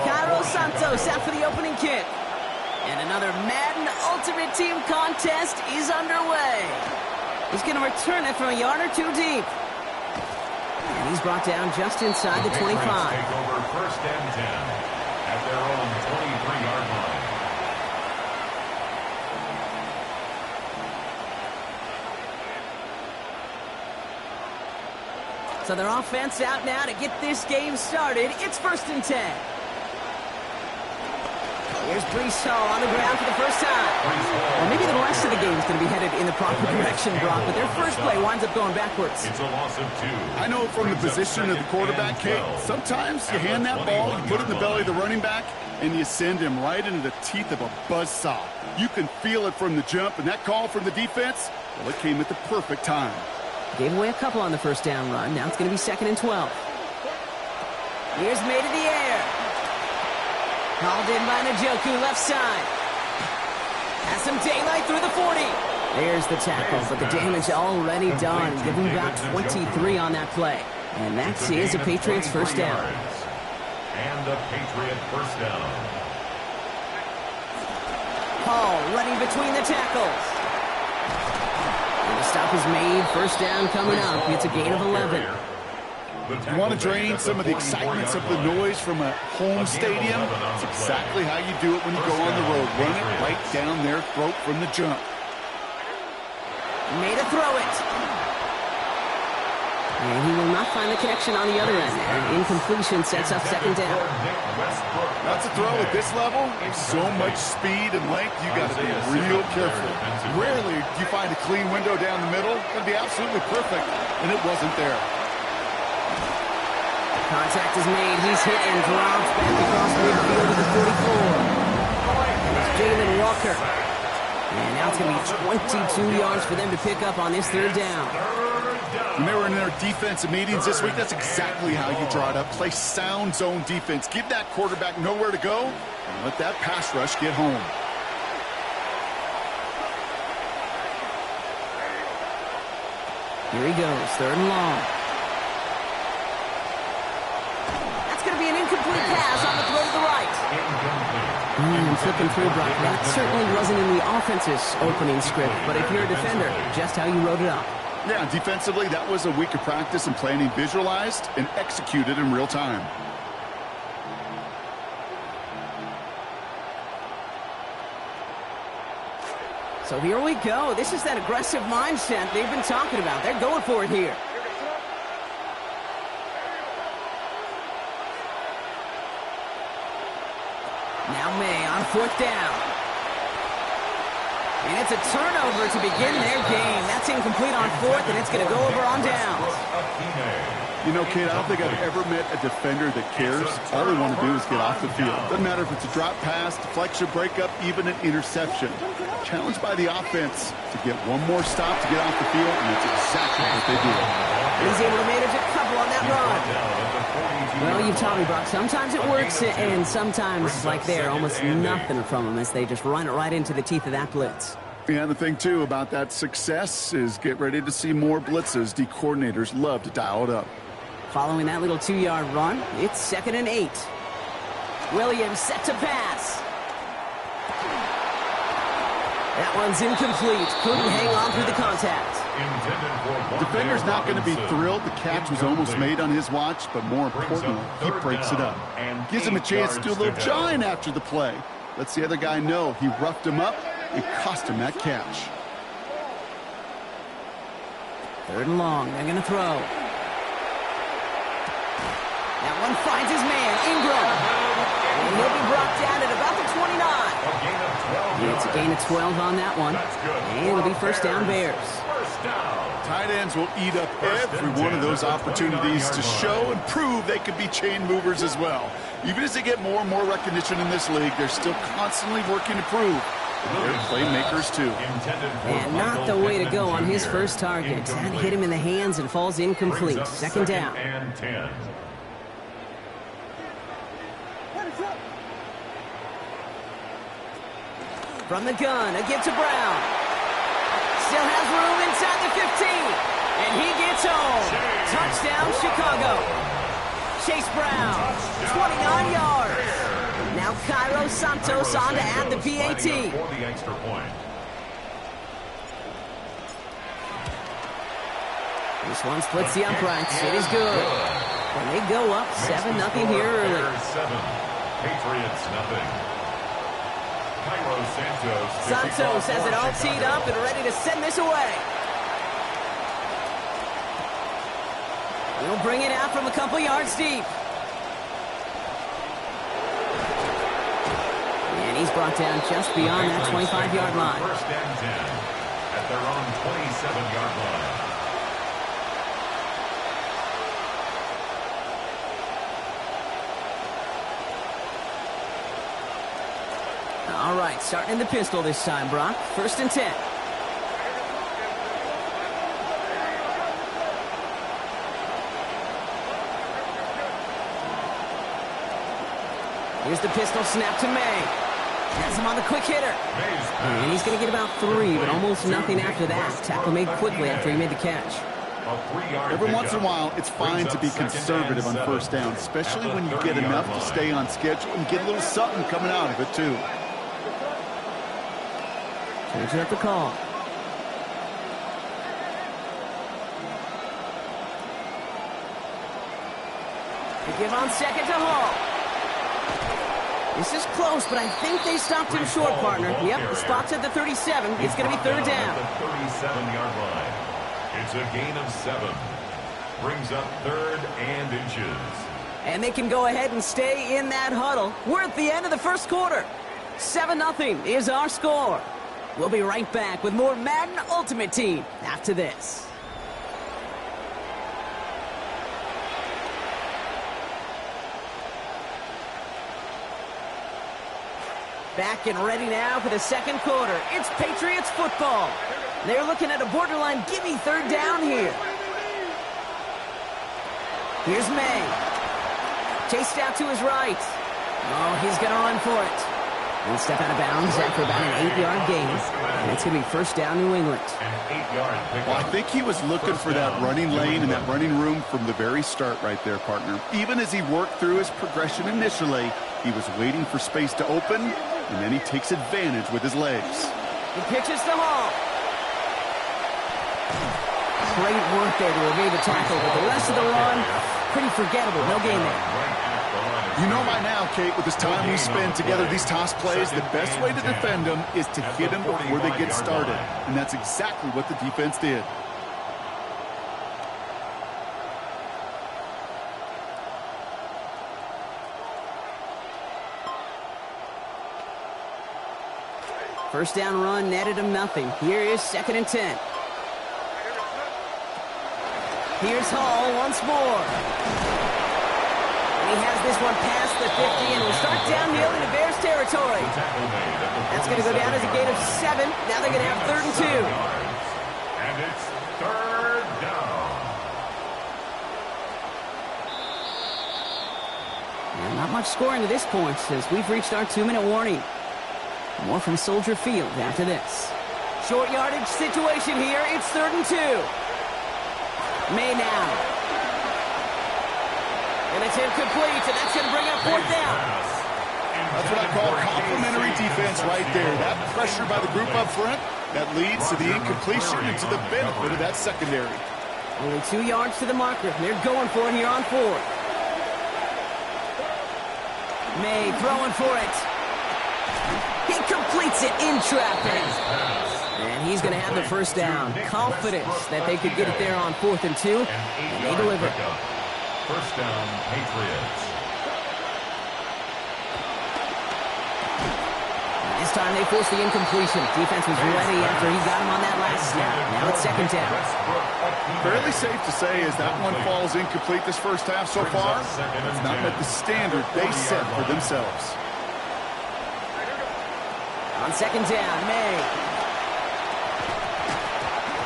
Cairo Santos out for the opening kick. And another Madden Ultimate Team contest is underway. He's going to return it from a yard or two deep. And he's brought down just inside the 25. Take over first and 10 at their own 23-yard line. So their offense out now to get this game started. It's first and 10. Here's Brees Hall on the ground for the first time. Well, maybe the rest of the game is going to be headed in the proper direction, Brock, but their first play winds up going backwards. It's a loss of 2. I know from the position of the quarterback, Kate, sometimes you hand that ball, you put it in the belly of the running back, and you send him right into the teeth of a buzzsaw. You can feel it from the jump, and that call from the defense, well, it came at the perfect time. Gave away a couple on the first down run. Now it's going to be 2nd and 12. Here's made in the air. Called in by Njoku, left side. Has some daylight through the 40. There's the tackle, but the damage already done. Give him about 23 on that play. And that is a Patriots first down. And a Patriot first down. Hall running between the tackles. And the stop is made. First down coming up. It's a gain of 11. You want to drain some of the excitement, some of the noise from a home stadium? It's exactly how you do it when you go on the road. Run it right down their throat from the jump. Made a throw it. And he will not find the connection on the other end. And incompletion sets up 2nd down. That's a throw at this level. There's so much speed and length, you got to be real careful. Rarely do you find a clean window down the middle. It'd be absolutely perfect, and it wasn't there. Contact is made. He's hit and dropped back across midfield to the 44. It's Jalen Walker. And now it's going to be 22 yards for them to pick up on this 3rd down. When they were in their defensive meetings this week, that's exactly how you draw it up. Play sound zone defense. Give that quarterback nowhere to go, and let that pass rush get home. Here he goes, 3rd and long. That's going to be an incomplete pass on the throw to the right. Flipping through, Brock. That certainly wasn't in the offense's opening script, but if you're a defender, just how you wrote it up. Yeah, defensively, that was a week of practice and planning visualized and executed in real time. So here we go. This is that aggressive mindset they've been talking about. They're going for it here. Now May on 4th down. And it's a turnover to begin their game. That's incomplete on 4th, and it's going to go over on downs. You know, Kate, I don't think I've ever met a defender that cares. All they want to do is get off the field. Doesn't matter if it's a drop pass, deflection, breakup, even an interception. Challenged by the offense to get one more stop to get off the field, and that's exactly what they do. He's able to manage a couple on that run. Well, you've taught me, Brock. Sometimes it works, and sometimes, like there, almost nothing from them as they just run it right into the teeth of that blitz. Yeah, the thing, too, about that success is get ready to see more blitzes. D coordinators love to dial it up. Following that little 2-yard run, it's 2nd and 8. Williams set to pass. That one's incomplete. Couldn't hang on through the contact. Defender's not going to be thrilled. The catch was almost made on his watch, but more importantly, he breaks it up. Gives him a chance to do a little jawing after the play. Lets the other guy know he roughed him up and cost him that catch. 3rd and long. They're going to throw. That one finds his man, Ingram. And he'll be brought down at about the 29. It's a gain of 12 on that one. And it'll be first down Bears. Tight ends will eat up every one of those opportunities to show and prove they could be chain movers as well. Even as they get more and more recognition in this league, they're still constantly working to prove they're playmakers too. And not the way to go on his first target. That hit him in the hands and falls incomplete. 2nd down. And 10. From the gun, a give to Brown. Still has room inside the 15. And he gets home. Touchdown, Chicago. Chase Brown, 29 yards. Now Cairo Santos on to add the PAT. For the extra point. This one splits the uprights. It is good. And they go up 7-0 here early. Bears 7, Patriots nothing. Cairo Santos has it all teed up and ready to send this away. He'll bring it out from a couple yards deep. And he's brought down just beyond that 25-yard line. First and 10 at their own 27-yard line. All right, starting in the pistol this time, Brock. First and 10. Here's the pistol snap to May. Has him on the quick hitter. And he's going to get about 3, but almost nothing after that. Tackle made quickly after he made the catch. Every once in a while, it's fine to be conservative on first down, especially when you get enough to stay on schedule and get a little something coming out of it, too. Change up the call. They give on second to Hall. This is close, but I think they stopped him short, partner. Yep, the spot's at the 37. It's going to be third down. The 37-yard line. It's a gain of 7. Brings up 3rd and inches. And they can go ahead and stay in that huddle. We're at the end of the first quarter. 7-0 is our score. We'll be right back with more Madden Ultimate Team after this. Back and ready now for the second quarter. It's Patriots football. They're looking at a borderline gimme third down here. Here's May. Chased out to his right. Oh, he's going to run for it. He'll step out of bounds after about an 8-yard gain. And it's going to be first down New England. Well, I think he was looking for that running lane and that running room from the very start right there, partner. Even as he worked through his progression initially, he was waiting for space to open, and then he takes advantage with his legs. He pitches to Hall. Great work there to evade the tackle, but the rest of the run, pretty forgettable. No gain there. You know by now, Kate, with this time we spend together, these toss plays, the best way to defend them is to hit them before they get started. And that's exactly what the defense did. First down run netted him nothing. Here is 2nd and 10. Here's Hall once more. He has this one past the 50 and will start downhill into Bears territory. That's going to go down as a gain of 7. Now they're going to have 3rd and 2. And it's 3rd down. And not much scoring to this point as we've reached our 2-minute warning. More from Soldier Field after this. Short yardage situation here. It's 3rd and 2. May now. And it's incomplete, and that's going to bring up 4th down. That's what I call complimentary defense right there. That pressure by the group up front, that leads to the incompletion and to the benefit of that secondary. Only 2 yards to the marker. They're going for it here on 4th. May throwing for it. He completes it in traffic. And he's going to have the first down. Confidence that they could get it there on 4th and 2. And they deliver. First down, Patriots. This time they forced the incompletion. Defense was ready after he got him on that last snap. Now it's 2nd down. Fairly safe to say as that one falls incomplete this first half so far, it's not met the standard they set for themselves. On 2nd down, May.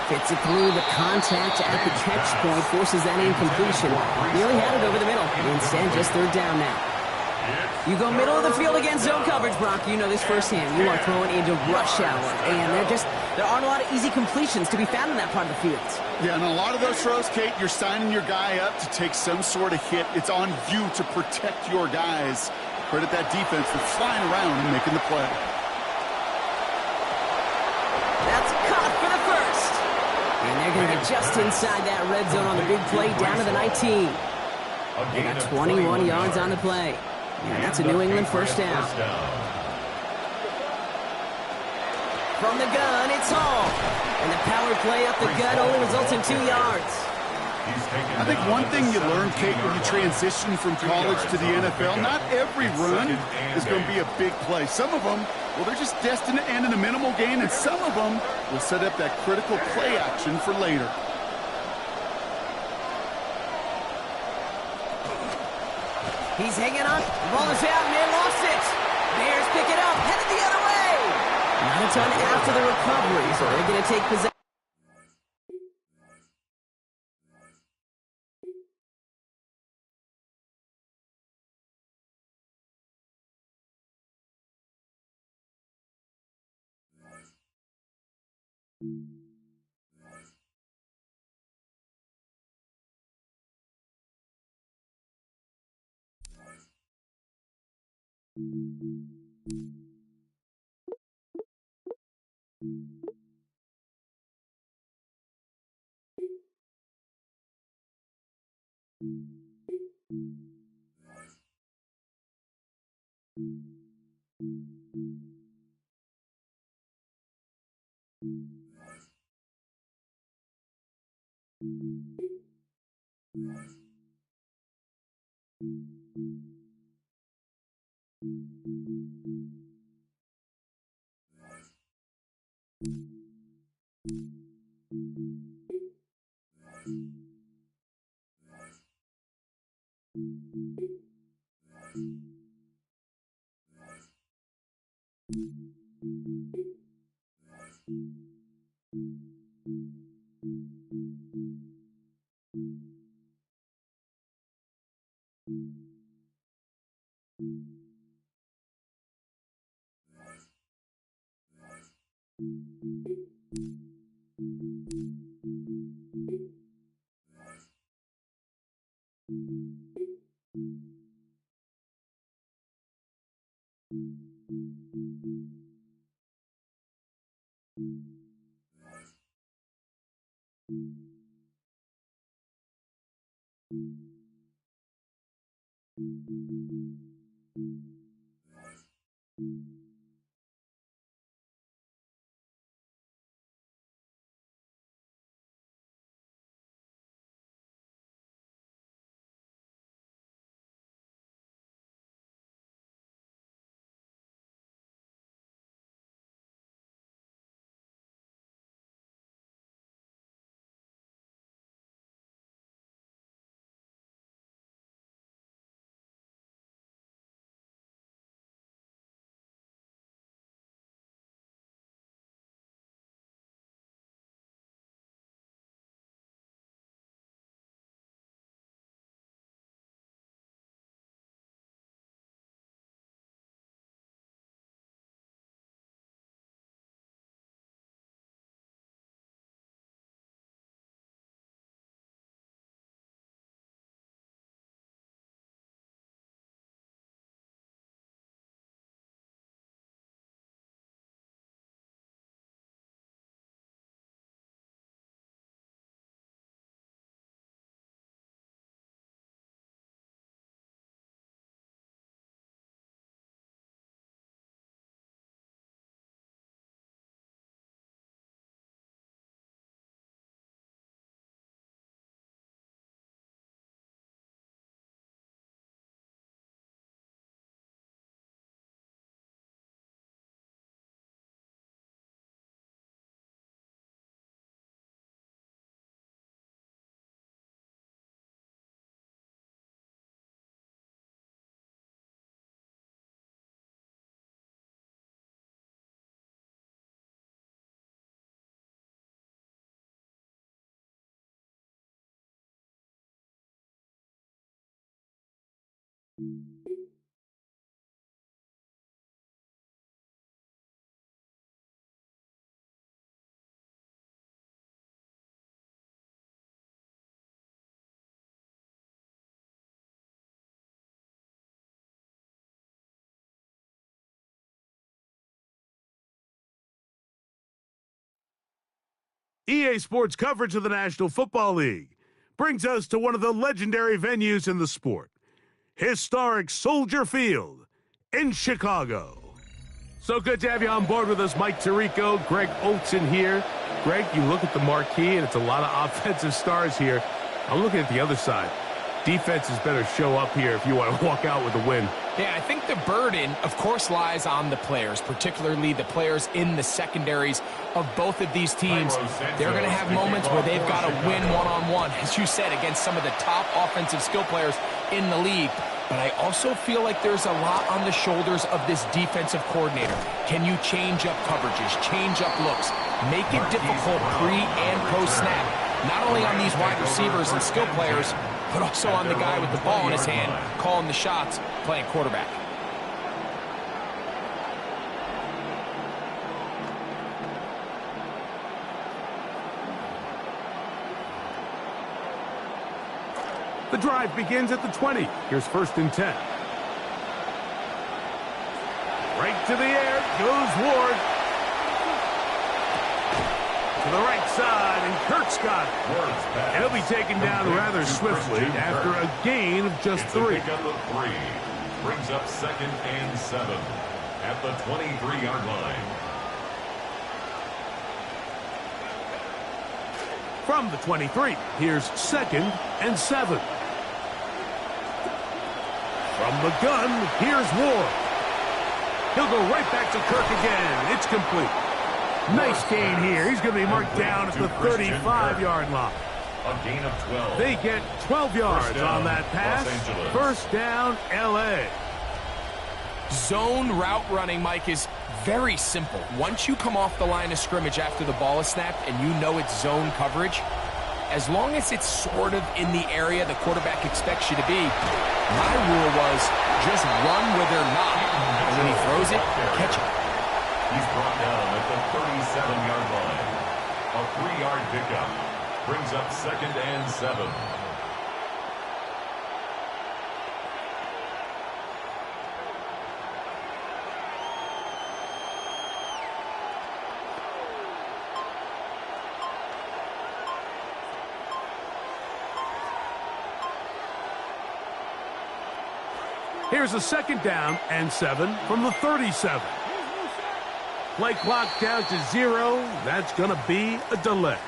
Fits it through the contact at the catch point, forces that incompletion. Nearly had it over the middle. Instead, just 3rd down now. You go middle of the field against zone coverage, Brock. You know this firsthand. You are throwing into rush hour, and there aren't a lot of easy completions to be found in that part of the field. Yeah, and a lot of those throws, Kate, you're signing your guy up to take some sort of hit. It's on you to protect your guys. Credit that defense for flying around and making the play. That's caught for the first. And they're going to get just inside that red zone on the big play down to the 19. They got 21 yards on the play. And that's a New England first down. From the gun, it's Hall. And the power play up the gut only results in 2 yards. I think one thing you learn, Kate, when you transition from college to the NFL, not every run is going to be a big play. Some of them, well, they're just destined to end in a minimal gain, and some of them will set up that critical play action for later. He's hanging on. The ball is out, and they lost it. Bears pick it up, headed the other way. Not a ton after the recovery, so they're going to take possession. EA Sports coverage of the National Football League brings us to one of the legendary venues in the sport, historic Soldier Field in Chicago. So good to have you on board with us, Mike Tirico, Greg Olson here. Greg, you look at the marquee, and it's a lot of offensive stars here. I'm looking at the other side. Defenses better show up here if you want to walk out with a win. Yeah, I think the burden, of course, lies on the players, particularly the players in the secondaries of both of these teams. They're going to have moments where they've got to win one-on-one, as you said, against some of the top offensive skill players in the league. But I also feel like there's a lot on the shoulders of this defensive coordinator. Can you change up coverages, change up looks, make it difficult pre- and post-snap, not only on these wide receivers and skill players, but also on the guy with the ball in his hand, calling the shots, playing quarterback. The drive begins at the 20. Here's 1st and 10. Right to the air goes Ward. To the right side, and Kurt's got it. And he'll be taken down rather swiftly after a gain of just 3. Pick up of 3. Brings up 2nd and 7 at the 23-yard line. From the 23, here's 2nd and 7. From the gun, here's Ward. He'll go right back to Kirk again. It's complete. Nice gain here. He's going to be marked down at the 35-yard line. A gain of 12. They get 12 yards on that pass. 1st down, L.A. Zone route running, Mike, is very simple. Once you come off the line of scrimmage after the ball is snapped and you know it's zone coverage, as long as it's sort of in the area the quarterback expects you to be, my rule was just run where they're not. And when he throws it, catch it. He's brought down at the 37-yard line. A 3-yard pickup brings up 2nd and 7. Here's a 2nd down and 7 from the 37. Play clock down to 0. That's going to be a delay.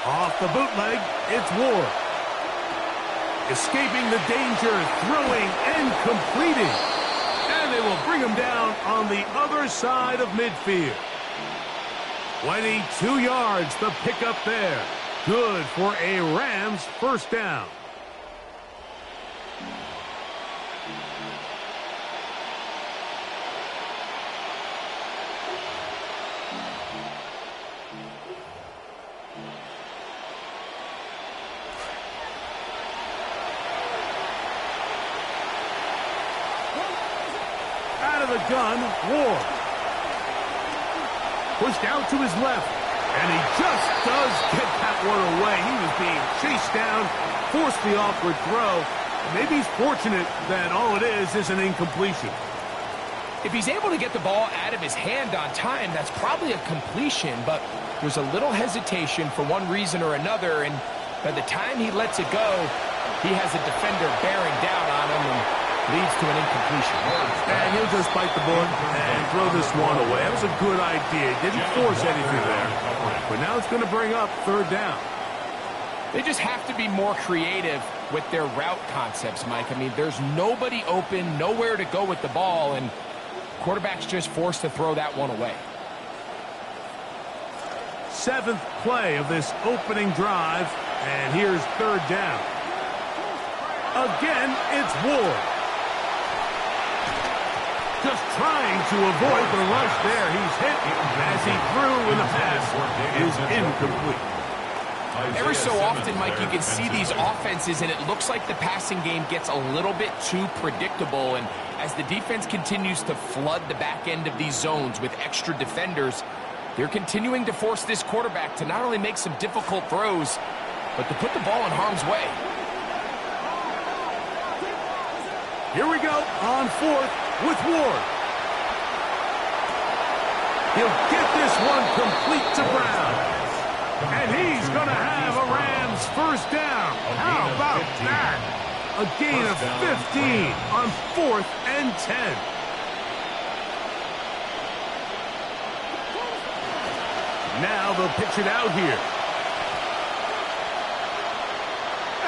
Off the bootleg, it's Ward. Escaping the danger, throwing and completing. And they will bring him down on the other side of midfield. 22 yards, the pickup there. Good for a Rams 1st down. Out of the gun, Ward. Pushed out to his left, and he just does get that one away. He was being chased down, forced the awkward throw. Maybe he's fortunate that all it is an incompletion. If he's able to get the ball out of his hand on time, that's probably a completion, but there's a little hesitation for one reason or another, and by the time he lets it go, he has a defender bearing down on him and leads to an incompletion. And he'll just bite the bullet and throw this one away. That was a good idea. Didn't force anything there. But now it's going to bring up 3rd down. They just have to be more creative with their route concepts, Mike. I mean, there's nobody open, nowhere to go with the ball, and quarterback's just forced to throw that one away. 7th play of this opening drive, and here's 3rd down. Again, it's Ward. Just trying to avoid the rush there. He's hit as he threw, and the pass is incomplete. Every so often, Mike, you can see these offenses, and it looks like the passing game gets a little bit too predictable. And as the defense continues to flood the back end of these zones with extra defenders, they're continuing to force this quarterback to not only make some difficult throws, but to put the ball in harm's way. Here we go on fourth with Ward. He'll get this one complete to Brown. And he's going to have a Rams first down. How about that? A gain of 15 on 4th and 10. Now they'll pitch it out here.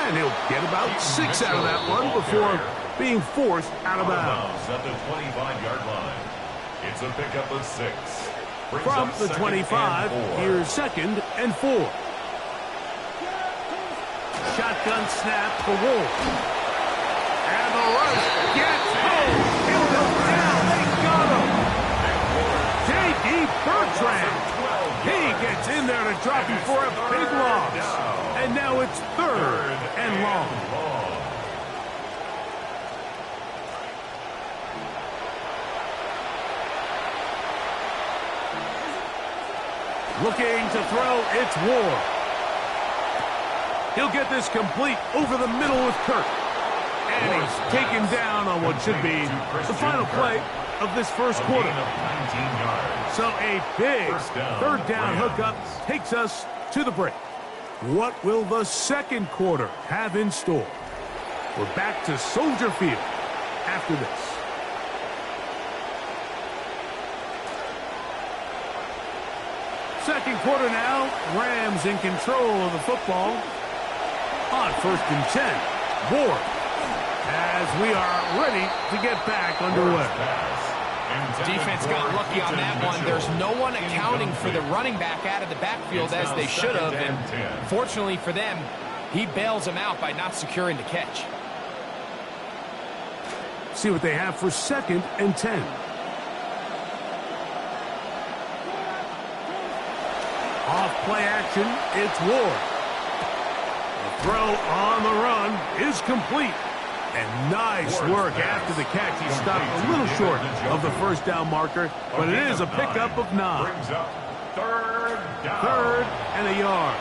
And he'll get about 6 out of that one before being forced out of bounds. At the 25-yard line. It's a pickup of 6. From the 25, here's 2nd and 4. Shotgun snap for Wolf. And the rush gets home. He'll go down. They got him. J.D. Bertrand. He gets in there to drop him for a big loss. And now it's 3rd and long. Looking to throw, it's Ward. He'll get this complete over the middle with Kirk. And he's taken down on what should be the final play of this first quarter. So a big 3rd down hookup takes us to the break. What will the second quarter have in store? We're back to Soldier Field after this. Second quarter now, Rams in control of the football. On 1st and 10, Ward, as we are ready to get back underway. Defense got lucky on that one. There's no one accounting for the running back out of the backfield as they should have. And fortunately for them, he bails them out by not securing the catch. See what they have for 2nd and 10. Off play action, it's Ward. The throw on the run is complete. And nice work after the catch. He stopped a little short of the first down marker, but it is a pickup of 9. Brings up 3rd down. 3rd and a yard.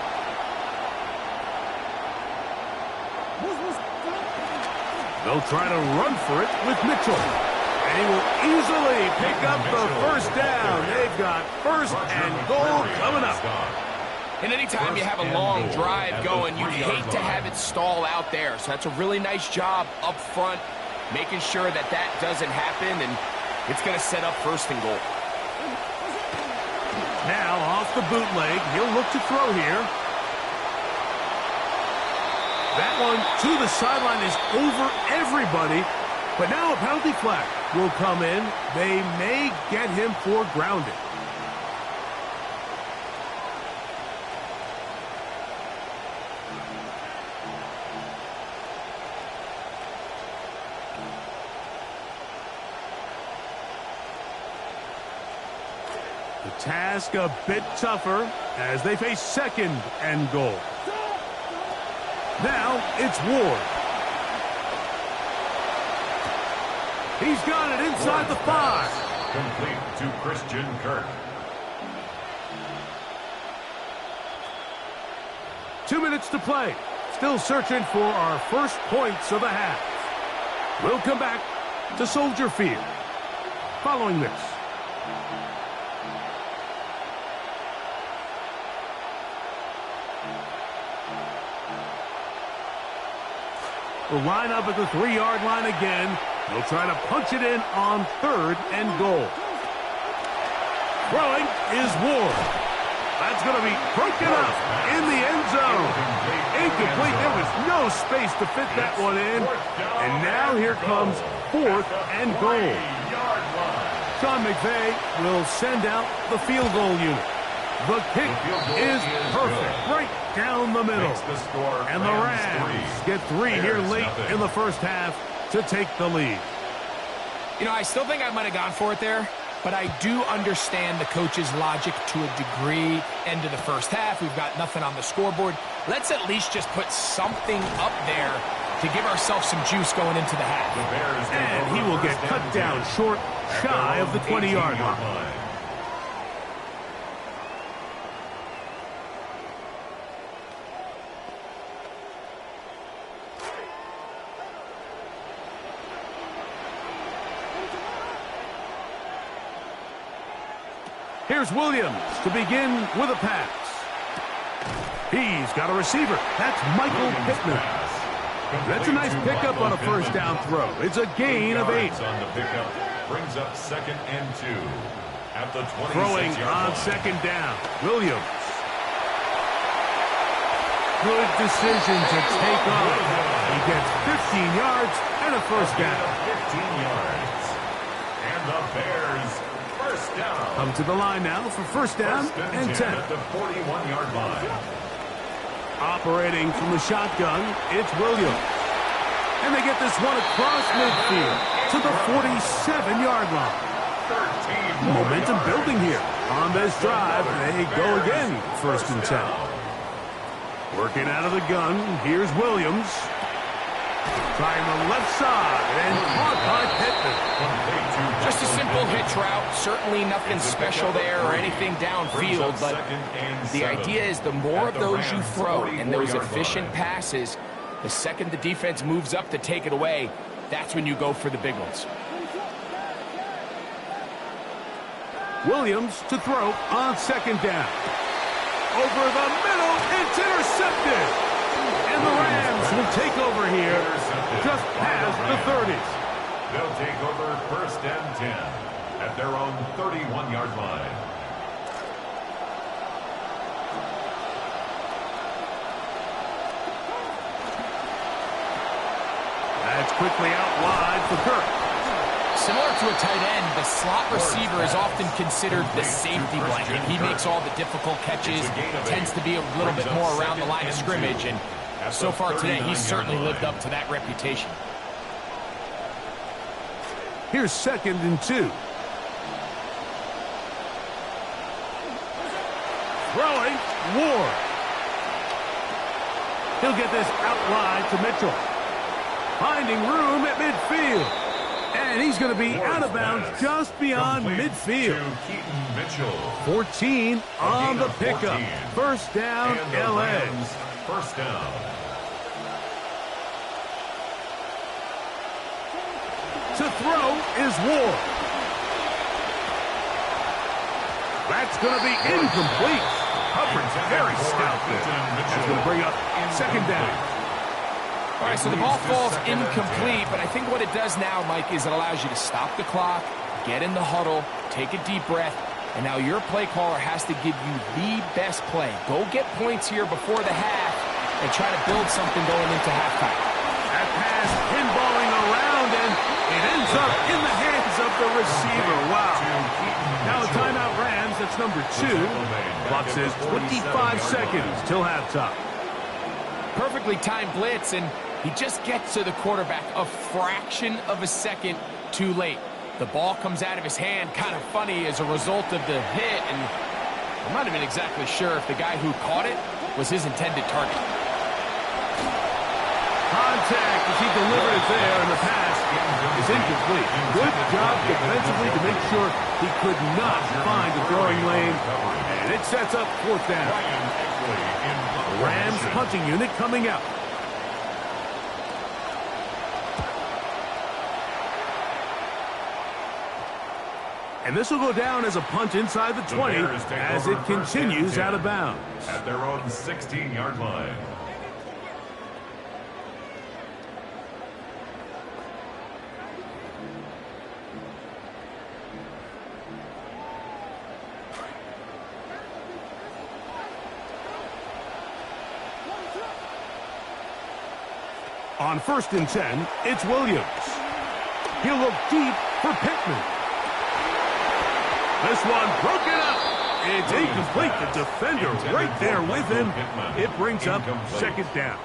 They'll try to run for it with Mitchell. And he will easily pick up the first down. They've got 1st and goal coming up. And anytime you have a long drive going, you hate to have it stall out there. So that's a really nice job up front, making sure that that doesn't happen, and it's going to set up 1st and goal. Now off the bootleg, he'll look to throw here. That one to the sideline is over everybody, but now a penalty flag will come in. They may get him for grounding. The task a bit tougher as they face 2nd and goal. Now it's Ward. He's got it inside the 5. Complete to Christian Kirk. 2 minutes to play. Still searching for our first points of the half. We'll come back to Soldier Field following this. Will line up at the 3-yard line again. They'll try to punch it in on 3rd and goal. Throwing is Ward. That's going to be broken up in the end zone. Incomplete. There was no space to fit that one in. And now here comes 4th and goal. Sean McVay will send out the field goal unit. The kick is perfect, right down the middle. And the Rams get 3 here late in the first half to take the lead. You know, I still think I might have gone for it there, but I do understand the coach's logic to a degree. End of the first half, we've got nothing on the scoreboard. Let's at least just put something up there to give ourselves some juice going into the half. And he will get cut down short, shy of the 20-yard line. Here's Williams to begin with a pass. He's got a receiver. That's Michael Pittman. That's a nice pickup on a first down throw. It's a gain of 8. On the pickup brings up 2nd and 2 at the 26-yard Throwing on line. 2nd down. Williams. Good decision to take off. He gets 15 yards and a first down. 15 yards. And the Bears first down. Come to the line now for first down and 10. At the 41-yard line. Operating from the shotgun, it's Williams. And they get this one across midfield to the 47-yard line. 13 Momentum yards. building here. On this drive, they go again, first and 10. Working out of the gun, here's Williams. Trying the left side and caught by Pittman. Just a simple hitch route. Certainly nothing special there or anything downfield, but the idea is the more of those you throw and those efficient passes, the second the defense moves up to take it away, that's when you go for the big ones. Williams to throw on 2nd down. Over the middle, it's intercepted. And the Rams will take over here just past the 30s. They'll take over 1st and 10 at their own 31-yard line. That's quickly out wide for Kirk. Similar to a tight end, the slot receiver is often considered the safety blanket. He makes all the difficult catches, tends to be a little bit more around the line of scrimmage, and so far today, he's certainly lived up to that reputation. Here's 2nd and 2. Throwing, Ward. He'll get this out wide to Mitchell. Finding room at midfield. And he's going to be out of bounds just beyond midfield. 14 on the pickup. First down, LA. First down. To throw is Ward. That's going to be incomplete. Hubbard's very stout there. That's going to bring up 2nd down. All right, so the ball falls incomplete, but I think what it does now, Mike, is it allows you to stop the clock, get in the huddle, take a deep breath, and now your play caller has to give you the best play. Go get points here before the half and try to build something going into halftime. That pass pinballing around, and it ends up in the hands of the receiver. Wow. Now a timeout Rams, that's number 2. Clock says 25 seconds till halftime. Perfectly timed blitz, and he just gets to the quarterback a fraction of a second too late. The ball comes out of his hand kind of funny as a result of the hit, and I'm not even exactly sure if the guy who caught it was his intended target. Contact as he delivered it there, and the pass is incomplete. Good job defensively to make sure he could not find the throwing lane, and it sets up 4th down. The Rams punting unit coming out. And this will go down as a punt inside the 20 as it continues out of bounds. At their own 16-yard line. On 1st and 10, it's Williams. He'll look deep for Pittman. This one broken up. It's incomplete. The defender right there with him. It brings up 2nd down.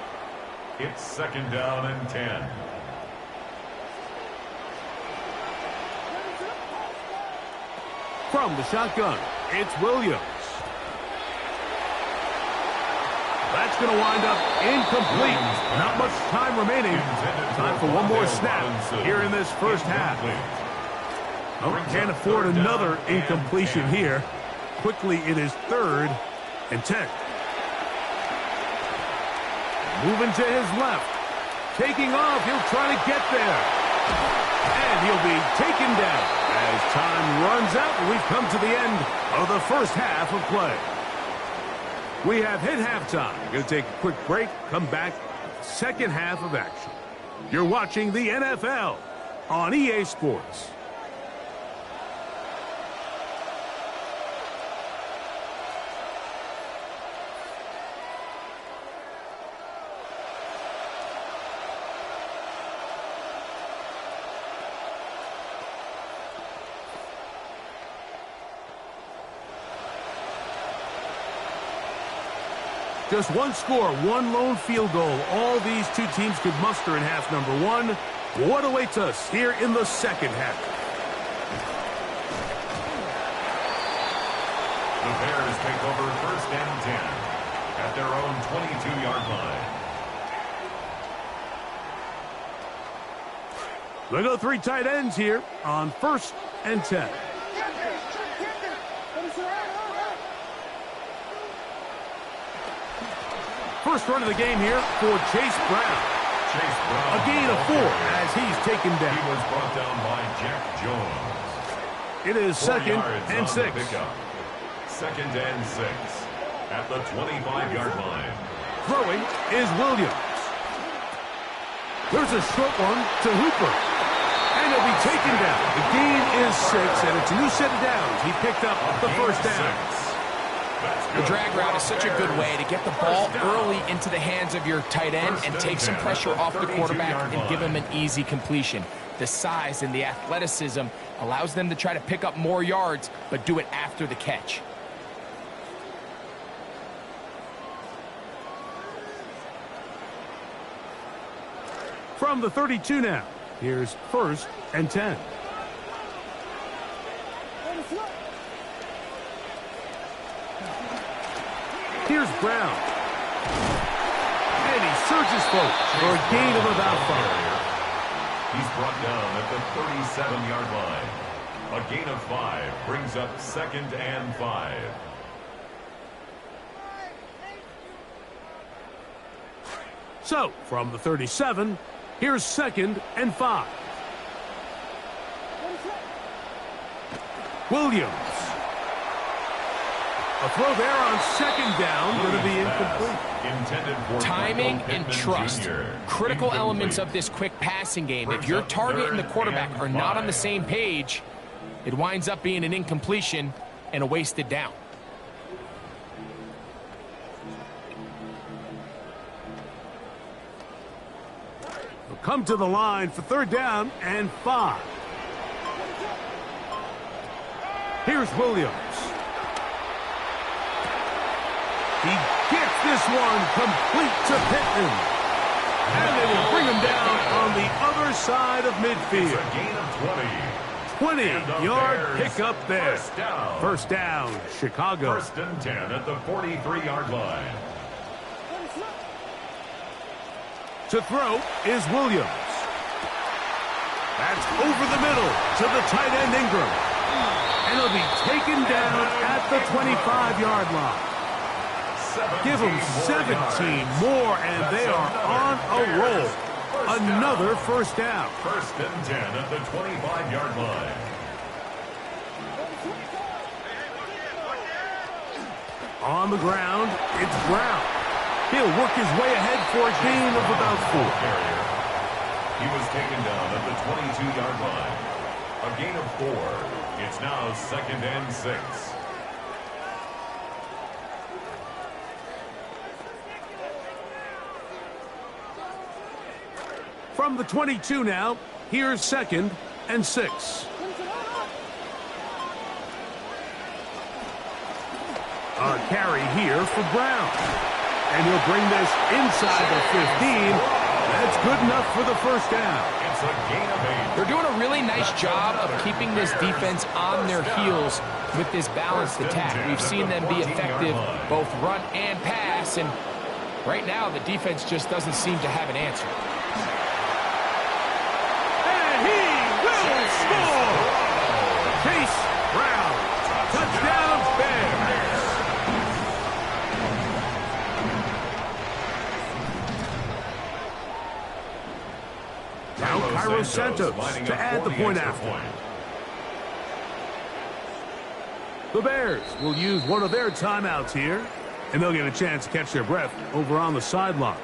It's 2nd down and 10. From the shotgun, it's Williams. That's going to wind up incomplete. Not much time remaining. Time for one more snap here in this first half. Oh, can't afford another incompletion here. Quickly, it is 3rd and 10. Moving to his left. Taking off. He'll try to get there. And he'll be taken down as time runs out. And we've come to the end of the first half of play. We have hit halftime. Going to take a quick break. Come back. Second half of action. You're watching the NFL on EA Sports. Just one score, one lone field goal. All these two teams could muster in half number 1. What awaits us here in the second half? The Bears take over 1st and 10 at their own 22-yard line. They go 3 tight ends here on 1st and 10. First run of the game here for Chase Brown. A gain of 4 as he's taken down. He was brought down by Jack Jones. It is 2nd and 6. 2nd and 6 at the 25-yard line. Throwing is Williams. There's a short one to Hooper. And he'll be taken down. The gain is 6, and it's a new set of downs. He picked up the first down. The drag route is such a good way to get the ball early into the hands of your tight end and take some pressure off the quarterback and give him an easy completion. The size and the athleticism allows them to try to pick up more yards, but do it after the catch. From the 32 now, here's 1st and 10. Here's Brown. And he surges forward for a gain of about 5. He's brought down at the 37-yard line. A gain of 5 brings up 2nd and 5. So, from the 37, here's 2nd and 5. Williams. A throw there on 2nd down, going to be incomplete. Timing and trust, critical elements of this quick passing game. If your target and the quarterback are not on the same page, it winds up being an incompletion and a wasted down. We'll come to the line for 3rd down and 5. Here's Williams. He gets this one complete to Pittman. And they will bring him down on the other side of midfield. It's a gain of 20-yard pickup there. First down, Chicago. 1st and 10 at the 43-yard line. To throw is Williams. That's over the middle to the tight end Ingram. And he'll be taken down at the 25-yard line. Give them 17 more, and they are on a roll. Another first down. 1st and 10 at the 25-yard line. On the ground, it's Brown. He'll work his way ahead for a gain of about 4. He was taken down at the 22-yard line. A gain of 4. It's now 2nd and 6. From the 22 now, here's 2nd and 6. A carry here for Brown. And he'll bring this inside the 15 That's good enough for the first down. It's a gain of 8. They're doing a really nice job of keeping this defense on their heels with this balanced attack. We've seen them be effective both run and pass, and right now the defense just doesn't seem to have an answer. And he will score! Chase Brown, touchdown Bears! Now Cairo Santos to add the point after. The Bears will use one of their timeouts here, and they'll get a chance to catch their breath over on the sideline.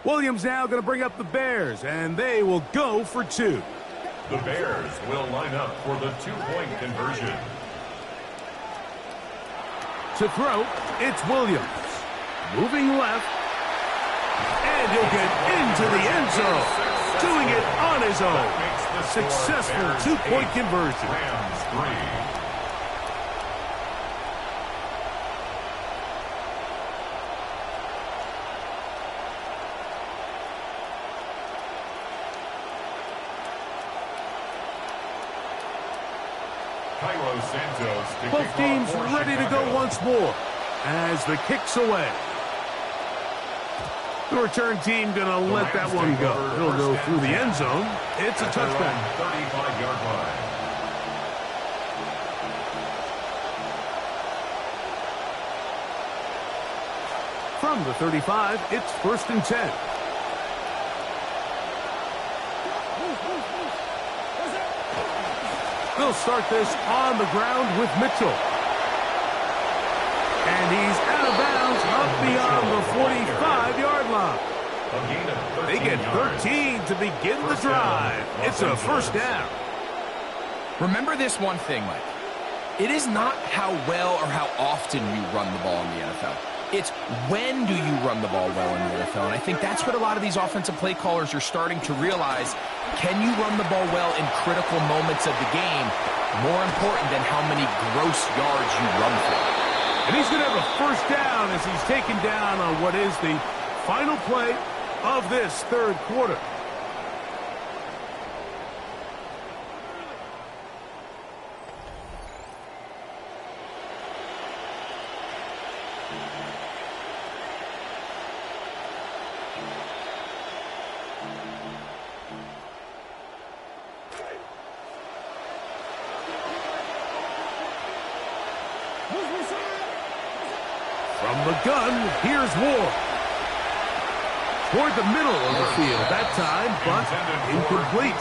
Williams now going to bring up the Bears, and they will go for 2. The Bears will line up for the 2-point conversion. To throw, it's Williams. Moving left, and he'll get into the end zone. Doing it on his own. Successful 2-point conversion. Rams 3. Both teams ready to go once more as the kick's away. The return team going to let that one go. It'll go through the end zone. It's a touchback. 35-yard line. From the 35, it's 1st and 10. They'll start this on the ground with Mitchell. And he's out of bounds up beyond the 45-yard line. They get 13 to begin the drive. It's a first down. Remember this one thing, Mike. It is not how well or how often you run the ball in the NFL. It's when do you run the ball well in the NFL. And I think that's what a lot of these offensive play callers are starting to realize. Can you run the ball well in critical moments of the game? More important than how many gross yards you run for. And he's going to have a first down as he's taken down on what is the final play of this third quarter. From the gun, here's Ward. Toward the middle of the field that time, but incomplete.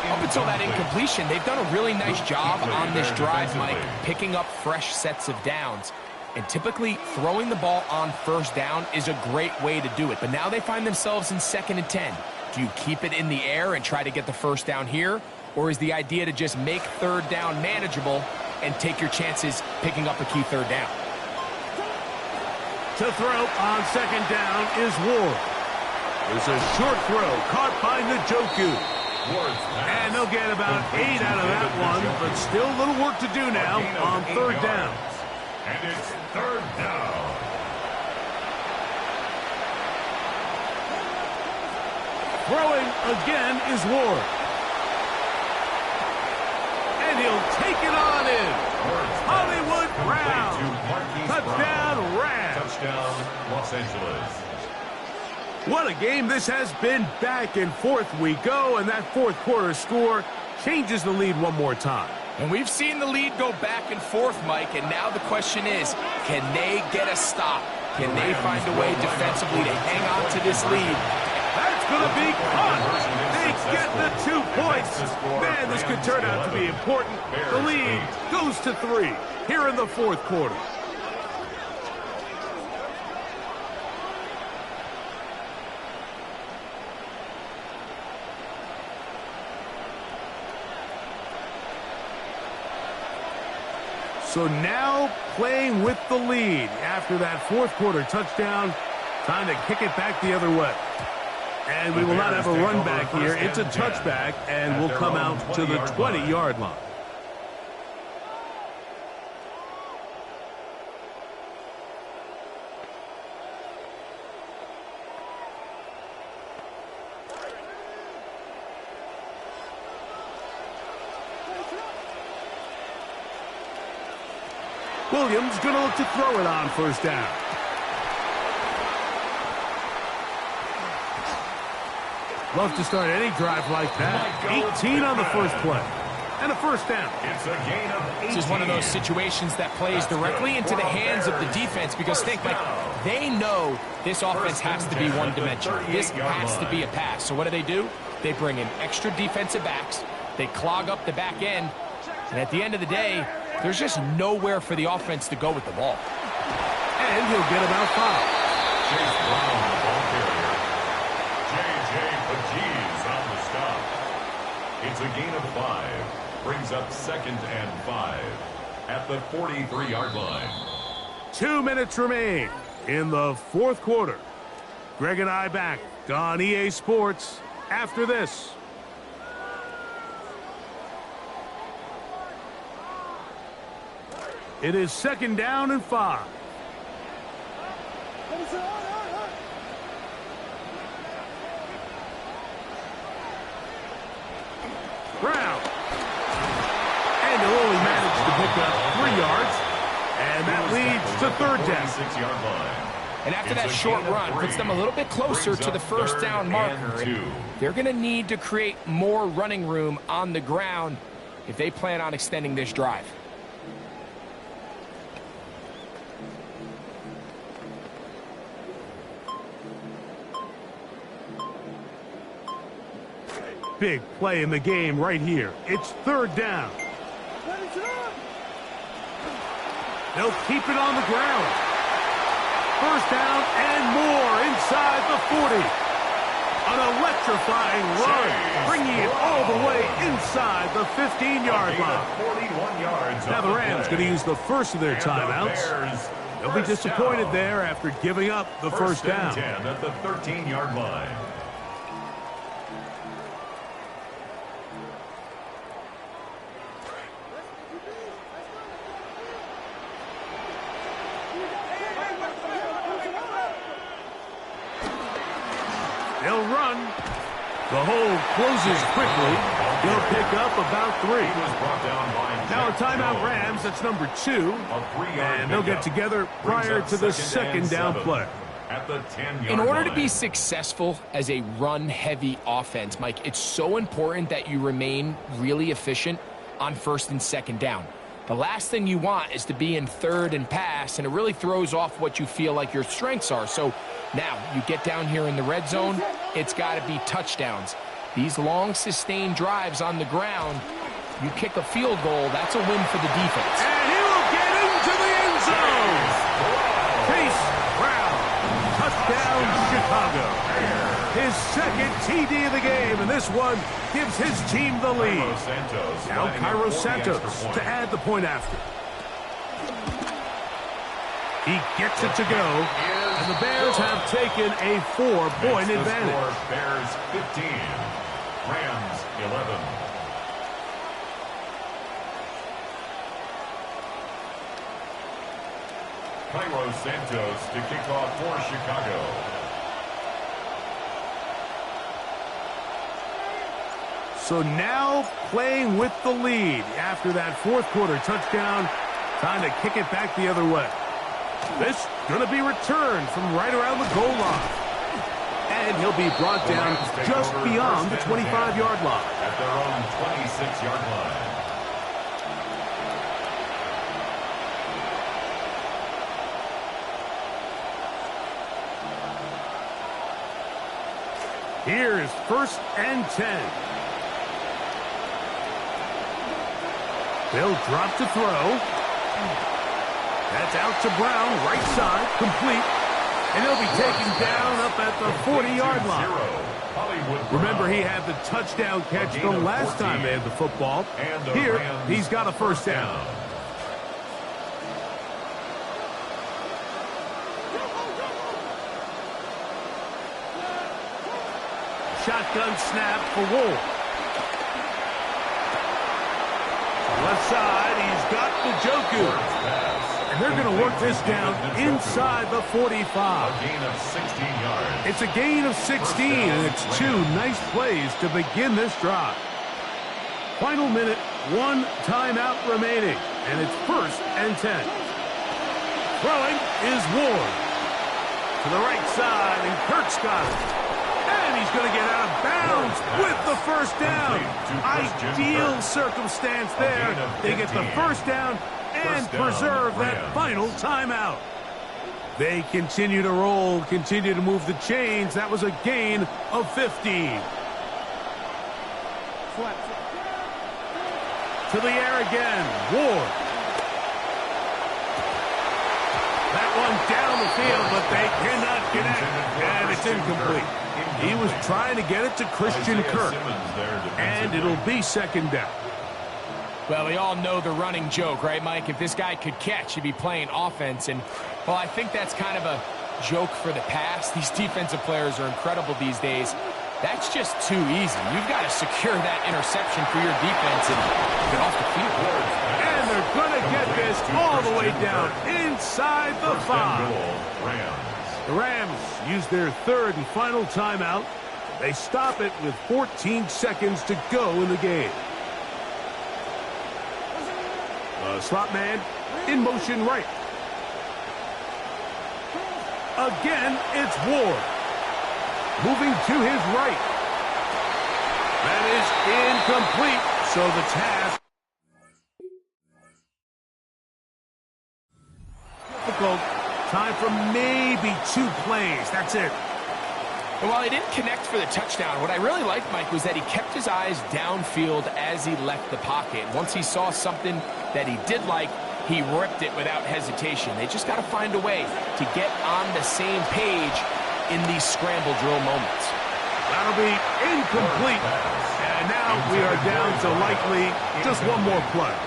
Up until that incompletion, they've done a really nice job on this drive, Mike, picking up fresh sets of downs. And typically, throwing the ball on first down is a great way to do it. But now they find themselves in 2nd and 10. Do you keep it in the air and try to get the first down here? Or is the idea to just make third down manageable and take your chances picking up a key third down? To throw on 2nd down is Ward. There's a short throw caught by Njoku. And they'll get about 8 out of that one, but still a little work to do now on 3rd down. And it's 3rd down. Throwing again is Ward. And he'll take it on in. Hollywood Brown. Touchdown Rams. Touchdown Los Angeles. What a game this has been. Back and forth we go, and that fourth quarter score changes the lead one more time. And we've seen the lead go back and forth, Mike, and now the question is, can they get a stop? Can they find a way defensively to hang on to this lead? That's going to be caught. They get the 2 points. Man, this could turn out to be important. The lead goes to 3 here in the fourth quarter. So now playing with the lead after that fourth quarter touchdown, time to kick it back the other way. And we will not have a run back here. It's a touchback, and we'll come out to the 20-yard line. Williams going to look to throw it on first down. Love to start any drive like that. 18 on the first play. And a first down. It's a gain of 18. This is one of those situations that plays directly into the hands of the defense because think, like, they know this offense has to be one-dimensional. This has to be a pass. So what do? They bring in extra defensive backs. They clog up the back end. And at the end of the day, there's just nowhere for the offense to go with the ball. And he'll get about 5. Chase Brown, the ball carrier. J.J. Pagees on the stop. It's a gain of 5. Brings up 2nd and 5 at the 43-yard line. 2 minutes remain in the fourth quarter. Greg and I back on EA Sports after this. It is 2nd down and 5. Brown. And he'll only manage to pick up 3 yards. And that leads to 3rd down. 46-yard line. And after that short run, puts them a little bit closer to the first down marker. And they're going to need to create more running room on the ground if they plan on extending this drive. Big play in the game right here. It's 3rd down. They'll keep it on the ground. First down and more inside the 40. An electrifying run, bringing it all the way inside the 15-yard line. 41 yards. Now the Rams going to use the first of their timeouts. They'll be disappointed there after giving up the first down. 10 at the 13-yard line. They'll run. The hole closes quickly. They'll pick up about 3. Now a timeout Rams. That's number 2. And they'll get together prior to the 2nd down play. At the 10-yard In order to line. be successful as a run-heavy offense, Mike, it's so important that you remain really efficient on 1st and 2nd down. The last thing you want is to be in 3rd and pass, and it really throws off what you feel like your strengths are. So now you get down here in the red zone, it's got to be touchdowns. These long, sustained drives on the ground, you kick a field goal, that's a win for the defense. And he will get into the end zone. Chase Brown, touchdown Chicago. His 2nd TD of the game, and this one gives his team the lead. Now Cairo Santos to add the point after. He gets it to go, and the Bears have taken a 4-point advantage. Bears 15, Rams 11. Cairo Santos to kick off for Chicago. So now playing with the lead after that 4th quarter touchdown, time to kick it back the other way. This going to be returned from right around the goal line. And he'll be brought down just beyond the 25-yard line. At their own 26-yard line. Here is 1st and 10. They'll drop to throw. That's out to Brown, right side, complete. And he'll be taken down up at the 40-yard line. Remember, he had the touchdown catch the last time they had the football. Here, he's got a first down. Shotgun snap for Wolf. Left side, he's got Njoku. And they're going to work this down inside the 45. A gain of 16 yards. It's a gain of 16, and it's 2 nice plays to begin this drive. Final minute, 1 timeout remaining, and it's 1st and 10. Throwing is Ward. To the right side, and Kirk's got it. And he's going to get out of bounds with the first down. Ideal circumstance there. They get the first down and preserve that final timeout. They continue to roll, continue to move the chains. That was a gain of 15. To the air again, Ward. That one down the field, but they cannot connect, and it's incomplete. He was trying to get it to Christian Kirk, and it'll be second down. Well, we all know the running joke, right, Mike? If this guy could catch, he'd be playing offense. And, well, I think that's kind of a joke for the past. These defensive players are incredible these days. That's just too easy. You've got to secure that interception for your defense and get off the field. And they're going to get this all the way down inside the 5. The Rams use their third and final timeout. They stop it with 14 seconds to go in the game. Slot man in motion right. Again, it's Ward. Moving to his right. That is incomplete. So the task. Difficult. Time for maybe 2 plays. That's it. And while he didn't connect for the touchdown, what I really liked, Mike, was that he kept his eyes downfield as he left the pocket. Once he saw something that he did like, he ripped it without hesitation. They just got to find a way to get on the same page in these scramble drill moments. That'll be incomplete. And now we are down to likely just one more play.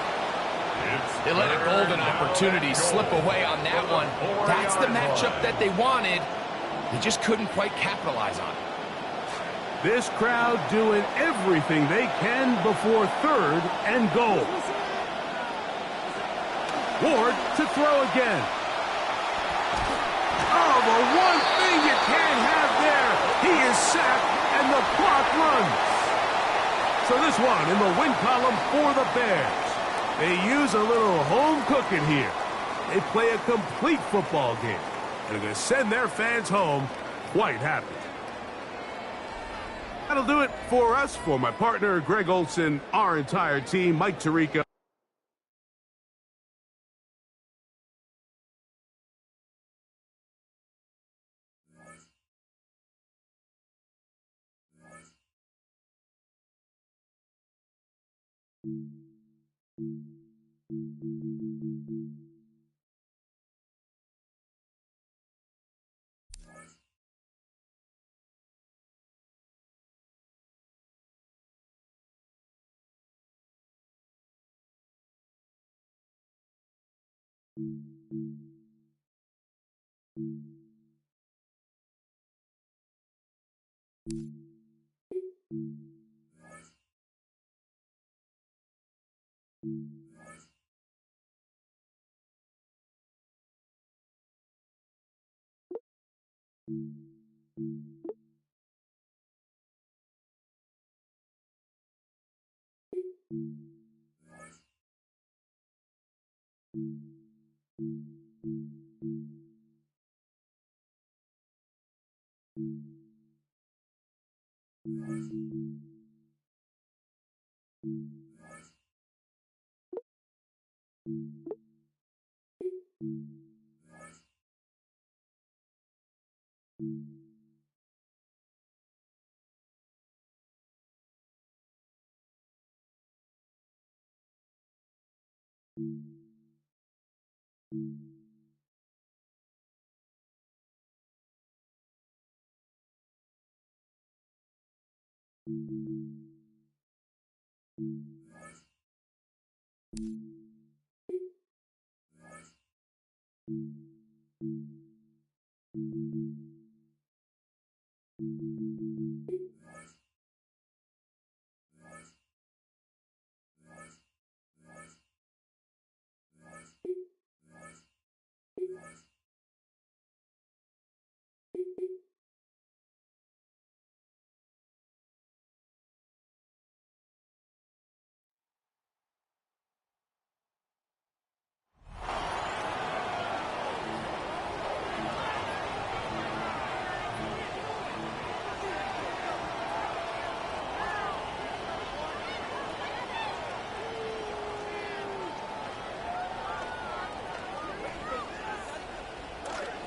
They let a golden opportunity slip away on that one. That's the matchup that they wanted. They just couldn't quite capitalize on it. This crowd doing everything they can before third and goal. Ward to throw again. Oh, the one thing you can't have there. He is sacked and the clock runs. So this one in the win column for the Bears. They use a little home cooking here. They play a complete football game. And are going to send their fans home quite happy. That'll do it for us. For my partner, Greg Olson, our entire team, Mike Tirico.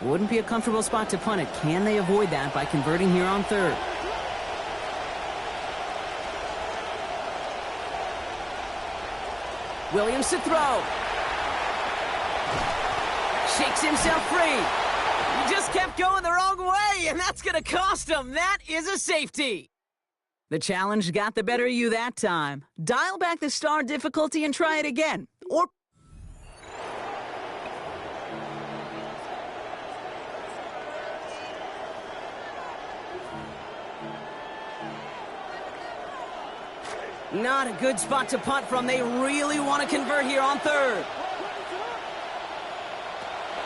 Wouldn't be a comfortable spot to punt it. Can they avoid that by converting here on third? Williams to throw. Shakes himself free. He just kept going the wrong way, and that's going to cost him. That is a safety. The challenge got the better of you that time. Dial back the star difficulty and try it again. Or not a good spot to punt from. They really want to convert here on third.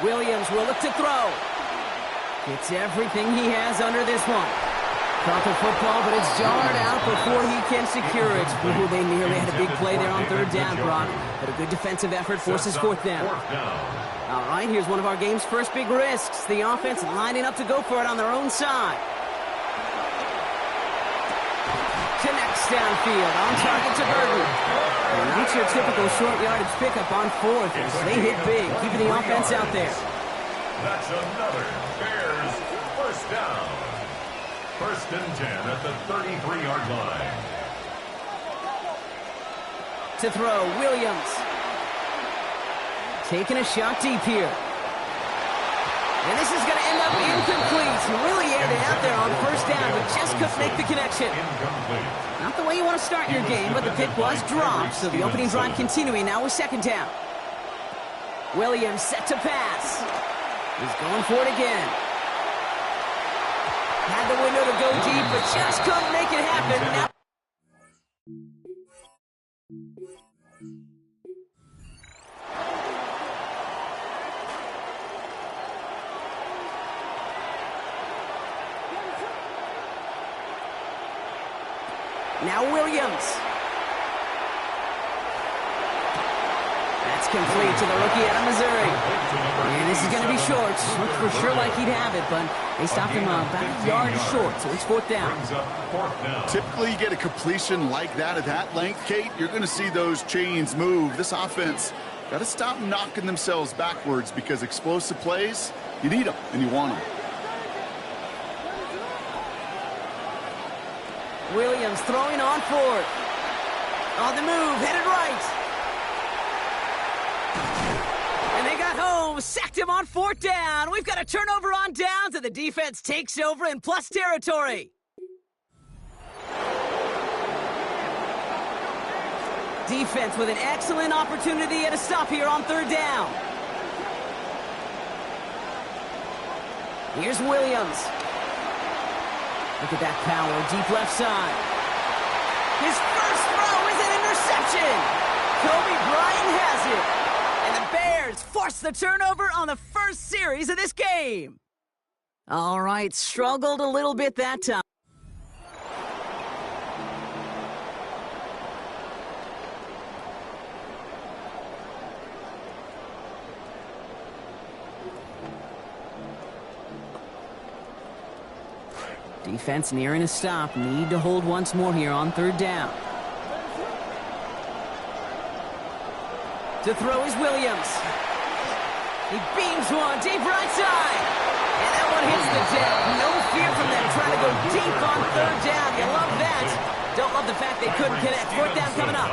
Williams will look to throw. Gets everything he has under this one. Caught the football, but it's jarred out before he can secure it. Ooh, they nearly had a big play there on third down, Brock. But a good defensive effort forces fourth down. All right, here's one of our game's first big risks. The offense lining up to go for it on their own side. Connects downfield, on target to Burton. And not your typical short yardage pickup on fourth as they hit big, keeping the offense out there. That's another Bears first down. First and 10 at the 33-yard line. To throw, Williams. Taking a shot deep here. And this is going to end up incomplete. He really aired it out there on first down, but just couldn't make the connection. Not the way you want to start your game, but the pick was dropped, so the opening drive continuing now with second down. Williams set to pass. He's going for it again. Had the window to go deep, but just couldn't make it happen. Now Williams. That's complete to the rookie out of Missouri. And this is going to be short. Looked for sure like he'd have it, but they stopped him about a yard short, so it's fourth down. Typically, you get a completion like that at that length, Kate, you're going to see those chains move. This offense got to stop knocking themselves backwards because explosive plays, you need them and you want them. Williams throwing on fourth. On the move, headed right. And they got home, sacked him on fourth down. We've got a turnover on downs, and the defense takes over in plus territory. Defense with an excellent opportunity at a stop here on third down. Here's Williams. Look at that power, deep left side. His first throw is an interception. Kobe Bryant has it. And the Bears force the turnover on the first series of this game. All right, struggled a little bit that time. Defense nearing a stop. Need to hold once more here on third down. To throw is Williams. He beams one deep right side. And that one hits the deck. No fear from them trying to go deep on third down. You love that. Don't love the fact they couldn't connect. Fourth down coming up.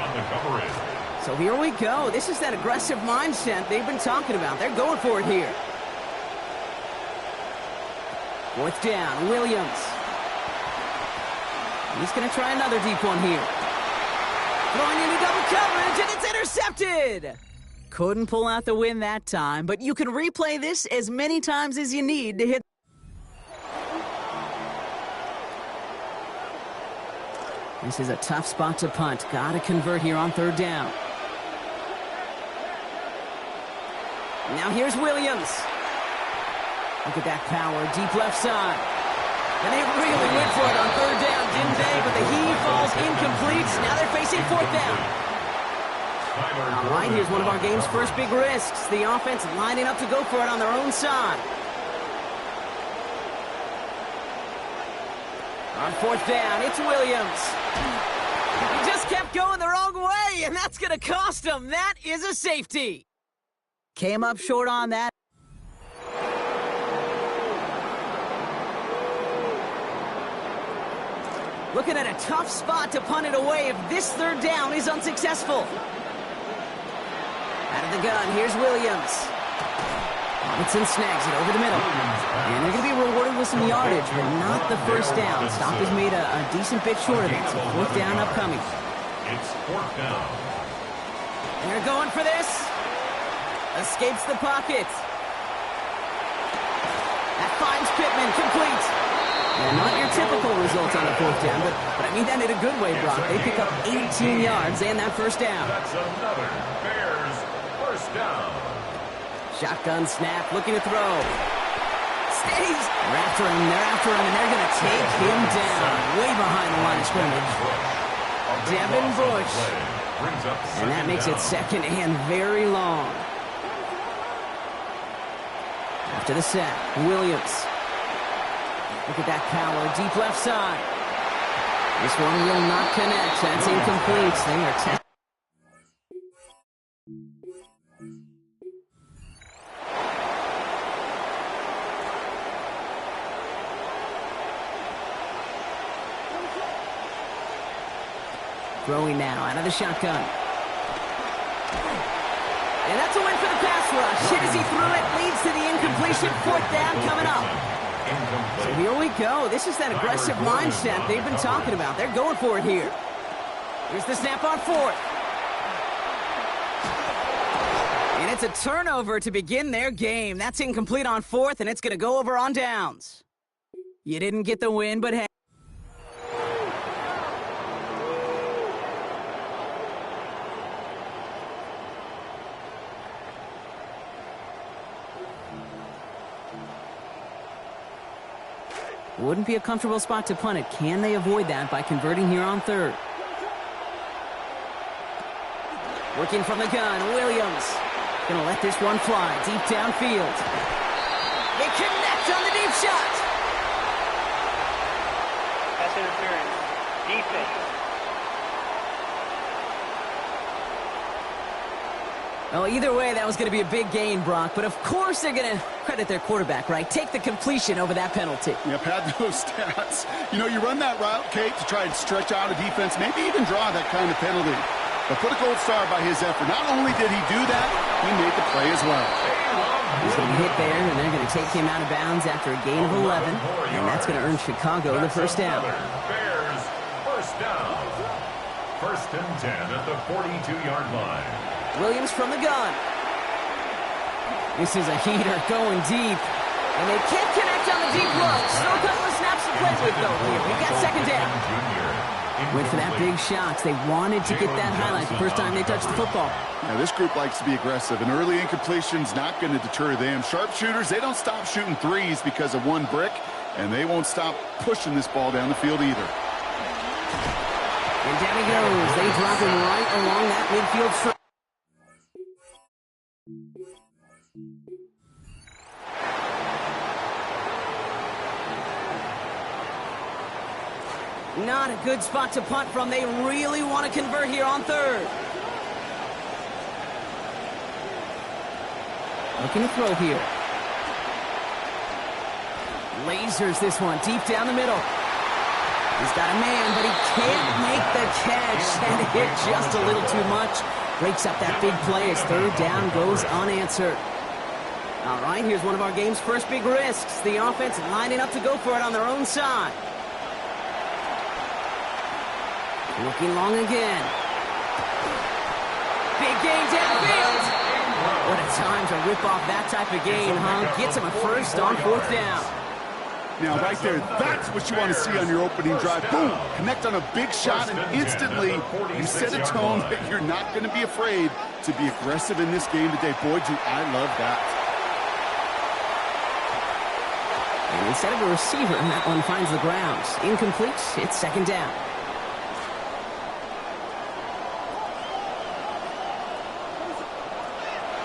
So here we go. This is that aggressive mindset they've been talking about. They're going for it here. Fourth down, Williams. He's going to try another deep one here. Throwing into double coverage, and it's intercepted! Couldn't pull out the win that time, but you can replay this as many times as you need to hit. This is a tough spot to punt. Got to convert here on third down. Now here's Williams. Look at that power, deep left side. And they really went for it on third down, didn't they? But the heave falls incomplete. Now they're facing fourth down. All right, here's one of our game's first big risks. The offense lining up to go for it on their own side. On fourth down, it's Williams. He just kept going the wrong way, and that's going to cost him. That is a safety. Came up short on that. Looking at a tough spot to punt it away if this third down is unsuccessful. Out of the gun, here's Williams. Robinson snags it over the middle. And they're going to be rewarded with some yardage, but not the first down. Stop has made a decent bit short of it, so fourth down upcoming. It's fourth down. And they're going for this. Escapes the pocket. That finds Pittman, complete. And not your typical result on a fourth down, but I mean that in a good way, Brock. They pick up 18 yards and that first down. That's another Bears first down. Shotgun snap, looking to throw. Stays. They're after him, and they're going to take him down. Way behind the line of scrimmage. Devin Bush. And that makes it second and very long. After the sack, Williams. Look at that power, deep left side. This one will not connect. That's incomplete. They are throwing now out of the shotgun. And that's a win for the pass rush. Hit as he threw it, leads to the incompletion. Fourth down coming up. So here we go. This is that aggressive mindset they've been talking about. They're going for it here. Here's the snap on fourth. And it's a turnover to begin their game. That's incomplete on fourth, and it's going to go over on downs. You didn't get the win, but hey. Wouldn't be a comfortable spot to punt it. Can they avoid that by converting here on third? Working from the gun, Williams. Gonna let this one fly deep downfield. They connect on the deep shot. Pass interference. Defense. Well, either way, that was going to be a big gain, Brock. But of course they're going to credit their quarterback, right? Take the completion over that penalty. Yep, had those stats. You know, you run that route, Kate, to try and stretch out a defense, maybe even draw that kind of penalty. But put a gold star by his effort. Not only did he do that, he made the play as well. He's going to hit there, and they're going to take him out of bounds after a gain of 11. And that's going to earn Chicago the first down. Bears first down. First and 10 at the 42-yard line. Williams from the gun. This is a heater going deep. And they can't connect on the deep look. Still a couple of snaps to play with, though, here. We've got second down. Went for that big shot. They wanted to get that highlight the first time they touched the football. Now, this group likes to be aggressive, and early incompletion's not going to deter them. Sharpshooters, they don't stop shooting threes because of one brick, and they won't stop pushing this ball down the field either. And down he goes. They drop him right along that midfield stretch. Not a good spot to punt from. They really want to convert here on third. Looking to throw here. Lasers this one deep down the middle. He's got a man, but he can't make the catch. And it hit just a little too much. Breaks up that big play as third down goes unanswered. All right, here's one of our game's first big risks. The offense lining up to go for it on their own side. Looking long again. Big gain downfield. What a time to rip off that type of gain, huh? Gets him a first on fourth down. Now, right there, that's what you want to see on your opening drive. Boom! Connect on a big shot, and instantly you set a tone that you're not going to be afraid to be aggressive in this game today. Boy, do I love that. And instead of a receiver, that one finds the ground. Incomplete. It's second down.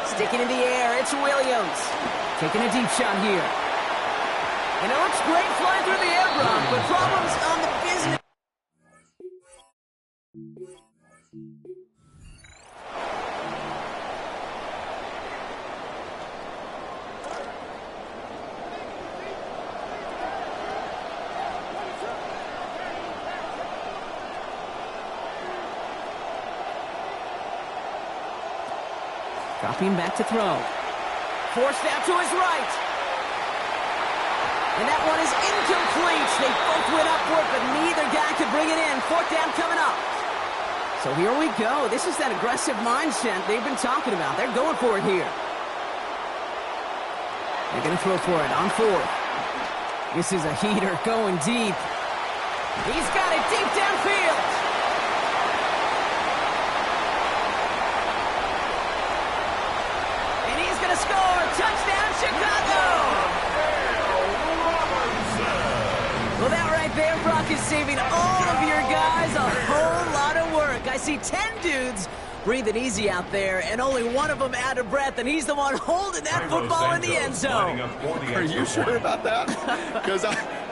Sticking in the air, it's Williams. Taking a deep shot here. And it looks great flying through the air, Brock, but problems on the business. Dropping back to throw. Forced out to his right. And that one is incomplete. They both went up for it, but neither guy could bring it in. Fourth down coming up. So here we go. This is that aggressive mindset they've been talking about. They're going for it here. They're going to throw for it on fourth. This is a heater going deep. He's got it deep downfield. And he's going to score. Touchdown, Chicago. Well, that right there, Brock, is saving all of your guys a whole lot of work. I see 10 dudes breathing easy out there, and only one of them out of breath, and he's the one holding that football in the end zone. Are you sure about that? Because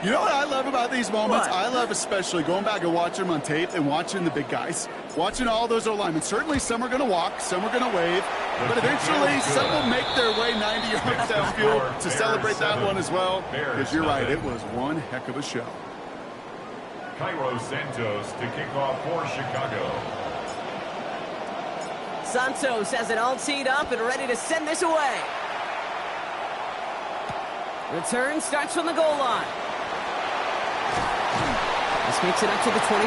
you know what I love about these moments? What? I love especially going back and watching them on tape and watching the big guys, watching all those alignments. Certainly some are going to walk, some are going to wave, but eventually some will make their way 90 yards downfield to celebrate that one as well. Because you're right, it was one heck of a show. Cairo Santos to kick off for Chicago. Santos has it all teed up and ready to send this away. Return starts from the goal line. This makes it up to the 25.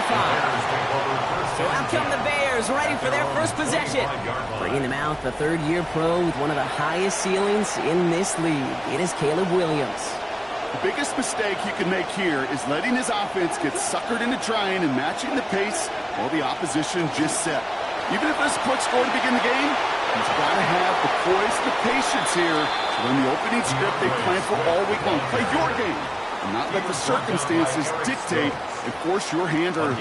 So out come the Bears, ready for their first possession. Bringing them out, the third-year pro with one of the highest ceilings in this league. It is Caleb Williams. The biggest mistake he can make here is letting his offense get suckered into trying and matching the pace while the opposition just set. Even if it's a quick score to begin the game, he's got to have the poise and the patience here to run the opening script they planned for all week long. Play your game and not let the circumstances dictate and force your hand early.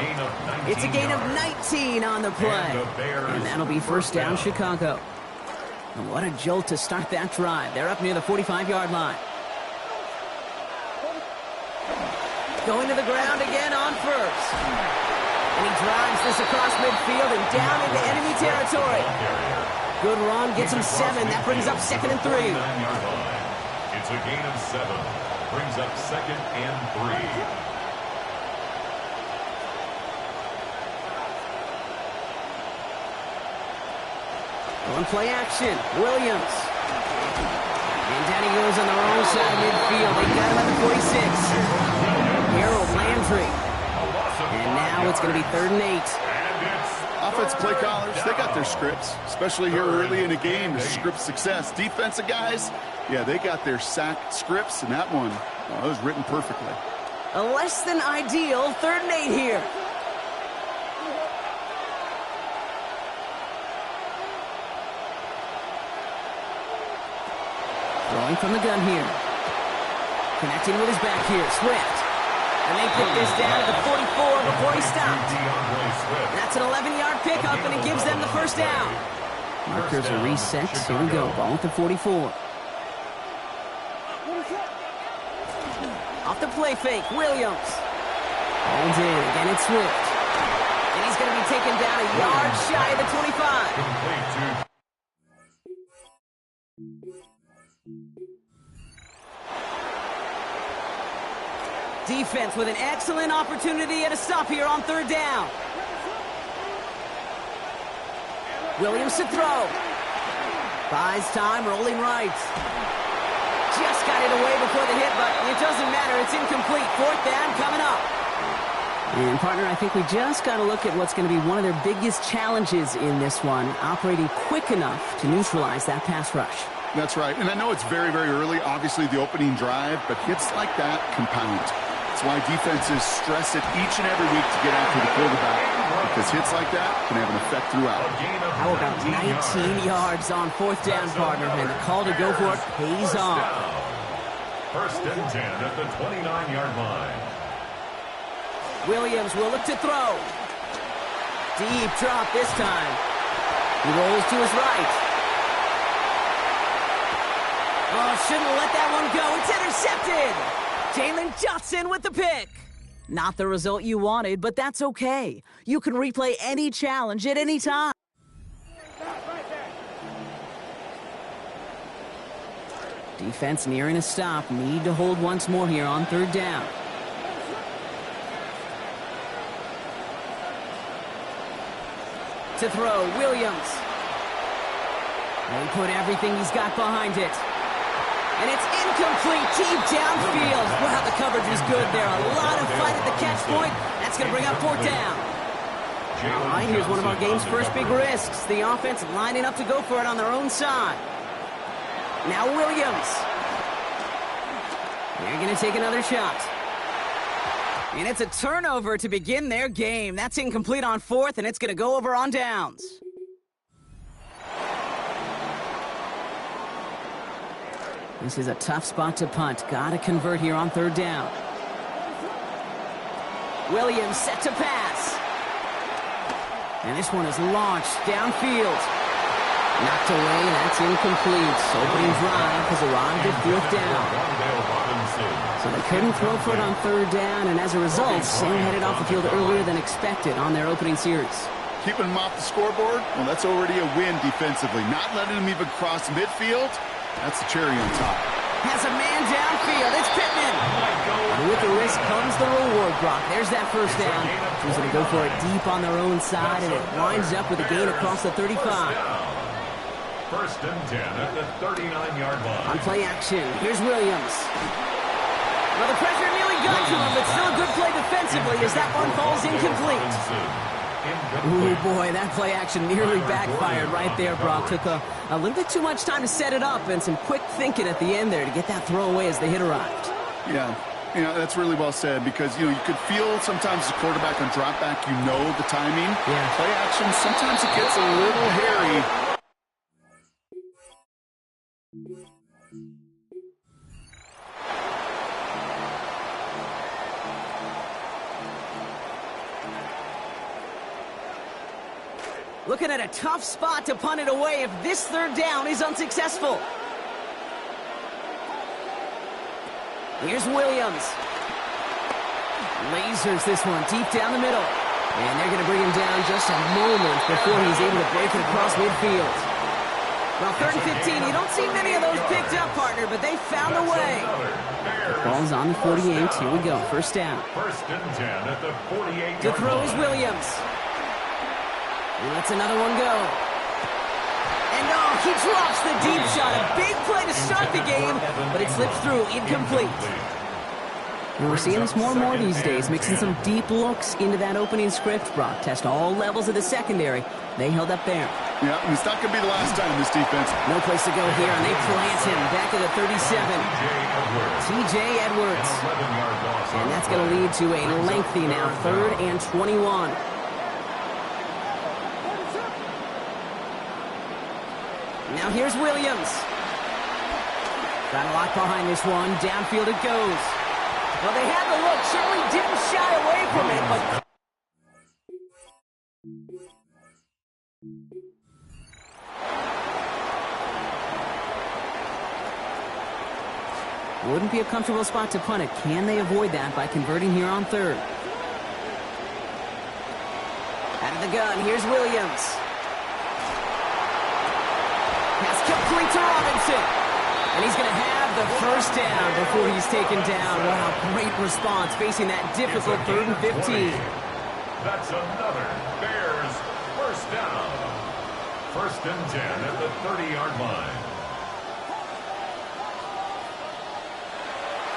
It's a gain of 19 on the play. And that'll be first down, Chicago. And what a jolt to start that drive. They're up near the 45-yard line. Going to the ground again on first. And he drives this across midfield and down into enemy territory. Good run, gets him 7. That brings up 2nd and 3. It's a gain of 7. Brings up 2nd and 3. On play action, Williams. And down he goes on the wrong side of midfield. They got him at the 46. Harold Landry. And now it's going to be 3rd and 8. Offensive play callers, they got their scripts, especially here early in the game to script success. Defensive guys, yeah, they got their sack scripts, and that one was written perfectly. A less than ideal 3rd and 8 here. Throwing from the gun here. Connecting with his back here, Swift. And they pick this down at the 44 before he stopped. That's an 11-yard pickup, and it gives them the first down. Markers are reset. Here we go. Ball at the 44. Off the play fake, Williams. Holds in. Again, it's Swift. And he's going to be taken down a yard shy of the 25. Defense with an excellent opportunity at a stop here on 3rd down. Williams to throw. Buys time, rolling right. Just got it away before the hit, but it doesn't matter. It's incomplete. 4th down coming up. And, partner, I think we just got to look at what's going to be one of their biggest challenges in this one, operating quick enough to neutralize that pass rush. That's right. And I know it's very, very early, obviously the opening drive, but hits like that compound. That's why defenses stress it each and every week to get after the quarterback, because hits like that can have an effect throughout. How about 19 yards on 4th down, partner? And the call to go for it pays off. First and 10 at the 29-yard line. Williams will look to throw. Deep drop this time. He rolls to his right. Oh, shouldn't let that one go. It's intercepted. Jalen Johnson with the pick. Not the result you wanted, but that's okay. You can replay any challenge at any time. Defense nearing a stop. Need to hold once more here on 3rd down. To throw, Williams. They put everything he's got behind it. And it's incomplete, deep downfield. Wow, the coverage was good there. A lot of fight at the catch point. That's going to bring up 4th down. All right, here's one of our game's first big risks. The offense lining up to go for it on their own side. Now Williams. They're going to take another shot. And it's a turnover to begin their game. That's incomplete on 4th, and it's going to go over on downs. This is a tough spot to punt. Got to convert here on 3rd down. Williams set to pass. And this one is launched downfield. Knocked away, that's incomplete. Opening drive has arrived at 4th down. So they couldn't throw for it on 3rd down, and as a result, Sam headed off the field earlier than expected on their opening series. Keeping him off the scoreboard? Well, that's already a win defensively. Not letting him even cross midfield, that's the cherry on top. Has a man downfield. It's Pittman. And with the risk comes the reward, Brock. There's that 1st down. He's going to go for it deep on their own side, and it winds up with a gain across the 35. 1st and 10 at the 39-yard line. On play action, here's Williams. Well, the pressure nearly got to him, but still a good play defensively as that one falls incomplete. Ooh, boy, that play action nearly backfired right there, Brock. Took a little bit too much time to set it up and some quick thinking at the end there to get that throw away as the hit arrived. Yeah, that's really well said because, you could feel sometimes the quarterback on drop back, the timing. Yeah. Play action, sometimes it gets a little hairy. Looking at a tough spot to punt it away if this 3rd down is unsuccessful. Here's Williams. Lasers this one deep down the middle. And they're going to bring him down just a moment before he's able to break it across midfield. Well, 3rd and 15, you don't see many of those picked up, partner, but they found a way. The ball's on the 48. Here we go. 1st down. 1st and 10 at the 48. To throw is Williams. He lets another one go. And he drops the deep shot. A big play to start the game, but it slips through, incomplete. And we're seeing this more and more these days, mixing some deep looks into that opening script. Brock test all levels of the secondary. They held up there. Yeah, and it's not going to be the last time this defense. No place to go here, and they plant him back to the 37. T.J. Edwards. And that's going to lead to a lengthy now 3rd and 21. Now here's Williams. Got a lot behind this one. Downfield it goes. Well, they had the look. Certainly didn't shy away from it, but... Wouldn't be a comfortable spot to punt it. Can they avoid that by converting here on 3rd? Out of the gun, here's Williams. Pass complete to Robinson. And he's going to have the 1st down before he's taken down. Wow, great response facing that difficult 3rd and 15. That's another Bears 1st down. 1st and 10 at the 30-yard line.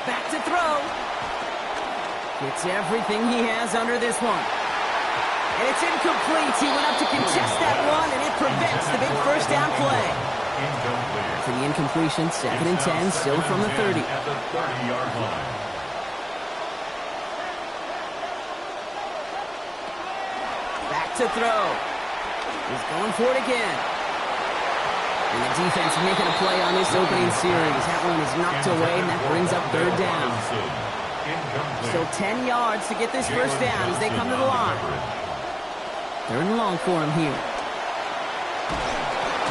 Back to throw. Gets everything he has under this one. And it's incomplete. He went up to contest that one, and it prevents the big 1st down play. For the incompletion, 2nd and 10, still from the 30. At the 30-yard line. Back to throw. He's going for it again. And the defense making a play on this opening series. That one is knocked away, and that brings up 3rd down. Still 10 yards to get this 1st down as they come to the line. 3rd and long for him here.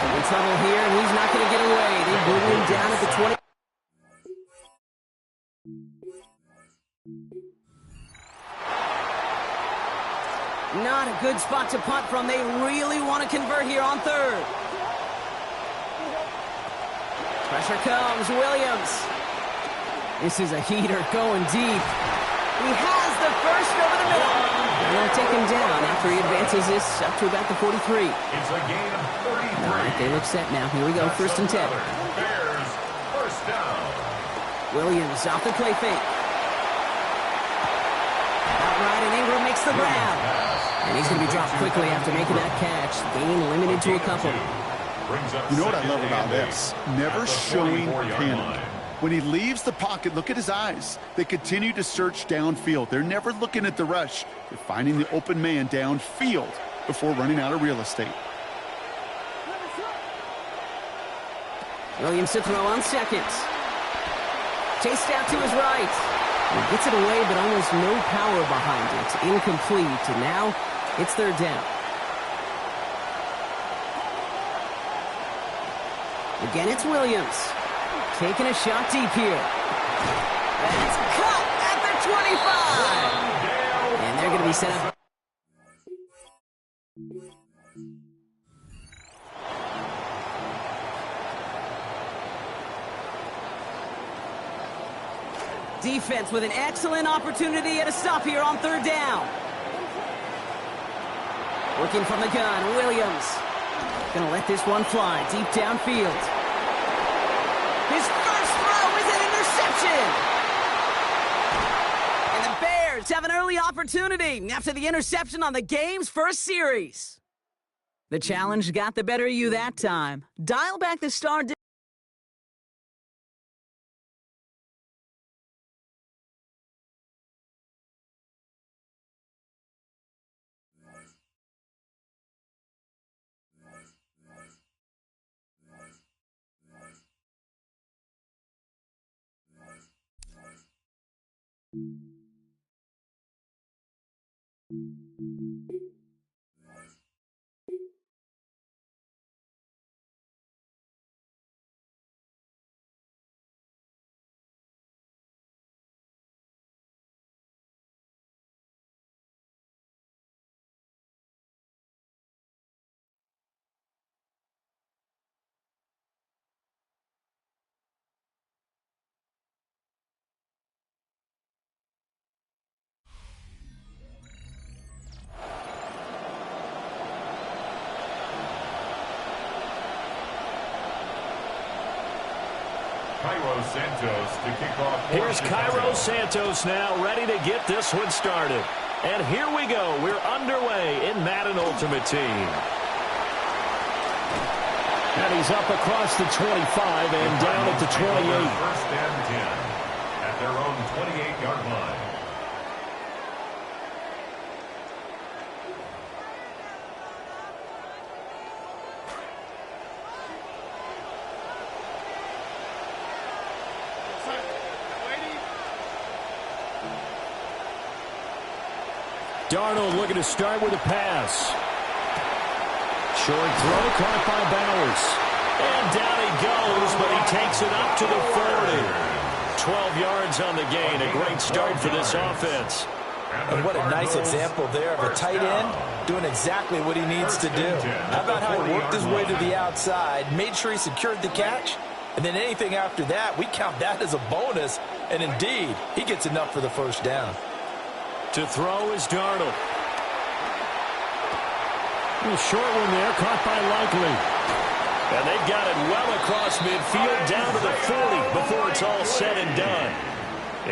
In trouble here, and he's not going to get away. They bring him down at the 20. Not a good spot to punt from. They really want to convert here on 3rd. Pressure comes, Williams. This is a heater going deep. He has the 1st over the middle. And they'll take him down after he advances this up to about the 43. It's a gain of 33. All right, they look set now. Here we go, first and 10. Bears, first down. Williams off the play fake. Outright, and Ingram makes the grab. And he's going to be dropped quickly after making that catch. Gain limited to a couple. You know what I love about this? Never showing panic. When he leaves the pocket, look at his eyes. They continue to search downfield. They're never looking at the rush. They're finding the open man downfield before running out of real estate. Williams to throw on second. Chased out to his right. He gets it away, but almost no power behind it. Incomplete, and now it's third down. Again, it's Williams. Taking a shot deep here. That's cut at the 25. And they're going to be set up. Defense with an excellent opportunity at a stop here on third down. Working from the gun, Williams. Going to let this one fly deep downfield. His first throw is an interception. And the Bears have an early opportunity after the interception on the game's first series. The challenge got the better of you that time. Dial back the star. Cairo Santos to kick off. Here's Cairo Santos now, ready to get this one started. And here we go. We're underway in Madden Ultimate Team. And he's up across the 25 and down at the 28. First and 10 at their own 28-yard line. Darnold looking to start with a pass. Short throw caught by Bowers. And down he goes, but he takes it up to the 40. 12 yards on the gain. A great start for this offense. And what a nice example there of a tight end doing exactly what he needs to do. How about how he worked his way to the outside, made sure he secured the catch, and then anything after that, we count that as a bonus. And indeed, he gets enough for the first down. To throw is Darnold. A short one there, caught by Likely. And they've got it well across midfield, down to the 40 before it's all said and done.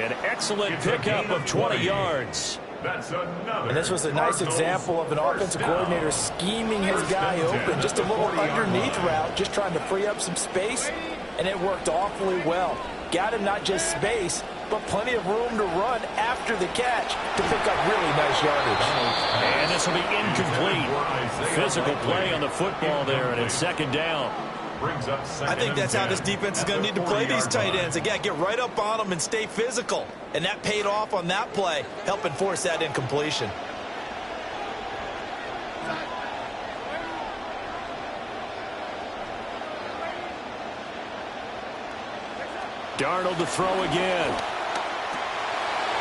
An excellent pickup of 20 yards. And this was a nice example of an offensive coordinator scheming his guy open. Just a little underneath route, just trying to free up some space, and it worked awfully well. Got him not just space, but plenty of room to run after the catch to pick up really nice yardage. And this will be incomplete. Physical play on the football there, and it's second down. I think that's how this defense is going to need to play these tight ends. Again, get right up on them and stay physical. And that paid off on that play, helping force that incompletion. Darnold to throw again.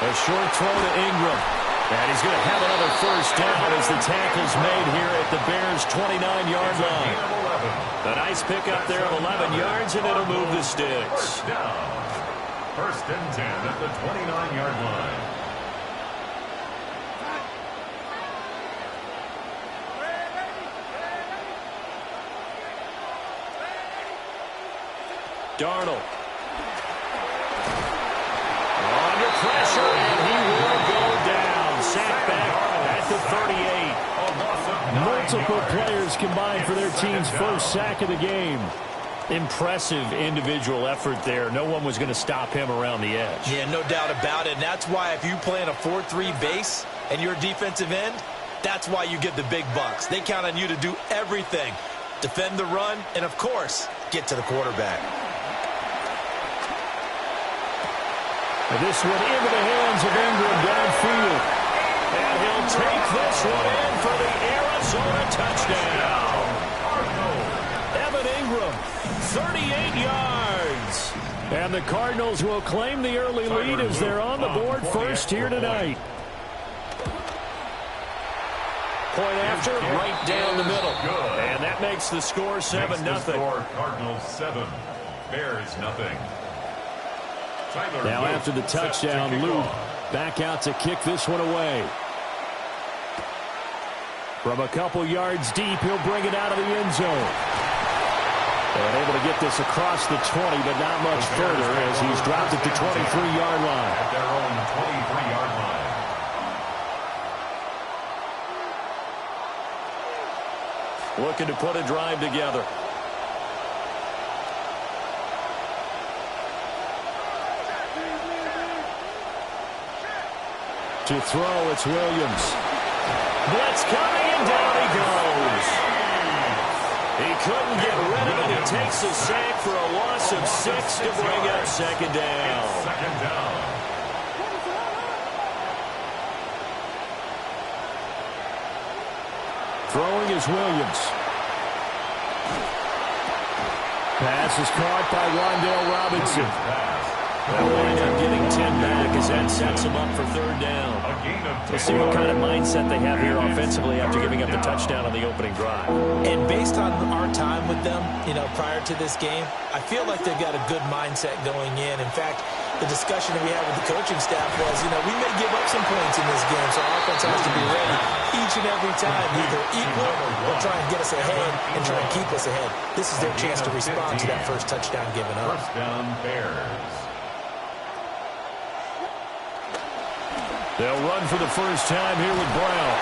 A short throw to Ingram. And he's going to have another first down as the tackle's made here at the Bears' 29-yard line. A nice pickup there of 11 yards, and it'll move the sticks. First and 10 at the 29-yard line. Darnold. Under pressure, and he will go down. Sacked back at the 38. Multiple players combined for their team's first sack of the game. Impressive individual effort there. No one was going to stop him around the edge. Yeah, no doubt about it. And that's why if you play in a 4-3 base and you're a defensive end, that's why you get the big bucks. They count on you to do everything. Defend the run, and of course, get to the quarterback. And this one into the hands of Ingram downfield. And he'll take this one in for the Arizona touchdown. Evan Ingram, 38 yards. And the Cardinals will claim the early lead as they're on the board first here tonight. Point after, right down the middle. And that makes the score 7-0. Cardinals 7, Bears nothing. Now after the touchdown, Luke back out to kick this one away. From a couple yards deep, he'll bring it out of the end zone. And able to get this across the 20, but not much further as he's dropped at the 23-yard line. At their own 23-yard line. Looking to put a drive together. To throw, it's Williams. Blitz coming, and down he goes. He couldn't get rid of it. He takes a sack for a loss of 6 to bring up second down. Second down. Throwing is Williams. Pass is caught by Rondale Robinson. They'll wind up getting 10 back as that sets them up for third down. We'll see what kind of mindset they have here offensively after giving up the touchdown on the opening drive. And based on our time with them, prior to this game, I feel like they've got a good mindset going in. In fact, the discussion that we had with the coaching staff was, we may give up some points in this game, so our offense has to be ready each and every time, either equal or try and get us ahead and try and keep us ahead. This is their chance to respond to that first touchdown given up. First down, Bears. They'll run for the first time here with Brown.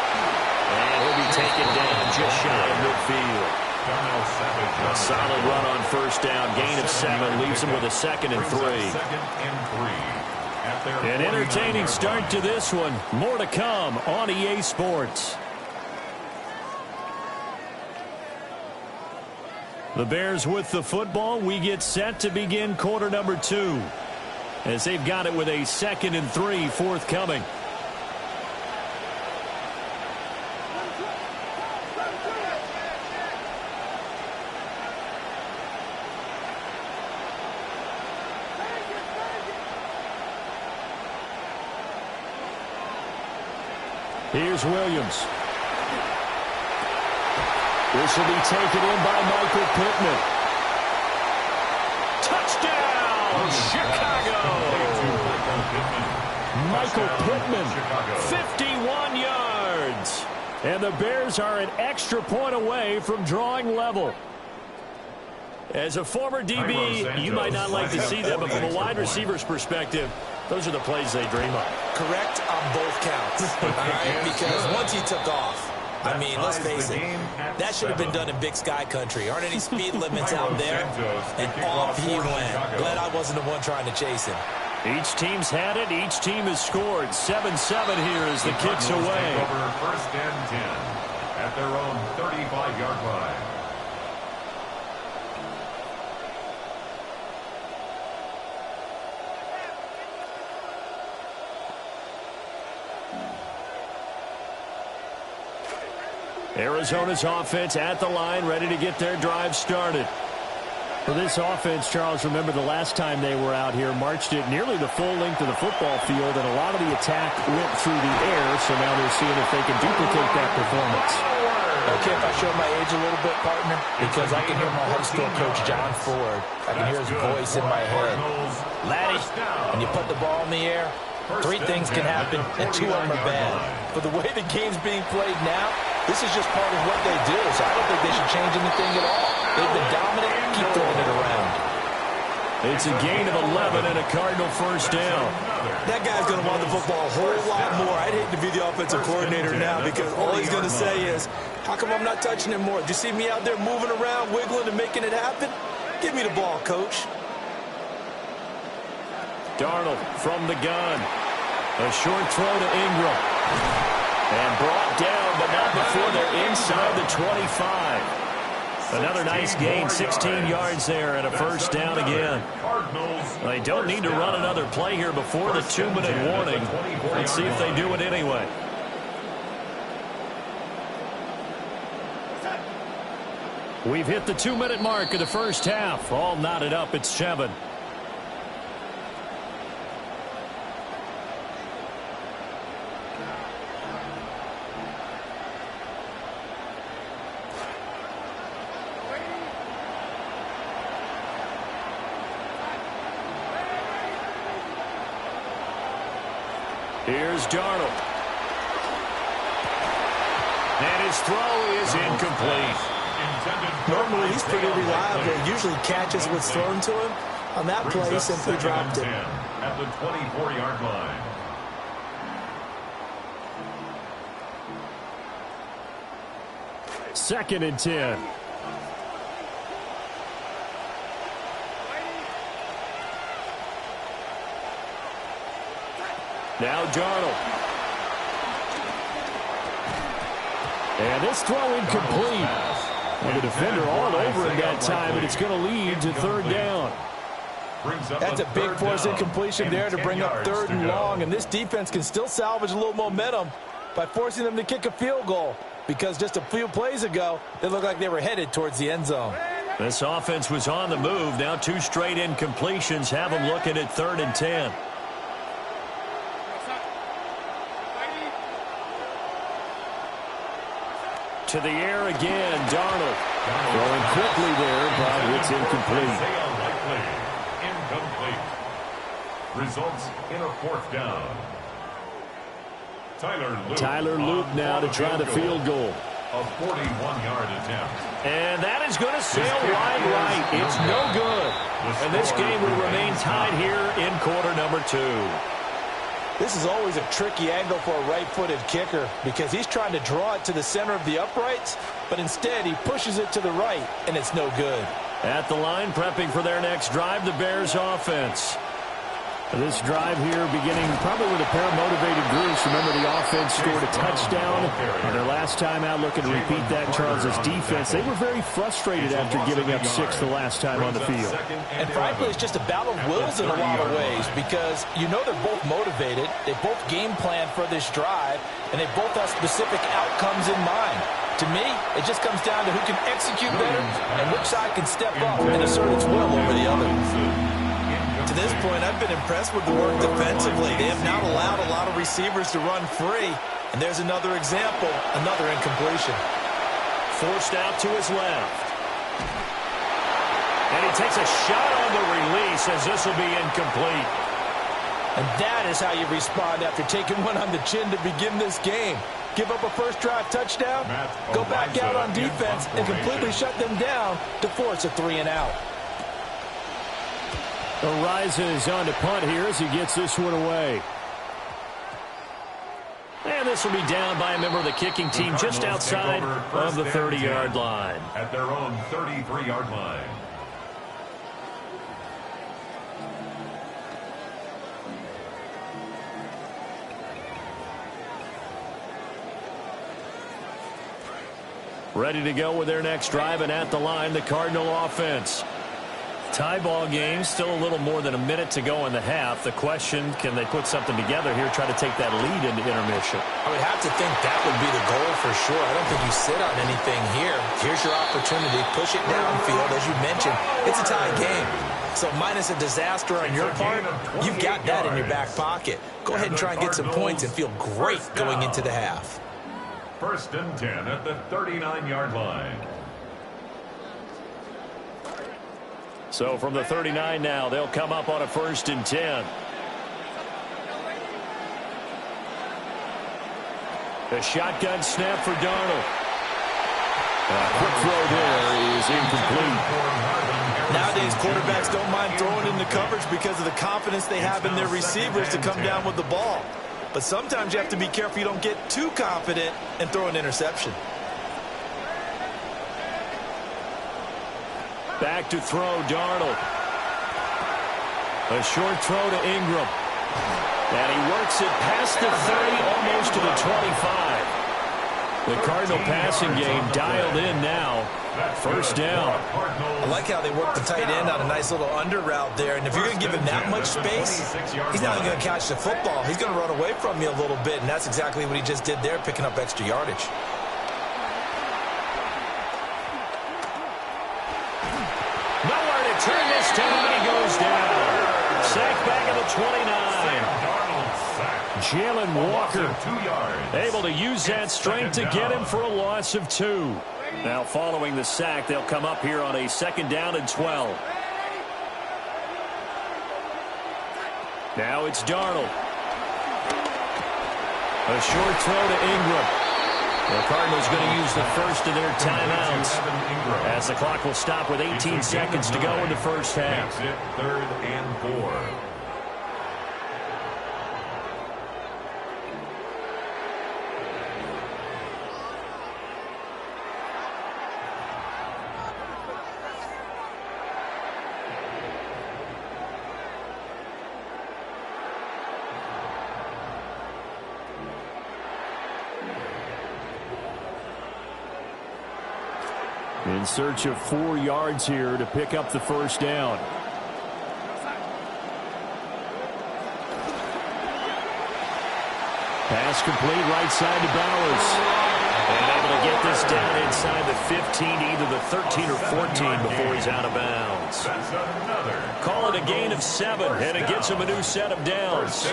And he'll be taken down just shy of midfield. A solid run on first down. Gain of 7 leaves him with a 2nd and 3. An entertaining start to this one. More to come on EA Sports. The Bears with the football. We get set to begin quarter number 2. As they've got it with a 2nd and 3 forthcoming. Here's Williams. This will be taken in by Michael Pittman. Touchdown, Chicago! Michael Pittman, 51 yards. And the Bears are an extra point away from drawing level. As a former DB, you might not like to see that, but from a wide receiver's perspective, those are the plays they dream of. Correct on both counts, all right? Because once he took off, I mean, let's face it, that should have been done in Big Sky country. Aren't any speed limits out there? And off he went. Glad I wasn't the one trying to chase him. Each team's had it. Each team has scored. 7-7 here as the kicks away. Over first and 10 at their own 35-yard line. Arizona's offense at the line, ready to get their drive started. For this offense, Charles, remember the last time they were out here, marched it nearly the full length of the football field, and a lot of the attack went through the air, so now they're seeing if they can duplicate that performance. Okay, if I show my age a little bit, partner, because I can hear my high school coach, John Ford. I can hear his voice in my head. Laddie, when you put the ball in the air, 3 things can happen, and 2 of them are bad. But the way the game's being played now, this is just part of what they do, so I don't think they should change anything at all. They've been dominant. Keep throwing it around. It's a gain of 11 and a Cardinal first down. That guy's going to want the football a whole lot more. I'd hate to be the offensive coordinator now because all he's going to say is, how come I'm not touching him more? Did you see me out there moving around, wiggling, and making it happen? Give me the ball, coach. Darnold from the gun. A short throw to Ingram. And brought down, but not before they're inside the 25. Another nice gain, 16 yards there, and a first down again. They don't need to run another play here before the 2-minute warning. Let's see if they do it anyway. We've hit the 2-minute mark of the first half. All knotted up at 7. Here's Darnold. And his throw is incomplete. Normally, he's pretty reliable. He usually catches what's thrown to him. On that play, he simply dropped it. At the 24-yard line. Second and 10. Now Darnold. And this throw incomplete. And the defender all over him that time, and it's going to lead to third down. That's a big force incompletion there to bring up third and long, and this defense can still salvage a little momentum by forcing them to kick a field goal, because just a few plays ago, they looked like they were headed towards the end zone. This offense was on the move. Now 2 straight incompletions have them looking at 3rd and 10. To the air again, Darnold. Throwing quickly there, but it's incomplete. Incomplete. Results in a 4th down. Tyler Luke now to try the field goal. A 41-yard attempt. And that is going to sail wide right. It's no good. And this game will remain tied here in quarter number 2. This is always a tricky angle for a right-footed kicker because he's trying to draw it to the center of the uprights, but instead he pushes it to the right, and it's no good. At the line, prepping for their next drive, the Bears offense. This drive here beginning probably with a pair of motivated groups. Remember, the offense scored a touchdown on their last time out, looking to repeat that. Charles' defense, they were very frustrated after giving up 6 the last time on the field. And frankly, it's just a battle of wills in a lot of ways because you know they're both motivated, they both game plan for this drive, and they both have specific outcomes in mind. To me, it just comes down to who can execute better and which side can step up and assert its will over the other. To this point, I've been impressed with the work defensively. They have not allowed a lot of receivers to run free. And there's another example, another incompletion. Forced out to his left. And he takes a shot on the release as this will be incomplete. And that is how you respond after taking one on the chin to begin this game. Give up a first-drive touchdown, go back out on defense, and completely shut them down to force a 3-and-out. Ariza is on to punt here as he gets this one away. And this will be down by a member of the kicking team just outside of the 30-yard line. At their own 33-yard line. Ready to go with their next drive, and at the line, the Cardinal offense. Tie ball game, still a little more than a minute to go in the half. The question, can they put something together here, try to take that lead into intermission? I would have to think that would be the goal for sure. I don't think you sit on anything here. Here's your opportunity. Push it downfield. As you mentioned, it's a tie game. So minus a disaster on your part, you've got that in your back pocket. Go ahead and try and get some points and feel great going into the half. 1st and 10 at the 39-yard line. So from the 39 now, they'll come up on a 1st and 10. A shotgun snap for Darnold. A quick throw there is incomplete. Nowadays, quarterbacks don't mind throwing into coverage because of the confidence they have in their receivers to come down with the ball. But sometimes you have to be careful you don't get too confident and throw an interception. Back to throw, Darnold. A short throw to Ingram. And he works it past the 30, almost to the 25. The Cardinal passing game dialed in now. First down. I like how they work the tight end on a nice little under route there. And if you're going to give him that much space, he's not going to catch the football. He's going to run away from you a little bit, and that's exactly what he just did there, picking up extra yardage. Nowhere to turn this time, he goes down. Sack back at the 29. Jalen Walker able to use that strength to get him for a loss of 2. Now following the sack, they'll come up here on a 2nd down and 12. Now it's Darnold. A short throw to Ingram. The Cardinals going to use the first of their timeouts as the clock will stop with 18 seconds to go in the first half. 3rd and 4. In search of 4 yards here to pick up the first down. Pass complete right side to Bowers. And able to get this down inside the 15, either the 13 or 14 before he's out of bounds. Call it a gain of 7, and it gets him a new set of downs.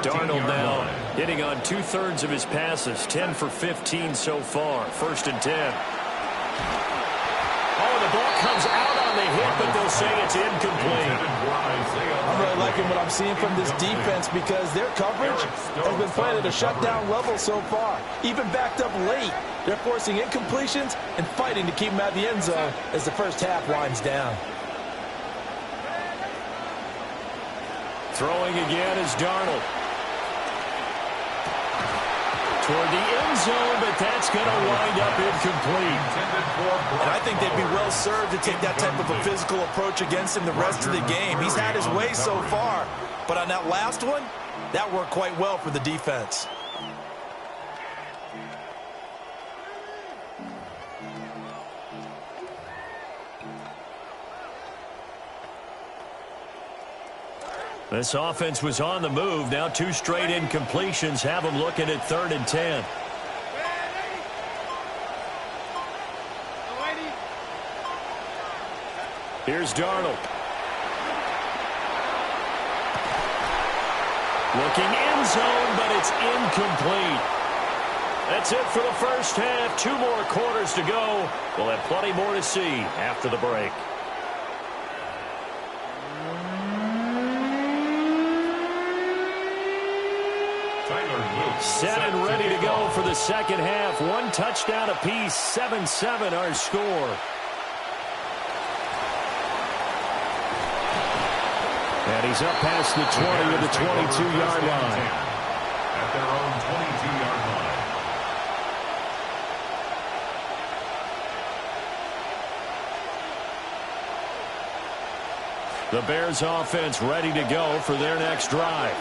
Darnold now hitting on 2/3 of his passes, 10 for 15 so far. 1st and 10. Oh, the ball comes out on the hit, but they'll say it's incomplete. I'm really liking what I'm seeing from this defense because their coverage has been playing at a shutdown level so far. Even backed up late, they're forcing incompletions and fighting to keep them out of the end zone as the first half winds down. Throwing again is Darnold. Toward the end zone, but that's going to wind up incomplete. And I think they'd be well served to take that type of a physical approach against him the rest of the game. He's had his way so far, but on that last one, that worked quite well for the defense. This offense was on the move. Now 2 straight incompletions have them looking at 3rd and 10. Here's Darnold. Looking end zone, but it's incomplete. That's it for the first half. 2 more quarters to go. We'll have plenty more to see after the break. Set and ready to go for the second half. 1 touchdown apiece, 7-7 our score. And he's up past the 20 to the 22-yard line. At their own 22-yard line. The Bears offense ready to go for their next drive.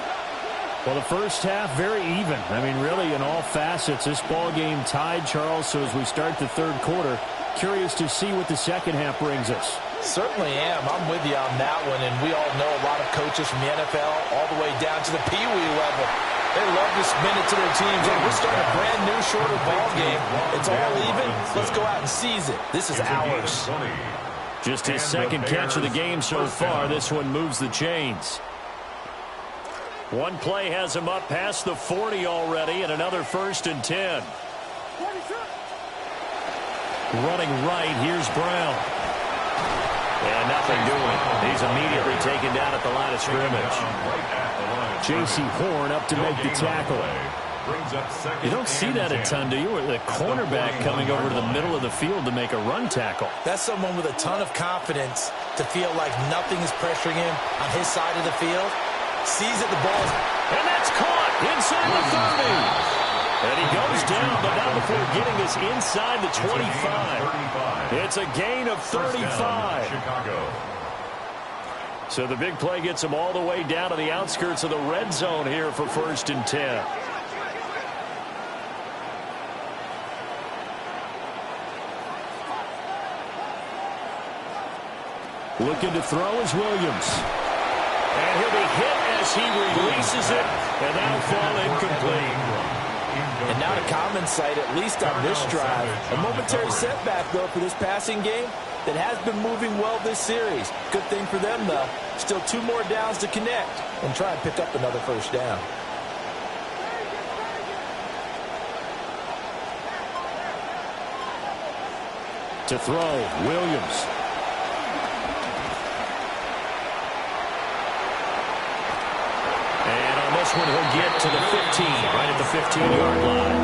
Well, the first half, very even. I mean, really, in all facets, this ball game tied, Charles. So as we start the 3rd quarter, curious to see what the second half brings us. Certainly am. I'm with you on that one. And we all know a lot of coaches from the NFL all the way down to the Pee Wee level. They love to spin it to their teams. Hey, we're starting a brand new, shorter ball game. It's all even. Let's go out and seize it. This is ours. Just his 2nd catch of the game so far. This one moves the chains. 1 play has him up past the 40 already, and another 1st and 10. Running right, here's Brown. And nothing doing. He's immediately taken down at the line of scrimmage. J.C. Horn up to make the tackle. Brings up second. You don't see that a ton, do you? Where the cornerback coming over to the middle of the field to make a run tackle. That's someone with a ton of confidence to feel like nothing is pressuring him on his side of the field. Sees that the ball, and that's caught inside the 30. And he goes down, but not before getting us inside the 25. It's a gain of 35. Chicago. So the big play gets him all the way down to the outskirts of the red zone here for 1st and 10. Looking to throw is Williams. And he'll be hit as he releases it, and that'll fall incomplete. And not a common sight, at least on this drive. A momentary setback, though, for this passing game that has been moving well this series. Good thing for them, though. Still 2 more downs to connect and try and pick up another 1st down. To throw, Williams. And on this one, he'll get to the 15, right at the 15-yard line.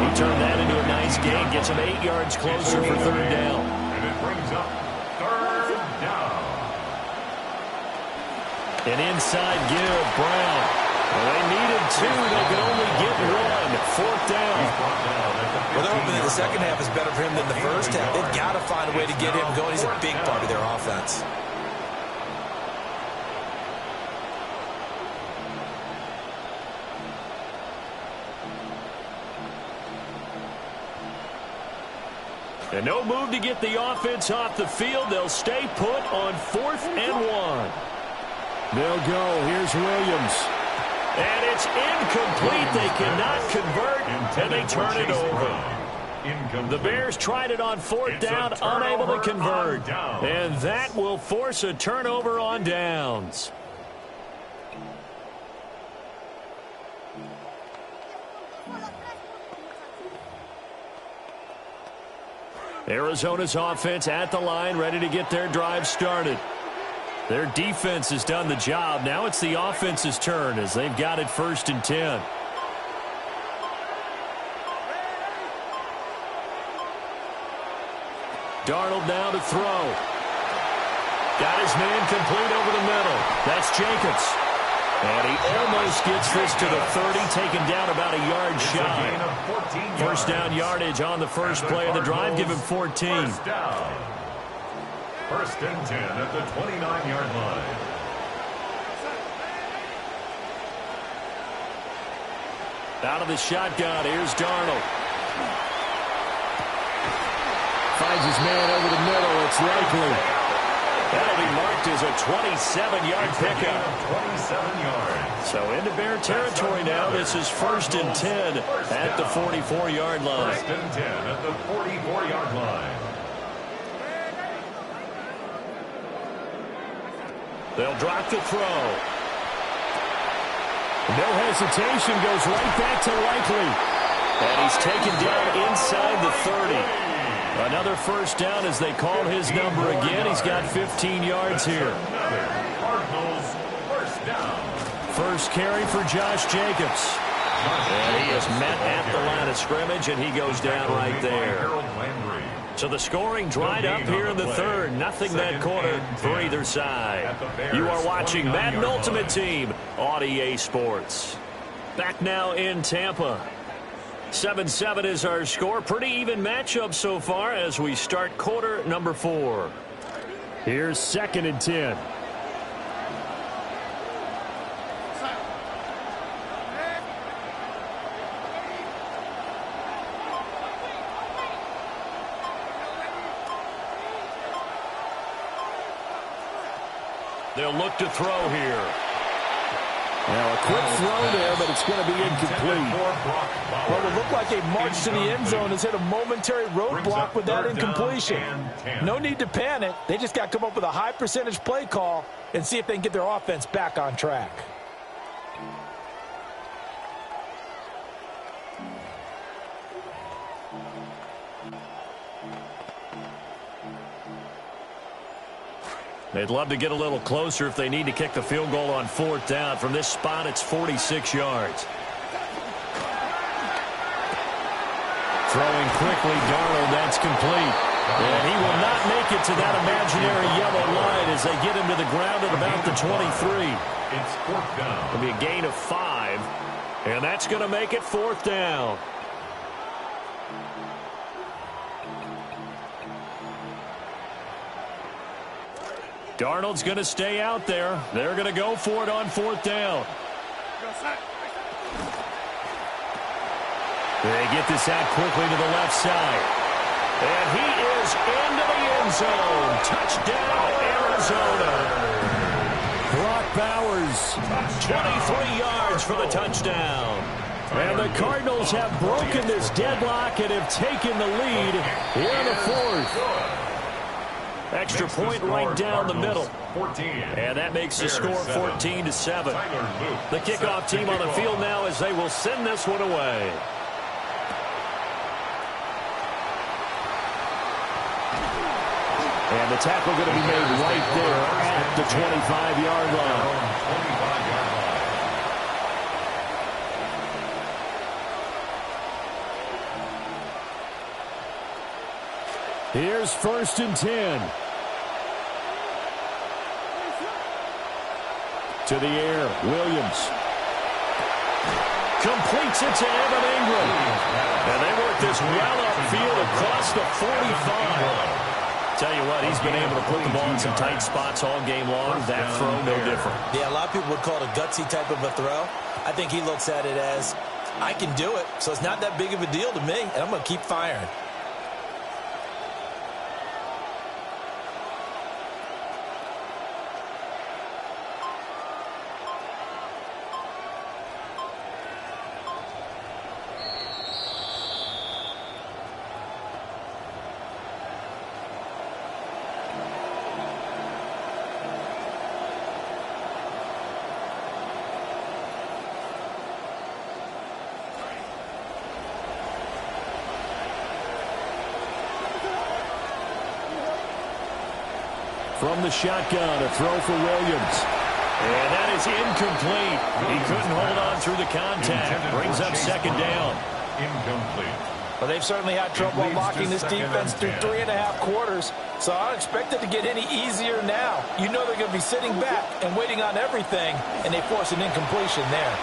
He turned that into a nice gain, gets him 8 yards closer for 3rd down. And it brings up 3rd down. An inside give, Brown. Well, they needed 2. They could only get 1. 4th down. Well, they're hoping that the second half is better for him than the first half. They've got to find a way to get him going. He's a big part of their offense. And no move to get the offense off the field. They'll stay put on 4th and 1. They'll go. Here's Williams. And it's incomplete. They cannot convert, and they turn it over. The Bears tried it on 4th down, unable to convert. And that will force a turnover on downs. Arizona's offense at the line, ready to get their drive started. Their defense has done the job. Now it's the offense's turn as they've got it 1st and 10. Darnold now to throw. Got his man complete over the middle. That's Jacobs. And he almost gets this to the 30, taken down about a yard shy. 1st down yardage on the first play of the drive. Give him 14. 1st down. 1st and 10 at the 29-yard line. Out of the shotgun, here's Darnold. Finds his man over the middle. It's likely. That'll be marked as a 27-yard pickup. 27 yards. So into Bear territory now. This is 1st and 10 at the 44-yard line. 1st and 10 at the 44-yard line. They'll drop the throw. No hesitation, goes right back to Likely. And he's taken down inside the 30. Another 1st down as they call his number again. He's got 15 yards here. Cardinals 1st down. First carry for Josh Jacobs. And he is met at the line of scrimmage, and he goes down right there. So the scoring dried up here in the 3rd. Nothing that quarter for either side. You are watching Madden Ultimate Team on EA Sports. Back now in Tampa. 7-7 is our score. Pretty even matchup so far as we start quarter number 4. Here's 2nd and 10. They'll look to throw here. Now a quick throw there, but it's going to be incomplete. Well, it looked like a march to the end zone has hit a momentary roadblock with that incompletion. No need to panic. They just got to come up with a high percentage play call and see if they can get their offense back on track. They'd love to get a little closer if they need to kick the field goal on 4th down. From this spot, it's 46 yards. Throwing quickly, Darnold, that's complete. And he will not make it to that imaginary yellow line as they get him to the ground at about the 23. It's 4th down. It'll be a gain of 5, and that's going to make it 4th down. Darnold's going to stay out there. They're going to go for it on 4th down. They get this out quickly to the left side. And he is into the end zone. Touchdown, Arizona. Brock Bowers, 23 yards for the touchdown. And the Cardinals have broken this deadlock and have taken the lead here in the 4th. Extra point right down the middle. 14. And that makes the score 14-7. The kickoff team on the field now as they will send this one away. And the tackle going to be made right there at the 25-yard line. Here's 1st and 10. To the air, Williams. Completes it to Evan Ingram. And they work this well upfield across the 45. Tell you what, he's been able to put the ball in some tight spots all game long. That throw, no different. Yeah, a lot of people would call it a gutsy type of a throw. I think he looks at it as, I can do it, so it's not that big of a deal to me, and I'm going to keep firing. From the shotgun, a throw for Williams. And that is incomplete. He couldn't hold on through the contact. Brings up 2nd down. Incomplete. Well, they've certainly had trouble blocking this defense through 3.5 quarters, so I don't expect it to get any easier now. You know they're going to be sitting back and waiting on everything, and they force an incompletion there.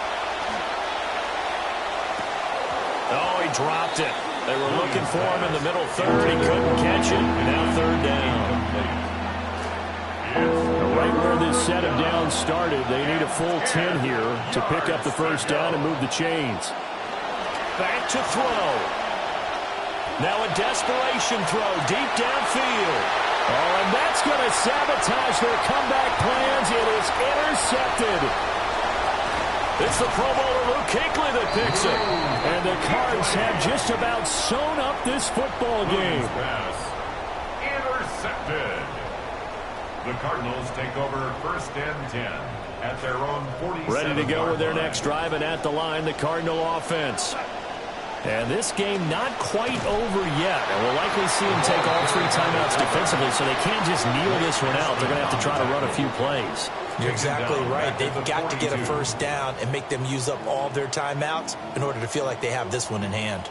Oh, he dropped it. They were looking for him in the middle third. He couldn't catch it. Now 3rd down. Right where this set of downs started, they need a full 10 here to pick up the 1st down and move the chains. Back to throw. Now a desperation throw deep downfield. Oh, and that's going to sabotage their comeback plans. It is intercepted. It's the Pro Bowler Luke Kuechly that picks it. And the Cards have just about sewn up this football game. Intercepted. The Cardinals take over 1st and 10 at their own 47. Ready to go with their next drive, and at the line, the Cardinal offense. And this game not quite over yet. And we'll likely see them take all 3 timeouts defensively, so they can't just kneel this one out. They're going to have to try to run a few plays. You're exactly right. They've got to get a 1st down and make them use up all their timeouts in order to feel like they have this one in hand.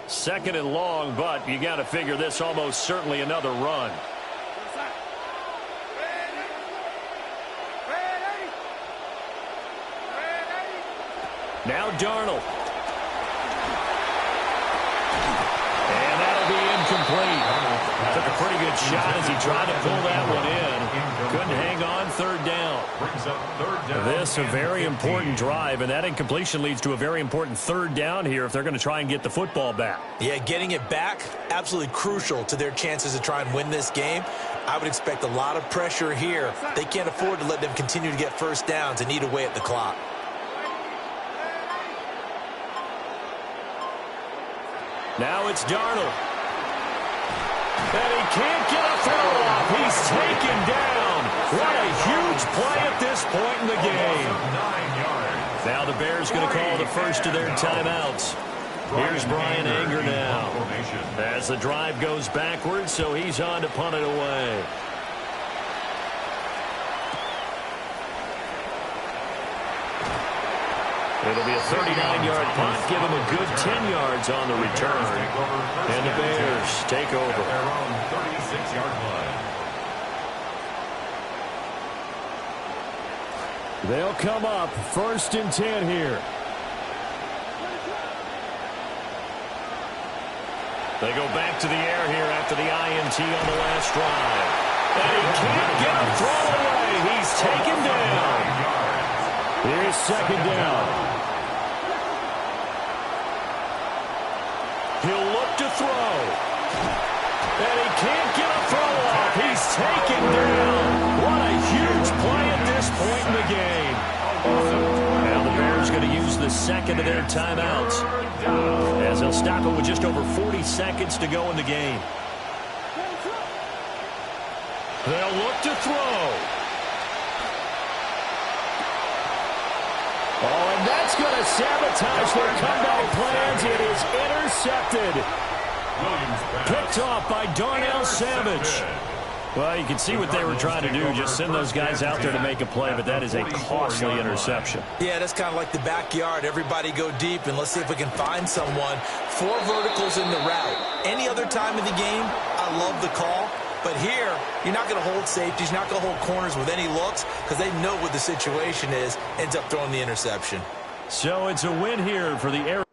Second and long, but you got to figure this almost certainly another run. Now Darnold. And that'll be incomplete. Took a pretty good shot as he tried to pull that one in. Couldn't hang on. 3rd down. This a very important drive, and that incompletion leads to a very important 3rd down here if they're going to try and get the football back. Yeah, getting it back, absolutely crucial to their chances to try and win this game. I would expect a lot of pressure here. They can't afford to let them continue to get 1st downs and eat away at the clock. Now it's Darnold. And he can't get a throw off. He's taken down. What a huge play at this point in the game. 9 yards. Now the Bears going to call the first of their timeouts. Here's Brian Anger now. As the drive goes backwards, so he's on to punt it away. It'll be a 39-yard punt. Give him a good 10 yards on the return. And the Bears take over. Their own 36-yard line. They'll come up 1st and 10 here. They go back to the air here after the INT on the last drive. And he can't get a throw away. He's taken down. Here's 2nd down. He'll look to throw. And he can't get a throw off. He's taken down. What a huge play at this point in the game. Now the Bears going to use the second of their timeouts, as they'll stop it with just over 40 seconds to go in the game. They'll look to throw. Oh, and that's going to sabotage their comeback plans. It is intercepted. Picked off by Darnell Savage. Well, you can see what they were trying to do, just send those guys out there to make a play, but that is a costly interception. Yeah, that's kind of like the backyard. Everybody go deep, and let's see if we can find someone. 4 verticals in the route. Any other time of the game, I love the call. But here, you're not going to hold safeties, you're not going to hold corners with any looks, because they know what the situation is, ends up throwing the interception. So it's a win here for the Air.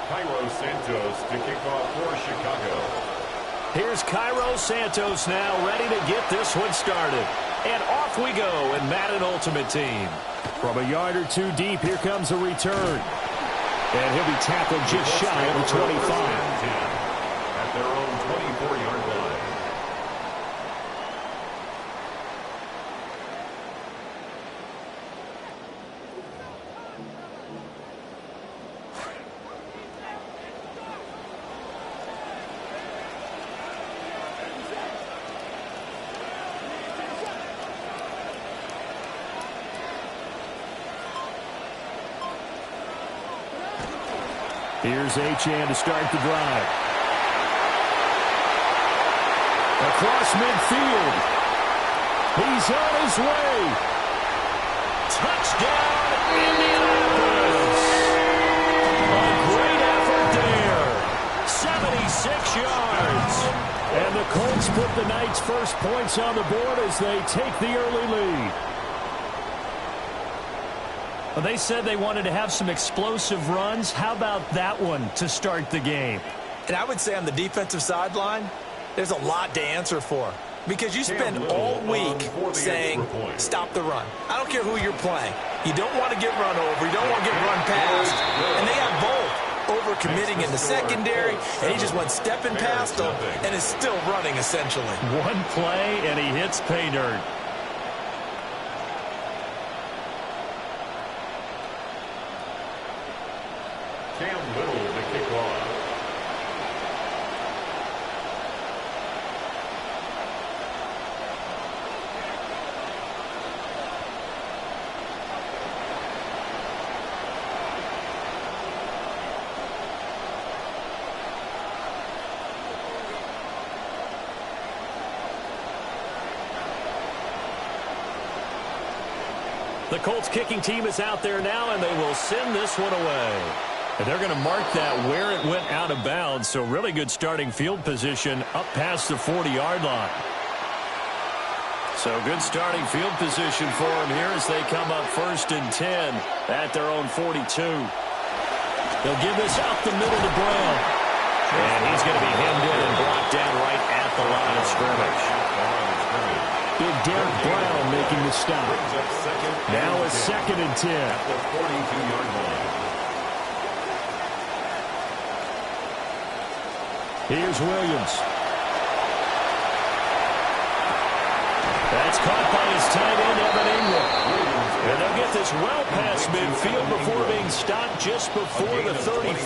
Cairo Santos to kick off for Chicago. Here's Cairo Santos now, ready to get this one started. And off we go in Madden Ultimate Team. From a yard or two deep, here comes a return. And he'll be tackled just shy of the 25. At their own 24-yard line. Here's Achane to start the drive. Across midfield. He's on his way. Touchdown, Indianapolis. A great effort there. 76 yards. And the Colts put the Knights' first points on the board as they take the early lead. Well, they said they wanted to have some explosive runs. How about that one to start the game? And I would say on the defensive sideline, there's a lot to answer for. Because you spend all week saying, stop the run. I don't care who you're playing. You don't want to get run over. You don't want to get run past. And they have both. Over-committing in the secondary, and he just went stepping past them and is still running, essentially. One play, and he hits pay dirt. Cam Little to kick off. The Colts kicking team is out there now, and they will send this one away. And they're going to mark that where it went out of bounds, so really good starting field position up past the 40-yard line. So good starting field position for them here as they come up 1st and 10 at their own 42. They'll give this out the middle to Brown. And he's going to be hemmed in and blocked down right at the line of scrimmage. Big Derek Brown making the stop. Now it's 2nd and 10. At the 42-yard line. Here's Williams. That's caught by his tight end, Evan Ingram. And they'll get this well past midfield before being stopped just before the 35.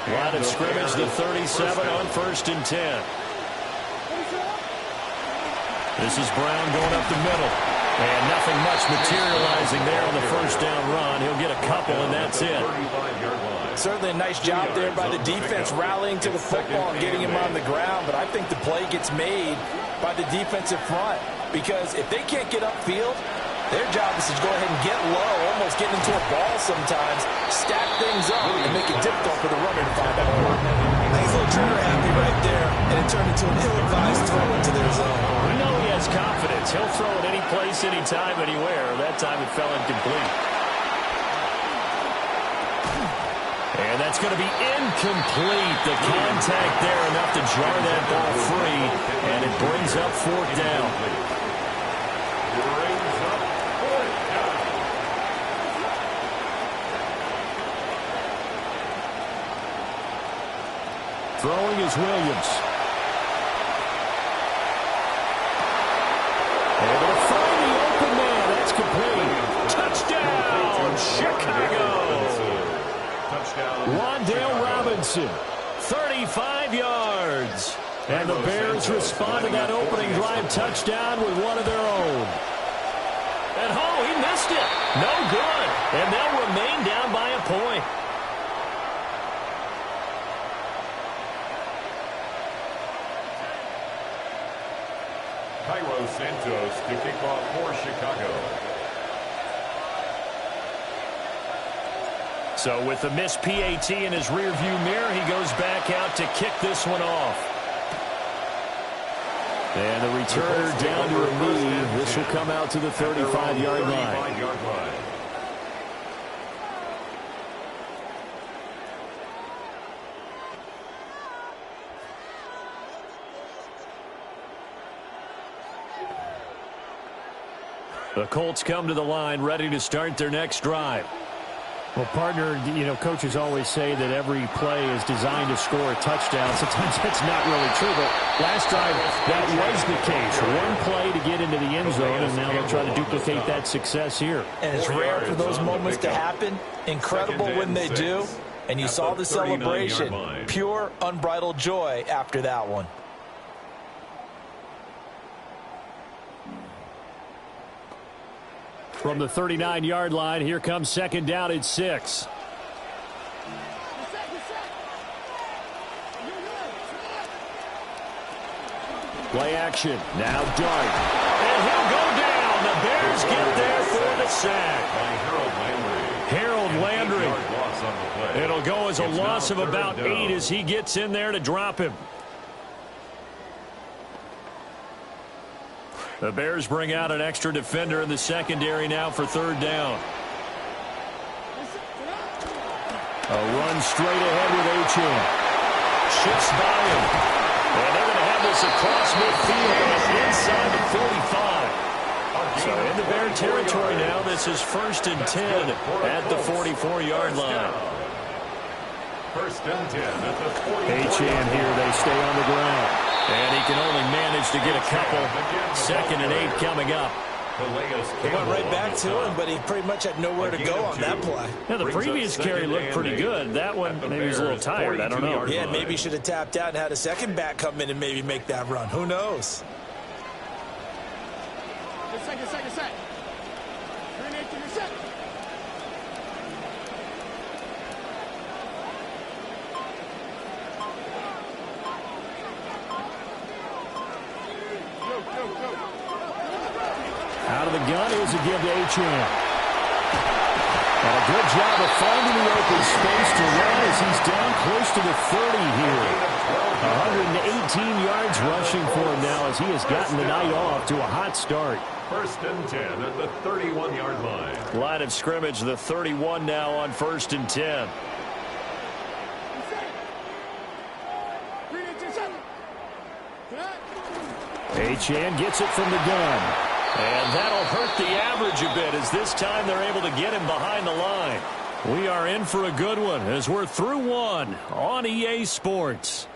Line of scrimmage, the 37 on 1st and 10. This is Brown going up the middle. And nothing much materializing there on the 1st down run. He'll get a couple, and that's it. Certainly a nice job there by the defense rallying to the football and getting him on the ground. But I think the play gets made by the defensive front. Because if they can't get upfield, their job is to go ahead and get low, almost getting into a ball sometimes, stack things up, and make it difficult for the runner to find that hole. I think he's a little trigger happy right there, and it turned into an ill-advised throw into their zone. We know he has confidence. He'll throw it any place, anytime, anywhere. That time it fell incomplete. And that's going to be incomplete. The contact there enough to jar that ball free, and it brings up fourth down. Throwing is Williams. Able to find the open man. That's complete. Touchdown, Chicago. Wan'Dale Robinson, 35 yards. And the Bears respond to that opening drive touchdown with one of their own. And he missed it. No good. And they'll remain down by a point. Cairo Santos to kick off for Chicago. So with the missed PAT in his rearview mirror, he goes back out to kick this one off. And the returner down to a knee. This will come out to the 35-yard line. The Colts come to the line, ready to start their next drive. Well, partner, coaches always say that every play is designed to score a touchdown. Sometimes that's not really true, but last drive, that was the case. One play to get into the end zone, and now they'll try to duplicate that success here. And it's rare for those moments to happen. Incredible when they do. And you saw the celebration. Pure, unbridled joy after that one. From the 39-yard line, here comes second down at 6. Play action. Now Dart. And he'll go down. The Bears get there for the sack. Harold Landry. It'll go as a loss of about 8 as he gets in there to drop him. The Bears bring out an extra defender in the secondary now for third down. A run straight ahead with Achane. Shifts by him. And they're going to have this across midfield inside the 45. So in the Bear territory now, this is 1st and 10 at the 44-yard line. 1st and 10 at the 44. Achane here, they stay on the ground. And he can only manage to get a couple. 2nd and 8 coming up. They went right back to him, but he pretty much had nowhere to go on that play. Now, the previous carry looked pretty good. That one, maybe he was a little tired. I don't know. Yeah, maybe he should have tapped out and had a second back come in and maybe make that run. Who knows? Second. Out of the gun is a give to Achane. And a good job of finding the open space to run as he's down close to the 30 here. 118 yards rushing for him now as he has gotten the night off to a hot start. 1st and 10 at the 31-yard line. Line of scrimmage, the 31 now on 1st and 10. Achane gets it from the gun. And that'll hurt the average a bit as this time they're able to get him behind the line. We are in for a good one as we're through one on EA Sports.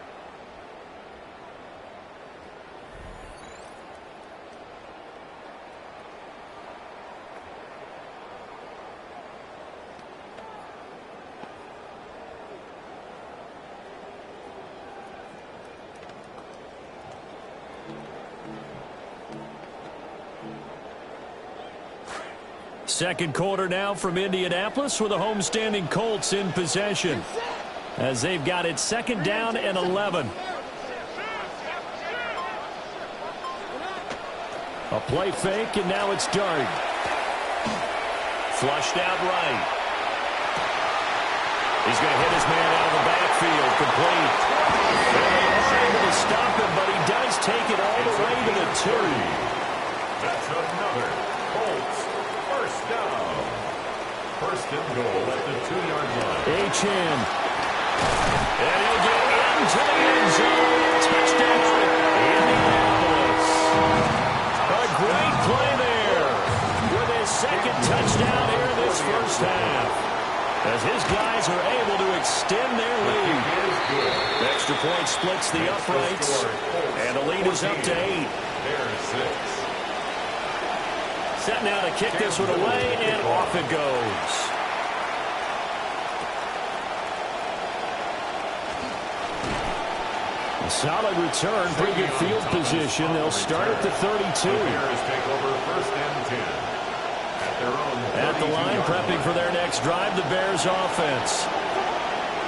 Second quarter now from Indianapolis with the homestanding Colts in possession as they've got it 2nd down and 11. A play fake, and now it's Dart. Flushed out right. He's going to hit his man out of the backfield, complete. And they are able to stop him, but he does take it all the way to the 2. That's another Colts first down. First and goal at the 2-yard line. Achane. And he'll get into the end zone. Touchdown, Indianapolis. A great play there with his second touchdown here in this first half, as his guys are able to extend their lead. Extra point splits the uprights, and the lead is up to 8. There's 6. Set now to kick this one away, and off it goes. A solid return, pretty good field position. They'll start at the 32. The Bears take over first and 10. At their own at the line, prepping for their next drive, the Bears offense.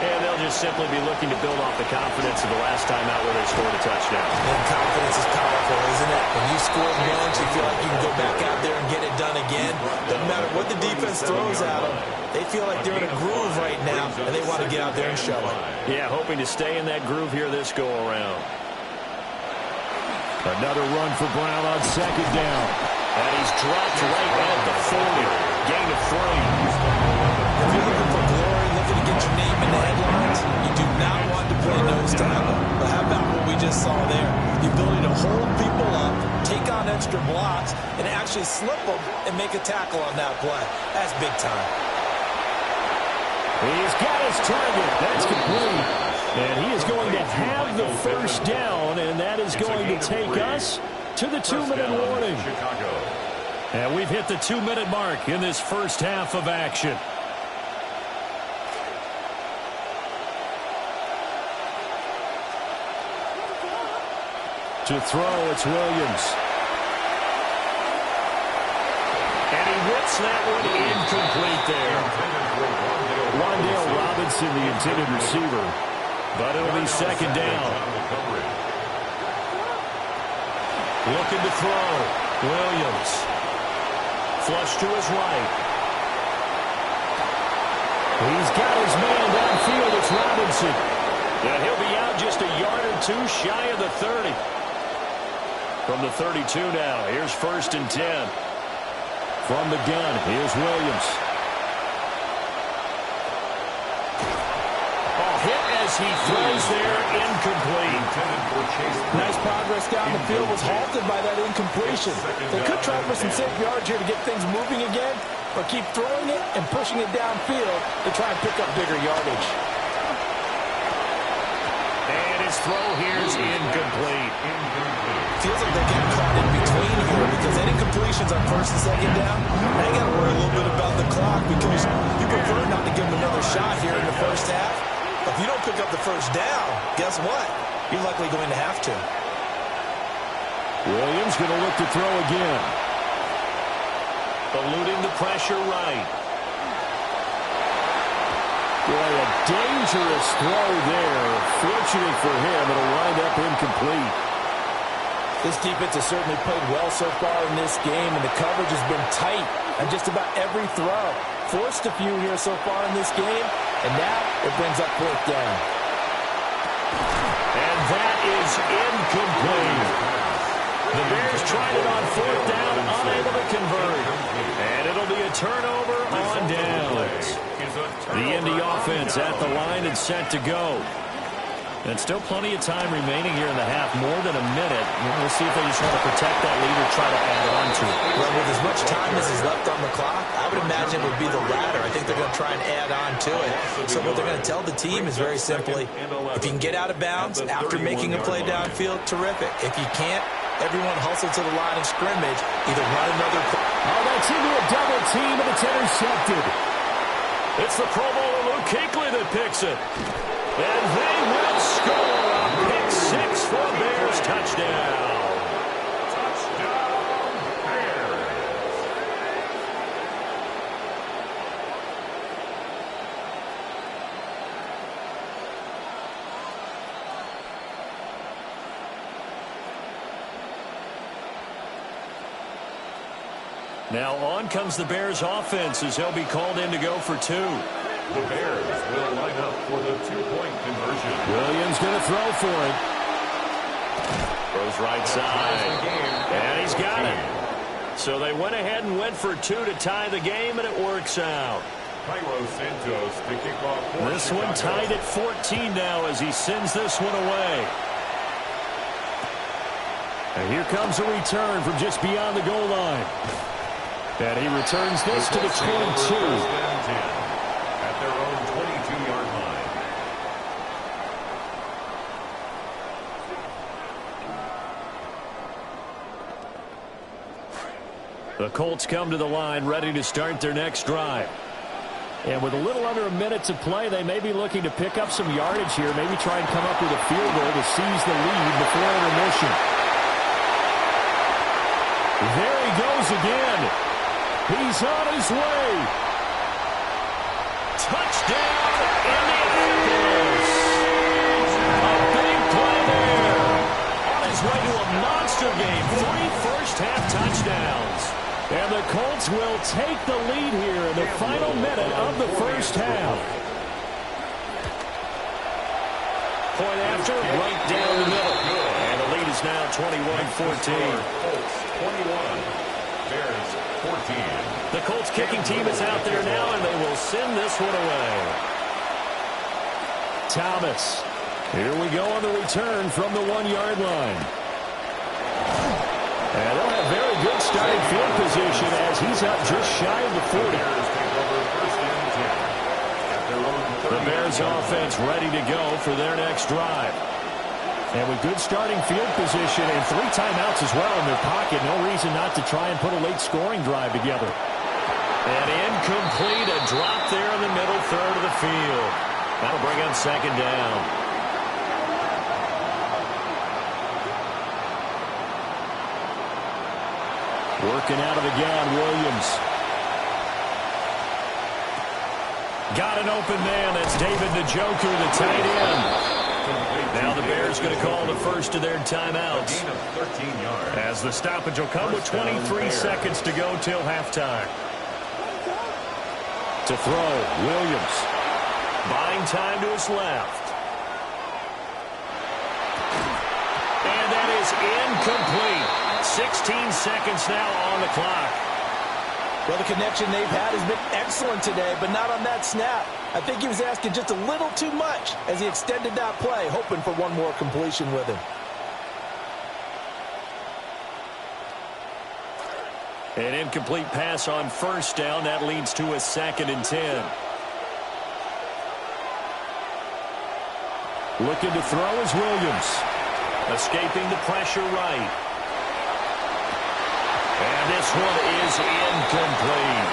And they'll just simply be looking to build off the confidence of the last time out where they scored a touchdown. And confidence is powerful, isn't it? When you score once, you feel like you can go back out there and get it done again. Doesn't matter what the defense throws at them. They feel like they're in a groove right now, and they want to get out there and show it. Yeah, hoping to stay in that groove here this go-around. Another run for Brown on second down. And he's dropped right at the 40. Gain of 3. If you're looking for glory, looking to get your name in the headlines, you do not want to play nose tackle. But how about what we just saw there? The ability to hold people up, take on extra blocks, and actually slip them and make a tackle on that play. That's big time. He's got his target. That's complete. And he is going to have the first down, and that is going to take us to the 2-minute warning. And we've hit the 2-minute mark in this first half of action. To throw, it's Williams. And he whips that one incomplete there. Wandale Robinson, the intended receiver. But it'll be second down. Looking to throw. Williams. Flush to his right. He's got his man downfield. It's Robinson. And he'll be out just a yard or two shy of the 30. From the 32 now. Here's first and 10. From the gun, here's Williams. Hit as he throws there, incomplete. Nice progress down the field, was halted by that incompletion. They could try for some safe yards here to get things moving again, or keep throwing it and pushing it downfield to try and pick up bigger yardage. And his throw here is incomplete. Feels like they're getting caught in between here because any completions on first and second down, they got to worry a little bit about the clock because you prefer not to give them another shot here in the first half. If you don't pick up the first down, guess what? You're likely going to have to. Williams going to look to throw again. Eluding the pressure right. Boy, a dangerous throw there. Fortunate for him, it'll wind up incomplete. This defense has certainly played well so far in this game, and the coverage has been tight on just about every throw. Forced a few here so far in this game, and now it brings up fourth down. And that is incomplete. The Bears tried it on fourth down, unable to convert. And it'll be a turnover on downs. The Indy offense at the line and set to go. And still plenty of time remaining here in the half, more than a minute. We'll see if they just want to protect that lead or try to add on to it. Well, with as much time as is left on the clock, I would imagine it would be the latter. I think they're going to try and add on to it. So what they're going to tell the team is very simply, if you can get out of bounds after making a play downfield, terrific. If you can't, everyone hustle to the line of scrimmage, either run another play. Oh, that's into a double team, and it's intercepted. It's the Pro Bowler Luke Kuechly that picks it. And they will score a pick six for a Bears touchdown. Touchdown, Bears. Now on comes the Bears offense as he'll be called in to go for two. The Bears will line up for the two-point conversion. Williams going to throw for it. Throws right side. And he's got it. So they went ahead and went for 2 to tie the game, and it works out. Cairo Santos to kick off for This Chicago. one tied at 14 now as he sends this one away. And here comes a return from just beyond the goal line. And he returns this to the 22. At their own 22-yard line. The Colts come to the line ready to start their next drive. And with a little under a minute to play, they may be looking to pick up some yardage here, maybe try and come up with a field goal to seize the lead before intermission. There he goes again. He's on his way. Touchdown, Indianapolis. A big play there. On his way to a monster game. 3 first-half touchdowns. And the Colts will take the lead here in the final minute of the first half. Point after, right down the middle. And the lead is now 21-14. Colts 21, Bears 14. The Colts kicking team is out there now, and they will send this one away. Thomas. Here we go on the return from the 1-yard line. And they'll have very good starting field position as he's up just shy of the 40. The Bears offense ready to go for their next drive. And with good starting field position and 3 timeouts as well in their pocket, no reason not to try and put a late scoring drive together. And incomplete, a drop there in the middle third of the field. That'll bring up second down. Working out of the gun, Williams. Got an open man. That's David Njoku, the tight end. Now the Bears going to call the first of their timeouts. As the stoppage will come with 23 seconds to go till halftime. To throw, Williams. Buying time to his left. And that is incomplete. 16 seconds now on the clock. Well, the connection they've had has been excellent today, but not on that snap. I think he was asking just a little too much as he extended that play, hoping for one more completion with him. An incomplete pass on first down. That leads to a 2nd and 10. Looking to throw is Williams. Escaping the pressure right. And this one is incomplete.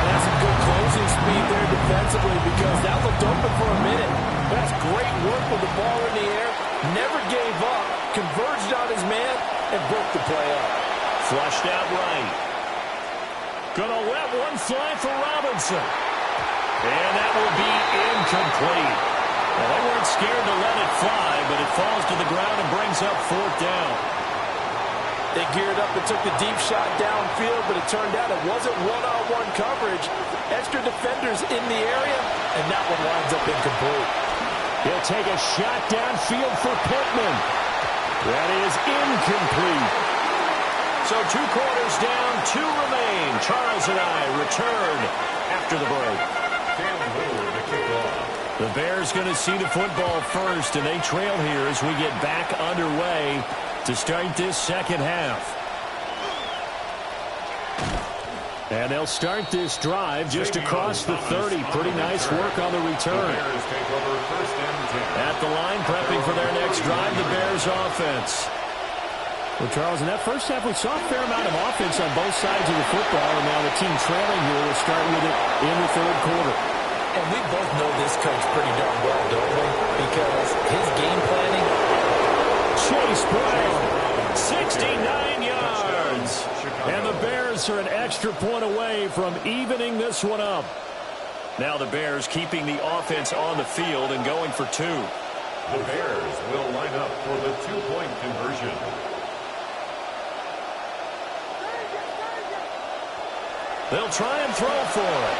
That's some good closing speed there defensively because that looked open for a minute. That's great work with the ball in the air. Never gave up. Converged on his man and broke the play up. Flushed out right. Gonna let one fly for Robinson. And that will be incomplete. Well, they weren't scared to let it fly, but it falls to the ground and brings up 4th down. They geared up and took the deep shot downfield, but it turned out it wasn't one-on-one coverage. Extra defenders in the area, and that one winds up incomplete. He'll take a shot downfield for Pittman. That is incomplete. So 2 quarters down, 2 remain. Charles and I return after the break. The Bears going to see the football first, and they trail here as we get back underway to start this second half. And they'll start this drive just across the 30. Pretty nice work on the return. At the line, prepping for their next drive, the Bears offense. Well, Charles, in that first half, we saw a fair amount of offense on both sides of the football, and now the team trailing here will start with it in the 3rd quarter. And we both know this coach pretty darn well, don't we? Because his game planning. Chase Brown, 69 yards. And the Bears are an extra point away from evening this one up. Now the Bears keeping the offense on the field and going for 2. The Bears will line up for the 2-point conversion. They'll try and throw for it.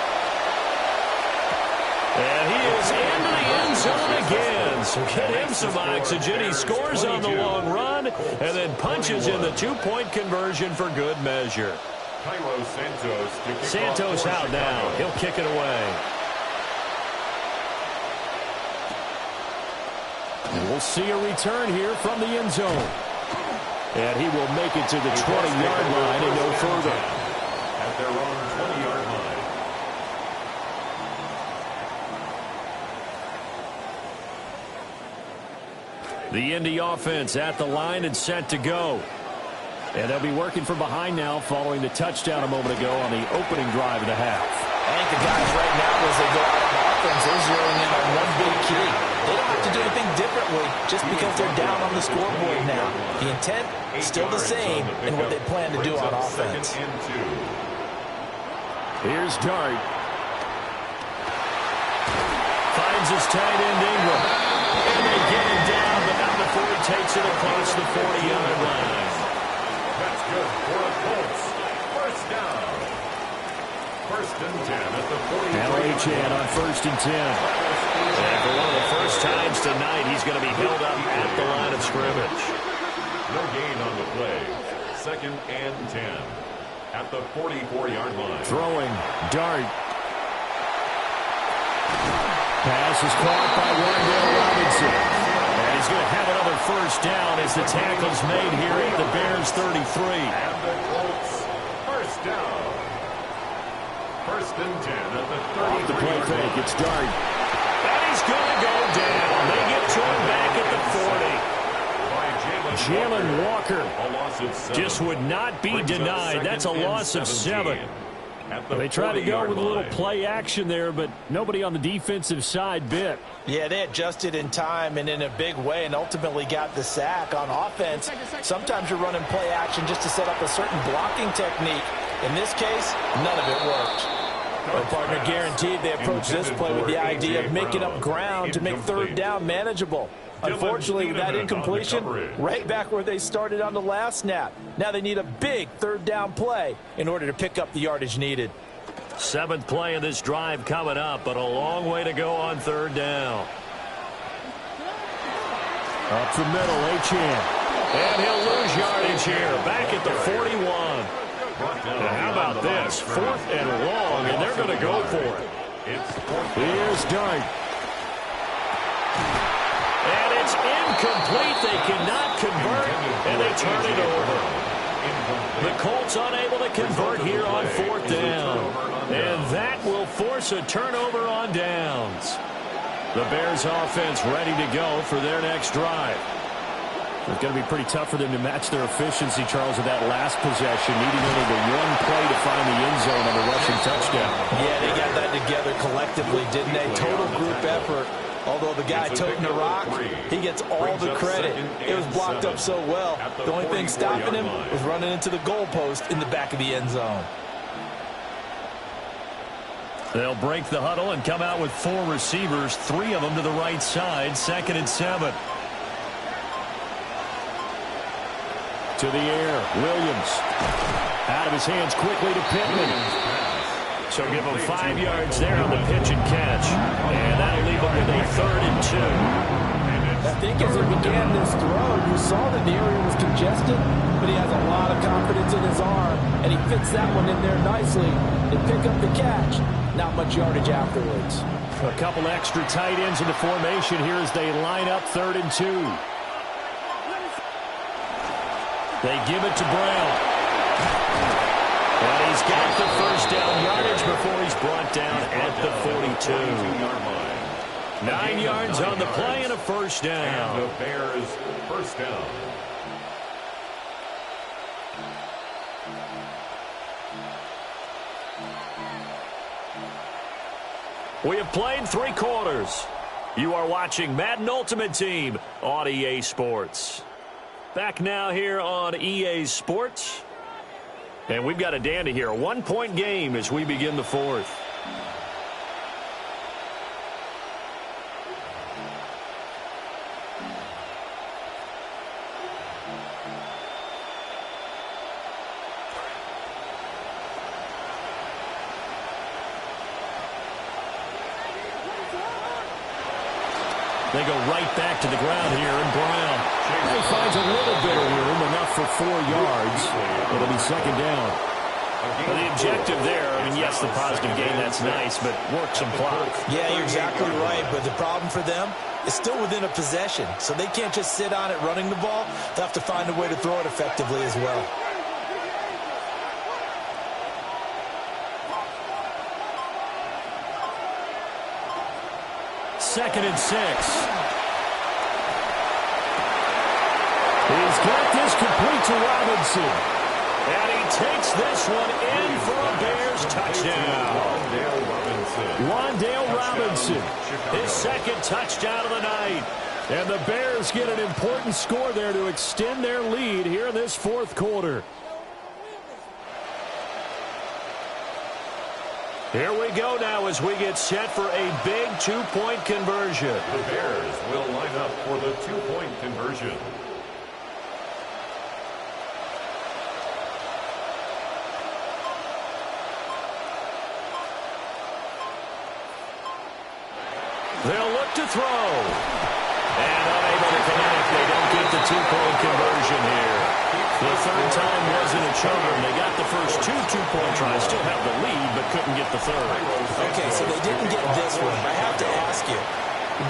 And he is into the end zone again. So get him some oxygen. He scores on the long run and then punches in the two-point conversion for good measure. Santos out now. He'll kick it away. And we'll see a return here from the end zone. And he will make it to the 20-yard line and no further. At their own 20-yard line. The Indy offense at the line and set to go. And they'll be working from behind now following the touchdown a moment ago on the opening drive of the half. I think the guys right now, as they go out on offense, they're zeroing in on one big key. They don't have to do anything differently just because they're down on the scoreboard now. The intent is still the same in what they plan to do on offense. Here's Dart. Finds his tight end Ingram. And they get him down, but not before he takes it across the 40-yard line. That's good for the Colts. First down. First and 10 at the 40. Now Achane on first and 10. And for one of the first times tonight, he's going to be held up at the line of scrimmage. No gain on the play. Second and 10 at the 44-yard line. Throwing, Dart. Pass is caught by Wardell Robinson. And he's going to have another first down as the tackle's made here at the Bears 33. And the Colts, first down. First and 10 at the 33. Off the play fake, it's Dart. And he's going to go down. They get to him back at the 40. Jalen Walker just would not be denied. That's a loss of 7. They try to go with a little play action there, but nobody on the defensive side bit. Yeah, they adjusted in time and in a big way and ultimately got the sack. On offense, sometimes you're running play action just to set up a certain blocking technique. In this case, none of it worked. Well, partner, guaranteed they approach this play with the idea of making up ground to make third down manageable. Unfortunately, with that incompletion, right back where they started on the last snap. Now they need a big third down play in order to pick up the yardage needed. 7th play of this drive coming up, but a long way to go on third down. Up the middle, Achane. And he'll lose yardage here, back at the 41. And how about this? 4th and long, and they're going to go for it. Here's Dart. And it's incomplete. They cannot convert, and they turn it over. The Colts unable to convert here on 4th down. And that will force a turnover on downs. The Bears offense ready to go for their next drive. It's going to be pretty tough for them to match their efficiency, Charles, with that last possession, needing only the one play to find the end zone on the rushing touchdown. Yeah, they got that together collectively, didn't they? Total group effort. Although the guy toting the rock, he gets all the credit. It was blocked up so well. The only thing stopping him was running into the goalpost in the back of the end zone. They'll break the huddle and come out with 4 receivers, 3 of them to the right side, 2nd and 7. To the air, Williams. Out of his hands quickly to Pittman. So give him 5 yards there on the pitch and catch. And that'll leave him with a 3rd and 2. I think as he began this throw, you saw that the area was congested, but he has a lot of confidence in his arm, and he fits that one in there nicely. They pick up the catch. Not much yardage afterwards. A couple extra tight ends in the formation here as they line up 3rd and 2. They give it to Brown. And he's got the first down yardage before he's brought down at the 42. 9 yards on the play and a first down. And the Bears first down. We have played 3 quarters. You are watching Madden Ultimate Team on EA Sports. Back now here on EA Sports. And we've got a dandy here. A 1-point game as we begin the 4th. They go right back to the ground here, and Brown. He finds a little bit of room, enough for 4 yards. It'll be second down. Well, the objective there, I mean, yes, the positive gain, that's nice, but work some clock. Yeah, you're exactly right, but the problem for them is still within a possession, so they can't just sit on it running the ball. They'll have to find a way to throw it effectively as well. Second and 6. He's got this complete to Robinson. And he takes this one in for a Bears touchdown. Wan'Dale Robinson, his second touchdown of the night. And the Bears get an important score there to extend their lead here in this fourth quarter. Here we go now as we get set for a big 2-point conversion. The Bears will line up for the 2-point conversion. They'll look to throw. And unable to connect. They don't get the 2-point conversion here. The third time wasn't a charm. They got the first 2 2-point tries. Still have the lead, but couldn't get the third. Okay, so they didn't get this one. I have to ask you,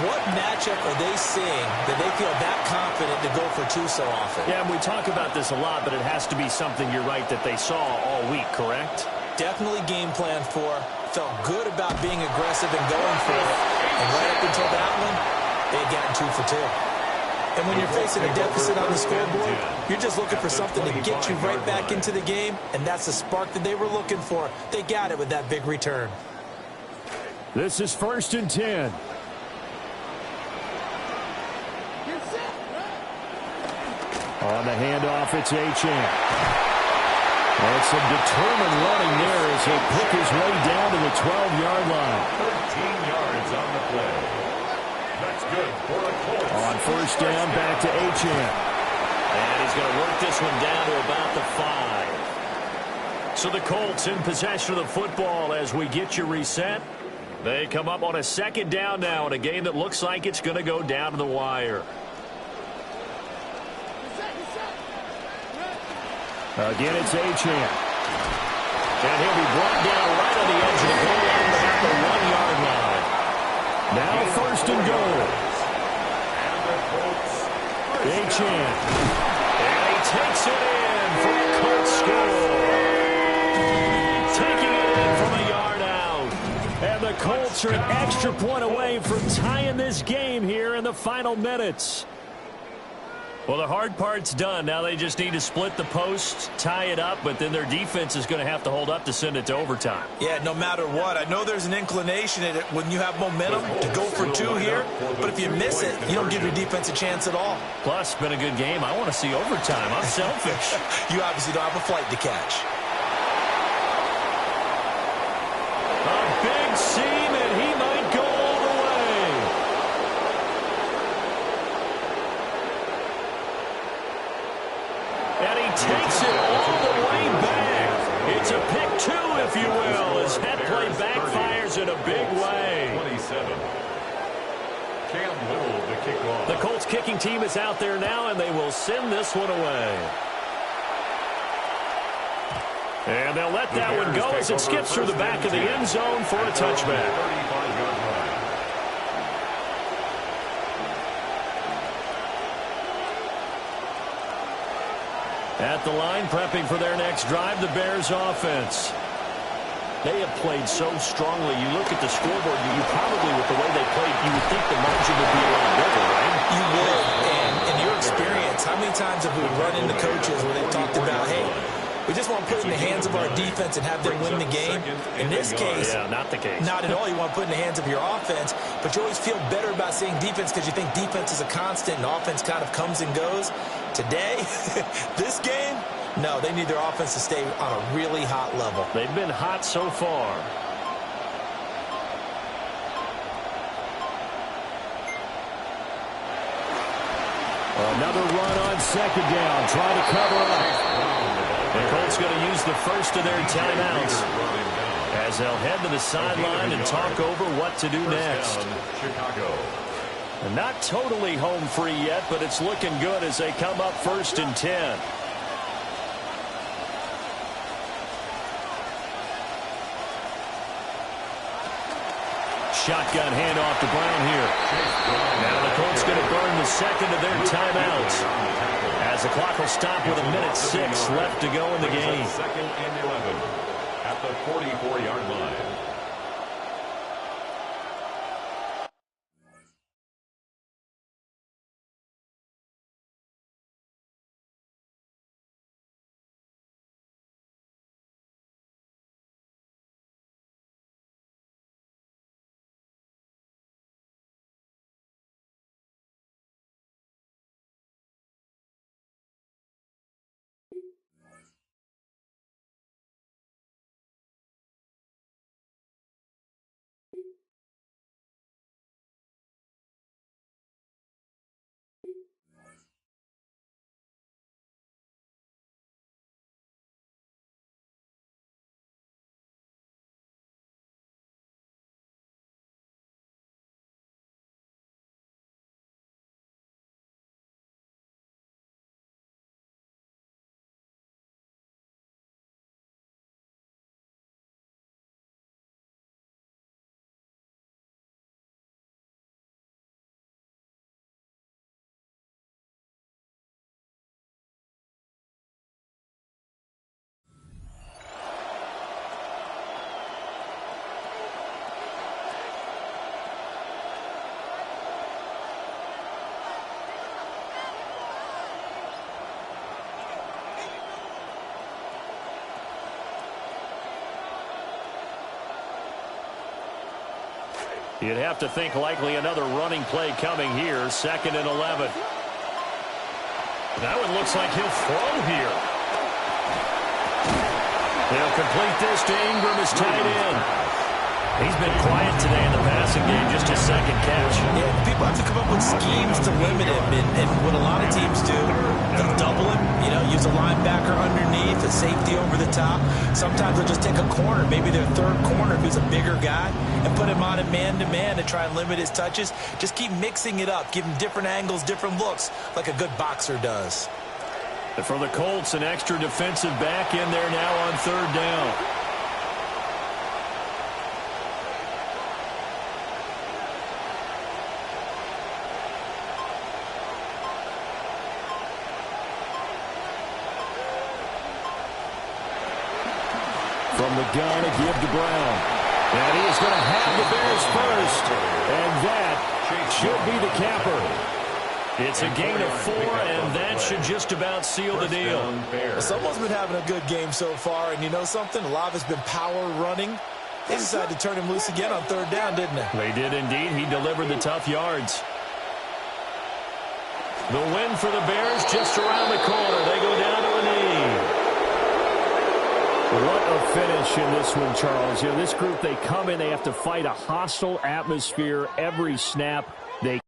what matchup are they seeing that they feel that confident to go for 2 so often? Yeah, we talk about this a lot, but it has to be something, you're right, that they saw all week, correct? Definitely game plan for. Felt good about being aggressive and going for it. And right up until that one, they had gotten 2 for 2. And when you're facing a deficit on the scoreboard, you're just looking for something to get you right back into the game, and that's the spark that they were looking for. They got it with that big return. This is 1st and 10. On the handoff, it's Achane. And some determined running there as he'll pick his way down to the 12-yard line. 13 yards on the play. That's good for a Colts. On 1st down, back to Achane. And he's going to work this one down to about the 5. So the Colts in possession of the football as we get you reset. They come up on a 2nd down now in a game that looks like it's going to go down to the wire. Again, it's Achane. And he'll be brought down right on the edge of the goal line at the 1-yard line. Now 1st and goal. Achane. And he takes it in for a Colts score. Taking it in from a yard out. And the Colts are an extra point away from tying this game here in the final minutes. Well, the hard part's done. Now they just need to split the post, tie it up, but then their defense is going to have to hold up to send it to overtime. Yeah, no matter what. I know there's an inclination in it when you have momentum to go for 2 here, but if you miss it, you don't give your defense a chance at all. Plus, it's been a good game. I want to see overtime. I'm selfish. You obviously don't have a flight to catch. A big seam, and he might go all the way. And he takes it all the way back. It's a pick 2, if you will, as that play backfires in a big way. 27. Cam Little to kick off. The Colts kicking team is out there now, and they will send this one away. And they'll let that one go as it skips through the back of the end zone for a touchback. 35-yard line. At the line, prepping for their next drive, the Bears offense. They have played so strongly. You look at the scoreboard, you probably, with the way they played, you would think the margin would be a lot bigger, right? You would. And in your experience, how many times have we run into coaches where they've talked about, hey, we just want to put it in the hands of our defense and have them win the game? In this case, yeah, not the case. Not at all. You want to put it in the hands of your offense, but you always feel better about saying defense because you think defense is a constant and offense kind of comes and goes. Today, this game, no, they need their offense to stay on a really hot level. They've been hot so far. Another run on 2nd down, trying to cover up. The Colts going to use the first of their timeouts as they'll head to the sideline and talk over what to do next. Chicago. And not totally home free yet, but it's looking good as they come up 1st and 10. Shotgun handoff to Brown here. Now the Colts going to burn the second of their timeouts, as the clock will stop with 1:06 left to go in the game. 2nd and 11 at the 44-yard line. You'd have to think likely another running play coming here. 2nd and 11. That one looks like he'll throw here. He'll complete this to Ingram, his tight end. He's been quiet today in the passing game, just his 2nd catch. Yeah, people have to come up with schemes to limit him, and what a lot of teams do, they'll double him, use a linebacker underneath, a safety over the top. Sometimes they'll just take a corner, maybe their 3rd corner if he's a bigger guy, and put him on a man-to-man to try and limit his touches. Just keep mixing it up, give him different angles, different looks, like a good boxer does. And for the Colts, an extra defensive back in there now on 3rd down. From the gun, a give to Brown. And he is going to have the Bears first. And that should be the capper. It's a gain of 4, and that should just about seal the deal. Well, someone's been having a good game so far, and you know something? A lot of it's been power running. They decided to turn him loose again on 3rd down, didn't they? They did indeed. He delivered the tough yards. The win for the Bears just around the corner. They go down to a knee. What a finish in this one, Charles. This group, they come in, they have to fight a hostile atmosphere every snap. They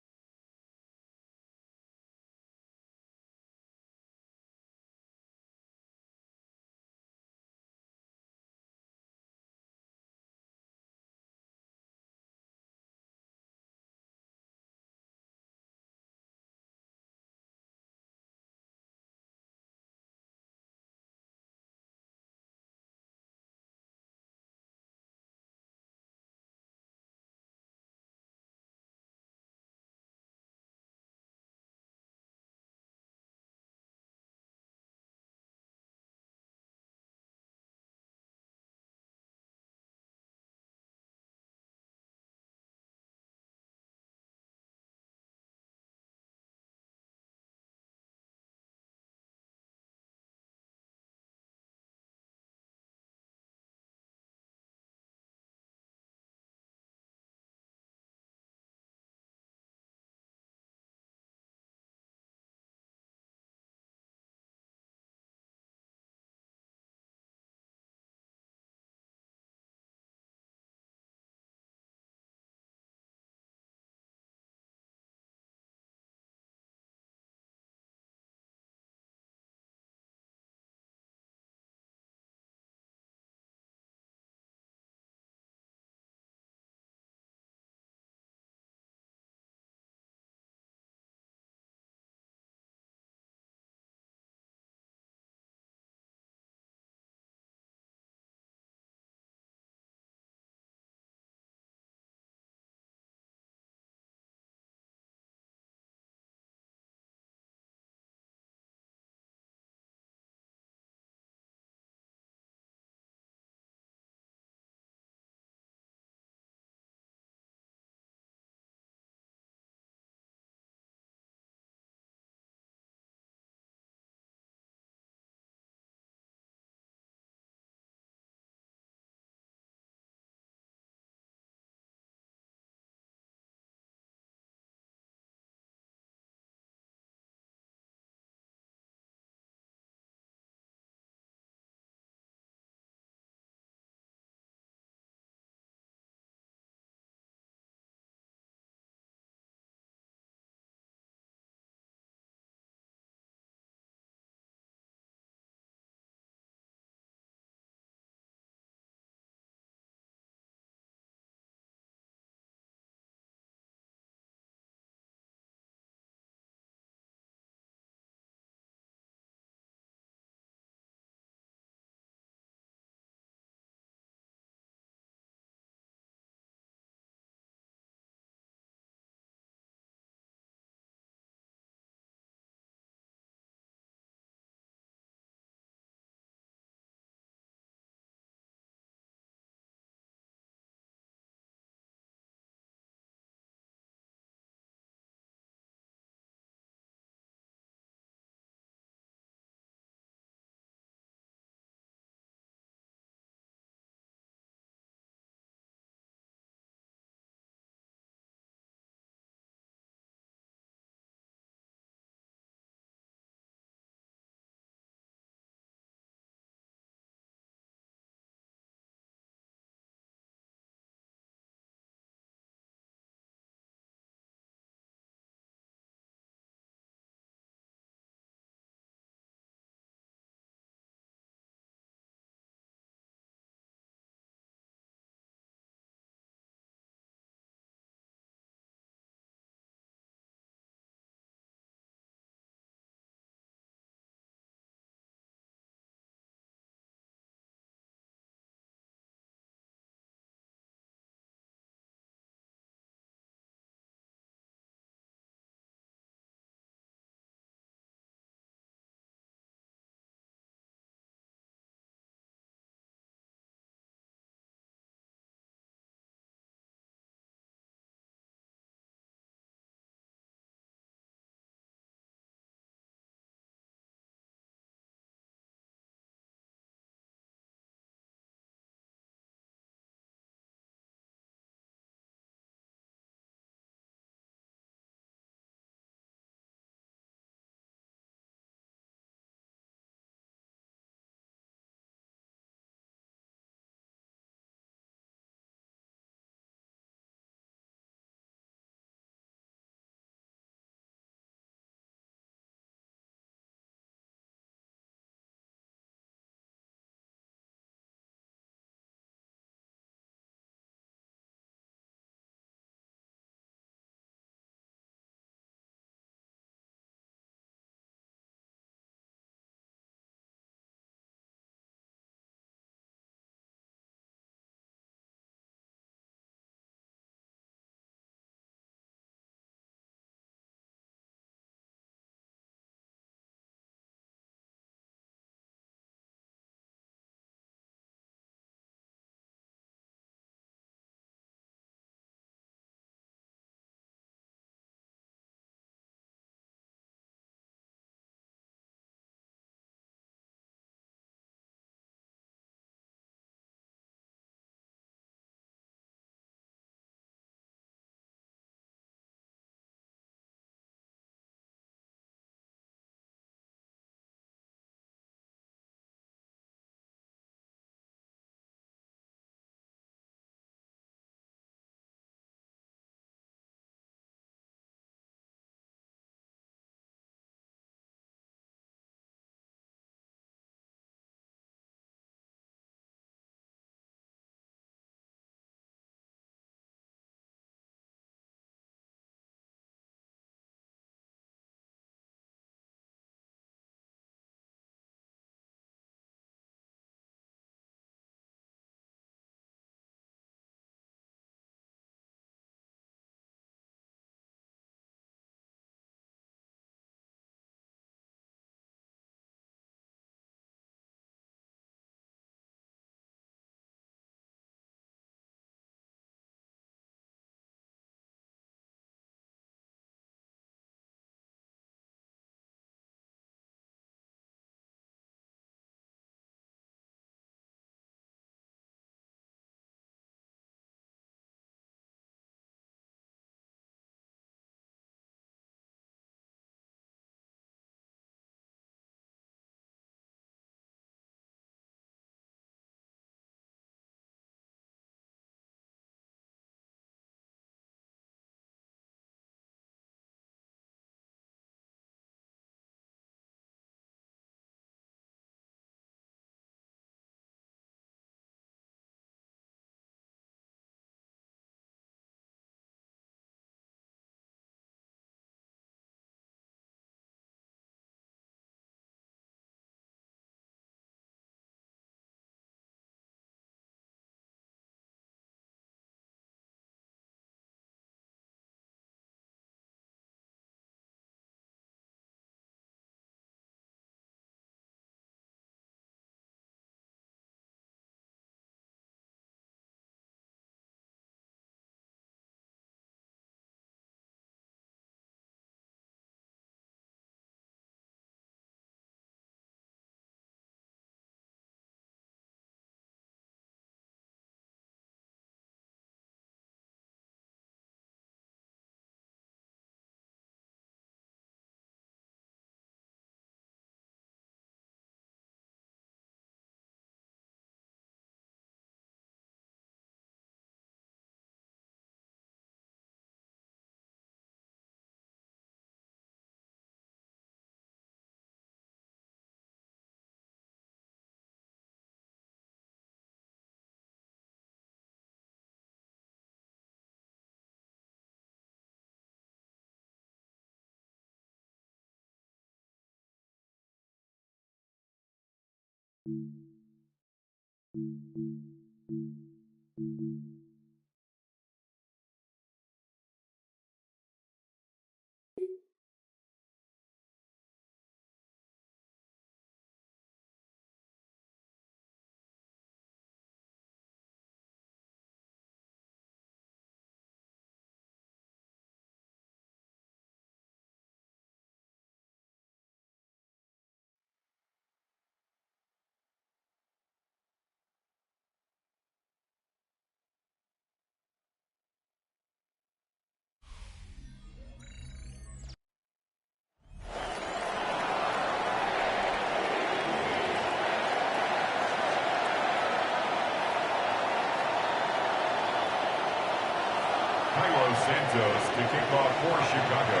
Santos to kick off for Chicago.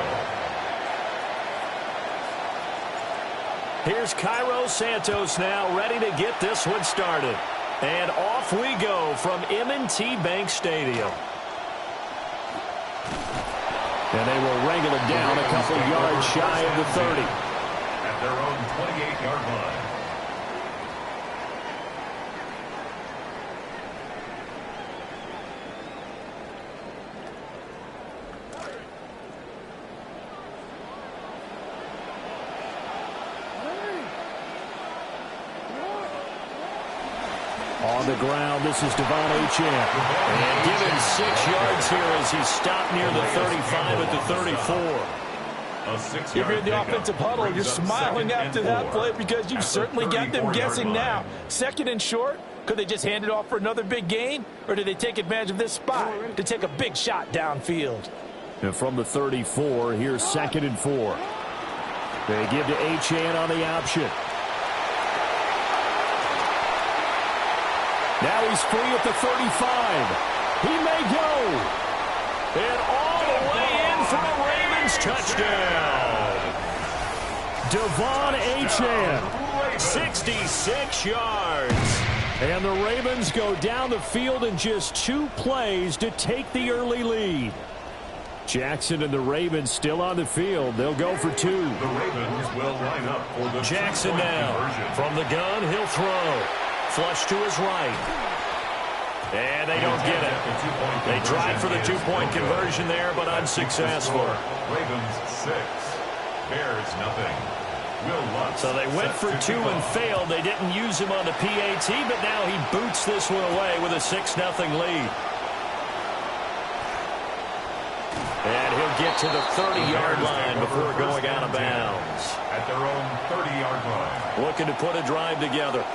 Here's Cairo Santos now, ready to get this one started. And off we go from M&T Bank Stadium. And they will wrangle it down a couple yards shy of the 30. At their own 28-yard line. On the ground, this is Devon Achane. And given 6 yards here as he stopped near the 35 at the 34. If you're in the offensive huddle, you're smiling after that play because you've certainly got them guessing now. Second and short, could they just hand it off for another big gain? Or did they take advantage of this spot to take a big shot downfield? And from the 34, here's 2nd and 4. They give to Achane on the option. Now he's free at the 35. He may go. And all the way in for a Ravens touchdown. Devon Achane, 66 yards. And the Ravens go down the field in just 2 plays to take the early lead. Jackson and the Ravens still on the field. They'll go for 2. The Ravens will line up for the Jackson now. From the gun, he'll throw. Flush to his right. And they don't get it. They tried for the 2-point conversion there, but unsuccessful. Ravens 6, Bears nothing. So they went for 2 and failed. They didn't use him on the PAT, but now he boots this one away with a 6-0 lead. And he'll get to the 30-yard line before going out of bounds. At their own 30-yard line. Looking to put a drive together.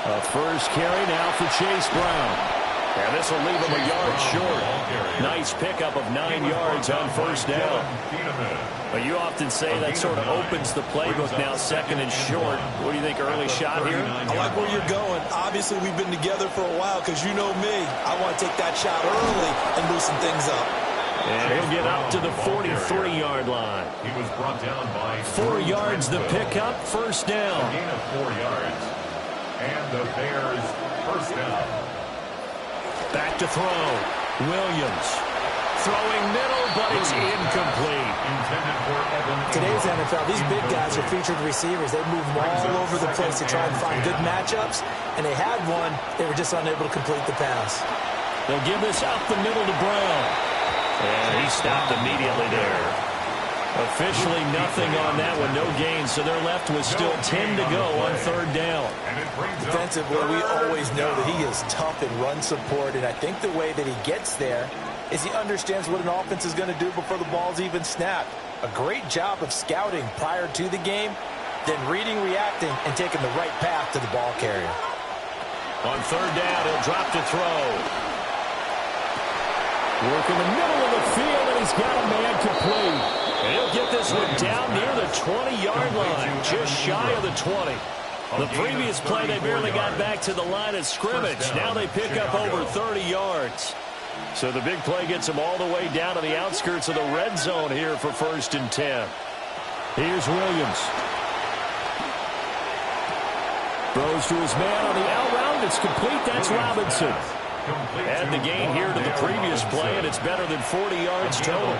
A first carry now for Chase Brown. And this will leave him a yard short. Nice pickup of 9 yards on first down. But you often say that sort of opens the playbook now, 2nd and short. What do you think, early shot here? I like where you're going. Obviously, we've been together for a while because you know me. I want to take that shot early and loosen things up. And he'll get up to the 43-yard line. He was brought down by 4 yards the pickup, first down. A gain of 4 yards. And the Bears first down. Back to throw. Williams. Throwing middle, but it's incomplete. Today's NFL, these big guys are featured receivers. They move all over the place to try and find good matchups. And they had one. They were just unable to complete the pass. They'll give this up the middle to Brown. And he stopped immediately there. Officially nothing on that one, no gain, so they're left with still 10 to go on third down. Defensively, we always know that he is tough in run support, and I think the way that he gets there is he understands what an offense is going to do before the ball's even snapped. A great job of scouting prior to the game, then reading, reacting, and taking the right path to the ball carrier. On third down, he'll drop to throw. Work in the middle of the field, and he's got a man complete. And he'll get this one down near the 20-yard line, just shy of the 20. The previous play, they barely got back to the line of scrimmage. Now they pick up over 30 yards. So the big play gets them all the way down to the outskirts of the red zone here for 1st and 10. Here's Williams. Throws to his man on the out route. It's complete. That's Robinson. Add the gain here to the previous play, and it's better than 40 yards total.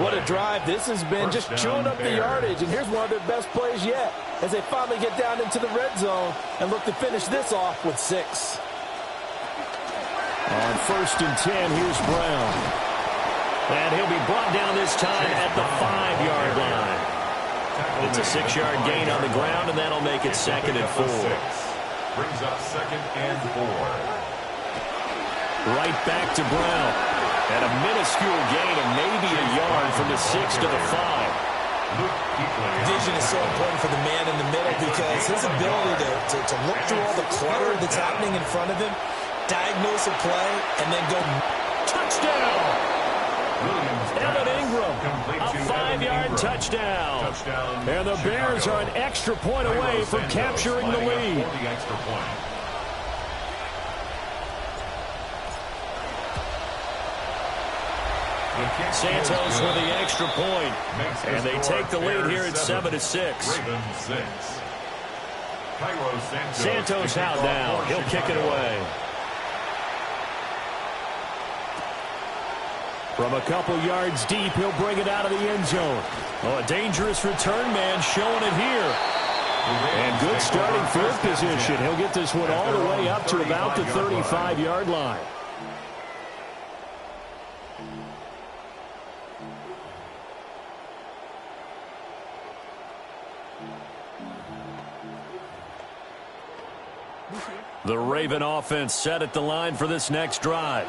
What a drive this has been, just chewing up the yardage. And here's one of their best plays yet as they finally get down into the red zone and look to finish this off with 6. On 1st and 10, here's Brown. And he'll be brought down this time at the 5-yard line. It's a 6-yard gain on the ground, and that'll make it 2nd and 4. Brings up 2nd and 4. Right back to Brown. And a minuscule gain of maybe a yard from the 6 to the 5. Vision is so important for the man in the middle because his ability to look through all the clutter that's happening in front of him, diagnose a play, and then go touchdown. Evan Ingram, a 5-yard touchdown. And the Bears are an extra point away from capturing the lead. Santos with the extra point. And they take the lead here at 7-6. Santos out now. He'll kick it away. From a couple yards deep, he'll bring it out of the end zone. Oh, a dangerous return man showing it here. And good starting field position. He'll get this one all the way up to about the 35-yard line. The Raven offense set at the line for this next drive.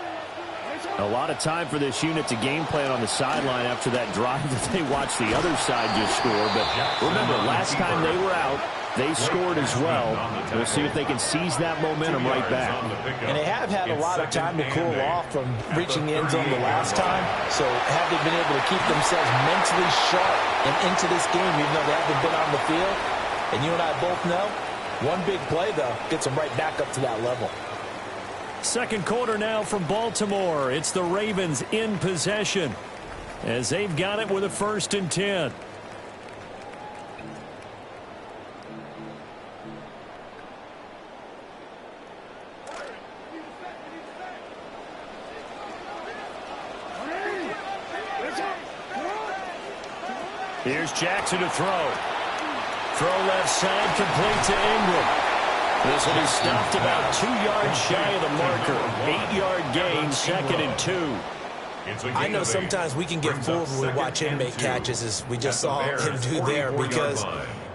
A lot of time for this unit to game plan on the sideline after that drive that they watched the other side just score. But remember, last time they were out, they scored as well. We'll see if they can seize that momentum right back. And they have had a lot of time to cool off from reaching the end zone the last time. So have they been able to keep themselves mentally sharp and into this game, even though they haven't been on the field? And you and I both know, one big play, though, gets them right back up to that level. Second quarter now from Baltimore. It's the Ravens in possession as they've got it with a 1st and 10. Here's Jackson to throw. Throw left side, complete to Ingram. This will be stopped about 2 yards shy of the marker. 8-yard gain, 2nd and 2. I know sometimes we can get fooled when we watch him make catches, as we just saw him do there, because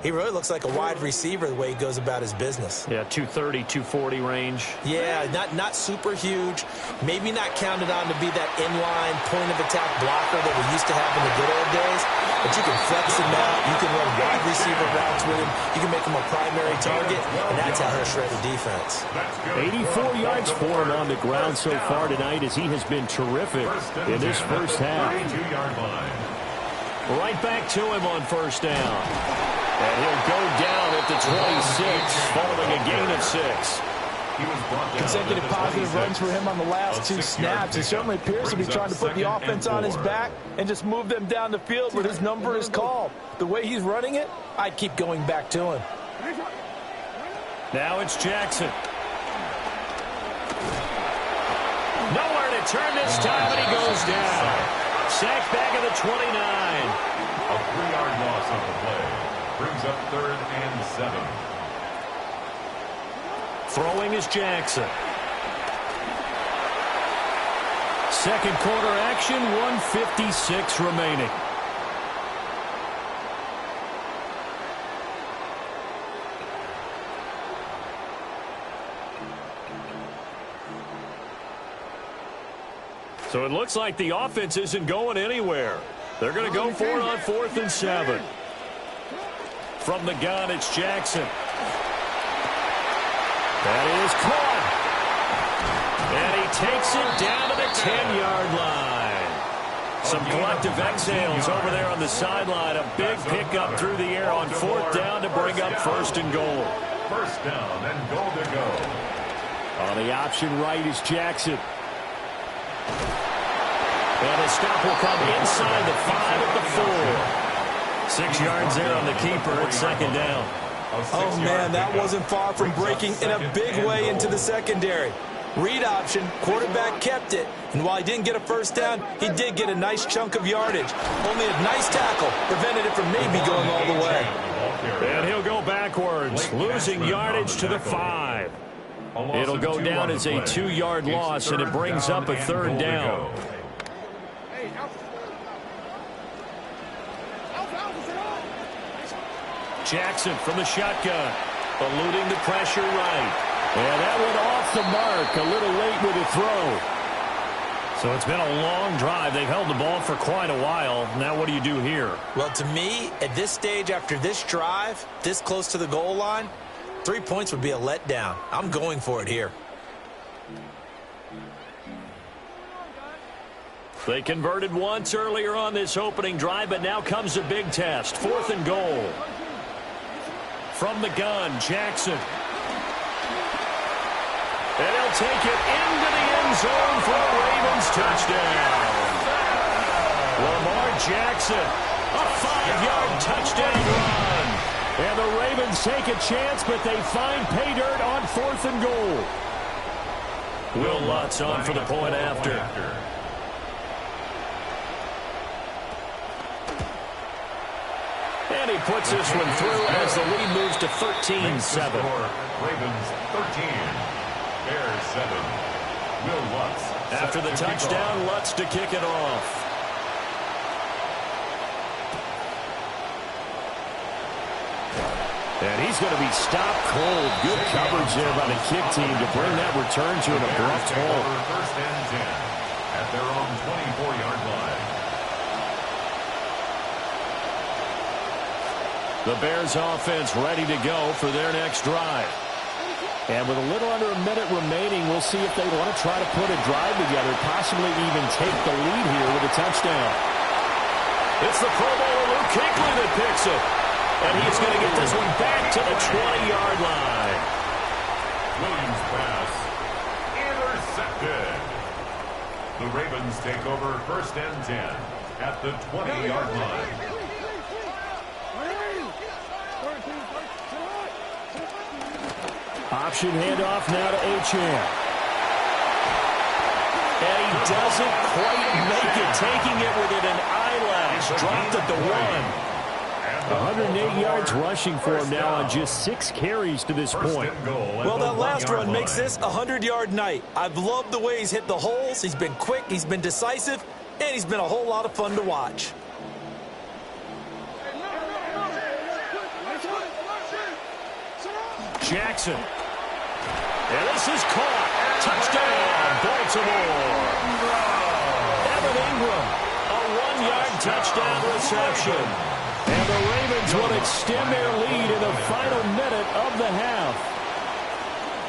he really looks like a wide receiver the way he goes about his business. Yeah, 230, 240 range. Yeah, not super huge. Maybe not counted on to be that inline point-of-attack blocker that we used to have in the good old days. But you can flex him out. You can run wide receiver routes with him. You can make him a primary target, and that's how he'll shred the defense. 84 yards for him on the ground so far tonight as he has been terrific in this first half. Right back to him on 1st down. And he'll go down at the 26, following a gain of 6. Consecutive positive runs for him on the last 2 snaps. He certainly appears to be trying to put the offense on his back and just move them down the field when his number is called. The way he's running it, I'd keep going back to him. Now it's Jackson. Nowhere to turn this time, and he goes down. Sacked back at the 29. A 3-yard loss on the play. Brings up 3rd and 7. Throwing is Jackson. Second quarter action, 1:56 remaining. So it looks like the offense isn't going anywhere. They're going to go for it on 4th and 7. From the gun, it's Jackson. That is caught. And he takes it down to the 10-yard line. Some collective exhales over there on the sideline. A big pickup through the air on 4th down to bring up 1st and goal. 1st down and goal to go. On the option right is Jackson. And the stop will come inside the 5 at the 4. 6 yards there on the keeper at 2nd down. Oh, man, that wasn't far from breaking in a big way into the secondary. Read option, quarterback kept it. And while he didn't get a first down, he did get a nice chunk of yardage. Only a nice tackle prevented it from maybe going all the way. And he'll go backwards, losing yardage to the 5. It'll go down as a 2-yard loss, and it brings up a 3rd down. Jackson from the shotgun, eluding the pressure right. And that went off the mark, a little late with a throw. So it's been a long drive. They've held the ball for quite a while. Now what do you do here? Well, to me, at this stage, after this drive, this close to the goal line, 3 points would be a letdown. I'm going for it here. They converted once earlier on this opening drive, but now comes a big test. 4th and goal. From the gun, Jackson. And he'll take it into the end zone for a Ravens touchdown. Lamar Jackson, a 5-yard touchdown run. And the Ravens take a chance, but they find pay dirt on 4th and goal. Will Lutz on for the point after. And he puts this one through as the lead moves to 13-7. Ravens 13. Bears 7. Will Lutz. After the touchdown, Lutz to kick it off. And he's going to be stopped cold. Good coverage there by the kick team to bring that return to an abrupt halt. 1st and 10 at their own 24-yard line. The Bears offense ready to go for their next drive. And with a little under a minute remaining, we'll see if they want to try to put a drive together, possibly even take the lead here with a touchdown. It's the Pro Bowler Luke Kuechly that picks it. And he's going to get this one back to the 20-yard line. Williams pass intercepted. The Ravens take over 1st and 10 at the 20-yard line. Option handoff now to Achane. And he doesn't quite make it, taking it within an eyelash. Dropped at the 1. 108 yards rushing for him now on just 6 carries to this point. Well, that last run makes this a 100-yard night. I've loved the way he's hit the holes. He's been quick, he's been decisive, and he's been a whole lot of fun to watch. Jackson. And this is caught. Touchdown, Baltimore. Evan Ingram, a 1-yard touchdown reception. And the Ravens will extend their lead in the final minute of the half.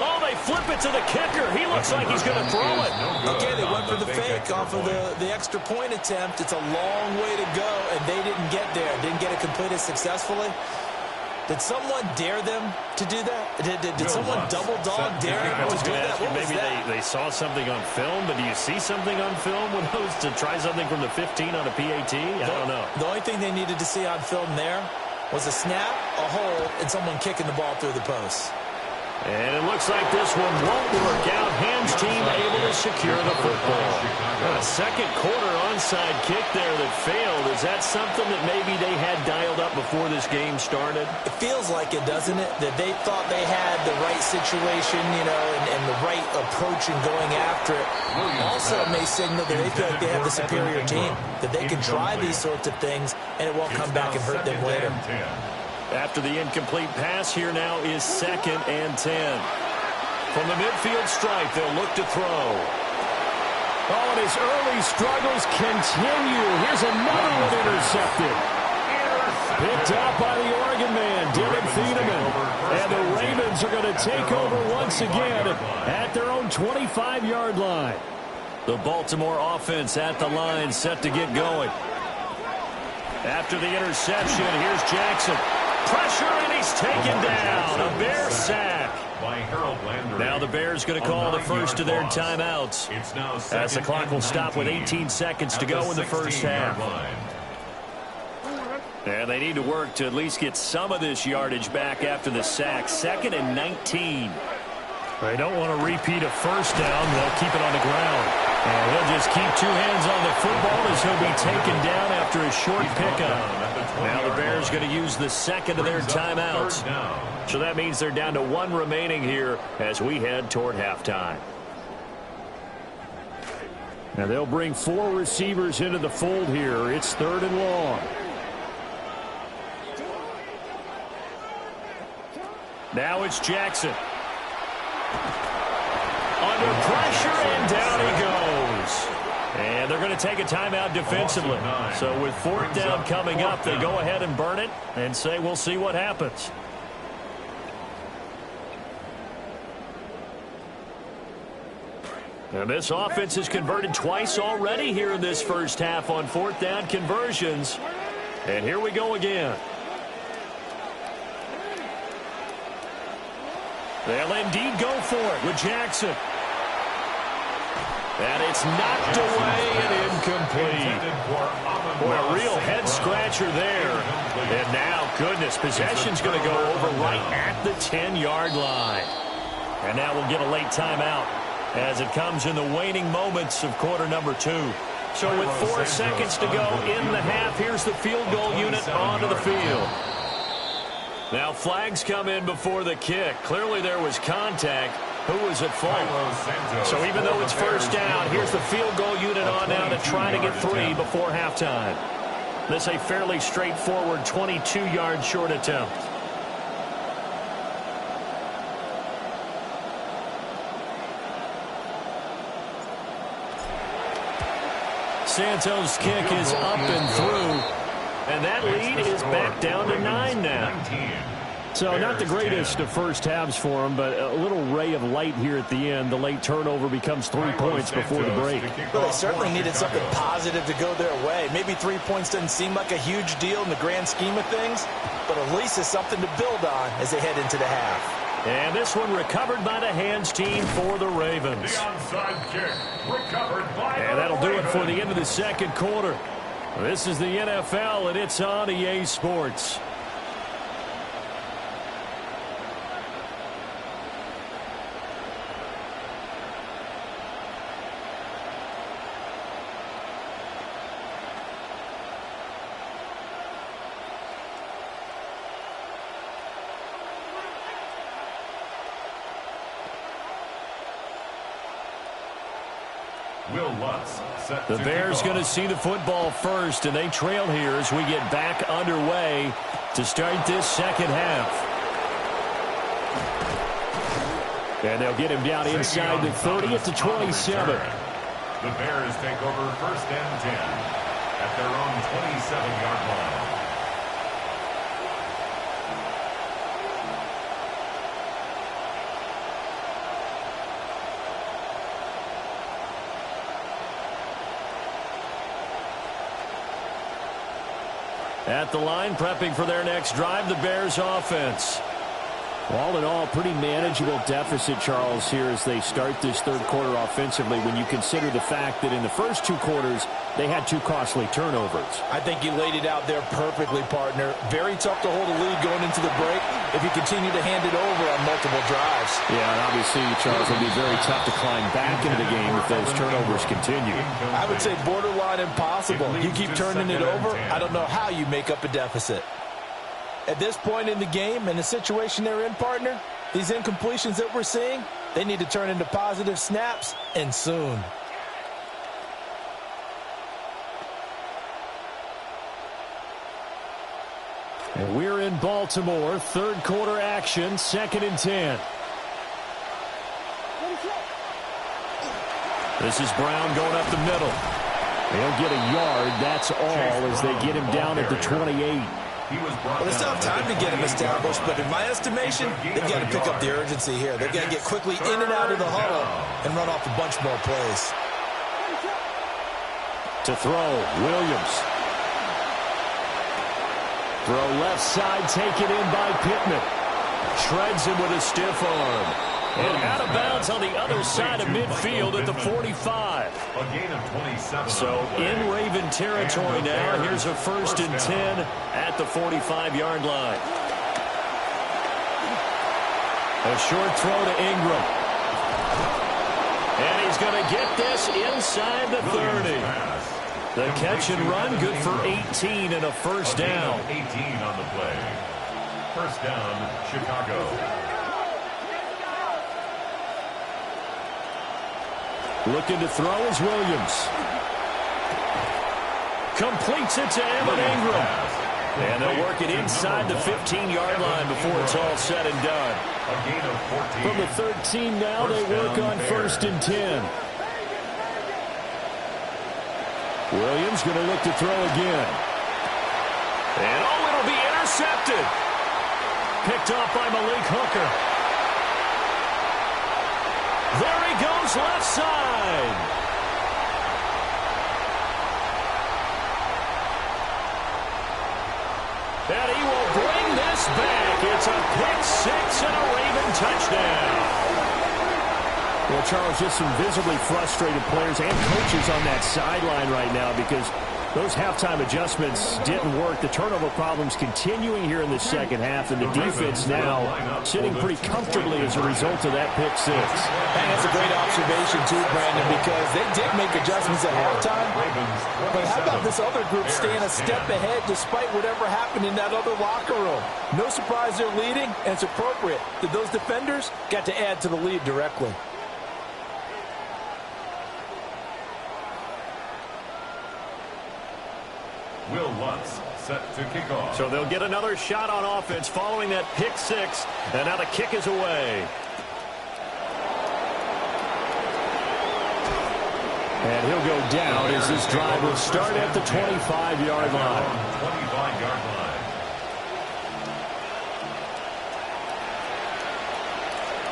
Oh, they flip it to the kicker. He looks like he's going to throw it. Okay, they went for the fake off of the extra point attempt. It's a long way to go, and they didn't get there. Didn't get it completed successfully. Did someone dare them to do that? Did someone double dog dare them to do that? Maybe they saw something on film, but do you see something on film with those to try something from the 15 on a PAT? I don't know. The only thing they needed to see on film there was a snap, a hold, and someone kicking the ball through the post. And it looks like this one won't work out. Hams team able to secure the football. A second quarter onside kick there that failed. Is that something that maybe they had dialed up before this game started? It feels like it, doesn't it? That they thought they had the right situation, you know, and the right approach in going after it. Also, it may signal that they feel like they have the superior team, that they can try these sorts of things, and it won't come back and hurt them later. After the incomplete pass, here now is 2nd and 10. From the midfield stripe, they'll look to throw. Oh, and his early struggles continue. Here's another one intercepted. Picked out by the Oregon man, Dylan Thieneman. And the Ravens are going to take over once again at their own 25-yard line. The Baltimore offense at the line, set to get going. After the interception, here's Jackson. Pressure, and he's taken down. A Bear sack. Now the Bears going to call the first of their timeouts, as the clock will stop with 18 seconds to go in the first half. And they need to work to at least get some of this yardage back after the sack. 2nd and 19. They don't want to repeat a first down. They'll keep it on the ground. And he'll just keep two hands on the football as he'll be taken down after a short pickup. Now the Bears going to use the second of their timeouts. So that means they're down to one remaining here as we head toward halftime. Now they'll bring four receivers into the fold here. It's 3rd and long. Now it's Jackson. Under pressure, and down he goes. And they're going to take a timeout defensively. So with 4th down coming up, they go ahead and burn it and say we'll see what happens. And this offense has converted twice already here in this first half on 4th down conversions. And here we go again. They'll indeed go for it with Jackson. And it's knocked away and incomplete. Boy, a real head-scratcher there. And now, goodness, possession's going to go over right at the 10-yard line. And now we'll get a late timeout as it comes in the waning moments of quarter number 2. So with 4 seconds to go in the half, here's the field goal unit onto the field. Now flags come in before the kick. Clearly there was contact. Who was at fault? So even though it's first down, here's the field goal unit on now to try to get 3 before halftime. This a fairly straightforward 22-yard short attempt. Santos' kick is up and through. And that lead is back down to 9 now. So not the greatest of first halves for him, but a little ray of light here at the end. The late turnover becomes 3 points before the break. Well, they certainly needed something positive to go their way. Maybe 3 points doesn't seem like a huge deal in the grand scheme of things, but at least it's something to build on as they head into the half. And this one recovered by the hands team for the Ravens. The onside kick recovered by and that'll do it for the end of the second quarter. This is the NFL, and it's on EA Sports. The Bears going to see the football first, and they trail here as we get back underway to start this second half. And they'll get him down inside the 30 at the 27. The Bears take over 1st and 10 at their own 27-yard line. At the line, prepping for their next drive, the Bears offense. All in all, pretty manageable deficit, Charles, here as they start this third quarter offensively when you consider the fact that in the first 2 quarters, they had 2 costly turnovers. I think you laid it out there perfectly, partner. Very tough to hold a lead going into the break if you continue to hand it over on multiple drives. Yeah, and obviously, Charles, it'll be very tough to climb back into the game if those turnovers continue. I would say borderline impossible. You keep turning it over, I don't know how you make up a deficit. At this point in the game and the situation they're in, partner, these incompletions that we're seeing, they need to turn into positive snaps, and soon. And we're in Baltimore, third quarter action, 2nd and 10. This is Brown going up the middle. They'll get a yard, that's all, as they get him down at the 28. Well, they still have time to get him established, but in my estimation, they've got to pick up the urgency here. They've got to get quickly in and out of the huddle and run off a bunch more plays. To throw, Williams. Throw left side, taken in by Pittman. Shreds him with a stiff arm. And out of bounds on the other side of midfield at the 45. A gain of 27. So in Raven territory now. Here's a 1st and 10 at the 45-yard line. A short throw to Ingram. he's going to get this inside the 30. The catch and run, good for 18 and a first down. 18 on the play. First down, Chicago. Looking to throw is Williams. Completes it to Evan Ingram. And they'll work it inside the 15-yard line before it's all said and done. A gain of 14. From the 13 now, they work on first and 10. Williams going to look to throw again. And it'll be intercepted. Picked off by Malik Hooker. There he goes left side. And he will bring this back. It's a pick-6 and a Raven touchdown. Well, Charles, just some visibly frustrated players and coaches on that sideline right now because those halftime adjustments didn't work. The turnover problems continuing here in the second half, and the defense now sitting pretty comfortably as a result of that pick-6. And that's a great observation, too, Brandon, because they did make adjustments at halftime. But how about this other group staying a step ahead despite whatever happened in that other locker room? No surprise they're leading, and it's appropriate that those defenders got to add to the lead directly. Will Lutz set to kick off. So they'll get another shot on offense following that pick-6, and now the kick is away. And he'll go down as this drive will start at the 25-yard line. 25-yard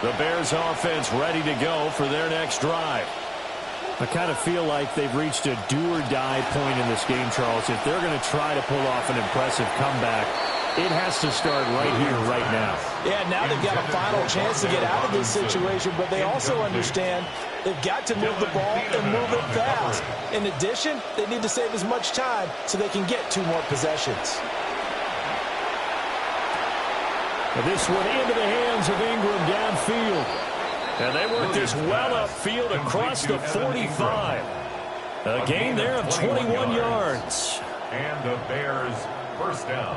line. The Bears offense ready to go for their next drive. I kind of feel like they've reached a do-or-die point in this game, Charles. If they're going to try to pull off an impressive comeback, it has to start right here, right now. Yeah, now they've got a final chance to get out of this situation, but they also understand they've got to move the ball and move it fast. In addition, they need to save as much time so they can get 2 more possessions. This one into the hands of Ingram downfield. And they work this well upfield across the 45. A gain there of 21 yards. And the Bears first down.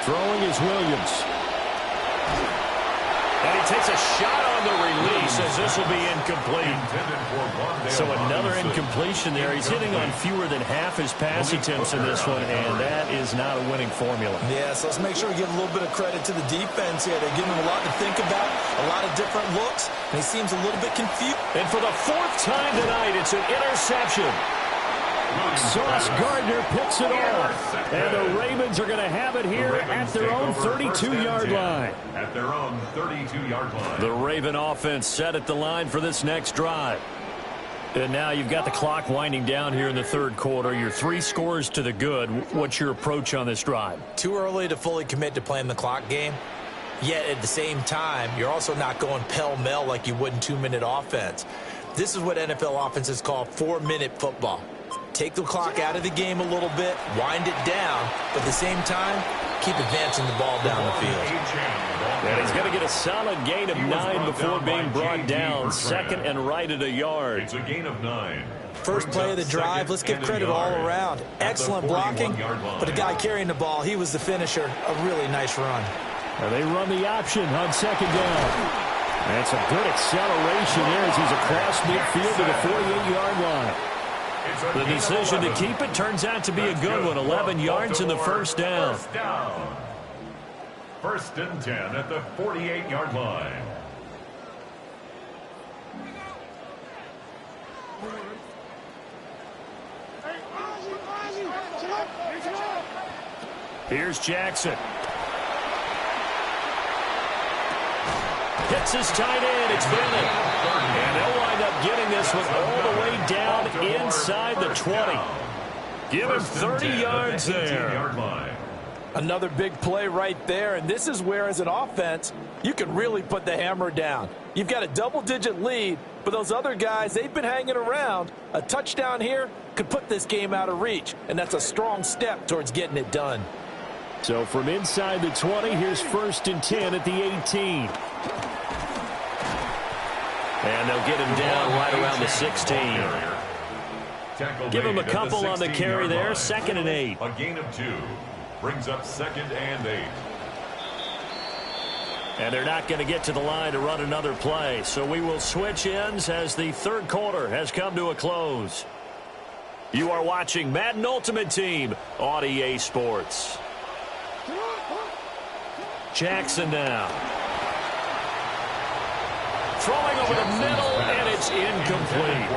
Throwing is Williams. And he takes a shot on the release as this will be incomplete. So another incompletion there. He's hitting on fewer than half his pass attempts in this one, and that is not a winning formula. Yeah, so let's make sure we give a little bit of credit to the defense here. They're giving him a lot to think about, a lot of different looks, and he seems a little bit confused. And for the 4th time tonight, it's an interception. Sauce Gardner picks it off. And the Ravens are going to have it here at their own 32-yard line. At their own 32-yard line. The Raven offense set at the line for this next drive. And now you've got the clock winding down here in the third quarter. Your 3 scores to the good. What's your approach on this drive? Too early to fully commit to playing the clock game. Yet at the same time, you're also not going pell-mell like you would in 2-minute offense. This is what NFL offenses call 4-minute football. Take the clock out of the game a little bit, wind it down, but at the same time, keep advancing the ball down the field. And he's going to get a solid gain of 9 before being brought down. Second and right at a yard. It's a gain of 9. First play of the drive, let's give credit all around. Excellent blocking, but the guy carrying the ball, he was the finisher. A really nice run. And they run the option on second down. That's a good acceleration there as he's across midfield to the 48-yard line. The decision to keep it turns out to be a good one. 11 yards in the first down. First and 10 at the 48-yard line. Here's Jackson. Hits his tight end. It's Bennett. And they'll wind up getting this one all the way down inside the 20. Give him 30 yards there. Another big play right there, and this is where, as an offense, you can really put the hammer down. You've got a double-digit lead, but those other guys, they've been hanging around. A touchdown here could put this game out of reach, and that's a strong step towards getting it done. So from inside the 20, here's 1st and 10 at the 18. And they'll get him down right around the 16. Give him a couple on the carry there, 2nd and 8. A gain of 2 brings up 2nd and 8. And they're not going to get to the line to run another play. So we will switch ends as the 3rd quarter has come to a close. You are watching Madden Ultimate Team on EA Sports. Jackson now. Throwing over the middle, and it's incomplete.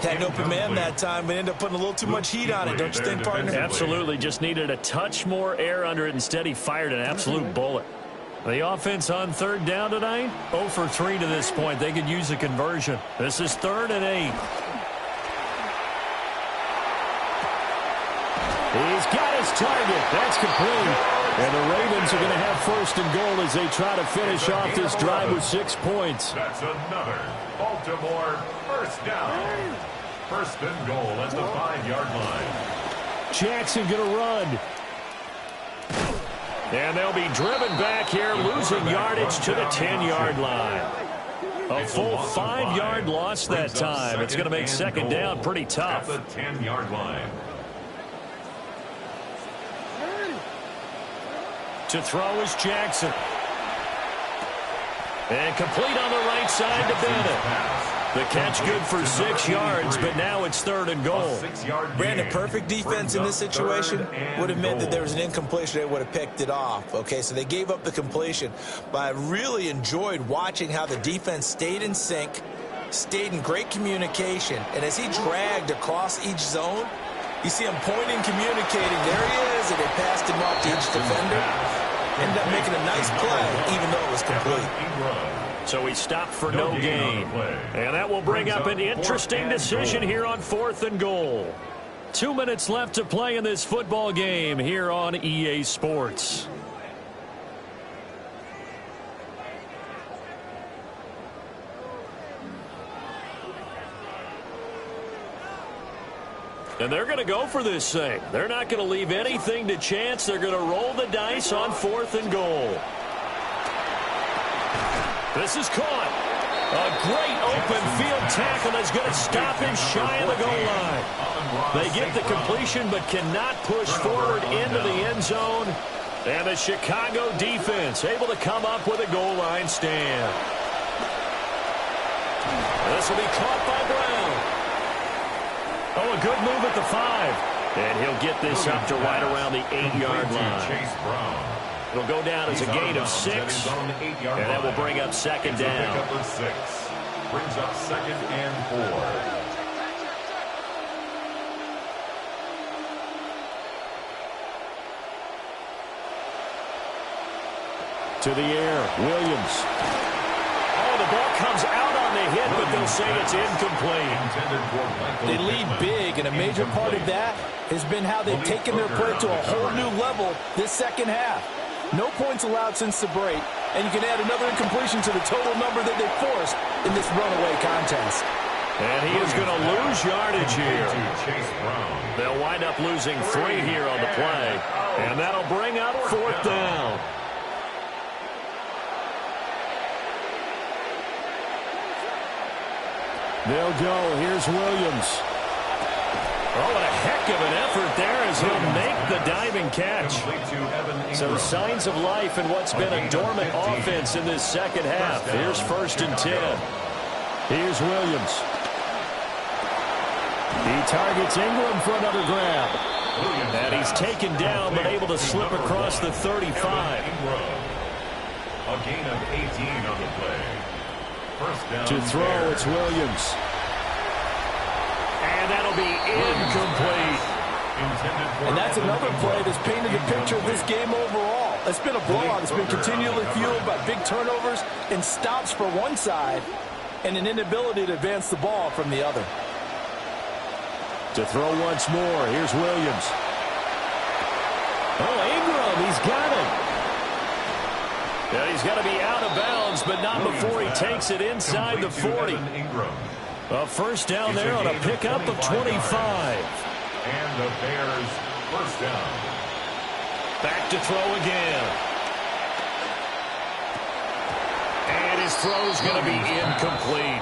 Had an open man that time, but ended up putting a little too much heat on it, don't you think, partner? Absolutely. Just needed a touch more air under it. Instead, he fired an absolute bullet. The offense on 3rd down tonight, 0 for 3 to this point. They could use a conversion. This is 3rd and 8. He's got his target. That's complete. And the Ravens are going to have 1st and goal as they try to finish off this drive with 6 points. That's another Baltimore 1st down. 1st and goal at the 5-yard line. Jackson going to run. And they'll be driven back here, losing yardage to the 10-yard line. A full 5-yard loss that time. It's going to make 2nd down pretty tough. At the 10-yard line. To throw is Jackson. And complete on the right side to Bennett. The catch good for 6 yards, but now it's 3rd and goal. Brandon, perfect defense in this situation would have meant that there was an incompletion. They would have picked it off. Okay, so they gave up the completion. But I really enjoyed watching how the defense stayed in sync, stayed in great communication. And as he dragged across each zone, you see him pointing, communicating. There he is, and they passed him off to each defender. Ended up making a nice play, even though it was complete. So he stopped for no gain. And that will bring up an interesting decision here on 4th and goal. 2 minutes left to play in this football game here on EA Sports. And they're going to go for this thing. They're not going to leave anything to chance. They're going to roll the dice on 4th and goal. This is caught. A great open field tackle is going to stop him shy of the goal line. They get the completion but cannot push forward into the end zone. And the Chicago defense able to come up with a goal line stand. This will be caught by Brown. Oh, a good move at the 5. And he'll get this up to right around the 8-yard line. It'll go down as a gain of 6. And that will bring up 2nd down. Brings up 2nd and 4. To the air, Williams. Oh, the ball comes out on the hit, but they'll say it's incomplete. They lead big, and a major part of that has been how they've taken their play to a whole new level this 2nd half. No points allowed since the break, and you can add another incompletion to the total number that they forced in this runaway contest. And he is going to lose yardage here. They'll wind up losing 3 here on the play, and that'll bring up 4th down. They'll go. Here's Williams. Oh, what a heck of an effort there as he'll make the diving catch. So signs of life in what's been a dormant offense in this 2nd half. Here's 1st and 10. Here's Williams. He targets Ingram for another grab. And he's taken down but able to slip across the 35. A gain of 18 on the play. To throw, it's Williams. And that'll be incomplete. And that's another play that's painted the picture of this game overall. It's been a blowout. It's been continually fueled by big turnovers and stops for one side and an inability to advance the ball from the other. To throw once more, here's Williams. Oh, Ingram, he's got it. Yeah, he's got to be out of bounds, but not before he takes it inside the 40. A first down there on a pickup of 25. And the Bears first down. Back to throw again. And his throw's going to be incomplete.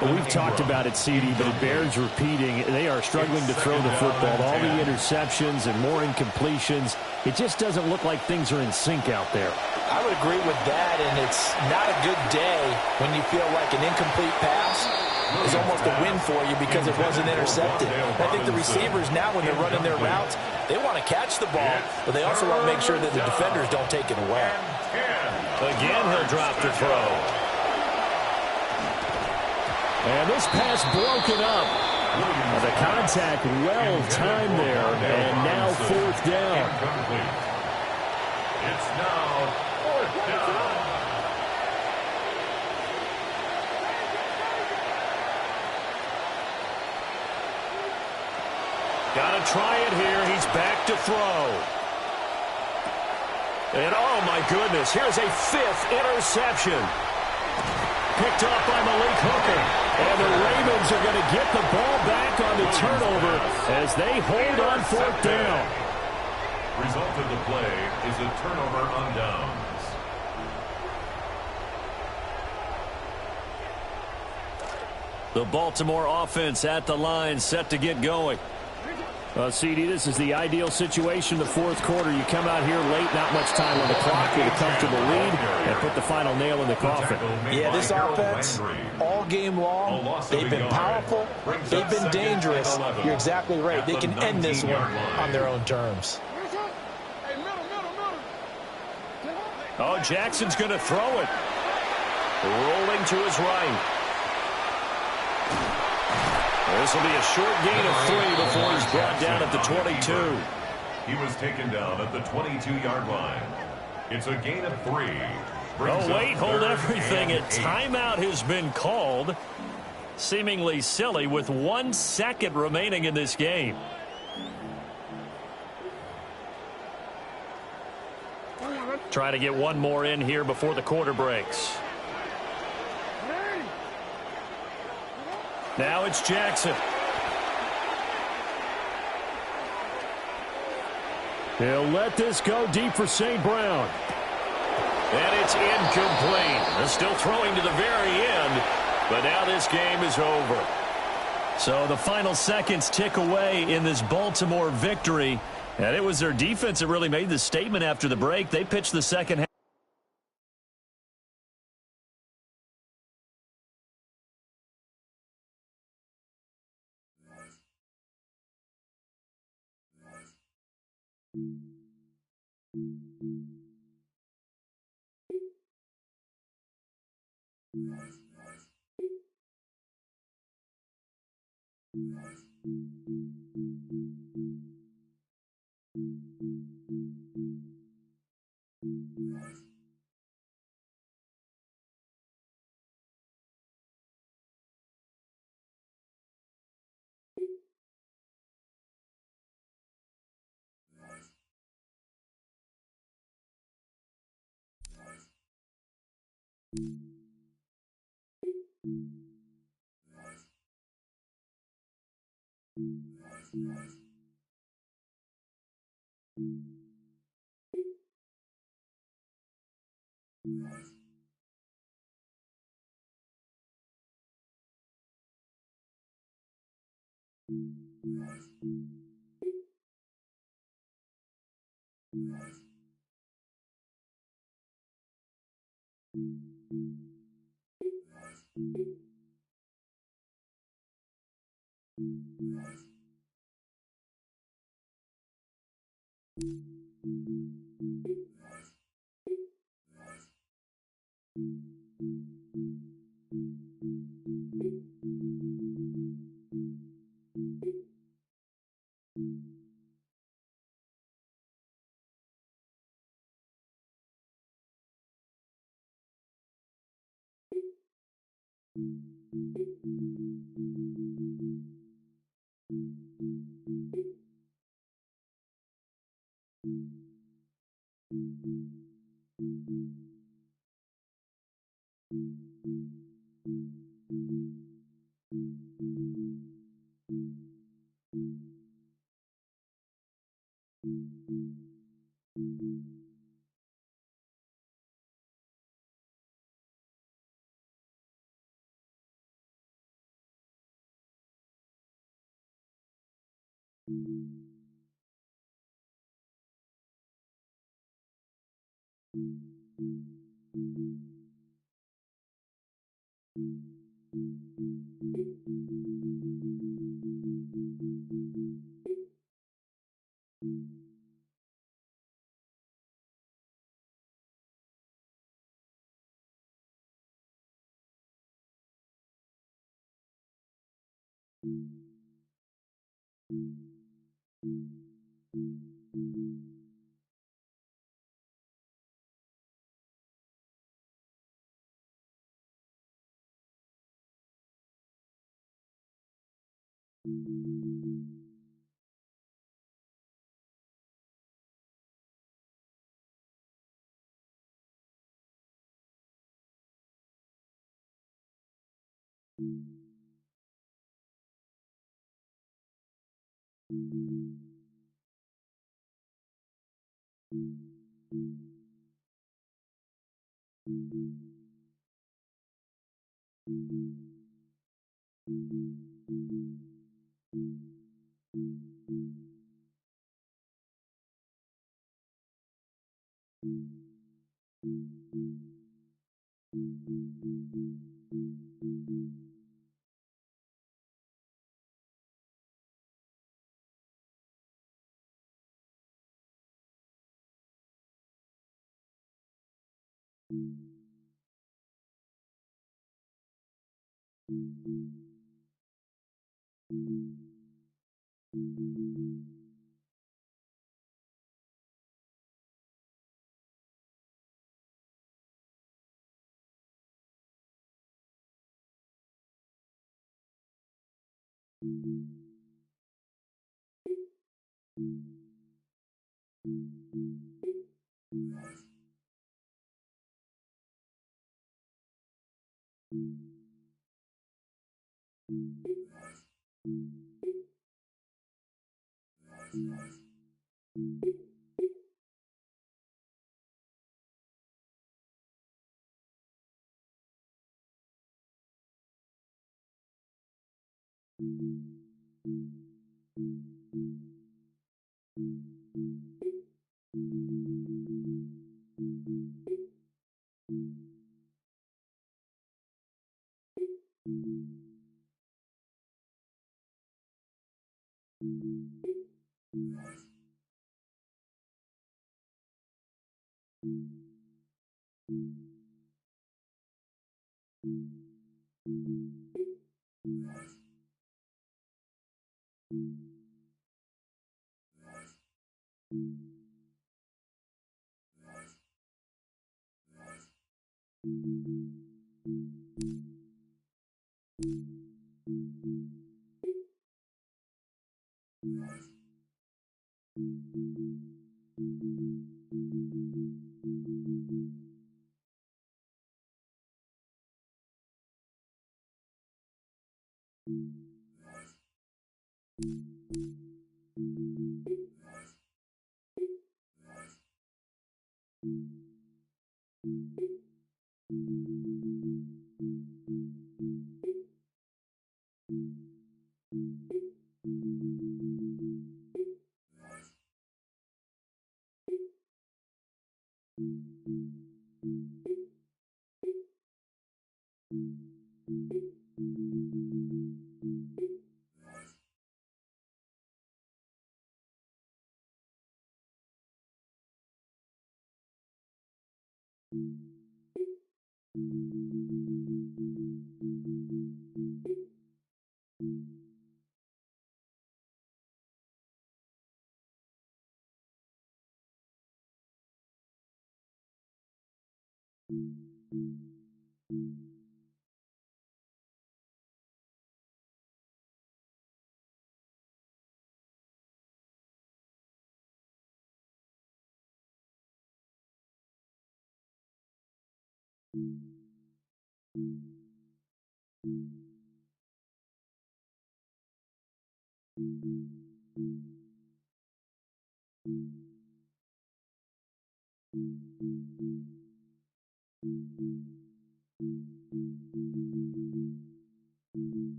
Well, we've talked about it, CD, but it bears repeating. They are struggling to throw the football. All the interceptions and more incompletions. It just doesn't look like things are in sync out there. I would agree with that, and it's not a good day when you feel like an incomplete pass is almost a win for you because it wasn't intercepted. I think the receivers now, when they're running their routes, they want to catch the ball, but they also want to make sure that the defenders don't take it away. Again, he'll drop the throw. And this pass broken up. The contact well-timed there, and now fourth down. It's now fourth down. Got to try it here. He's back to throw. And, oh, my goodness, here's a fifth interception. Picked off by Malik Hooker. And the Ravens are going to get the ball back on the turnover as they hold on fourth down. Result of the play is a turnover on downs. The Baltimore offense at the line, set to get going. CD, this is the ideal situation, the fourth quarter. You come out here late, not much time on the clock, with a comfortable lead, and put the final nail in the coffin. Yeah, this offense, all game long, they've been powerful, they've been dangerous. You're exactly right. They can end this one on their own terms. Oh, Jackson's going to throw it. Rolling to his right. This will be a short gain of 3 before he's brought down at the 22. He was taken down at the 22-yard line. It's a gain of 3. Oh, wait, hold everything. A timeout has been called. Seemingly silly with 1 second remaining in this game. Try to get one more in here before the quarter breaks. Now it's Jackson. He'll let this go deep for St. Brown. And it's incomplete. They're still throwing to the very end, but now this game is over. So the final seconds tick away in this Baltimore victory. And it was their defense that really made the statement after the break. They pitched the second half.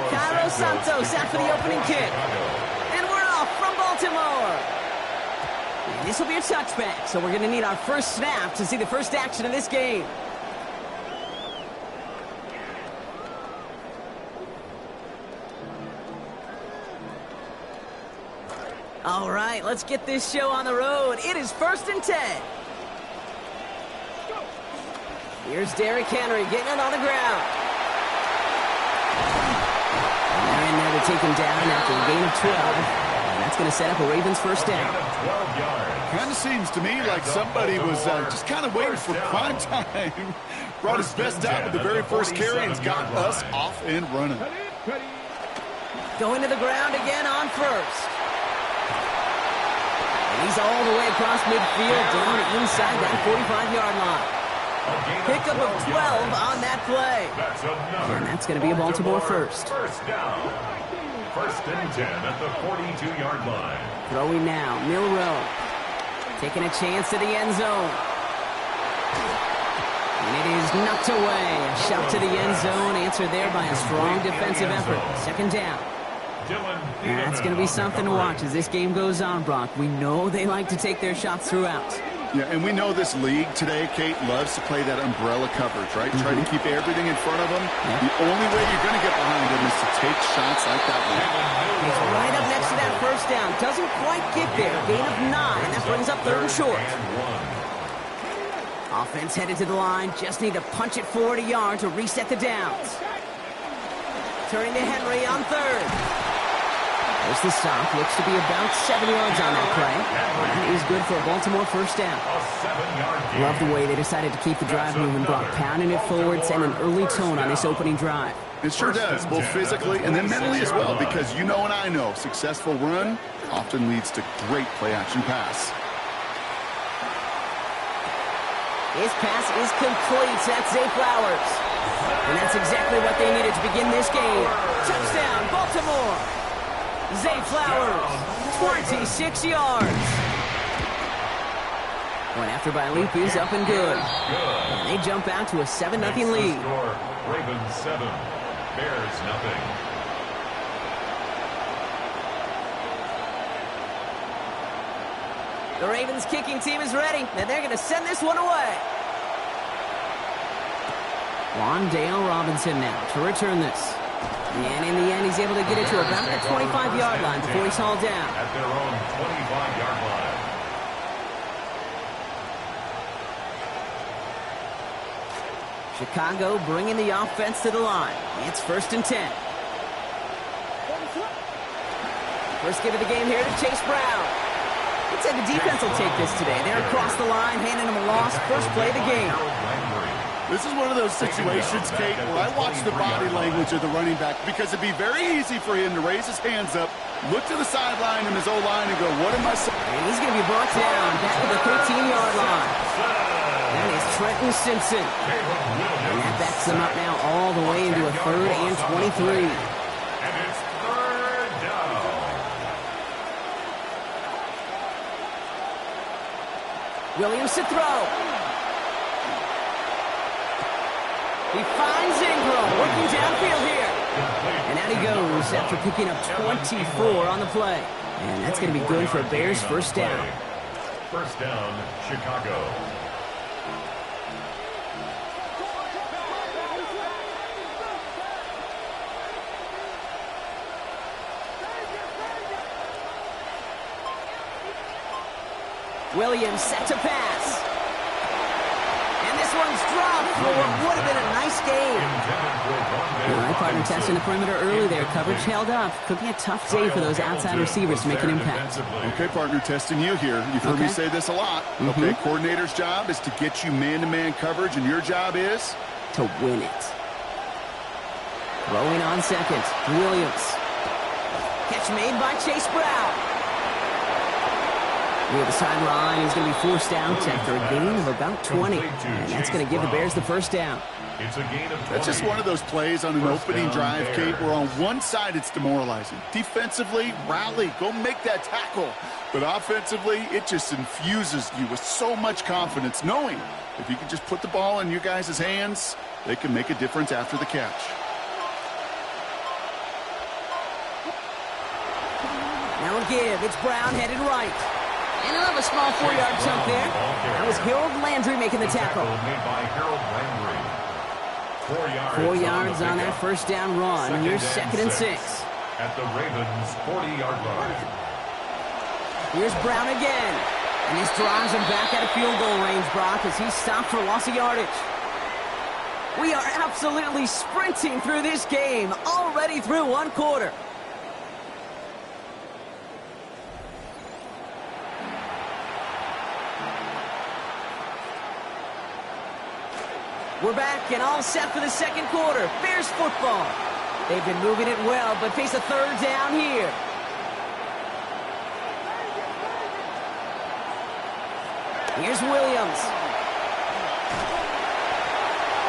Cairo Santos out for the opening kick. And we're off from Baltimore. This will be a touchback, so we're going to need our first snap to see the first action of this game. All right, let's get this show on the road. It is 1st and 10. Here's Derrick Henry getting it on the ground. And they're there to take him down after a gain of 12. And that's going to set up a Ravens first down. Kind of seems to me like somebody was just kind of waiting for prime time. Brought his best out with the very first carry and's got us off and running. Going to the ground again on first. And he's all the way across midfield down inside that 45-yard line. Pickup of 12 on that play. And that's going to be a Baltimore first. First down. 1st and 10 at the 42-yard line. Throwing now, Milrow. Taking a chance to the end zone. And it is knocked away. A shot to the end zone, answered there by a strong defensive effort. 2nd down. That's going to be something to watch as this game goes on, Brock. We know they like to take their shots throughout. Yeah, and we know this league today, Kate, loves to play that umbrella coverage, right? Try to keep everything in front of them. Yep. The only way you're going to get behind them is to take shots like that one. He's right up next to that first down. Doesn't quite get there. Gain of 9. That brings up 3rd and short. Offense headed to the line. Just need to punch it forward a yard to reset the downs. Turning to Henry on 3rd. There's the stop. Looks to be about 7 yards on that play. That is good for a Baltimore first down. Love the way they decided to keep the drive moving, Brock. Pounding it forward, send an early tone on this opening drive. It sure does, both physically and then mentally as well, because you know and I know successful run often leads to great play-action pass. His pass is complete. That's Zay Flowers. And that's exactly what they needed to begin this game. Touchdown, Baltimore. Zay Flowers, 26 yards. One after by Leap is up and good. And they jump out to a 7-0 lead. Ravens 7, Bears 0. The Ravens kicking team is ready, and they're going to send this one away. Wandale Robinson now to return this. And in the end, he's able to get it to about the 25-yard line before he's hauled down. At their own 25-yard line. Chicago bringing the offense to the line. It's 1st and 10. First give of the game here to Chase Brown. Let's say the defense will take this today. They're across the line, handing him a loss. First play of the game. This is one of those situations, Kate, where I watch the body language of the running back because it'd be very easy for him to raise his hands up, look to the sideline and his O-line and go, what am I saying? And he's going to be brought down back to the 13-yard line. That is Trenton Simpson. And that backs them up now all the way into a 3rd and 23. And it's 3rd down. Williams to throw. He finds Ingram, working downfield here. And out he goes after picking up 24 on the play. And that's going to be good for Bears' first down. First down, Chicago. Williams set to pass. And this one's dropped for what would have been a nice game. All right, partner testing the perimeter early there. Coverage held up. Could be a tough day for those outside receivers to make an impact. Okay, partner, testing you here. You've heard me say this a lot. Okay, coordinator's job is to get you man-to-man coverage, and your job is? To win it. Throwing on second. Williams. Catch made by Chase Brown. Near the sideline, he's going to be forced out after a gain of about 20. And that's going to give the Bears the first down. It's a gain of 20. That's just one of those plays on an opening drive, Kate, where on one side it's demoralizing. Defensively, rally, go make that tackle. But offensively, it just infuses you with so much confidence, knowing if you can just put the ball in your guys' hands, they can make a difference after the catch. Now a give. It's Brown headed right. And another small 4-yard jump there. That was Harold Landry making the tackle. Made by Harold Landry. 4 yards on that first down run. Here's 2nd and 6. At the Ravens' 40-yard line. Here's Brown again. And this drives him back out of field goal range, Brock, as he's stopped for loss of yardage. We are absolutely sprinting through this game, already through one quarter. We're back and all set for the second quarter. Bears football. They've been moving it well, but face a 3rd down here. Here's Williams.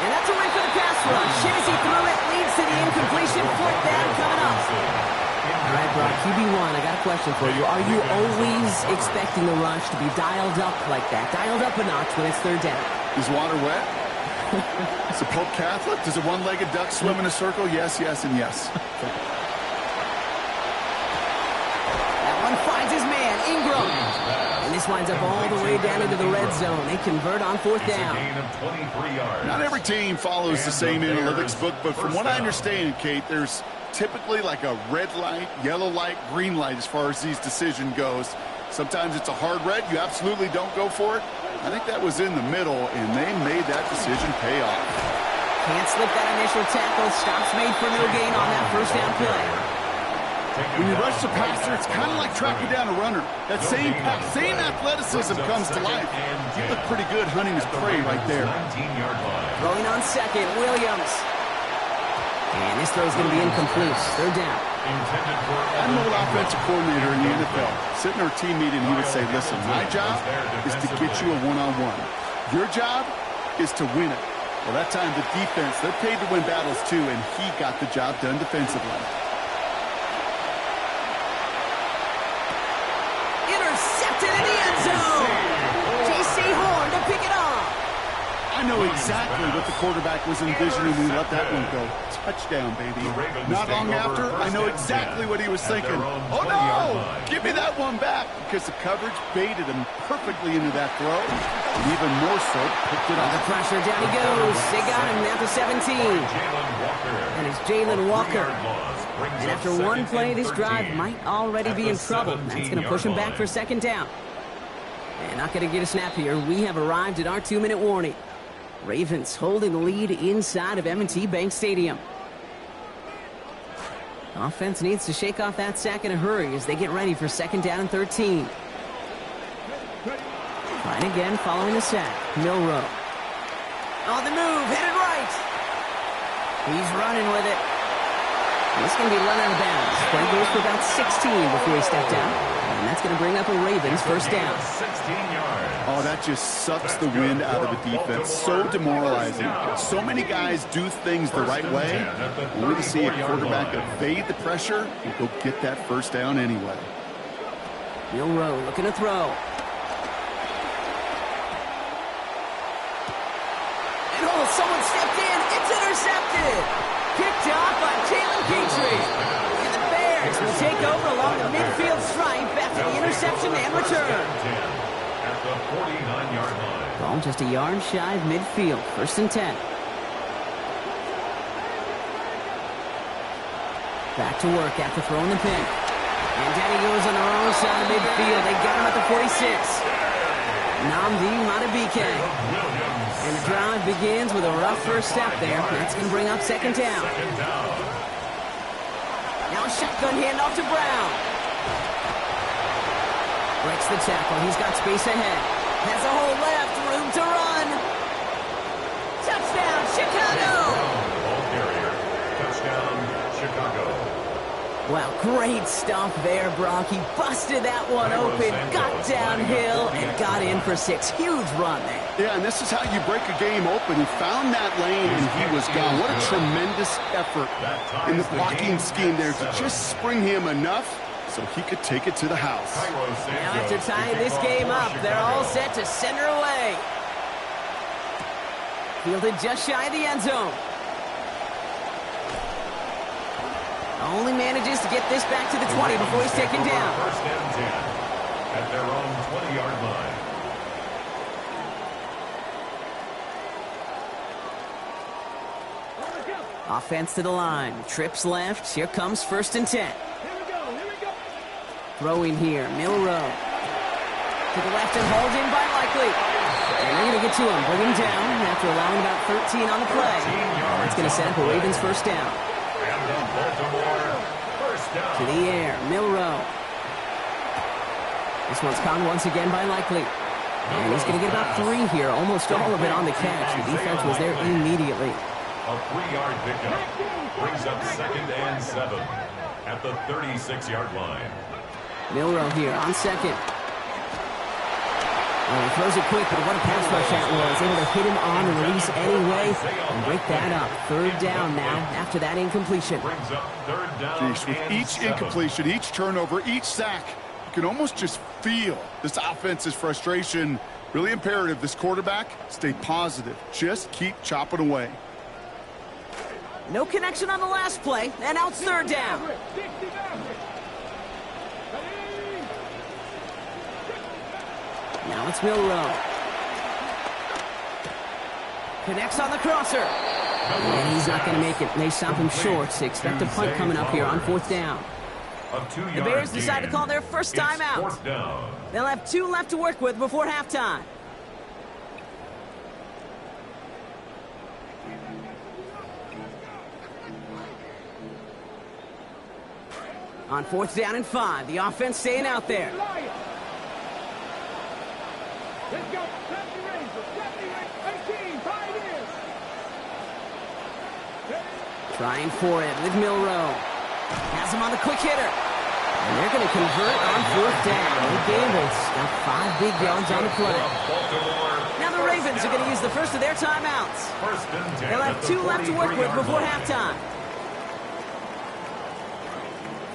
And that's a win for the pass rush. Shazy threw it, leads to the incompletion. 4th down coming up. All right, Brock, QB1, I got a question for you. Are you always expecting the rush to be dialed up like that? Dialed up a notch when it's 3rd down? Is water wet? Is the Pope Catholic? Does a one-legged duck swim in a circle? Yes, yes, and yes. That one finds his man, Ingram. And this winds up all the way down into the red zone. They convert on 4th down. It's a gain of 23 yards. Not every team follows the same analytics book, but from what I understand, Kate, there's typically like a red light, yellow light, green light as far as these decision goes. Sometimes it's a hard red. You absolutely don't go for it. I think that was in the middle, and they made that decision pay off. Can't slip that initial tackle. Stops made for no gain on that first down play. When you rush the passer, it's kind of like tracking down a runner. That same athleticism comes to life. You look pretty good hunting his prey right there. Throwing on second, Williams. And this throw is going to be incomplete. 3rd down. I'm an old offensive coordinator in the NFL. Sitting in our team meeting, he would say, listen, my job is to get you a one-on-one. Your job is to win it. Well, that time the defense, they're paid to win battles too, and he got the job done defensively. Intercepted in the end zone. J.C. Horn to pick it off. I know exactly what the quarterback was envisioning when he let that one go. Touchdown, baby. Not long after, I know exactly what he was thinking. Oh, no! Give me that one back! Because the coverage baited him perfectly into that throw. And even more so, picked it up. The pressure, down he goes. They got him down to 17. And he's Jalen Walker. And after one play, this drive might already be in trouble. That's going to push him back for second down. And not going to get a snap here. We have arrived at our 2-minute warning. Ravens holding the lead inside of M&T Bank Stadium. Offense needs to shake off that sack in a hurry as they get ready for second down and 13. Trying again following the sack. Milroe. On the move, headed right. He's running with it. This is going to be run out of bounds. Play goes for about 16 before he stepped out. And that's going to bring up a Ravens first down. 16 yards. Oh, that just sucks the wind out of the defense. So demoralizing. So many guys do things the right way. We're going to see a quarterback evade the pressure and go get that first down anyway. Milroe looking to throw. And oh, someone stepped in. It's intercepted. Picked off by Jalen Petrie. And the Bears will take over along the midfield stripe after the interception and return. At the 49-yard line. Ball just a yard shy of midfield. First and 10. Back to work after throwing the pin. And down he goes on the wrong side of midfield. They got him at the 46. Nnamdi Madubuike. And the drive begins with a rough first step there. That's going to bring up second down. Now a shotgun handoff to Brown. Breaks the tackle. He's got space ahead. Has a hole left. Room to run. Touchdown, Chicago! Ball carrier. Touchdown, Chicago. Well, great stuff there, Brock. He busted that one open, got downhill, and got in for 6. Huge run there. Yeah, and this is how you break a game open. He found that lane, and he was gone. What a tremendous effort in the blocking scheme there to just spring him enough so he could take it to the house. Now after tying this game up, they're all set to center away. Fielded just shy of the end zone. Only manages to get this back to the 20 before he's taken down. First and 10 at their own 20-yard line. Offense to the line. Trips left. Here comes first and 10. Throwing here. Milroe. To the left and hauled in by Likely. And they're going to get to him. Bring him down after allowing about 13 on the play. That's going to set up a Ravens first down. To the air, Milroe. This one's caught once again by Likely. And he's going to get about 3 here, almost all of it on the catch. The defense was there immediately. A 3-yard pickup brings up second and 7 at the 36-yard line. Milroe here on second. Oh, he throws it quick, but what a pass rush that was. Able to hit him on the release anyway and break that up. Third down now after that incompletion. Brings up third down. Jeez, with each incompletion, each turnover, each sack, you can almost just feel this offense's frustration. Really imperative, this quarterback, stay positive. Just keep chopping away. No connection on the last play, and now it's third down. Now it's Milroe. Connects on the crosser. And he's not going to make it. They stop him short. So expect a punt coming up here on fourth down. The Bears decide to call their first timeout. They'll have 2 left to work with before halftime. On fourth down and 5, the offense staying out there. Trying for it with Milroe. Has him on the quick hitter. And they're going to convert on fourth down. The Gambles got 5 big yards on the play. Now the Ravens are going to use the first of their timeouts. They'll have 2 left to work with before halftime.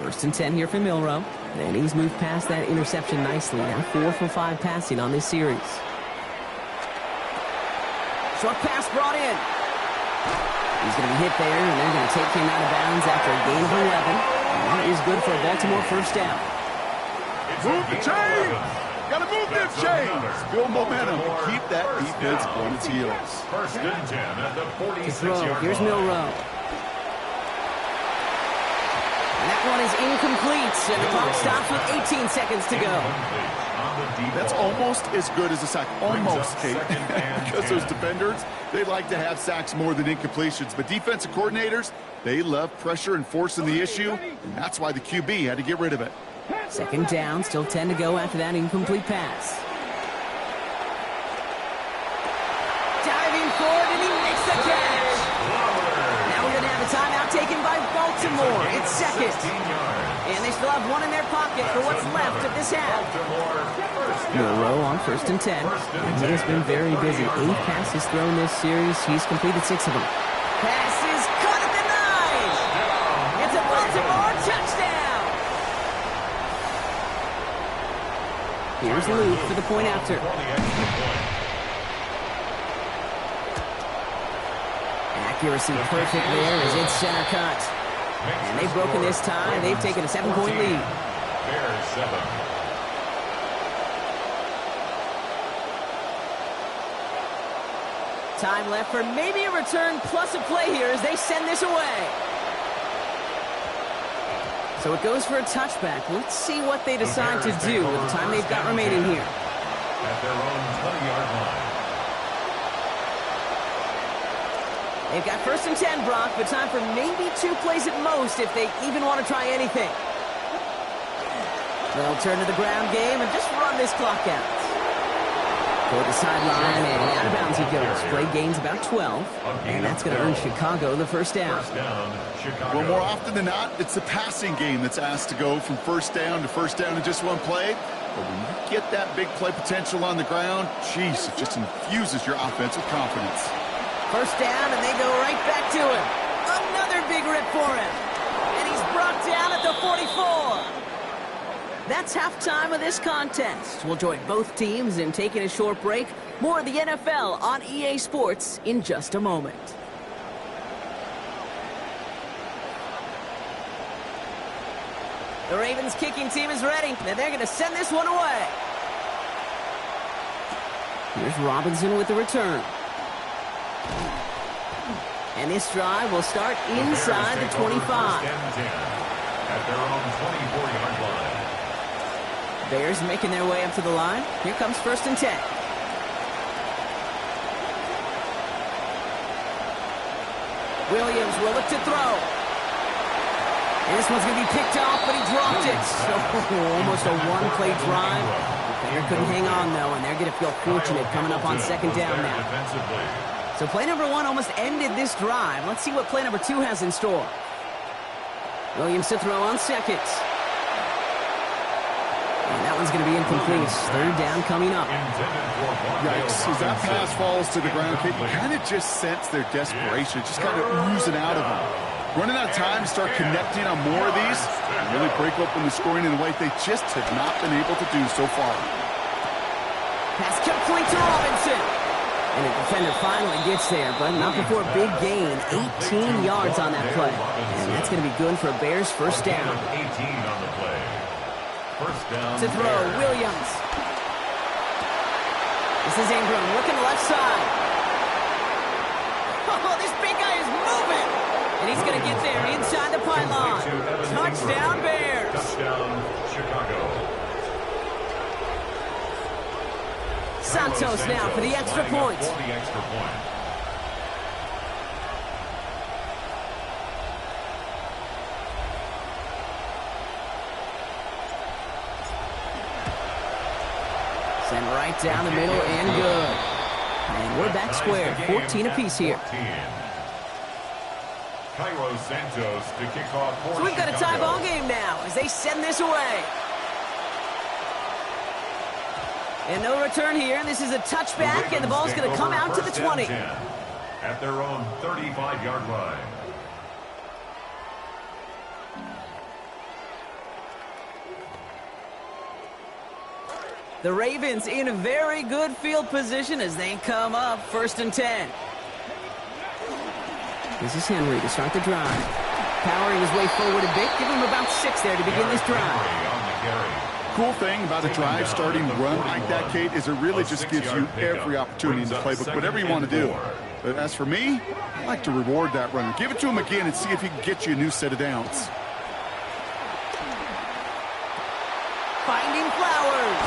First and 10 here for Milroe. And he's moved past that interception nicely. Now 4 for 5 passing on this series. Short pass brought in. He's going to be hit there, and they're going to take him out of bounds after a gain of 11. And that is good for a Baltimore first down. Move the chains! Got to move them chains! Build momentum and keep that defense on its heels. First and 10 at the 46-yard line. Here's Milroe. is incomplete, and the clock stops with 18 seconds to go. That's almost as good as a sack. Almost, Kate. Because those defenders, they like to have sacks more than incompletions. But defensive coordinators, they love pressure and forcing the issue, and that's why the QB had to get rid of it. Second down, still 10 to go after that incomplete pass. Diving forward, and he makes the catch. Now we're going to have a timeout taken by Baltimore. It's second. And they still have one in their pocket for what's left of this half. Moreau on 1st and 10. And he has been very busy. 8 passes thrown this series. He's completed 6 of them. Pass is caught at the 9. It's a Baltimore touchdown. Here's Luke for the point after. Accuracy perfect there as it's center cut. And they've broken this tie. They've taken a 7-point lead. Bears 7. Time left for maybe a return plus a play here as they send this away. So it goes for a touchback. Let's see what they decide to do with the time they've got remaining here. At their own 20-yard line. They've got 1st and 10, Brock, but time for maybe 2 plays at most if they even want to try anything. They'll turn to the ground game and just run this clock out. Toward the sideline, and out of bounds he goes. Play gains about 12, and that's going to earn Chicago the first down. Well, more often than not, it's the passing game that's asked to go from first down to first down in just one play. But when you get that big play potential on the ground, geez, it just infuses your offense with confidence. First down, and they go right back to him. Another big rip for him. And he's brought down at the 44. That's halftime of this contest. We'll join both teams in taking a short break. More of the NFL on EA Sports in just a moment. The Ravens kicking team is ready, and they're going to send this one away. Here's Robinson with the return. And this drive will start inside the 25. At their own 24-yard line. Bears making their way up to the line. Here comes 1st and 10. Williams will look to throw. And this one's going to be picked off, but he dropped it. So almost a one-play drive. The player couldn't hang on, though, and they're going to feel fortunate coming up on 2nd down now. So play number 1 almost ended this drive. Let's see what play number 2 has in store. Williams to throw on 2nd. And that one's going to be incomplete. 3rd down coming up. Yikes. As that pass falls to the ground, you kind of just sense their desperation. Just kind of oozing out of them. Running out of time to start connecting on more of these and really break open the scoring in a way they just have not been able to do so far. Pass complete to Robinson. And the defender finally gets there, but not before a big gain. 18 yards on that play. And that's going to be good for a Bears first down. 18 on the play. First down. To throw, Williams. This is Ingram looking left side. Oh, this big guy is moving. And he's going to get there inside the pylon. Touchdown, Bears. Touchdown, Chicago. Santos now for the extra point. Send right down the middle and good. And we're back square. 14 apiece here. Cairo Santos to kick off. So we've got a tie ball game now as they send this away. And no return here. This is a touchback, and the ball's going to come out to the 20. At their own 35-yard line. The Ravens in a very good field position as they come up 1st and 10. This is Henry to start the drive. Powering his way forward a bit. Give him about 6 there to begin this drive. Cool thing about a drive starting run like that, Kate, is it really just gives you every opportunity in the playbook, whatever you want to do. But as for me, I like to reward that runner. Give it to him again and see if he can get you a new set of downs. Finding Flowers.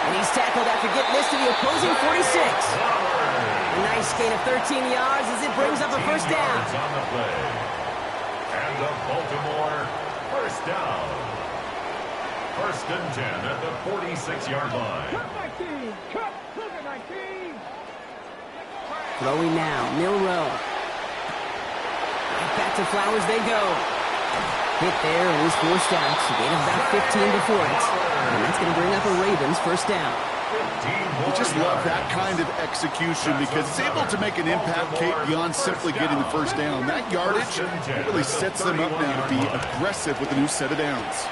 And he's tackled after getting this to the opposing 46. A nice gain of 13 yards as it brings up a first down. On the play. And the Baltimore first down. First and 10 at the 46-yard line. Throwing now, Milrow. Right back to Flowers they go. Hit there and is forced out. So gain of about 15 before it. And that's going to bring up a Ravens first down. You just love that kind of execution because it's able to make an impact, Kate, beyond simply getting the first down. That yardage really sets them up now to be aggressive with a new set of downs.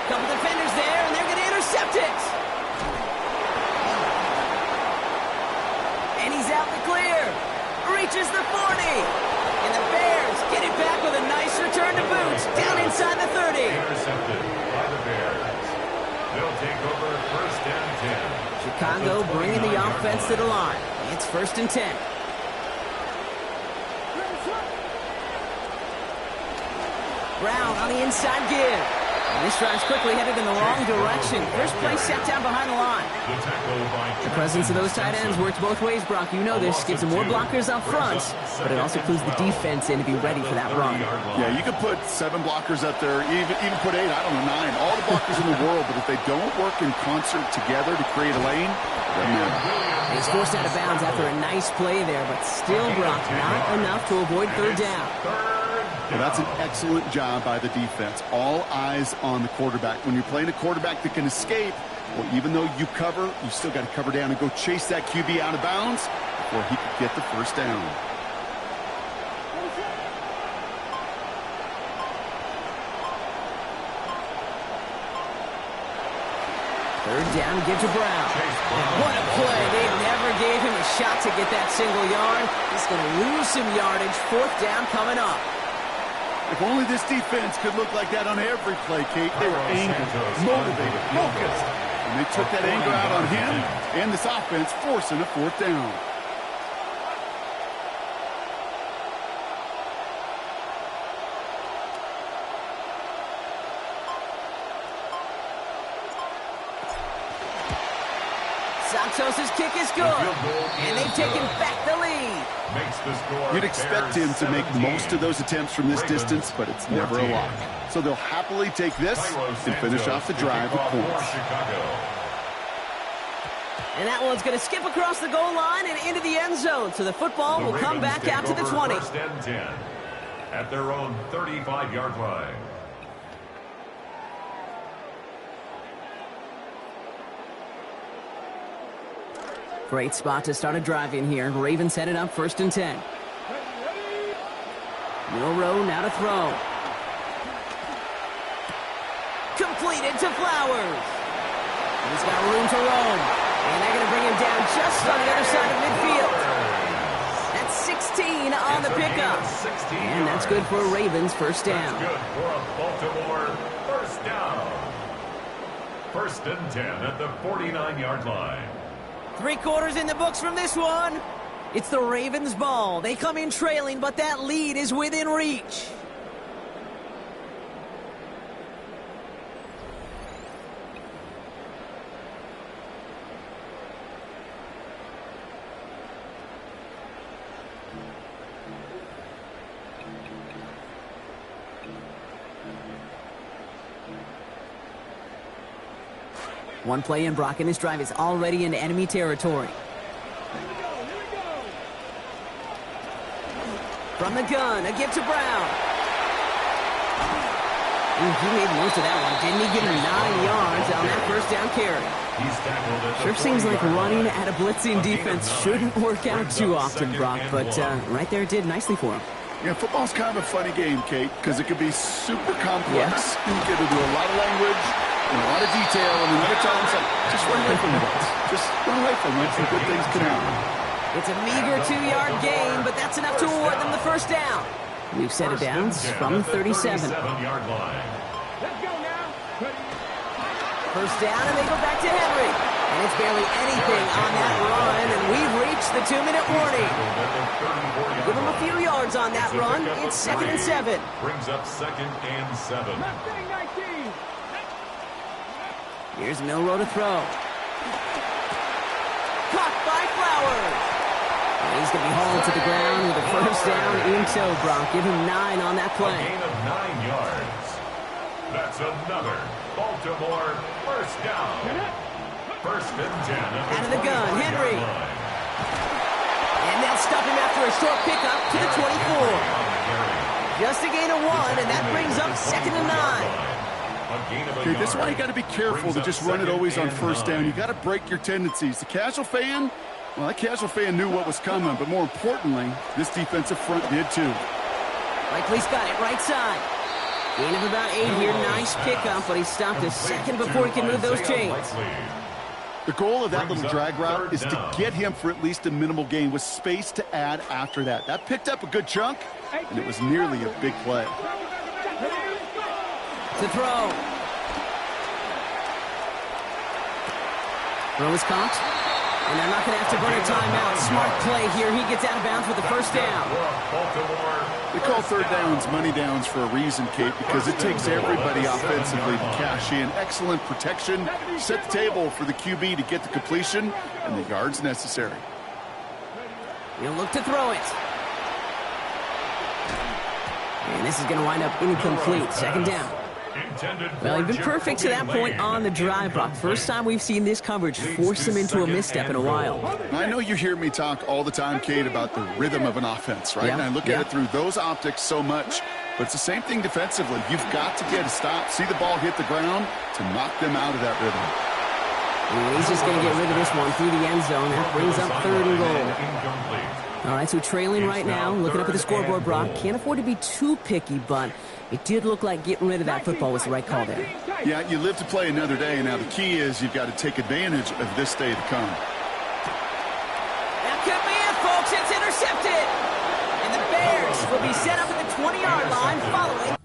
Couple defenders there, and they're going to intercept it. And he's out in the clear. Reaches the 40. And the Bears get it back with a nice return to boot. Down inside the 30. Intercepted by the Bears. They'll take over first and 10. Chicago bringing the offense to the line. It's first and 10. Brown on the inside give. And this drive's quickly headed in the wrong direction. First play set down behind the line. The presence of those tight ends works both ways, Brock. You know this. Gives them more blockers up front, but it also clues the defense in to be ready for that run. Yeah, you could put 7 blockers up there, even put 8, I don't know, 9. All the blockers in the world, but if they don't work in concert together to create a lane, he's forced out of bounds after a nice play there, but still, Brock, not enough to avoid third down. Well, that's an excellent job by the defense. All eyes on the quarterback. When you're playing a quarterback that can escape, well, even though you cover, you still got to cover down and go chase that QB out of bounds before he could get the first down. Third down, give to Brown. What a play. They never gave him a shot to get that single yard. He's going to lose some yardage. Fourth down coming up. If only this defense could look like that on every play, Kate. They were angry, motivated, focused. And they took that anger out on him and this offense, forcing a fourth down. Santos' kick is good, and they've taken back the lead. You'd expect him to make most of those attempts from this distance, but it's never a lock. So they'll happily take this and finish off the drive with points. And that one's going to skip across the goal line and into the end zone, so the football will come back out to the 20. First and 10 at their own 35-yard line. Great spot to start a drive in here. Ravens headed up first and 10. Milrow now to throw. Completed to Flowers. He's got room to roam. And they're going to bring him down just on the other side of midfield. That's 16 on the pickup. And that's good for a Ravens first down. That's good for a Baltimore first down. First and 10 at the 49-yard line. 3 quarters in the books from this one. It's the Ravens' ball. They come in trailing, but that lead is within reach. One play in, Brock, and this drive is already into enemy territory. From the gun, a give to Brown. Ooh, he made most of that one, didn't he? Give him 9 yards on that first down carry. Sure seems like running at a blitzing defense shouldn't work out too often, Brock, but right there it did nicely for him. Yeah, football's kind of a funny game, Kate, because it could be super complex. You get to do a lot of language, and a lot of detail, and then other times, like, just run away from it. Just run away from it, and good things can happen. It's a meager 2-yard gain, but that's enough to award them the first down. We've set it down from 37. First down, and they go back to Henry. And it's barely anything on that run, and we've reached the 2-minute warning. Give them a few yards on that run. It's 2nd and 7. Brings up 2nd and 7. Here's Milroe to throw. Caught by Flowers. And he's going to be hauled to the ground with a first down in tow, Brock. Give him 9 on that play. A gain of 9 yards. That's another Baltimore first down. First and 10. Out of the gun, Henry. And they'll stop him after a short pickup to the 24. Just a gain of 1, and that brings up 2nd and 9. Okay, this is why you got to be careful to just run it always on first down. You got to break your tendencies. The casual fan, well, that casual fan knew what was coming, but more importantly, this defensive front did too. Likely's got it right side. Gain of about 8 here. Nice pickup, but he stopped a second before he could move those chains. The goal of that little drag route is to get him for at least a minimal gain with space to add after that. That picked up a good chunk, and it was nearly a big play. To throw. Throw is caught. And they're not going to have to burn a timeout. Smart play here. He gets out of bounds with the first down. They call third downs money downs for a reason, Kate, because it takes everybody offensively to cash in. Excellent protection. Set the table for the QB to get the completion and the yards necessary. He'll look to throw it. And this is going to wind up incomplete. Second down. Well, he's been perfect to that point on the drive, Brock. First time we've seen this coverage force him into a misstep in a while. I know you hear me talk all the time, Kate, about the rhythm of an offense, right? And I look at it through those optics so much. But it's the same thing defensively. You've got to get a stop, see the ball hit the ground to knock them out of that rhythm. And he's just going to get rid of this one through the end zone. That brings up 3rd and goal. All right, so trailing right now, looking up at the scoreboard, Brock. Can't afford to be too picky, but it did look like getting rid of that football was the right call there. Yeah, you live to play another day. Now, the key is you've got to take advantage of this day to come. That could be it, folks. It's intercepted. And the Bears will be set up at the 20-yard line following.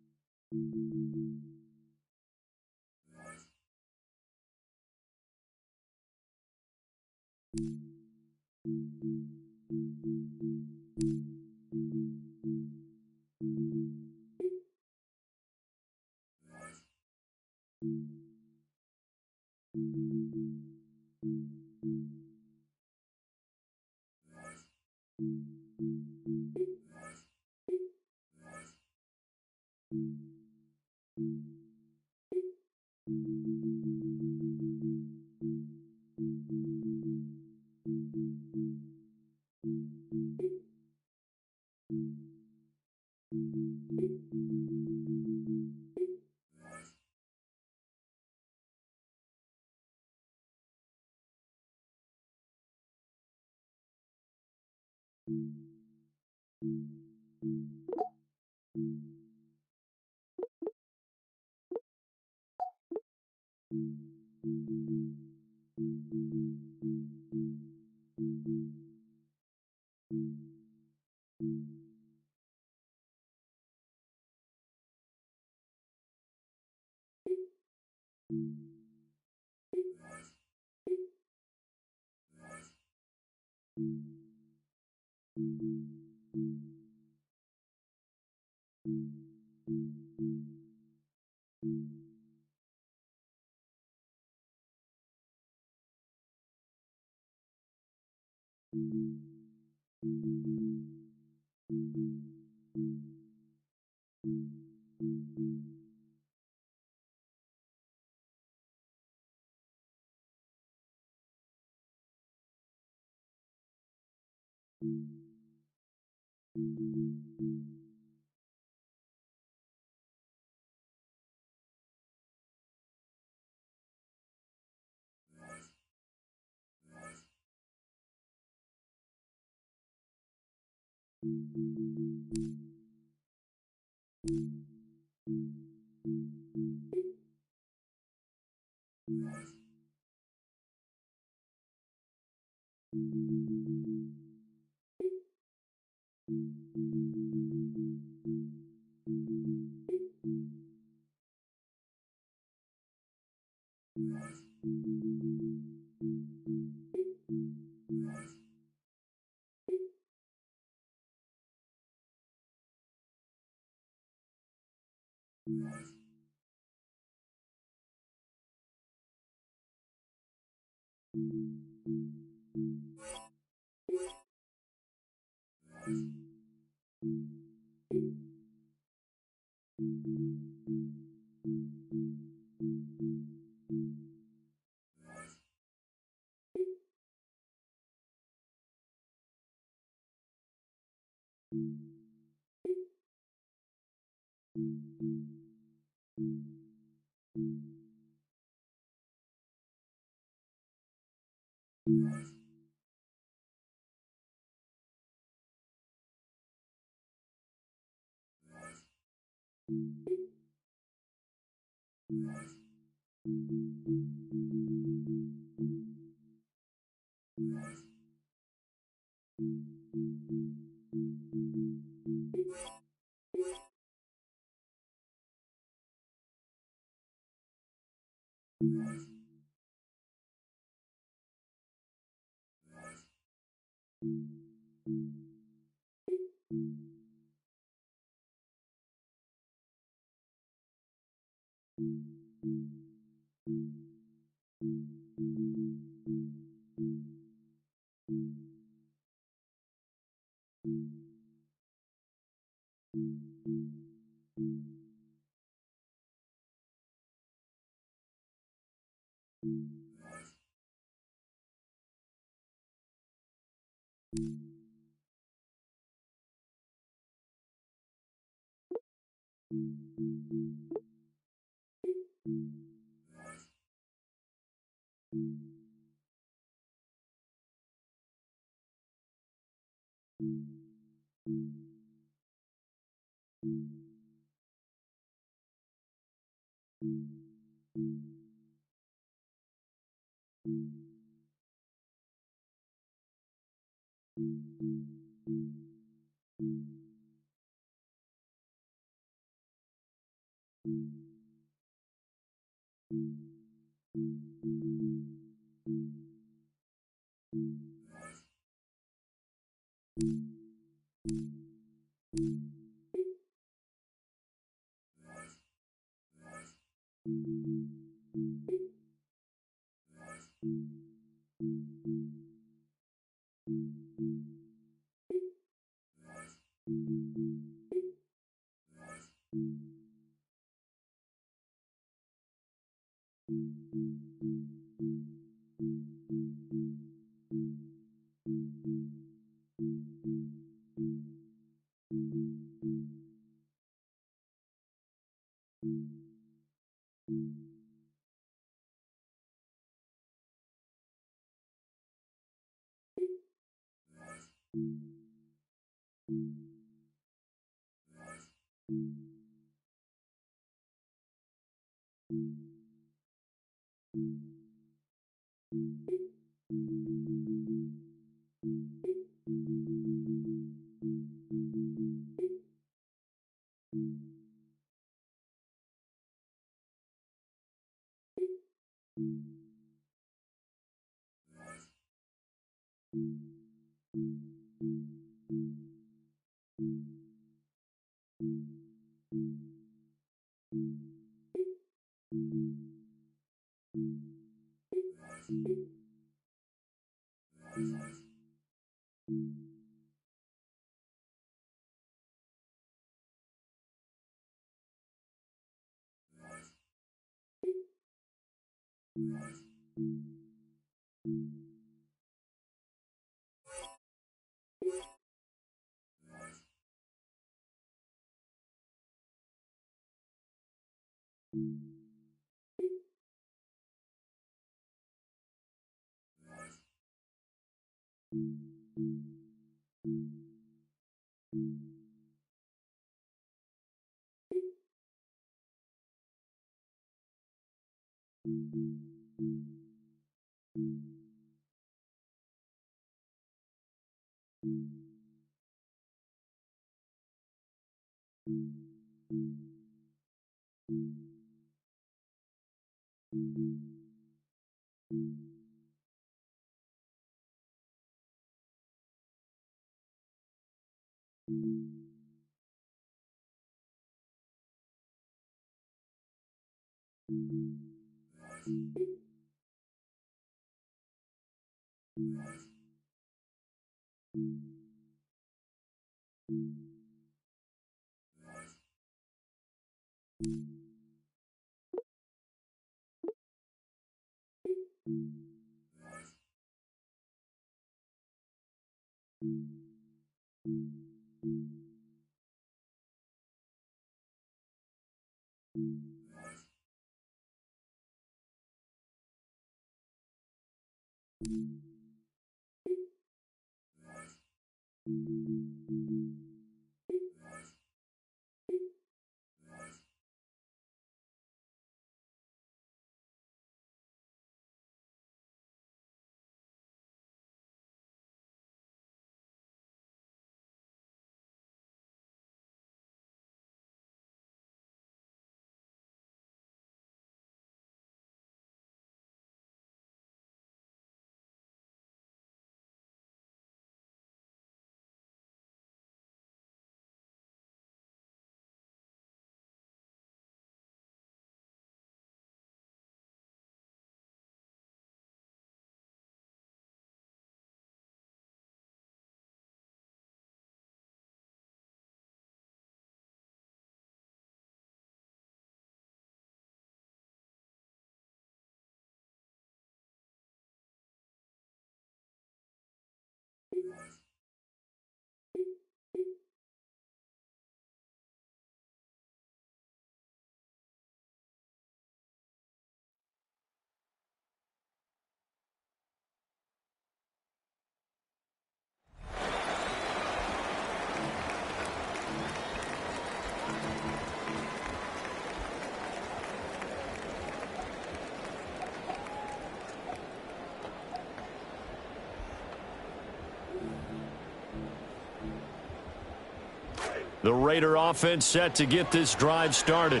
The Raider offense set to get this drive started.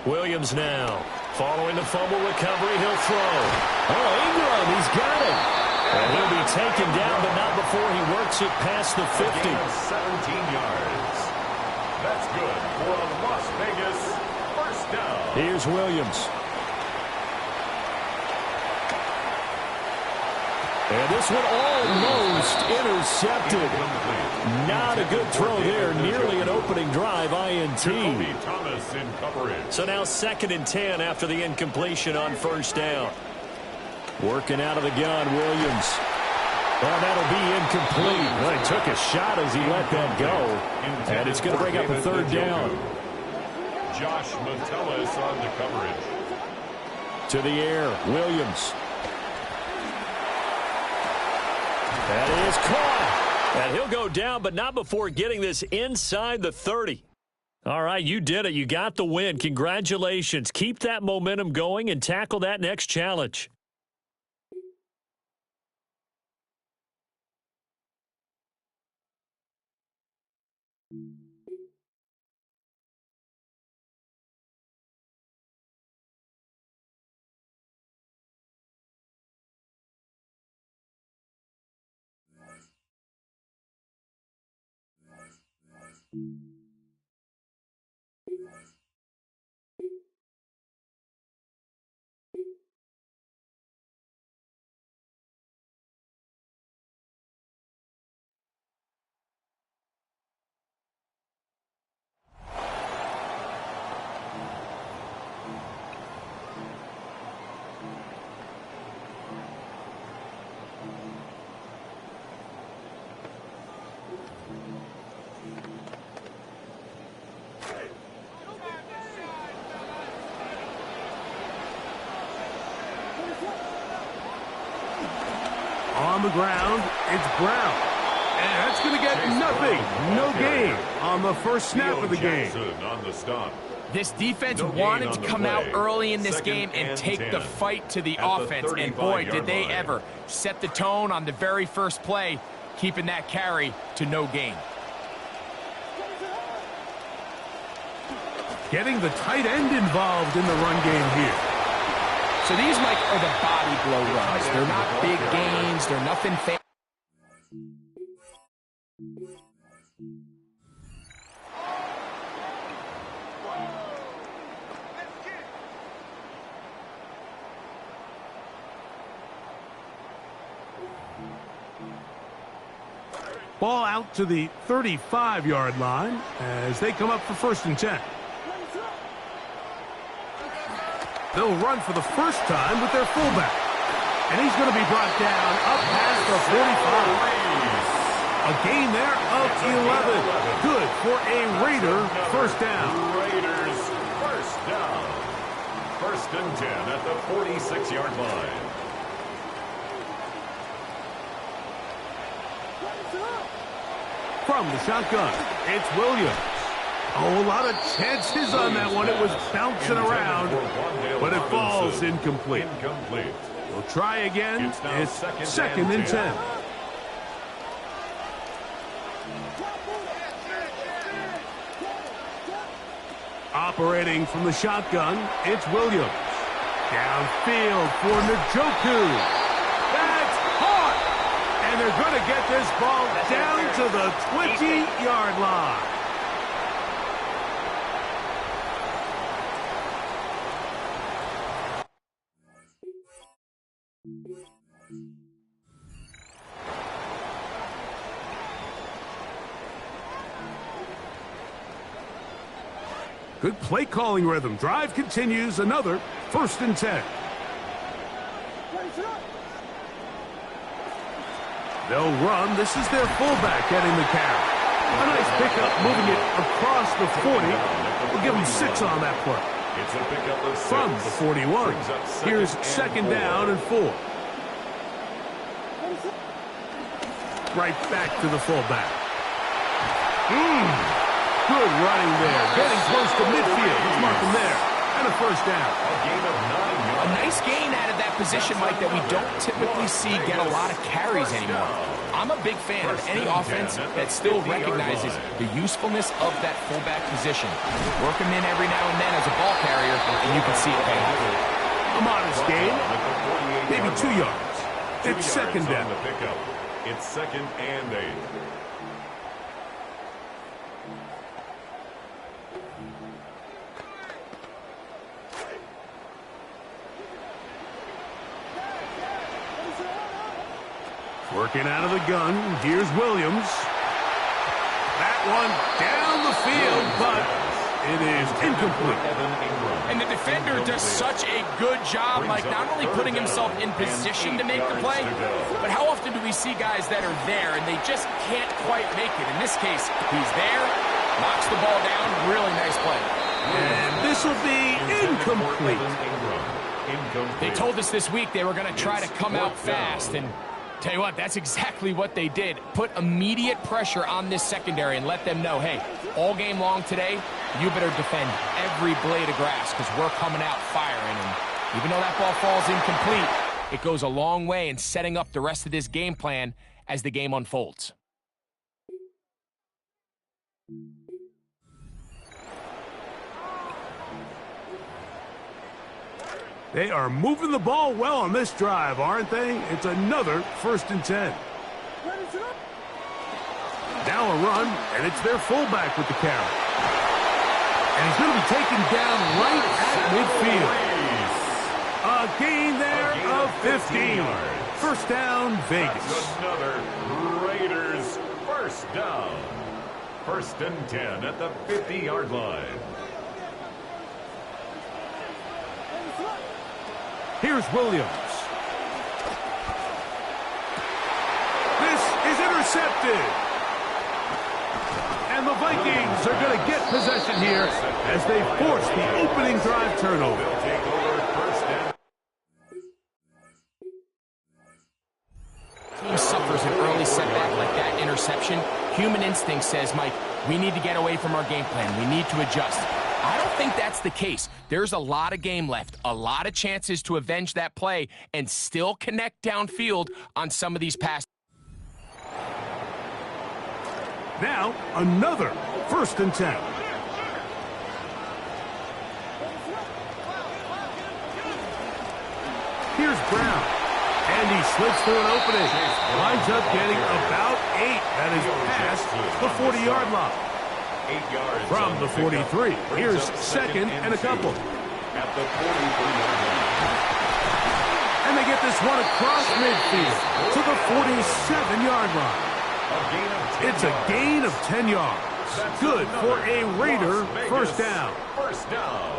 Williams now. Following the fumble recovery, he'll throw. Oh, Ingram, he's got it. And he'll be taken down, but not before he works it past the 50. 17 yards. That's good for a Las Vegas first down. Here's Williams. And this one almost intercepted. Not a good throw there. Nearly an opening drive, INT. Thomas in coverage. So now 2nd and 10 after the incompletion on first down. Working out of the gun, Williams. Well, that'll be incomplete. Well, he took a shot as he let that go. And it's going to bring up a 3rd down. Josh Metellus on the coverage. To the air, Williams. That is caught. And he'll go down, but not before getting this inside the 30. All right, you did it. You got the win. Congratulations. Keep that momentum going and tackle that next challenge. On the ground, it's Brown. And that's going to get nothing. No gain on the first snap of the game. On the stop. This defense wanted to come out early in this game and take the fight to the offense. And boy, did they ever set the tone on the very first play, keeping that carry to no gain. Getting the tight end involved in the run game here. So these, Mike, are the body blow runs. They're not big gains. They're nothing fancy. Ball out to the 35-yard line as they come up for 1st and 10. They'll run for the first time with their fullback. And he's going to be brought down up past the 45. A gain there of 11. Good for a Raider first down. Raiders first down. 1st and 10 at the 46-yard line. From the shotgun, it's Williams. Oh, a lot of chances on that one. It was bouncing around, but it falls incomplete. We'll try again. It's 2nd and 10. Operating from the shotgun, it's Williams. Downfield for Njoku. That's caught! And they're going to get this ball down to the 20-yard line. Good play calling rhythm. Drive continues. Another 1st and 10. They'll run. This is their fullback getting the carry. A nice pickup moving it across the 40. We'll give them 6 on that play. It's a pickup of 6. From the 41. Here's 2nd down and 4. Right back to the fullback. Good running there. Getting close to midfield. He's marking there. And a first down. A gain of 9 yards. A nice gain out of that position, Mike, that we don't typically see get a lot of carries anymore. I'm a big fan of any offense that still recognizes the usefulness of that fullback position. Work him in every now and then as a ball carrier, and you can see it pay off. A modest gain, maybe 2 yards. It's second down. It's second and 8. Working out of the gun, here's Williams. That one down the field, but it is incomplete. And the defender does such a good job, like not only putting himself in position to make the play, but how often do we see guys that are there and they just can't quite make it? In this case, he's there, knocks the ball down, really nice play. And this will be incomplete. They told us this week they were going to try to come out fast, and tell you what, that's exactly what they did. Put immediate pressure on this secondary and let them know, hey, all game long today, you better defend every blade of grass because we're coming out firing. And even though that ball falls incomplete, it goes a long way in setting up the rest of this game plan as the game unfolds. They are moving the ball well on this drive, aren't they? It's another 1st and 10. Now a run, and it's their fullback with the carry. And he's going to be taken down right at midfield. A gain there of 15. First down, Vegas. Another Raiders first down. 1st and 10 at the 50-yard line. Here's Williams. This is intercepted. And the Vikings are going to get possession here as they force the opening drive turnover. Team suffers an early setback like that interception. Human instinct says, Mike, we need to get away from our game plan. We need to adjust. I don't think that's the case. There's a lot of game left, a lot of chances to avenge that play and still connect downfield on some of these passes. Now, another 1st and 10. Here's Brown. And he slips through an opening. Lines up getting about 8. That is past the 40-yard line. 8 yards from the 43. Here's second and a couple. At the 43-yard line. And they get this one across midfield to the 47-yard line. It's a gain of 10 yards. Good for a Raider first down. First down.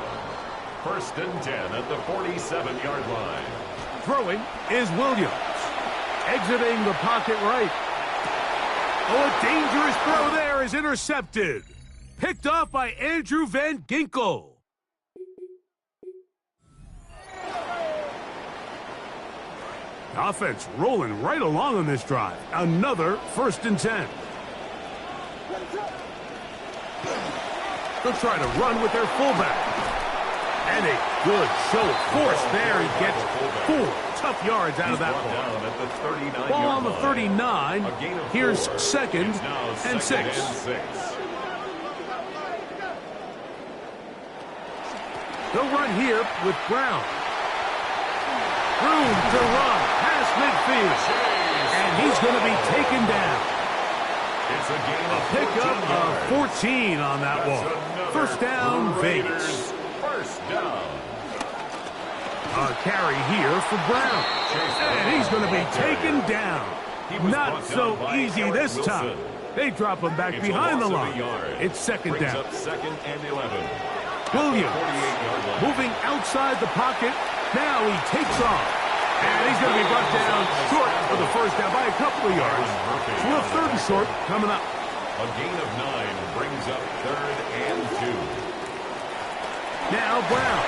1st and 10 at the 47-yard line. Throwing is Williams. Exiting the pocket right. Oh, a dangerous throw there is intercepted. Picked off by Andrew Van Ginkel. Offense rolling right along on this drive. Another 1st and 10. They'll try to run with their fullback. And a good show of force there. He gets 4 tough yards out of that ball. Ball on the 39. Here's second and 6. They'll run here with Brown. Room to run past midfield. And he's going to be taken down. A pickup of 14 on that one. First down, Vegas. First down. A carry here for Brown. And he's going to be taken down. Not so easy this time. They drop him back behind the line. It's second down. Second and 11. Williams moving outside the pocket. Now he takes off. And he's going to be brought down short for the first down by a couple of yards. So a 3rd and short coming up. A gain of 9 brings up 3rd and 2. Now Brown.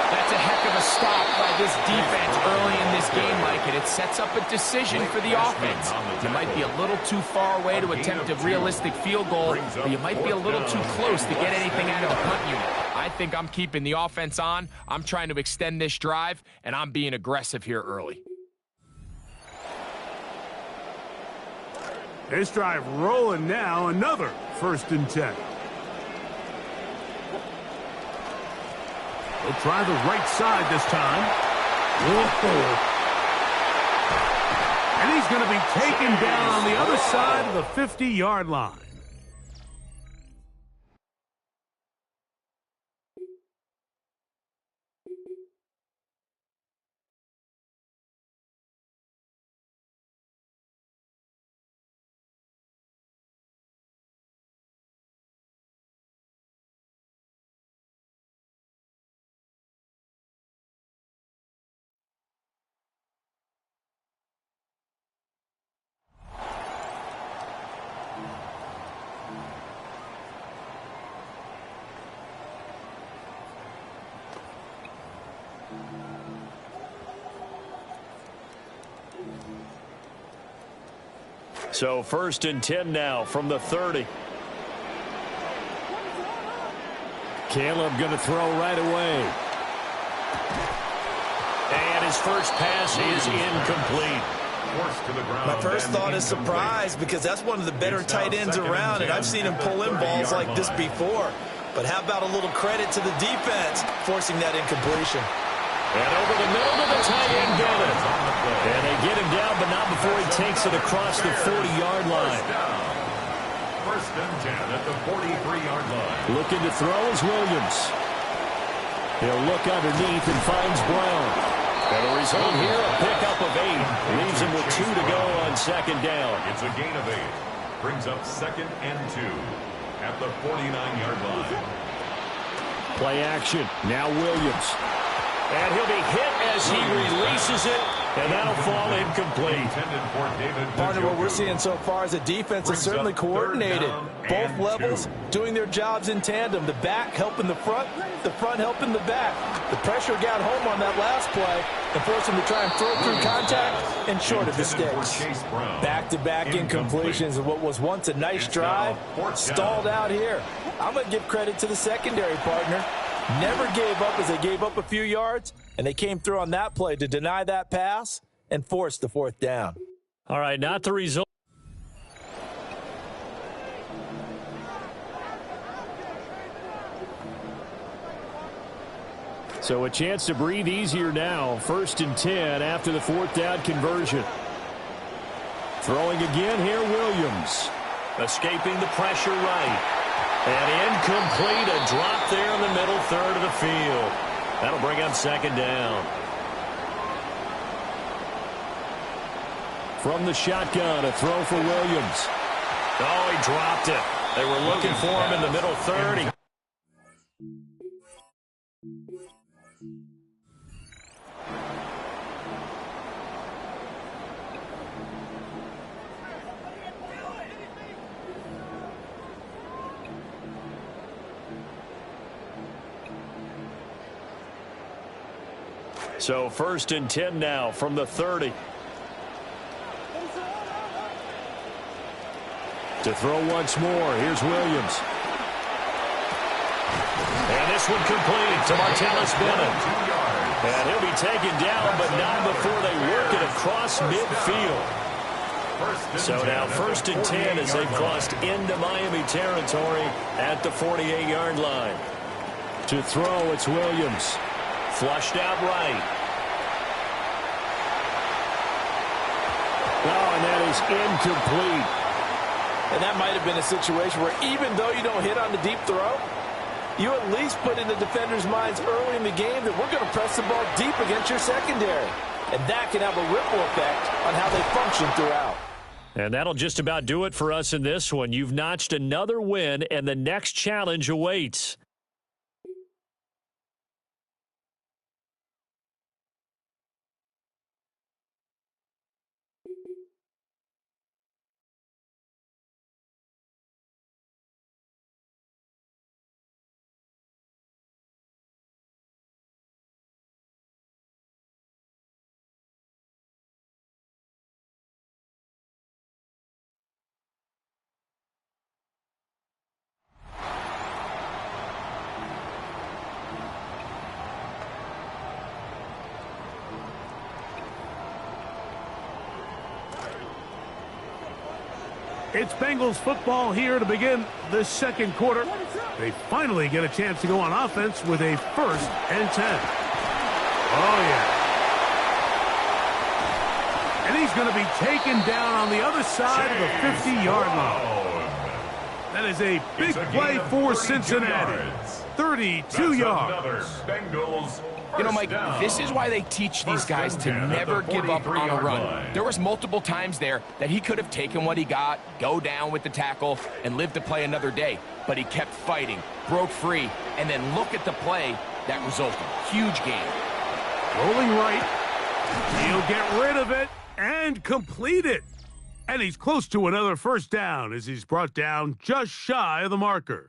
That's a heck of a stop by this defense early in this game, Mike, and it sets up a decision for the offense. You might be a little too far away to attempt a realistic field goal, or you might be a little too close to get anything out of the punt unit. I think I'm keeping the offense on. I'm trying to extend this drive, and I'm being aggressive here early. This drive rolling now, another 1st and 10. He'll try the right side this time. Whoa. And he's going to be taken down on the other side of the 50-yard line. So 1st and 10 now from the 30. Caleb going to throw right away. And his first pass is incomplete. My first thought is surprise, because that's one of the better tight ends around, and I've seen him pull in balls like this before. But how about a little credit to the defense forcing that incompletion? And over the middle to the tight end, Bennett. And they get him down, but not before he takes it across the 40-yard line. 1st and 10 at the 43-yard line. Looking to throw is Williams. He'll look underneath and finds Brown. And the result here, a pickup of 8. Leaves him with 2 to go on 2nd down. It's a gain of 8. Brings up 2nd and 2 at the 49-yard line. Play action. Now Williams. And he'll be hit as he releases it, and that'll fall incomplete. Partner, what we're seeing so far is the defense is certainly coordinated. Both levels doing their jobs in tandem. The back helping the front helping the back. The pressure got home on that last play and forced him to try and throw through contact and short of the sticks. Back-to-back incompletions of what was once a nice drive stalled out here. I'm going to give credit to the secondary, partner. Never gave up as they gave up a few yards, and they came through on that play to deny that pass and force the 4th down. All right, not the result. So a chance to breathe easier now. 1st and 10 after the 4th down conversion. Throwing again here, Williams. Escaping the pressure right. And incomplete, a drop there in the middle third of the field. That'll bring up 2nd down. From the shotgun, a throw for Williams. Oh, he dropped it. They were looking for him in the middle 30. So 1st and 10 now from the 30. To throw once more, here's Williams. And this one complete to Martellus Bennett. And he'll be taken down, but not before they work it across midfield. So now 1st and 10 as they've crossed into Miami territory at the 48-yard line. To throw, it's Williams. Flushed out right. Oh, and that is incomplete. And that might have been a situation where even though you don't hit on the deep throw, you at least put in the defenders' minds early in the game that we're going to press the ball deep against your secondary. And that can have a ripple effect on how they function throughout. And that'll just about do it for us in this one. You've notched another win, and the next challenge awaits. It's Bengals football here to begin the second quarter. They finally get a chance to go on offense with a 1st and 10. Oh, yeah. And he's going to be taken down on the other side of the 50-yard line. That is a big play for Cincinnati. 32 yards. You know, Mike, this is why they teach these guys to never give up on a run. There was multiple times there that he could have taken what he got, go down with the tackle, and live to play another day. But he kept fighting, broke free, and then look at the play that resulted. Huge game. Rolling right. He'll get rid of it and complete it. And he's close to another 1st down as he's brought down just shy of the marker.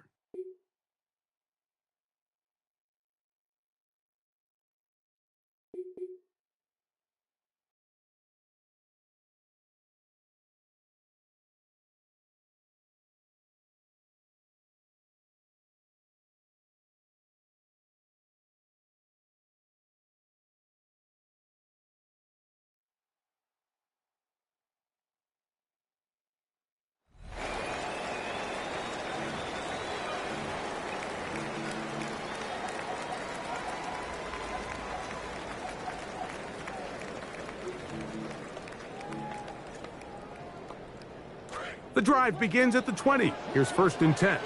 The drive begins at the 20. Here's 1st and 10.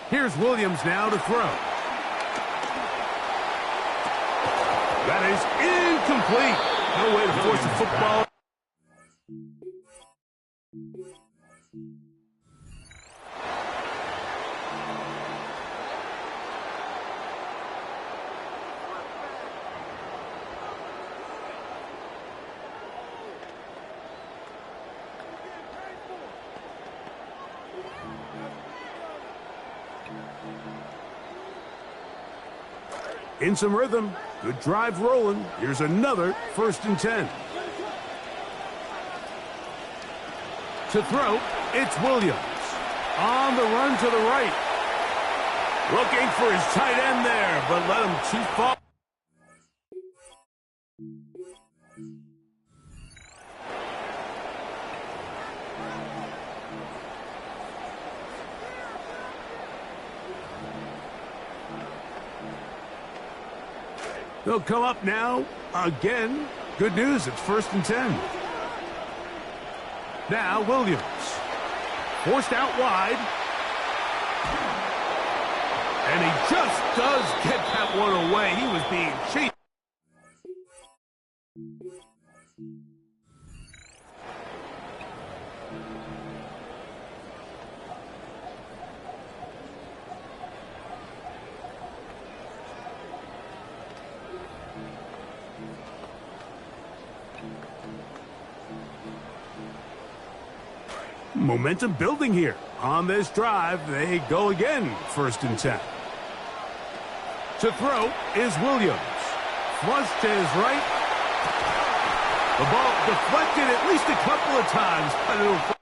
Here's Williams now to throw. That is incomplete. No way to force the football. In some rhythm. Good drive rolling. Here's another 1st and 10. To throw, it's Williams. On the run to the right. Looking for his tight end there, but let him too far. They'll come up now again. Good news, it's 1st and 10. Now Williams. Forced out wide. And he just does get that one away. He was being chased. Momentum building here. On this drive, they go again. 1st and 10. To throw is Williams. Flush to his right. The ball deflected at least a couple of times, but it'll...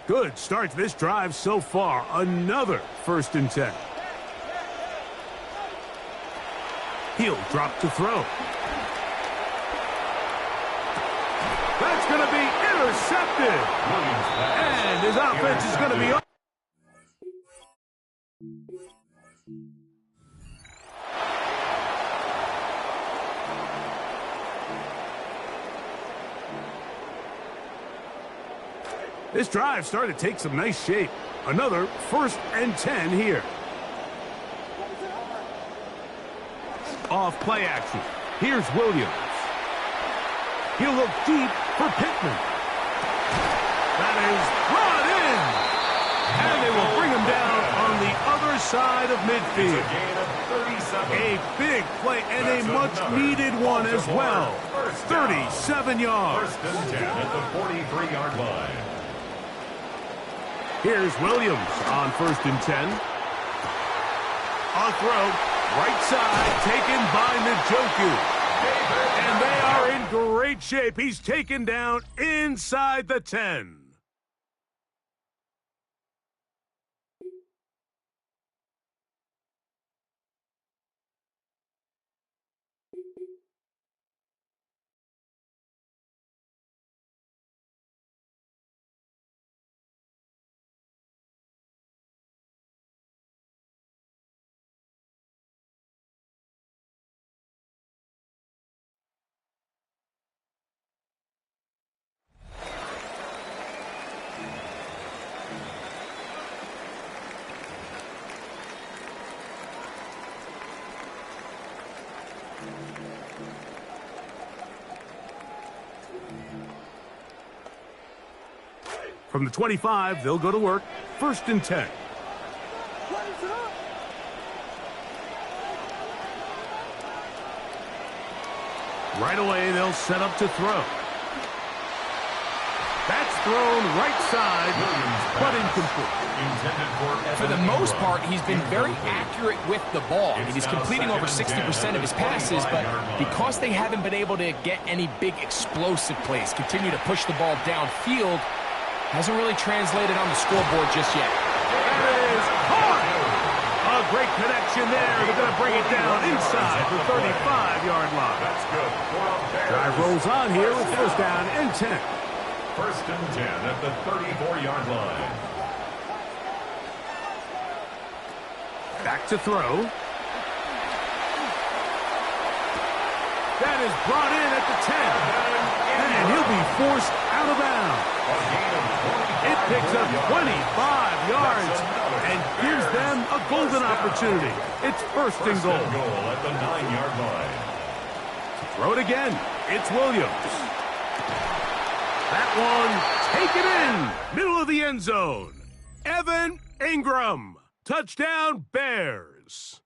Good start to this drive so far. Another 1st and 10. He'll drop to throw. That's going to be intercepted. And his offense is going to be... This drive started to take some nice shape. Another 1st and 10 here. Off play action. Here's Williams. He'll look deep for Pittman. That is brought in. And they will bring him down on the other side of midfield. A big play and a much-needed one as well. 37 yards. 1st and 10 at the 43-yard line. Here's Williams on 1st and 10. On throw, Right side taken by Njoku. And they are in great shape. He's taken down inside the 10. From the 25, they'll go to work. 1st and 10. Right away, they'll set up to throw. That's thrown right side, but incomplete. For the most part, he's been very accurate with the ball. I mean, he's completing over 60% of his passes, but because they haven't been able to get any big explosive plays, continue to push the ball downfield, hasn't really translated on the scoreboard just yet. That is hard. A great connection there. They're going to bring it down inside the 35-yard line. That's good. Drive rolls on here with 1st down and 10. 1st and 10 at the 34-yard line. Back to throw. That is brought in at the 10. And he'll be forced out of bounds. It picks up 25 yards and gives them a golden opportunity. It's 1st and goal. At the 9-yard line. Throw it again. It's Williams. That one taken in. Middle of the end zone. Evan Ingram. Touchdown, Bears.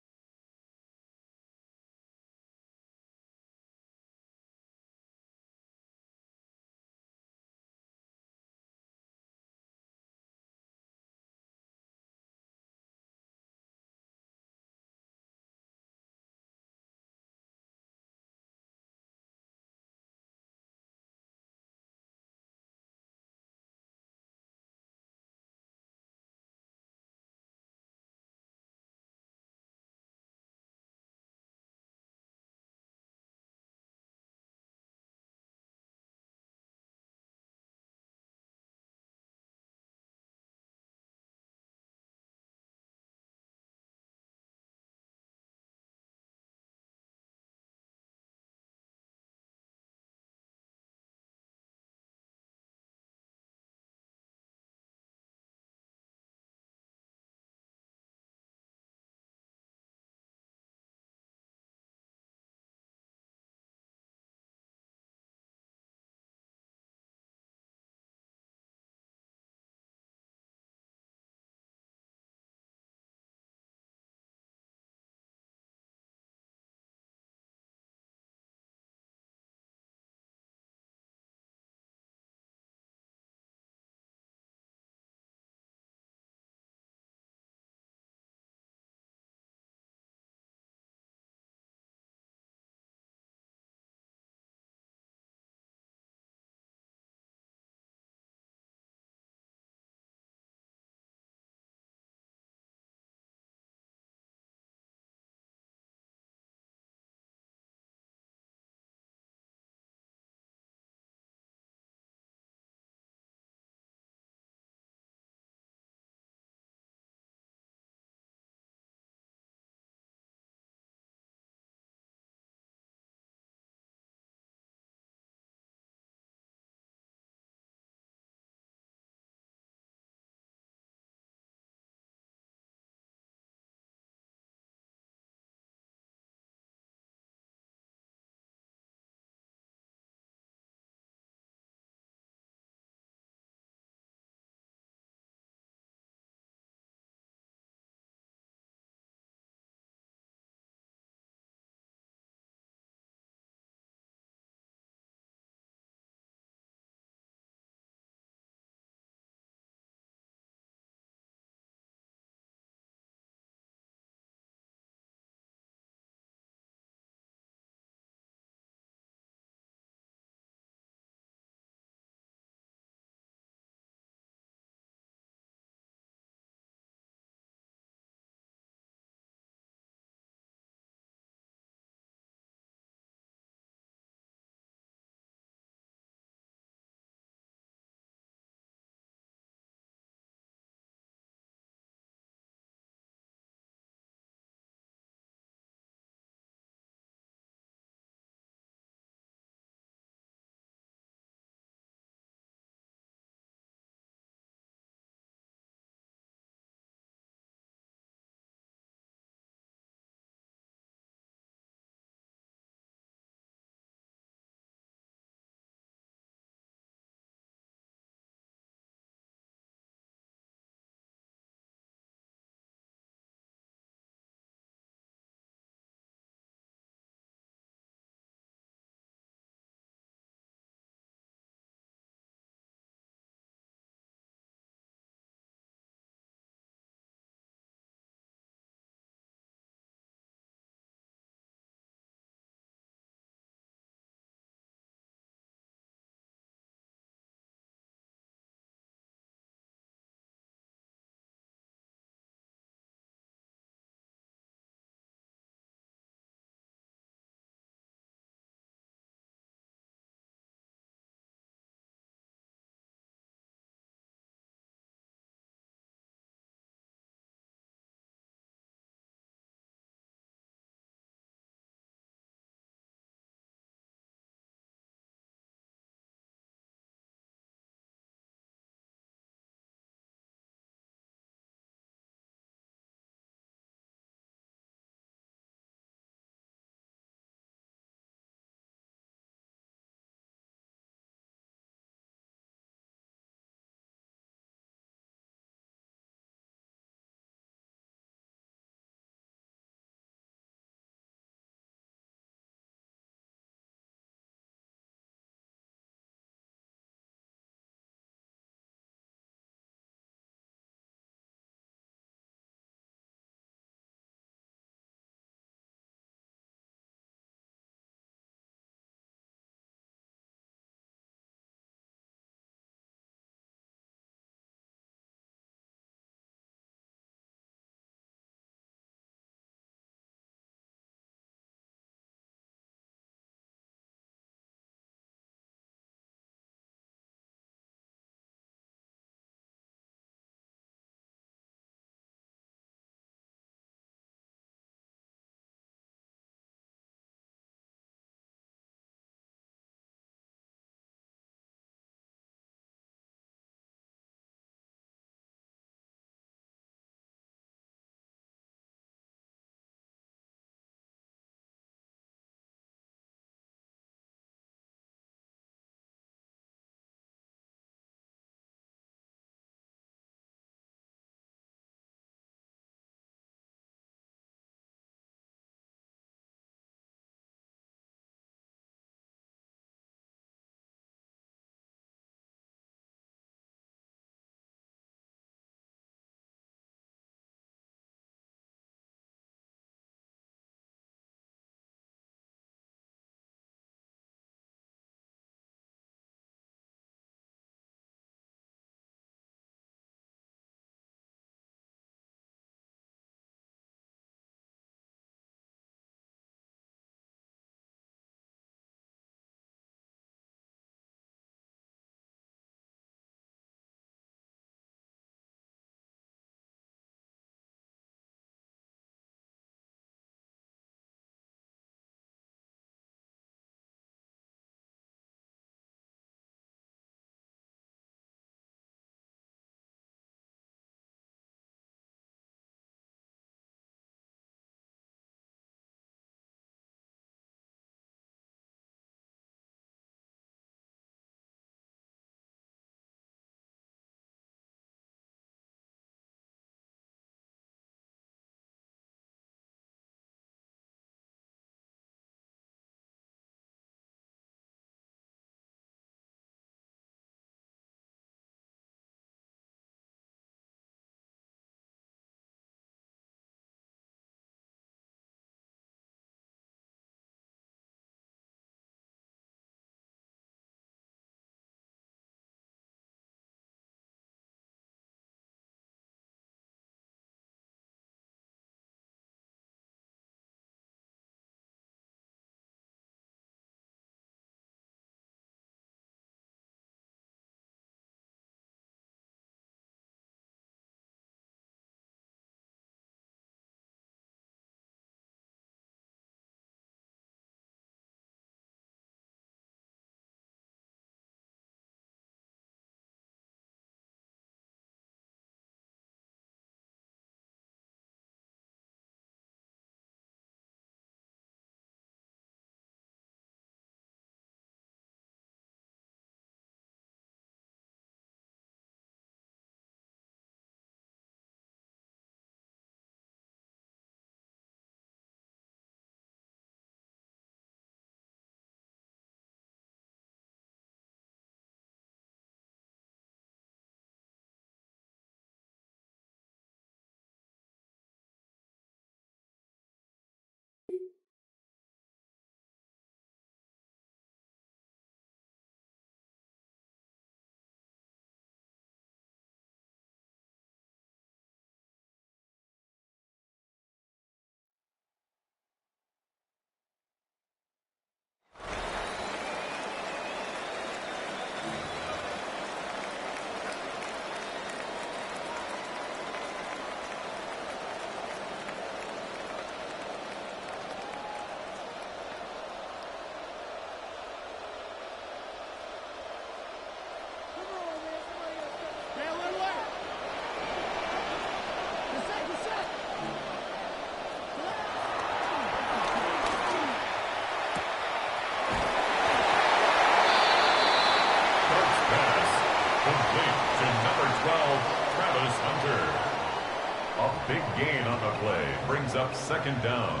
up second down.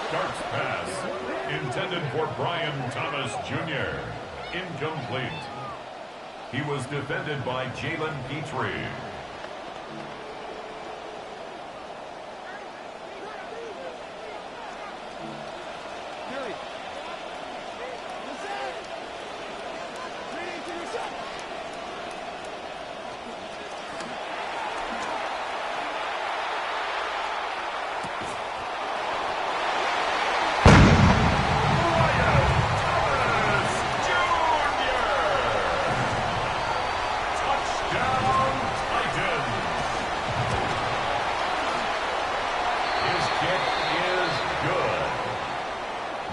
Starts pass, intended for Brian Thomas Jr. Incomplete. He was defended by Jalen Petrie.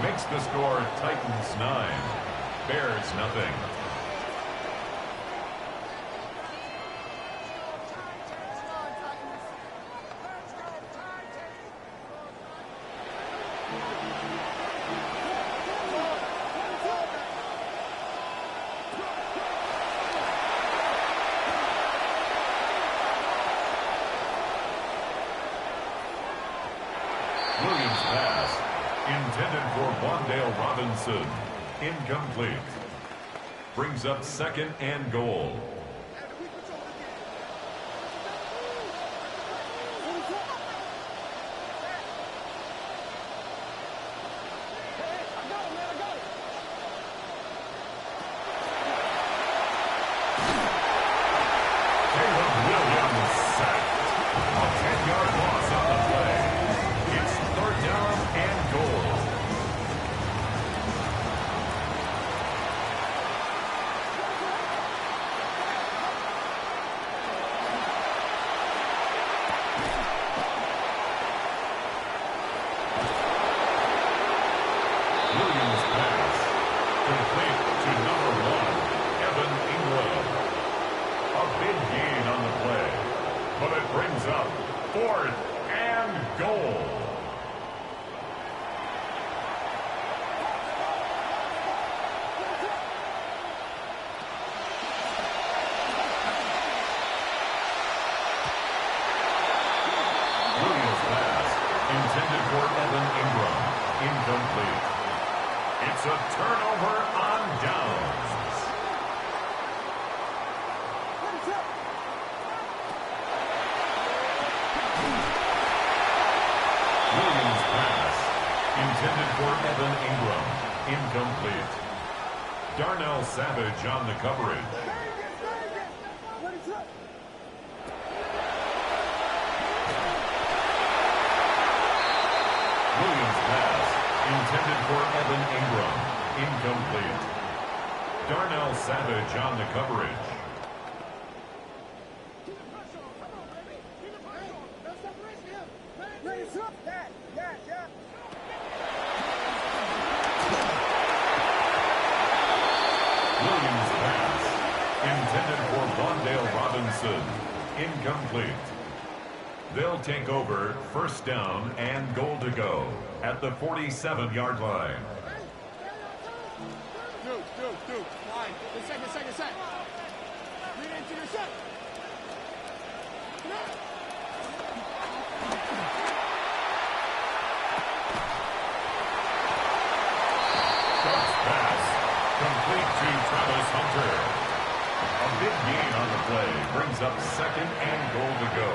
Makes the score Titans 9, Bears nothing. Williams pass. Intended for Wandale Robinson. Incomplete. Brings up second and goal. Caleb Williams sacked. A 10-yard loss on the play. It's third down and goal. Williams pass. Complete to number 1, Evan Ingram. A big gain on the play. But it brings up fourth and goal. Williams pass. Intended for Evan Ingram. Incomplete. It's a turnover on downs. Williams pass. Intended for Evan Ingram. Incomplete. Darnell Savage on the coverage. Williams pass. Intended for Evan Ingram. Incomplete. Darnell Savage on the coverage. Williams pass. Intended for Wandale Robinson. Incomplete. They'll take over first down and goal to go at the 47-yard line. Dude, line. Second. Read into your set. Starts pass. Complete to Travis Hunter. A big gain on the play brings up second and goal to go.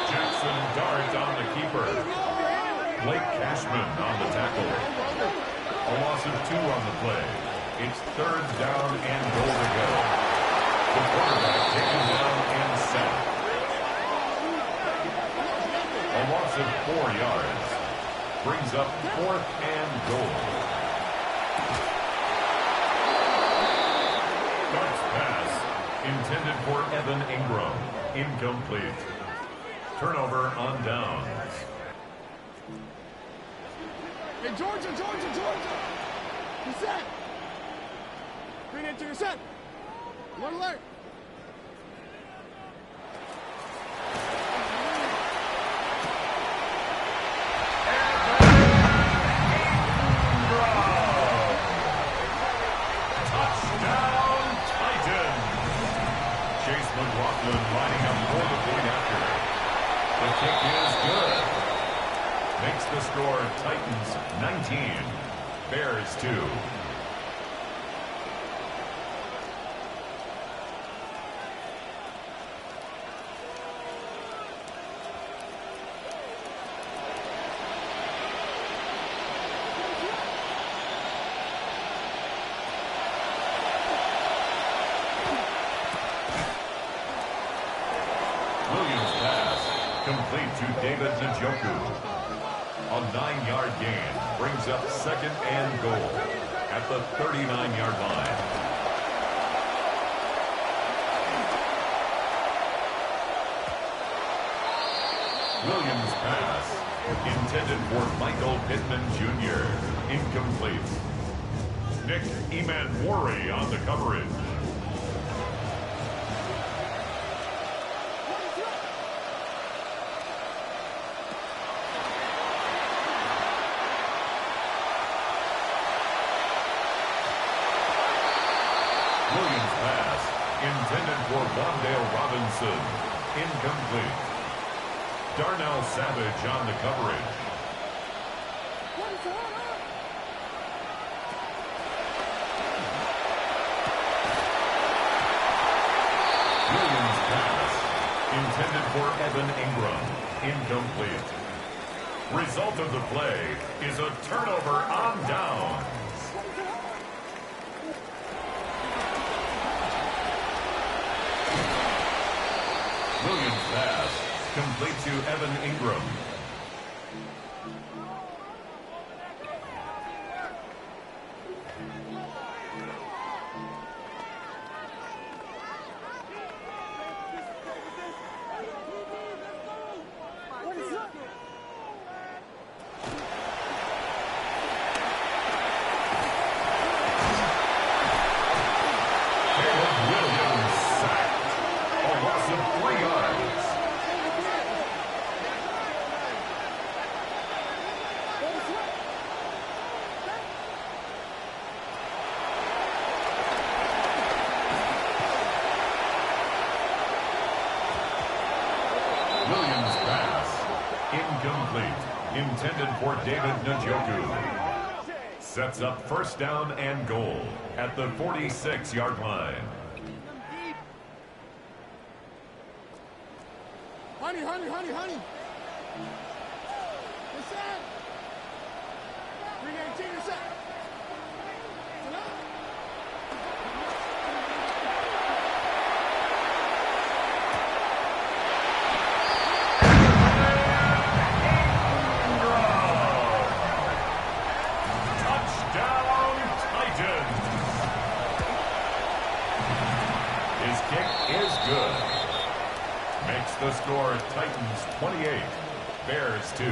Jackson Dart on the keeper. Blake Cashman on the tackle. A loss of 2 on the play. It's 3rd down and goal to go. The quarterback taken down and set. A loss of 4 yards. Brings up 4th and goal. Dart's pass intended for Evan Ingram. Incomplete. Turnover on downs. Hey, Georgia! You set! Bring it to your set! One alert! Touchdown, Titans! Chase McLaughlin lining up for the point after. The kick is good. Makes the score Titans 19, Bears 2. Williams pass complete to David Njoku. A 9-yard gain brings up 2nd and goal at the 39-yard line. Williams pass intended for Michael Pittman Jr. Incomplete. Nick Emanwari on the coverage. Williams pass intended for Wandale Robinson. Incomplete. Darnell Savage on the coverage. Williams pass intended for Evan Ingram. Incomplete. Result of the play is a turnover on downs. Williams pass complete to Evan Ingram. Williams sacked. A loss of 3 yards. Williams pass incomplete. Intended for David Njoku. Sets up 1st down and goal at the 46-yard line. Honey! You're set! Bring 18, you're set! Touchdown, Titans! His kick is good. Makes the score Titans 28, Bears 2.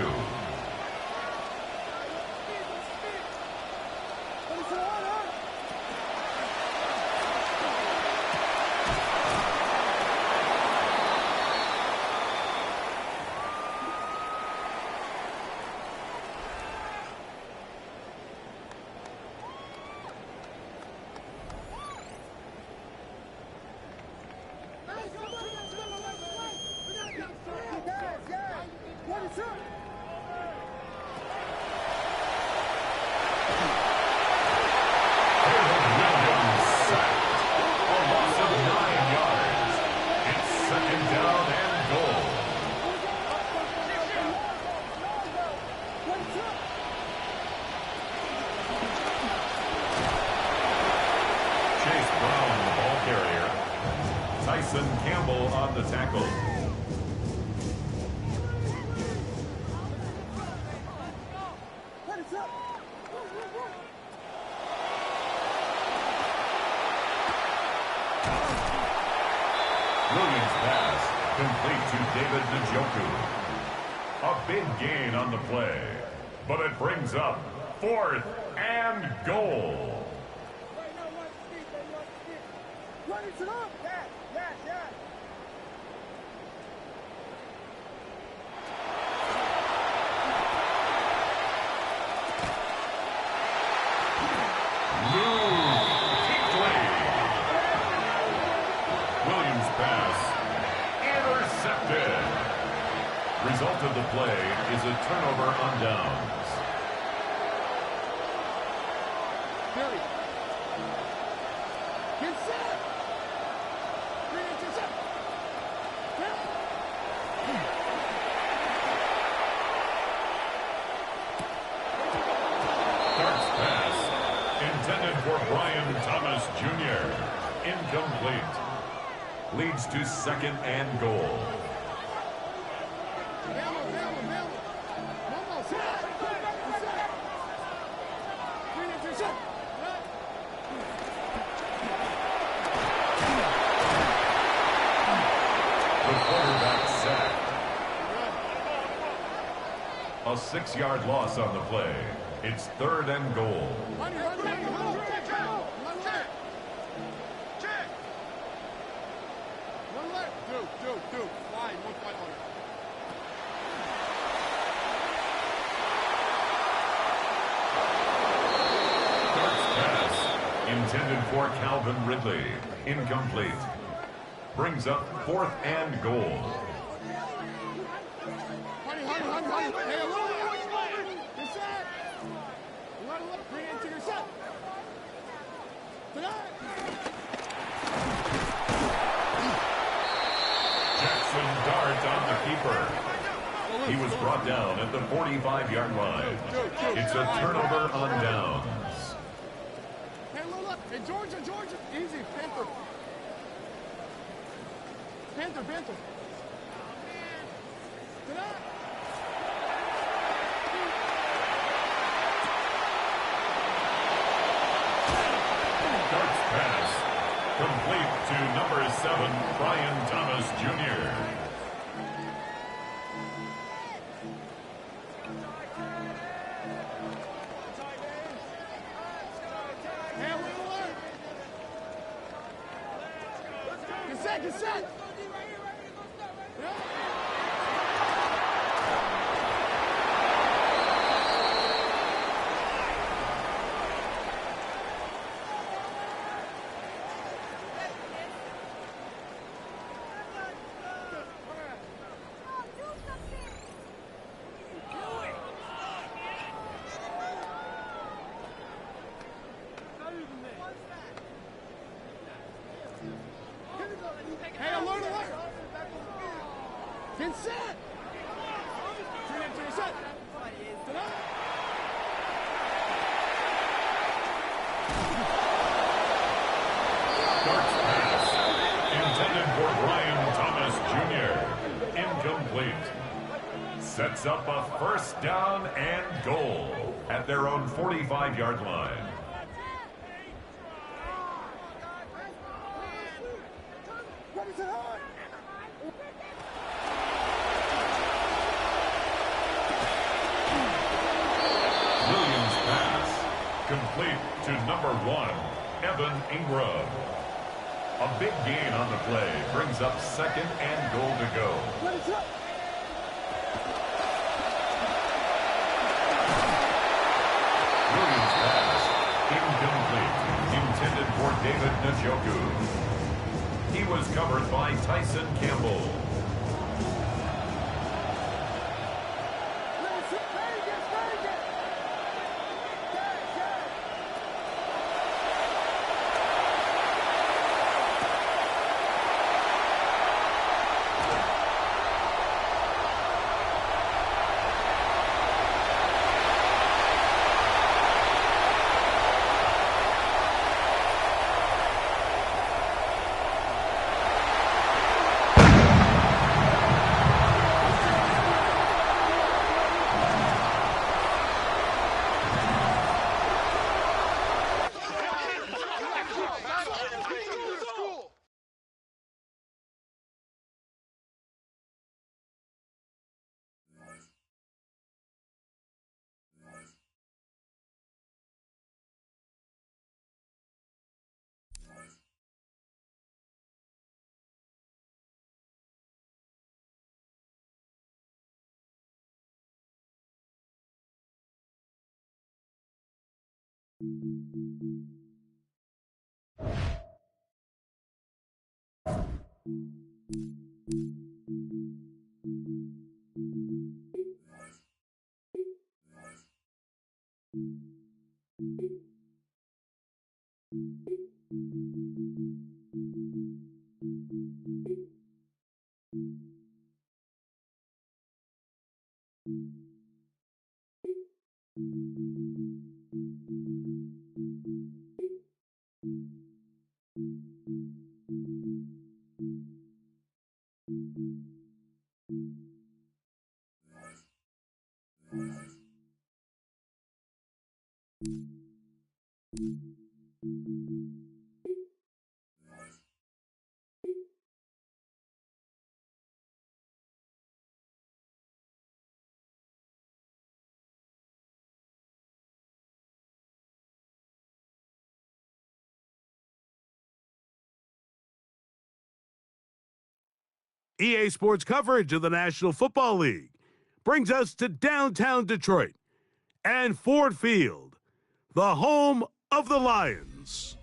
Tyson Campbell on the tackle. Williams pass, complete to David Njoku. A big gain on the play, but it brings up 4th and goal. Result of the play is a turnover on downs. Billy. Get set. Intercept. Darts pass, intended for Brian Thomas Jr. Incomplete. Leads to 2nd and goal. A 6-yard loss on the play. It's 3rd and goal. Darts pass, intended for Calvin Ridley. Incomplete. Brings up 4th and goal. Jackson Dart on the keeper. He was brought down at the 45-yard line. It's a turnover on downs. Hey, look. Hey, Georgia. Easy. Panther. Darts pass, complete to number 7, Brian Thomas Jr. Get set. Hey, alert. Get set. Set. Darts pass, intended for Brian Thomas Jr. Incomplete. Sets up a 1st down and goal at their own 45-yard line. Williams pass, complete to number 1, Evan Ingram. A big gain on the play brings up 2nd and goal to go. Williams pass, incomplete, intended for David Njoku. He was covered by Tyson Campbell. EA Sports coverage of the National Football League brings us to downtown Detroit and Ford Field, the home of the Lions.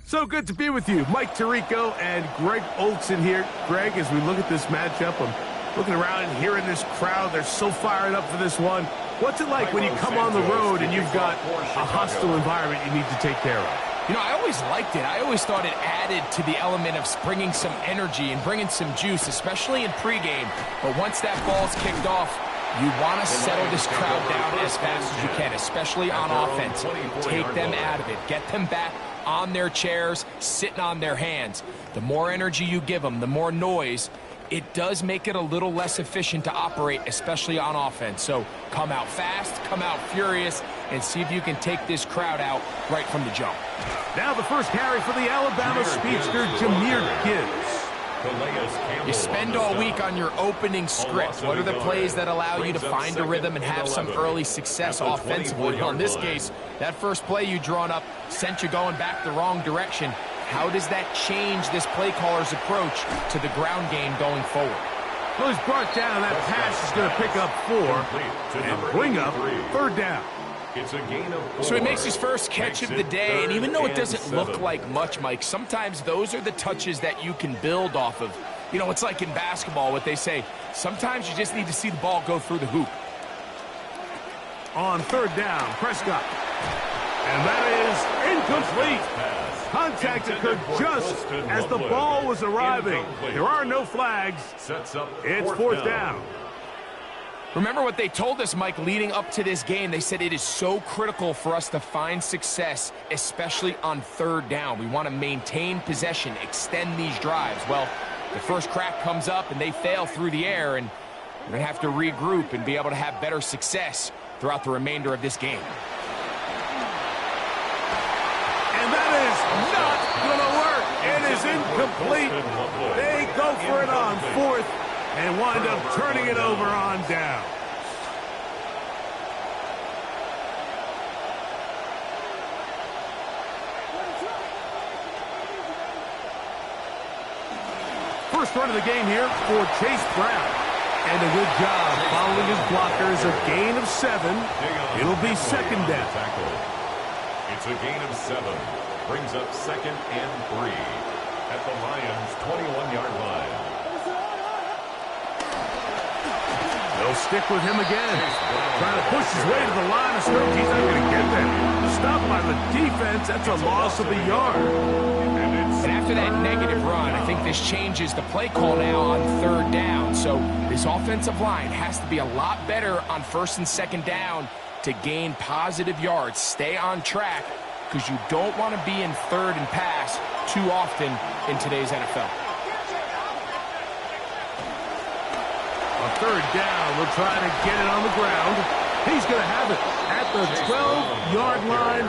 So good to be with you. Mike Tirico and Greg Olson here. Greg, as we look at this matchup, I'm looking around and hearing this crowd. They're so fired up for this one. What's it like when you come on the road and you've got a hostile environment you need to take care of? You know, I always liked it. I always thought it added to the element of bringing some energy and bringing some juice, especially in pregame. But once that ball's kicked off, you want to settle this crowd down as fast as you can, especially on offense. Take them out of it. Get them back on their chairs, sitting on their hands. The more energy you give them, the more noise, it does make it a little less efficient to operate, especially on offense. So come out fast, come out furious, and see if you can take this crowd out right from the jump. Now the first carry for the Alabama speedster, Jahmyr Gibbs. You spend all week on your opening script. What are the plays that allow you to find a rhythm and have some early success offensively? Well, in this case, that first play you drawn up sent you going back the wrong direction. How does that change this play caller's approach to the ground game going forward? Well, he's brought down. That pass is going to pick up 4 and bring up third down. It's a gain of 4. So he makes his first catch of the day, and even though it doesn't look like much, Mike, sometimes those are the touches that you can build off of. You know, it's like in basketball, what they say, sometimes you just need to see the ball go through the hoop. On third down, Prescott. And that is incomplete. Contact occurred just as the ball was arriving. There are no flags. It's fourth down. Remember what they told us, Mike, leading up to this game. They said it is so critical for us to find success, especially on third down. We want to maintain possession, extend these drives. Well, the first crack comes up and they fail through the air, and we're going to have to regroup and be able to have better success throughout the remainder of this game. And that is not going to work. It is incomplete. They go for it on fourth and wind up turning it over on down. First run of the game here for Chase Brown. And a good job following his blockers. A gain of 7. It'll be second down. It's a gain of 7. Brings up second and 3 at the Lions' 21-yard line. They'll stick with him again. Trying to push his way to the line of scrimmage. He's not going to get there. Stopped by the defense. That's a loss of a yard. And after that negative run, I think this changes the play call now on third down. So this offensive line has to be a lot better on first and second down to gain positive yards. Stay on track, because you don't want to be in third and pass too often in today's NFL. On third down, we'll try to get it on the ground. He's going to have it at the 12-yard line.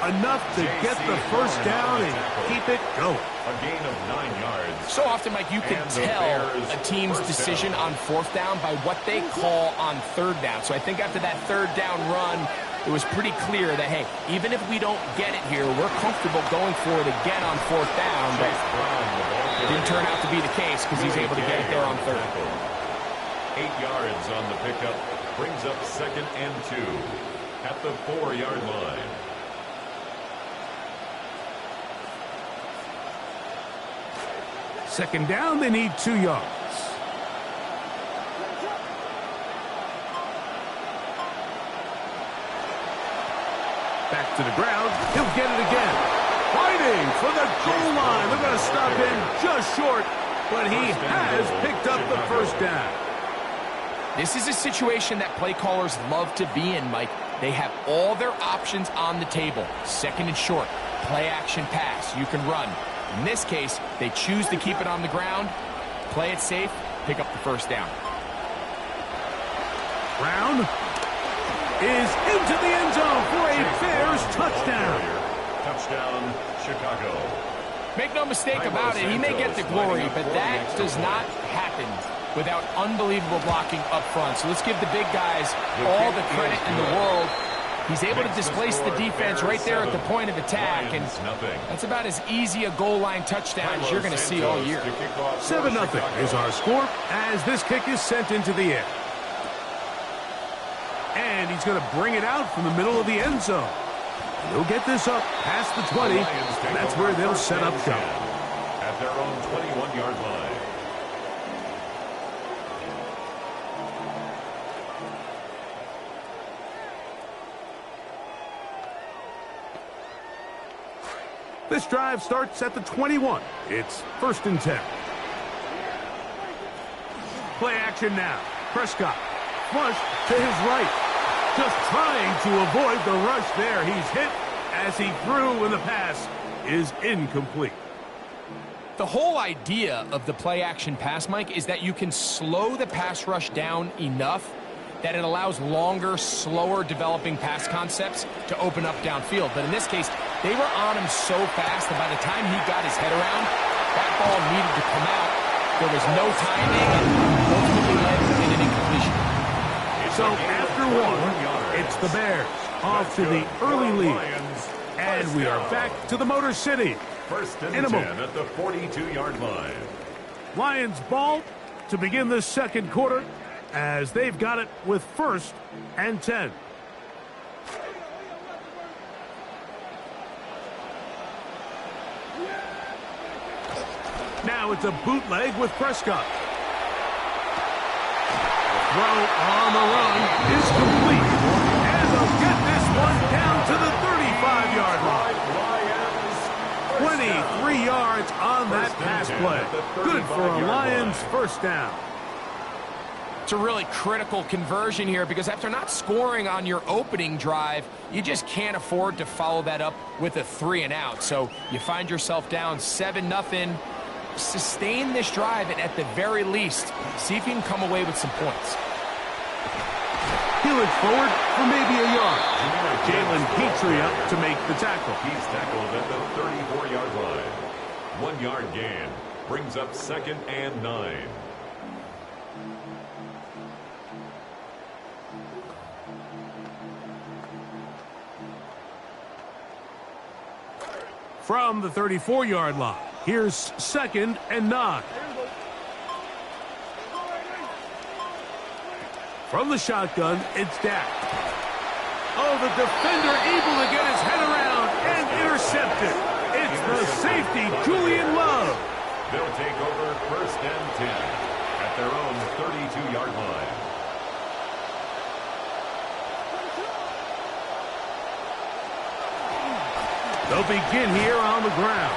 Enough to get the first down and keep it going. A gain of 9 yards. So often, Mike, you can tell a team's decision on fourth down by what they call on third down. So I think after that third down run, it was pretty clear that, hey, even if we don't get it here, we're comfortable going for it again on fourth down. But it didn't turn out to be the case because he's able to get it there on third. 8 yards on the pickup. Brings up second and 2 at the 4-yard line. Second down, they need 2 yards. Back to the ground. He'll get it again. Fighting for the goal line. They're going to stop him just short, but he has picked up the first down. This is a situation that play callers love to be in, Mike. They have all their options on the table. Second and short, play action pass, you can run. In this case, they choose to keep it on the ground, play it safe, pick up the first down. Brown is into the end zone for a Bears touchdown. Touchdown, Chicago. Make no mistake about it, he may get the glory, but that does not happen without unbelievable blocking up front. So let's give the big guys all the credit in the world. He's able to displace the defense right there at the point of attack, and that's about as easy a goal line touchdown as you're going to see all year. 7-0 is our score as this kick is sent into the air. And he's going to bring it out from the middle of the end zone. He'll get this up past the 20, and that's where they'll set up shop. At their own 21-yard line. This drive starts at the 21. It's 1st and 10. Play action now. Prescott flush to his right. Just trying to avoid the rush there. He's hit as he threw, and the pass is incomplete. The whole idea of the play action pass, Mike, is that you can slow the pass rush down enough that it allows longer, slower developing pass concepts to open up downfield. But in this case, they were on him so fast that by the time he got his head around, that ball needed to come out. There was no timing, and ultimately led in an incompletion. So after one, it's the Bears off to the early lead. And we are back to the Motor City. 1st and 10 at the 42-yard line. Lions ball to begin the second quarter as they've got it with 1st and 10. Now it's a bootleg with Prescott. The throw on the run is complete. And they'll get this one down to the 35-yard line. 23 yards on that pass play. Good for a Lions first down. It's a really critical conversion here because after not scoring on your opening drive, you just can't afford to follow that up with a 3 and out. So you find yourself down 7-0. Sustain this drive, and at the very least, see if you can come away with some points. He'll forward for maybe a yard. Jalen Petrie up to make the tackle. He's tackled at the 34-yard line. 1-yard gain brings up 2nd and 9. From the 34-yard line, here's 2nd and 9. From the shotgun, it's Dak. Oh, the defender able to get his head around and intercepted. It's the safety, Julian Love. They'll take over 1st and 10 at their own 32-yard line. They'll begin here on the ground.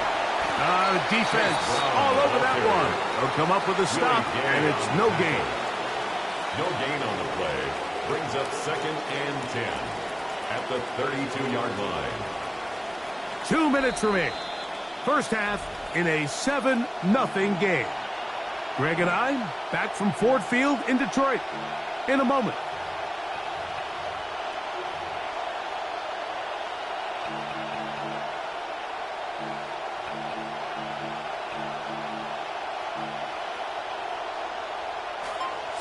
The defense all over that one. They'll come up with a stop, and it's no gain. No gain on the play. Brings up 2nd and 10 at the 32-yard line. 2 minutes remaining. First half in a 7-0 game. Greg and I back from Ford Field in Detroit in a moment.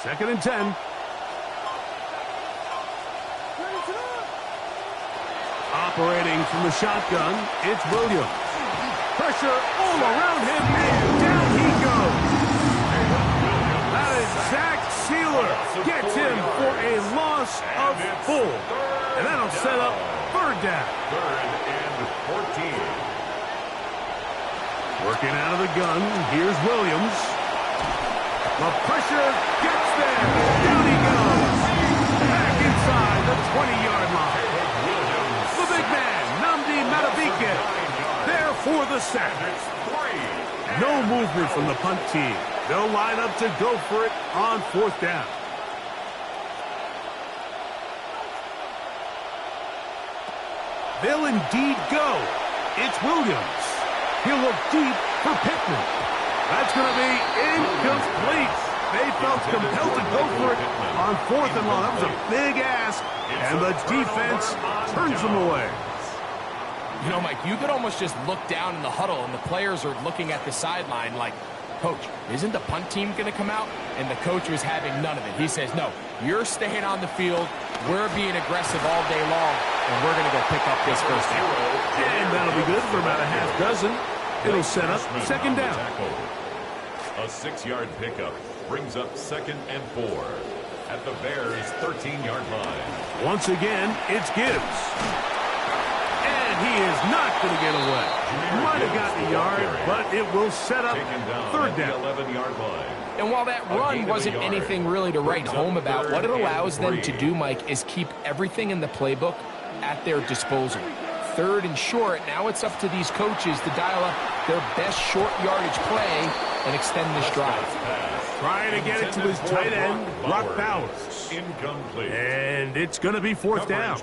Second and 10. Operating from the shotgun, it's Williams. Pressure all around him, and down he goes. That is Zach Sealer. Gets him for a loss of 4. And that'll set up 3rd down. 3rd and 14. Working out of the gun. Here's Williams. The pressure gets there. Down he goes. Back inside the 20-yard line. The big man, Nnamdi Madubuike, there for the sack. No movement from the punt team. They'll line up to go for it on 4th down. They'll indeed go. It's Williams. He'll look deep for Pittman. That's going to be incomplete. They felt compelled to go for it on 4th and long. That was a big ask, and the defense turns them away. You know, Mike, you could almost just look down in the huddle, and the players are looking at the sideline like, Coach, isn't the punt team going to come out? And the coach was having none of it. He says, no, you're staying on the field. We're being aggressive all day long, and we're going to go pick up this first down. And that'll be good for about a half dozen. It'll set up 2nd down. A 6-yard pickup brings up 2nd and 4 at the Bears' 13-yard line. Once again, it's Gibbs. And he is not going to get away. Might have gotten a yard, but it will set up 3rd down. 11-yard line. And while that run wasn't anything really to write home about, what it allows them to do, Mike, is keep everything in the playbook at their disposal. 3rd and short, now it's up to these coaches to dial up their best short yardage play and extend this drive. Trying to get it to his tight end, Brock Bowers. Incomplete. And it's going to be 4th down.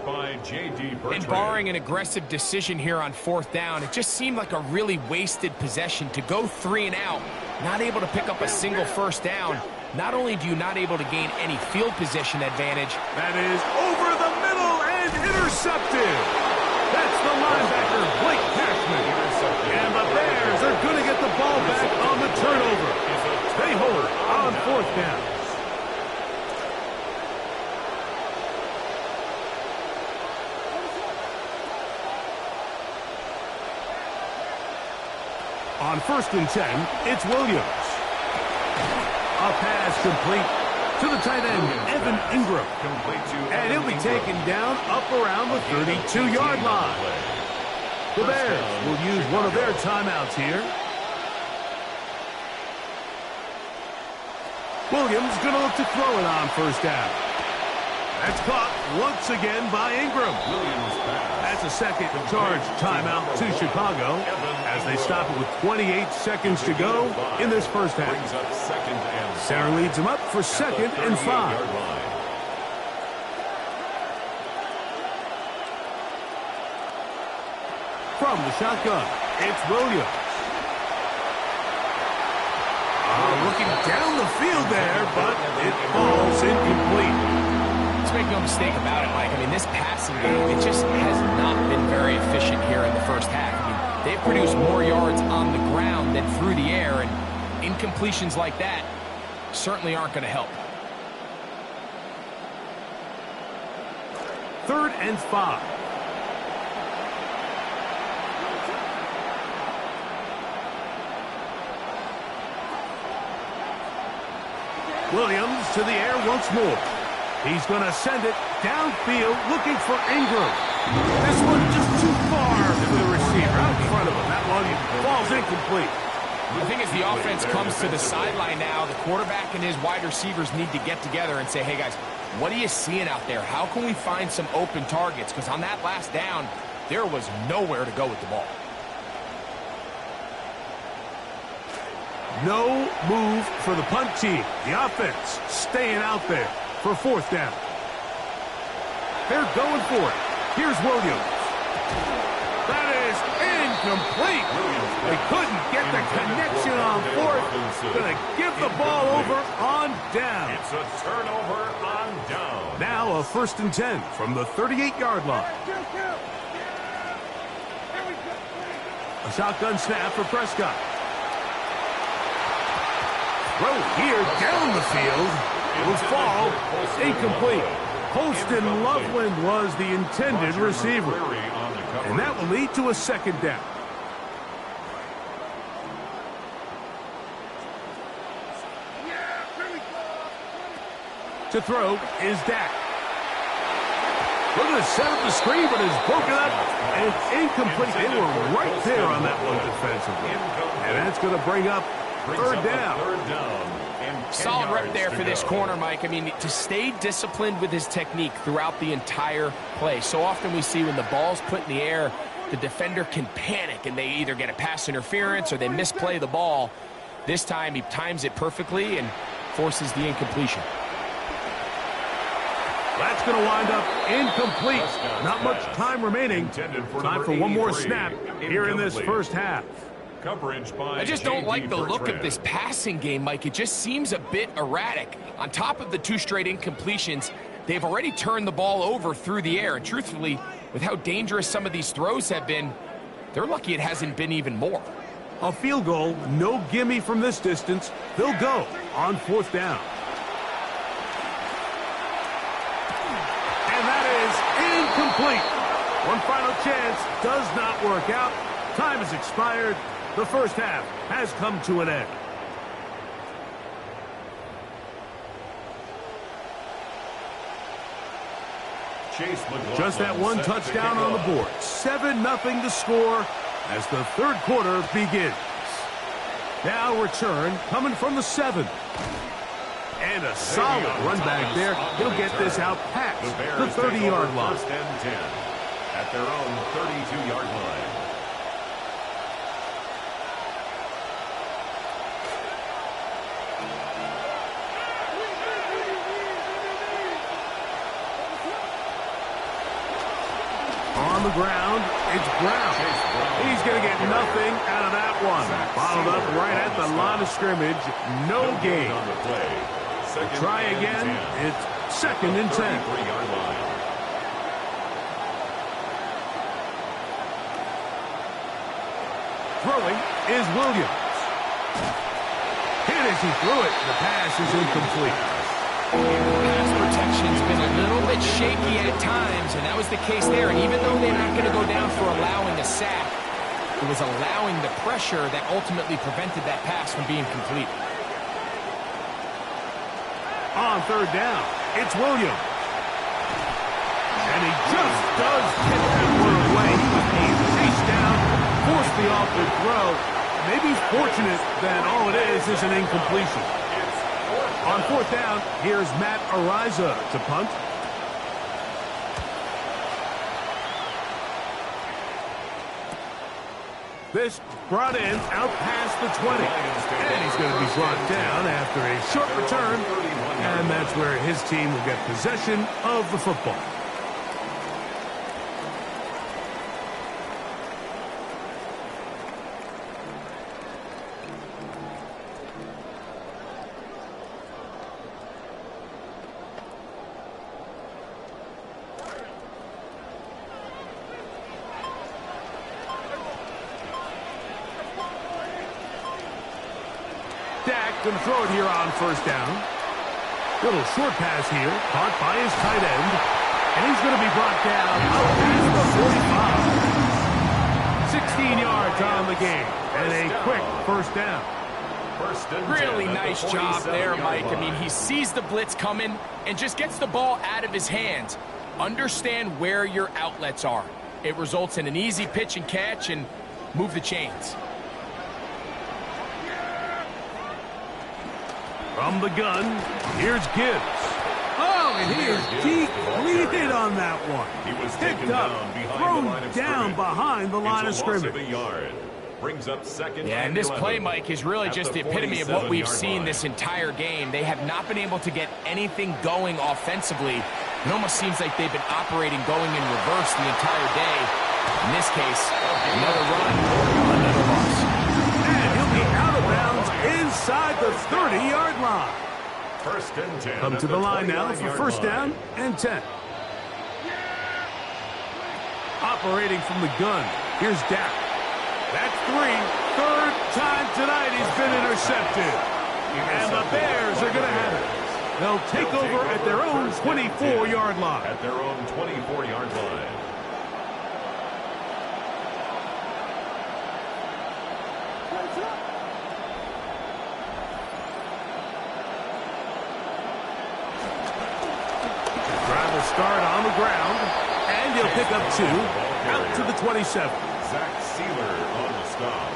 And barring an aggressive decision here on 4th down, it just seemed like a really wasted possession to go 3 and out, not able to pick up a single first down. Not only do you not able to gain any field position advantage, that is over the middle and intercepted. That's the linebacker, Blake Cashman. And the Bears are going to get the ball back on the turnover. They hold on 4th down. On 1st and 10, it's Williams. A pass complete to the tight end, Evan Ingram. And he'll be taken down up around the 32-yard line. The Bears will use one of their timeouts here. Williams going to look to throw it on 1st down. That's caught once again by Ingram. That's a 2nd charge timeout to Chicago as they stop it with 28 seconds to go in this 1st half. Center leads them up for 2nd and 5. From the shotgun, it's Williams. Looking down the field there, but it falls incomplete. Let's make no mistake about it, Mike. I mean, this passing game, it just has not been very efficient here in the 1st half. I mean, they've produced more yards on the ground than through the air, and incompletions like that certainly aren't going to help. 3rd and 5. Williams to the air once more. He's going to send it downfield looking for Ingram. This one just too far for the receiver out in front of him. That one falls incomplete. I think as the offense comes to the sideline now, the quarterback and his wide receivers need to get together and say, hey, guys, what are you seeing out there? How can we find some open targets? Because on that last down, there was nowhere to go with the ball. No move for the punt team. The offense staying out there for 4th down. They're going for it. Here's Williams. That is incomplete. They couldn't get the connection on 4th. Going to give the ball over on down. It's a turnover on down. Now a 1st and 10 from the 38-yard line. A shotgun snap for Prescott. Throw here down the field. It will fall incomplete. Holston Loveland was the intended receiver. And that will lead to a 2nd down. To throw is Dak. Looking to set up the screen, but it's broken up. And it's incomplete. They were right there on that one defensively. And that's going to bring up third down. Solid rep there for this corner, Mike. I mean, to stay disciplined with his technique throughout the entire play. So often we see when the ball's put in the air, the defender can panic, and they either get a pass interference or they misplay the ball. This time, he times it perfectly and forces the incompletion. That's going to wind up incomplete. Not much time remaining. Time for one more snap here in this first half. I just don't like the look of this passing game, Mike. It just seems a bit erratic. On top of the 2 straight incompletions, they've already turned the ball over through the air. And truthfully, with how dangerous some of these throws have been, they're lucky it hasn't been even more. A field goal, no gimme from this distance. They'll go on 4th down. And that is incomplete. One final chance does not work out. Time has expired. The first half has come to an end. Just that one touchdown on the board. 7-0 to score as the third quarter begins. Now return coming from the 7. And a solid run back there. He'll get this out past the 30-yard line. First and 10 at their own 32-yard line. On the ground, it's Brown. He's going to get nothing out of that one. Bottled up right at the line of scrimmage. No gain. Try again. It's 2nd and 10. Throwing is Williams. Hit as he threw it. The pass is incomplete. Pass protection's been a little bit shaky at times, and that was the case there. And even though they're not going to go down for allowing a sack, it was allowing the pressure that ultimately prevented that pass from being complete. On 3rd down, it's Williams. And he just does get that one away. He was being chased down, forced the offward throw. Maybe fortunate that all it is an incompletion. On 4th down, here's Matt Ariza to punt. This brought in out past the 20. And he's going to be brought down after a short return. And that's where his team will get possession of the football. Going to throw it here on 1st down. Little short pass here, caught by his tight end. And he's going to be brought down out past the 45. 16 yards on the game. And a quick 1st down. Really nice job there, Mike. I mean, he sees the blitz coming and just gets the ball out of his hands. Understand where your outlets are. It results in an easy pitch and catch and move the chains. From the gun, here's Gibbs. Oh, and he is depleted on that one. He was picked up, thrown down behind the line of scrimmage. Brings up 2nd. Yeah, and this play, Mike, is really just the epitome of what we've seen this entire game. They have not been able to get anything going offensively. It almost seems like they've been operating going in reverse the entire day. In this case, another run, another loss. And he'll be out of bounds inside the 30-yard line. 1st and 10. Come to the line now for 1st down and 10. Operating from the gun, here's Dak. That's 3. 3rd time tonight he's been intercepted. And the Bears are going to have it. They'll take over at their own 24-yard line. At their own 24-yard line. Drive will start on the ground. And he'll pick up 2 out to the 27. Zach Sealer on the stop.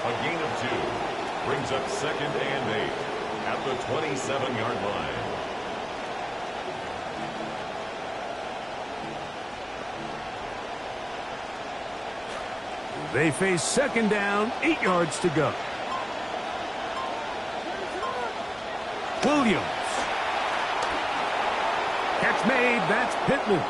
A gain of 2 brings up 2nd and 8 at the 27-yard line. They face 2nd down, 8 yards to go. Williams. Catch made, that's Pittman.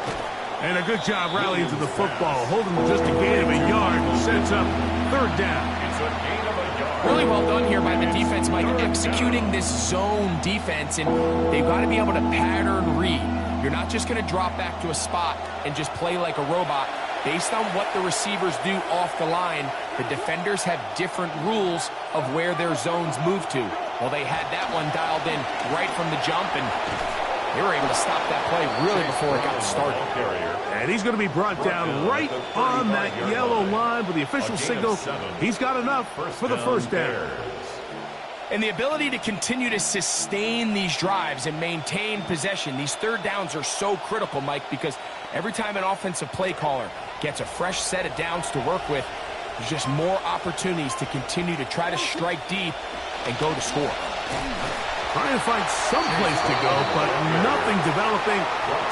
And a good job rallying to the football, holding just a gain of a yard and sets up 3rd down. It's a gain of a yard. Really well done here by the defense, Mike, executing this zone defense, and they've got to be able to pattern read. You're not just going to drop back to a spot and just play like a robot. Based on what the receivers do off the line, the defenders have different rules of where their zones move to. Well, they had that one dialed in right from the jump, and they were able to stop that play really before it got started. And he's going to be brought down right on that yellow line with the official signal. He's got enough for the 1st down. And the ability to continue to sustain these drives and maintain possession, these 3rd downs are so critical, Mike, because every time an offensive play caller gets a fresh set of downs to work with, there's just more opportunities to continue to try to strike deep and go to score. Trying to find some place to go, but nothing developing.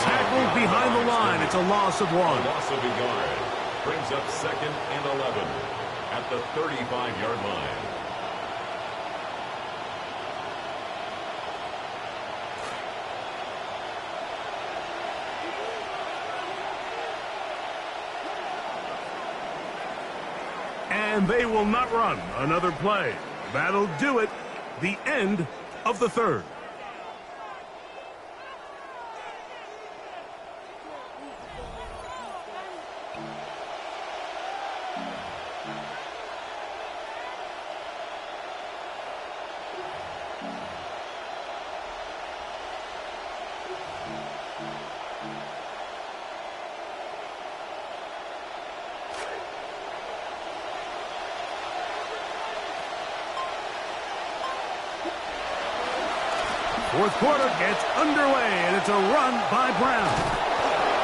Tackled behind the line. It's a loss of 1. Loss of a yard brings up 2nd and 11 at the 35-yard line. And they will not run another play. That'll do it. The end of the 3rd. Fourth quarter gets underway, and it's a run by Brown.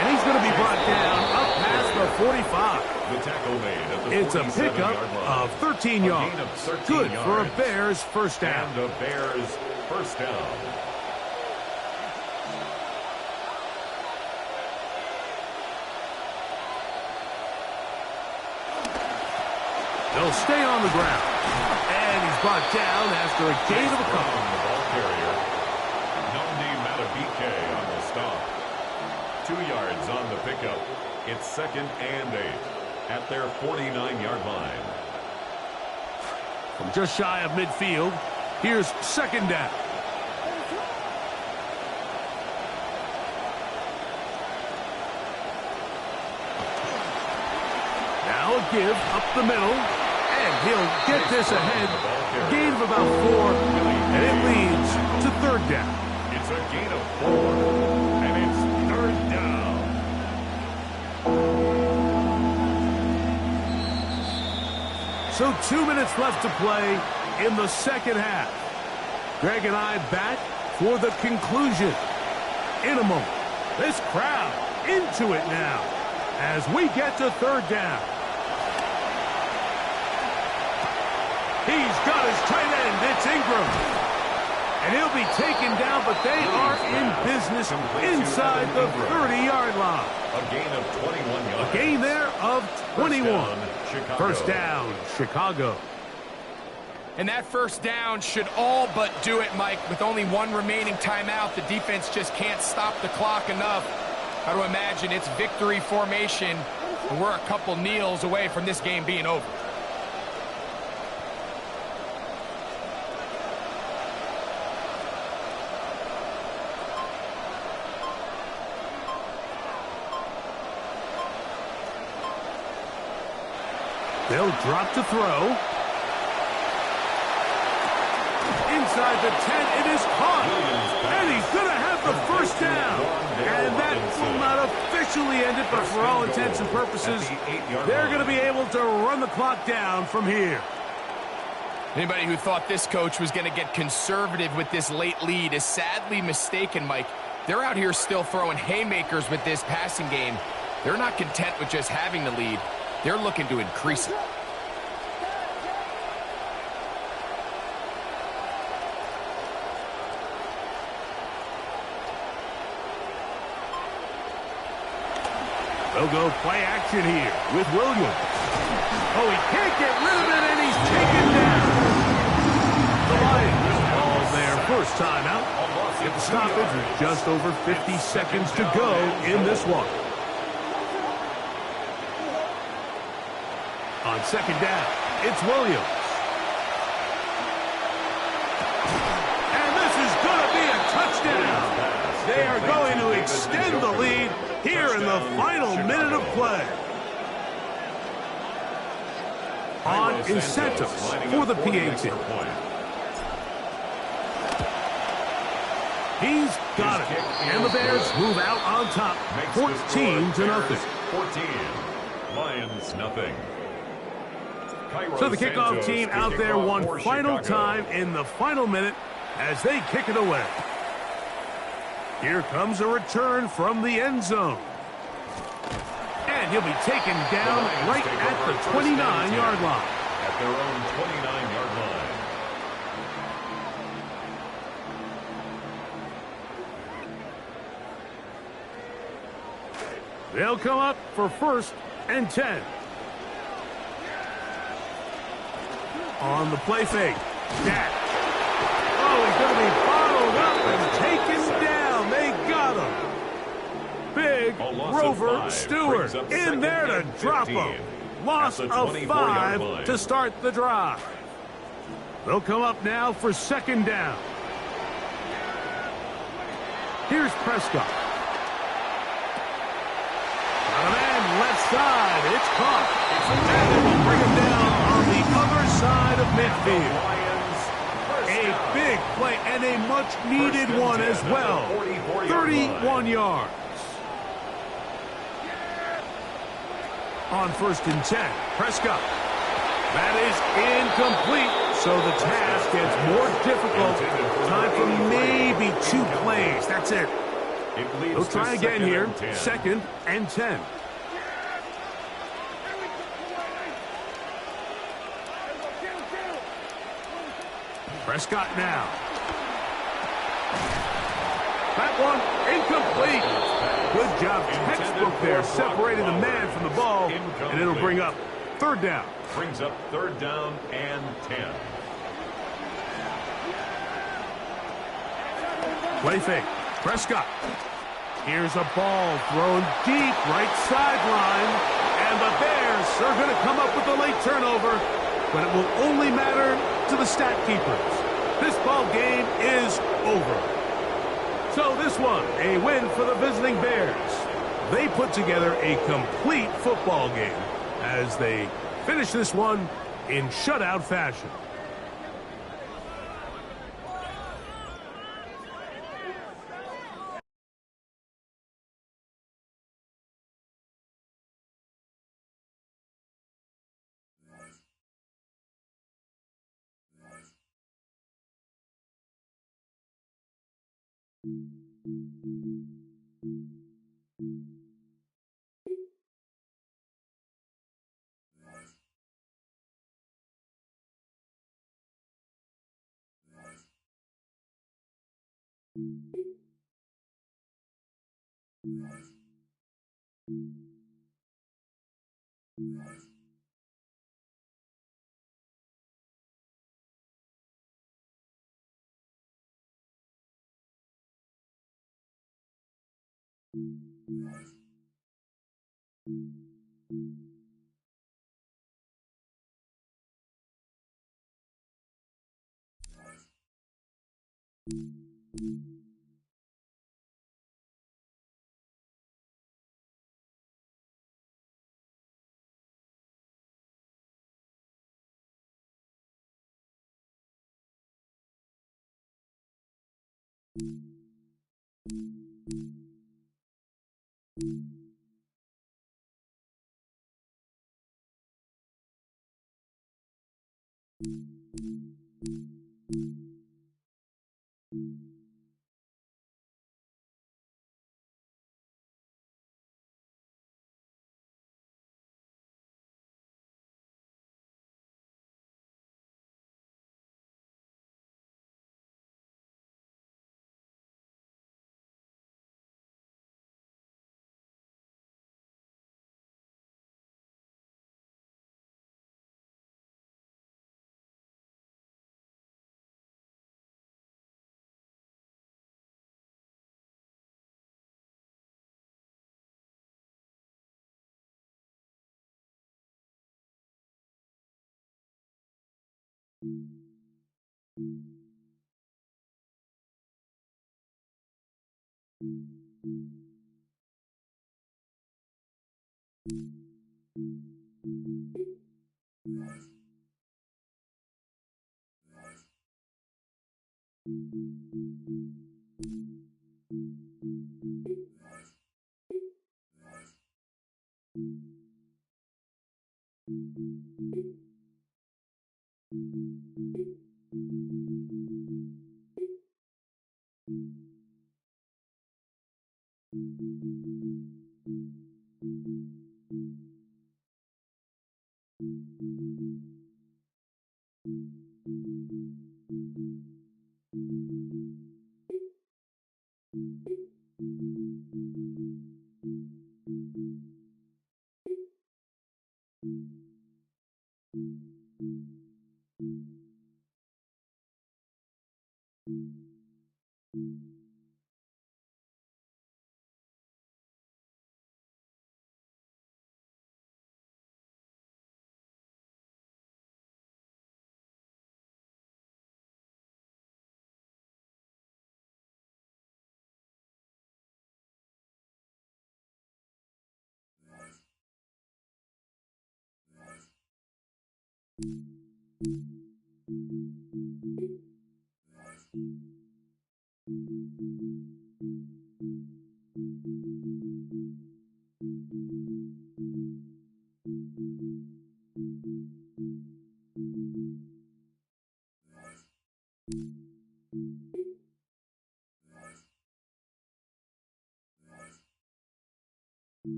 And he's going to be brought down up past the 45. The tackle made at the It's a pickup of 13 yards. Good for a Bears 1st down. And a Bears 1st down. They'll stay on the ground. And he's brought down after a gain of a couple. The ball carrier. BK on the stop. 2 yards on the pickup. It's 2nd and 8 at their 49-yard line. From just shy of midfield, here's 2nd down. Now a give up the middle, and he'll get this ahead. Gain of about 4, and it leads to 3rd down. It's a gain of 4, and it's 3rd down. So 2 minutes left to play in the 2nd half. Greg and I back for the conclusion in a moment. This crowd into it now as we get to 3rd down. He's got his tight end. It's Ingram. And he'll be taken down, but they are in business inside the 30-yard line. A gain of 21 yards. A gain there of 21. First down, Chicago. And that 1st down should all but do it, Mike. With only 1 remaining timeout, the defense just can't stop the clock enough. Got to imagine it's victory formation, and we're a couple kneels away from this game being over. They'll drop to throw. Inside the 10, it is caught. And he's going to have the 1st down. And that will not officially end it, but for all intents and purposes, they're going to be able to run the clock down from here. Anybody who thought this coach was going to get conservative with this late lead is sadly mistaken, Mike. They're out here still throwing haymakers with this passing game. They're not content with just having the lead. They're looking to increase it. They'll go play action here with Williams. Oh, he can't get rid of it, and he's taken down. The Lions call their first timeout. If the stoppage with just over 50 seconds to go in this one. On second down, it's Williams. And this is going to be a touchdown. They are going to extend the lead here in the final minute of play. On incentives for the PAT. He's got it. And the Bears move out on top, 14-0. 14. Lions nothing. So the kickoff team out there one final time in the final minute as they kick it away. Here comes a return from the end zone. And he'll be taken down right at the 29-yard line. At their own 29-yard line. They'll come up for 1st and 10. On the play fake. Dak. Oh, he's going to be bottled up and taken down. They got him. Big Grover Stewart in there to drop him. Loss of 5 to start the drive. They'll come up now for 2nd down. Here's Prescott. Got a man left side. It's caught. And they will bring him down on the other side of midfield. A big play and a much-needed one as well. 31 yards. On 1st and 10, Prescott. That is incomplete, so the task gets more difficult. Time for maybe 2 plays. That's it. They'll try again here. 2nd and 10. Prescott now. That one incomplete. Good job. Textbook there, separating the man from the ball, and it'll bring up 3rd down. Brings up 3rd down and 10. Play fake. Prescott. Here's a ball thrown deep right sideline, and the Bears are going to come up with a late turnover, but it will only matter to the stat keepers. This ball game is over. So this one, a win for the visiting Bears. They put together a complete football game as they finish this one in shutout fashion.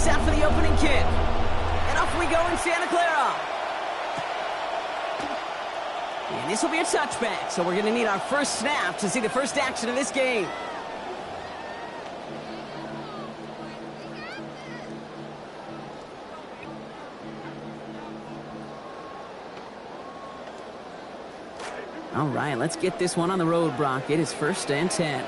Out for the opening kick. And off we go in Santa Clara. And this will be a touchback, so we're going to need our first snap to see the first action of this game. All right, let's get this one on the road, Brock. It is 1st and 10.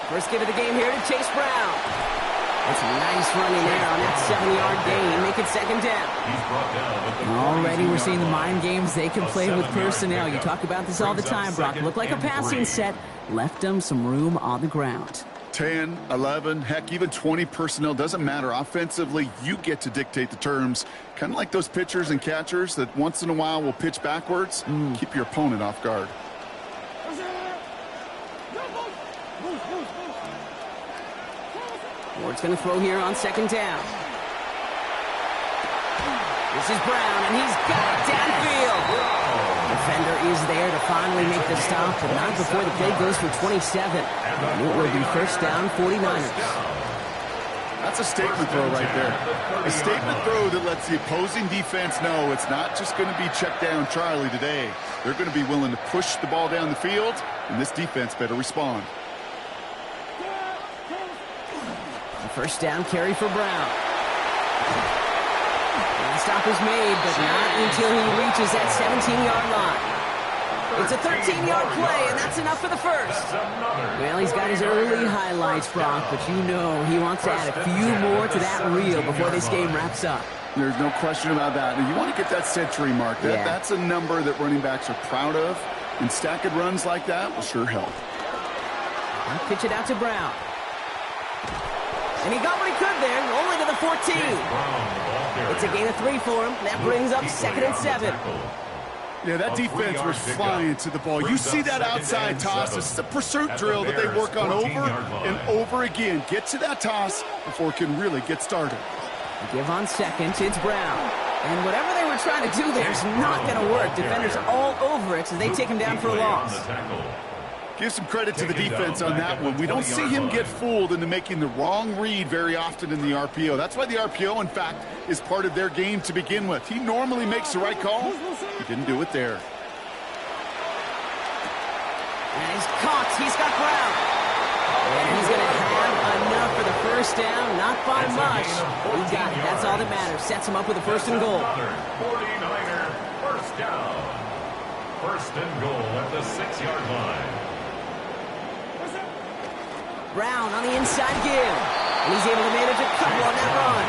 First give of the game here to Chase Brown. That's a nice running there on that 7-yard gain. Make it 2nd down. Already we're seeing the mind games they can play with personnel. You talk about this all the time, Brock. Look like a passing set. Left them some room on the ground. 10, 11, heck, even 20 personnel, doesn't matter. Offensively, you get to dictate the terms. Kind of like those pitchers and catchers that once in a while will pitch backwards. Keep your opponent off guard. Ward's going to throw here on 2nd down. This is Brown, and he's got it downfield. Defender is there to finally make the stop, but not before the play goes for 27. And it will be 1st down, 49ers. That's a statement throw right there. A statement throw that lets the opposing defense know it's not just going to be check down Charlie today. They're going to be willing to push the ball down the field, and this defense better respond. The 1st down carry for Brown. And the stop is made, but not until he reaches that 17-yard line. It's a 13-yard play, and that's enough for the first. Well, he's got his early highlights, Brock, but you know he wants to add a few more to that reel before this game wraps up. There's no question about that. And you want to get that century mark. That's a number that running backs are proud of, and stacking runs like that will sure help. I'll pitch it out to Brown. And he got what he could there, only to the 14. It's a gain of 3 for him. That brings up 2nd and 7. Yeah, that defense was flying to the ball. You see that outside toss. This is a pursuit drill that they work on over and over again. Get to that toss before it can really get started. Give on 2nd, it's Brown. And whatever they were trying to do there is not going to work. Defenders all over it as they take him down for a loss. Give some credit to the defense on that one. We don't see him get fooled into making the wrong read very often in the RPO. That's why the RPO, in fact, is part of their game to begin with. He normally makes the right call. He didn't do it there. And he's caught. He's got Brown. And he's going to have enough for the 1st down. Not by much. He got it. That's all that matters. Sets him up with a 1st and goal. 49er, 1st down. 1st and goal at the 6-yard line. Brown on the inside give. And he's able to manage a couple on that run.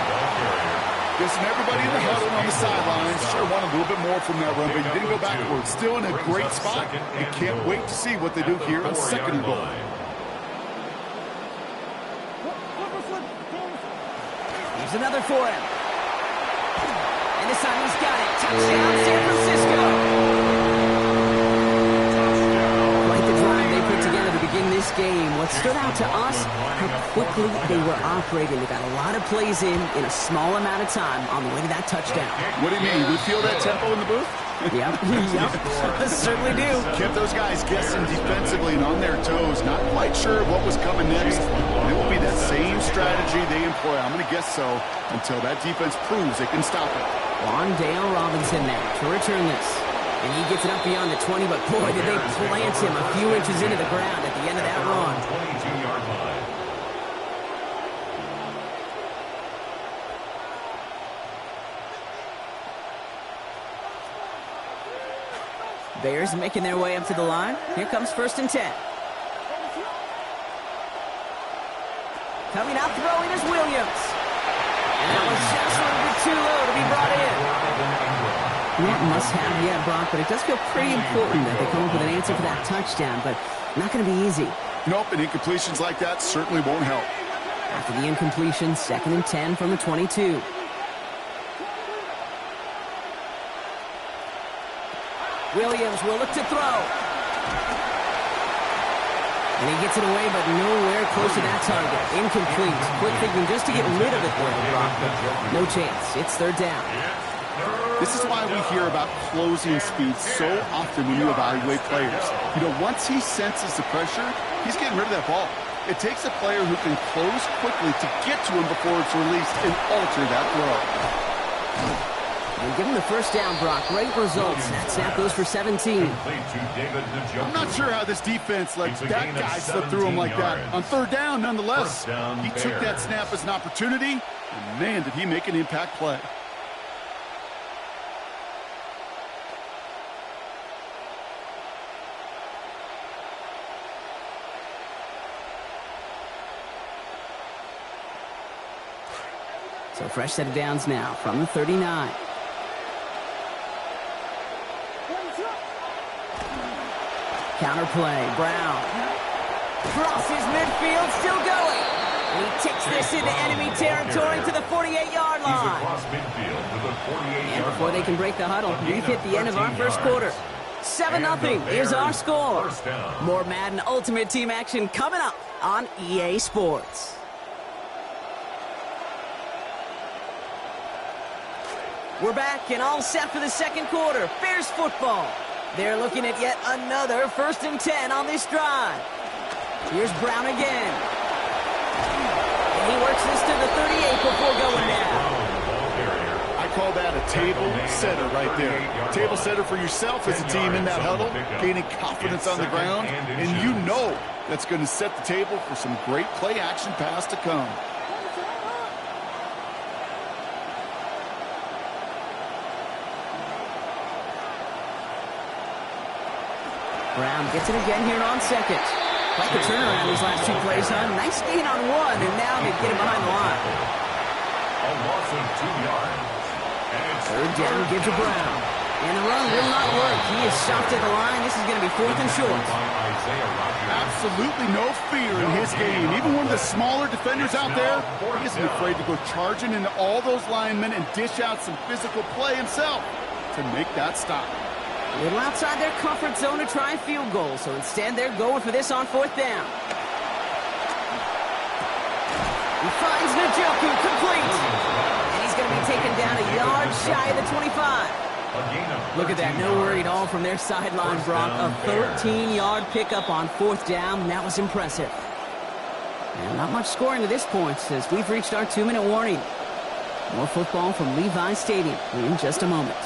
Listen, everybody in the huddle on the sidelines sure want a little bit more from that run, but you didn't go backwards. Still in a great spot. You can't wait to see what they do here on 2nd and goal. Here's another for him. And this time he's got it. Touchdown, San Francisco. Quite the drive they put together to begin this game. What stood out to us, how quickly they were operating. They got a lot of plays in a small amount of time on the way to that touchdown. What do you mean? We feel that tempo in the booth? Yep, certainly do. Kept those guys guessing defensively and on their toes, not quite sure what was coming next. And it will be that same strategy they employ. I'm going to guess so until that defense proves they can stop it. Wandale Robinson now to return this. And he gets it up beyond the 20, but boy, did they plant him a few inches into the ground at the end of that run. 22-yard line. Bears making their way up to the line. Here comes 1st and 10. Coming out throwing is Williams. And that was just a little bit too low to be brought in. Not must have yet, Brock, but it does feel pretty important that they come up with an answer for that touchdown, but not going to be easy. Nope, and incompletions like that certainly won't help. After the incompletion, 2nd and 10 from the 22. Williams will look to throw. And he gets it away, but nowhere close to that target. Incomplete. Quick thinking just to get rid of it there, Brock, but no chance. It's 3rd down. This is why we hear about closing speed so often when you evaluate players. You know, once he senses the pressure, he's getting rid of that ball. It takes a player who can close quickly to get to him before it's released and alter that throw. And give him the first down, Brock. Great results. That snap goes for 17. I'm not sure how this defense let that guy slip through him like that. On third down, nonetheless. He took that snap as an opportunity, and man, did he make an impact play. So fresh set of downs now from the 39. Counter play, Brown. Crosses midfield, still going. And he takes this into enemy territory to the 48-yard line. He's across midfield to the 48-yard line. And before they can break the huddle, we've hit the end of our first quarter. 7-0 is our score. More Madden Ultimate Team action coming up on EA Sports. We're back and all set for the second quarter. Bears football. They're looking at yet another 1st and 10 on this drive. Here's Brown again. And he works this to the 38 before going down. I call that a table setter right there. Table setter for yourself as a team in that huddle, gaining confidence on the ground, and you know that's going to set the table for some great play action pass to come. Brown gets it again here on second. Quite the turnaround these last two plays, huh? Nice gain on one, and now they get him behind the line. A loss of 2 yards. Third down, give to Brown. And the run will not work. He is stopped at the line. This is going to be 4th and short. Absolutely no fear in his game. Even one of the smaller defenders out there, he isn't afraid to go charging into all those linemen and dish out some physical play himself to make that stop. A little outside their comfort zone to try a field goal, so instead they're going for this on 4th down. He finds Njoku complete. And he's going to be taken down a yard shy of the 25. Look at that, no worry at all from their sideline, Brock. A 13-yard pickup on 4th down. That was impressive. And not much scoring to this point as we've reached our 2-minute warning. More football from Levi Stadium in just a moment.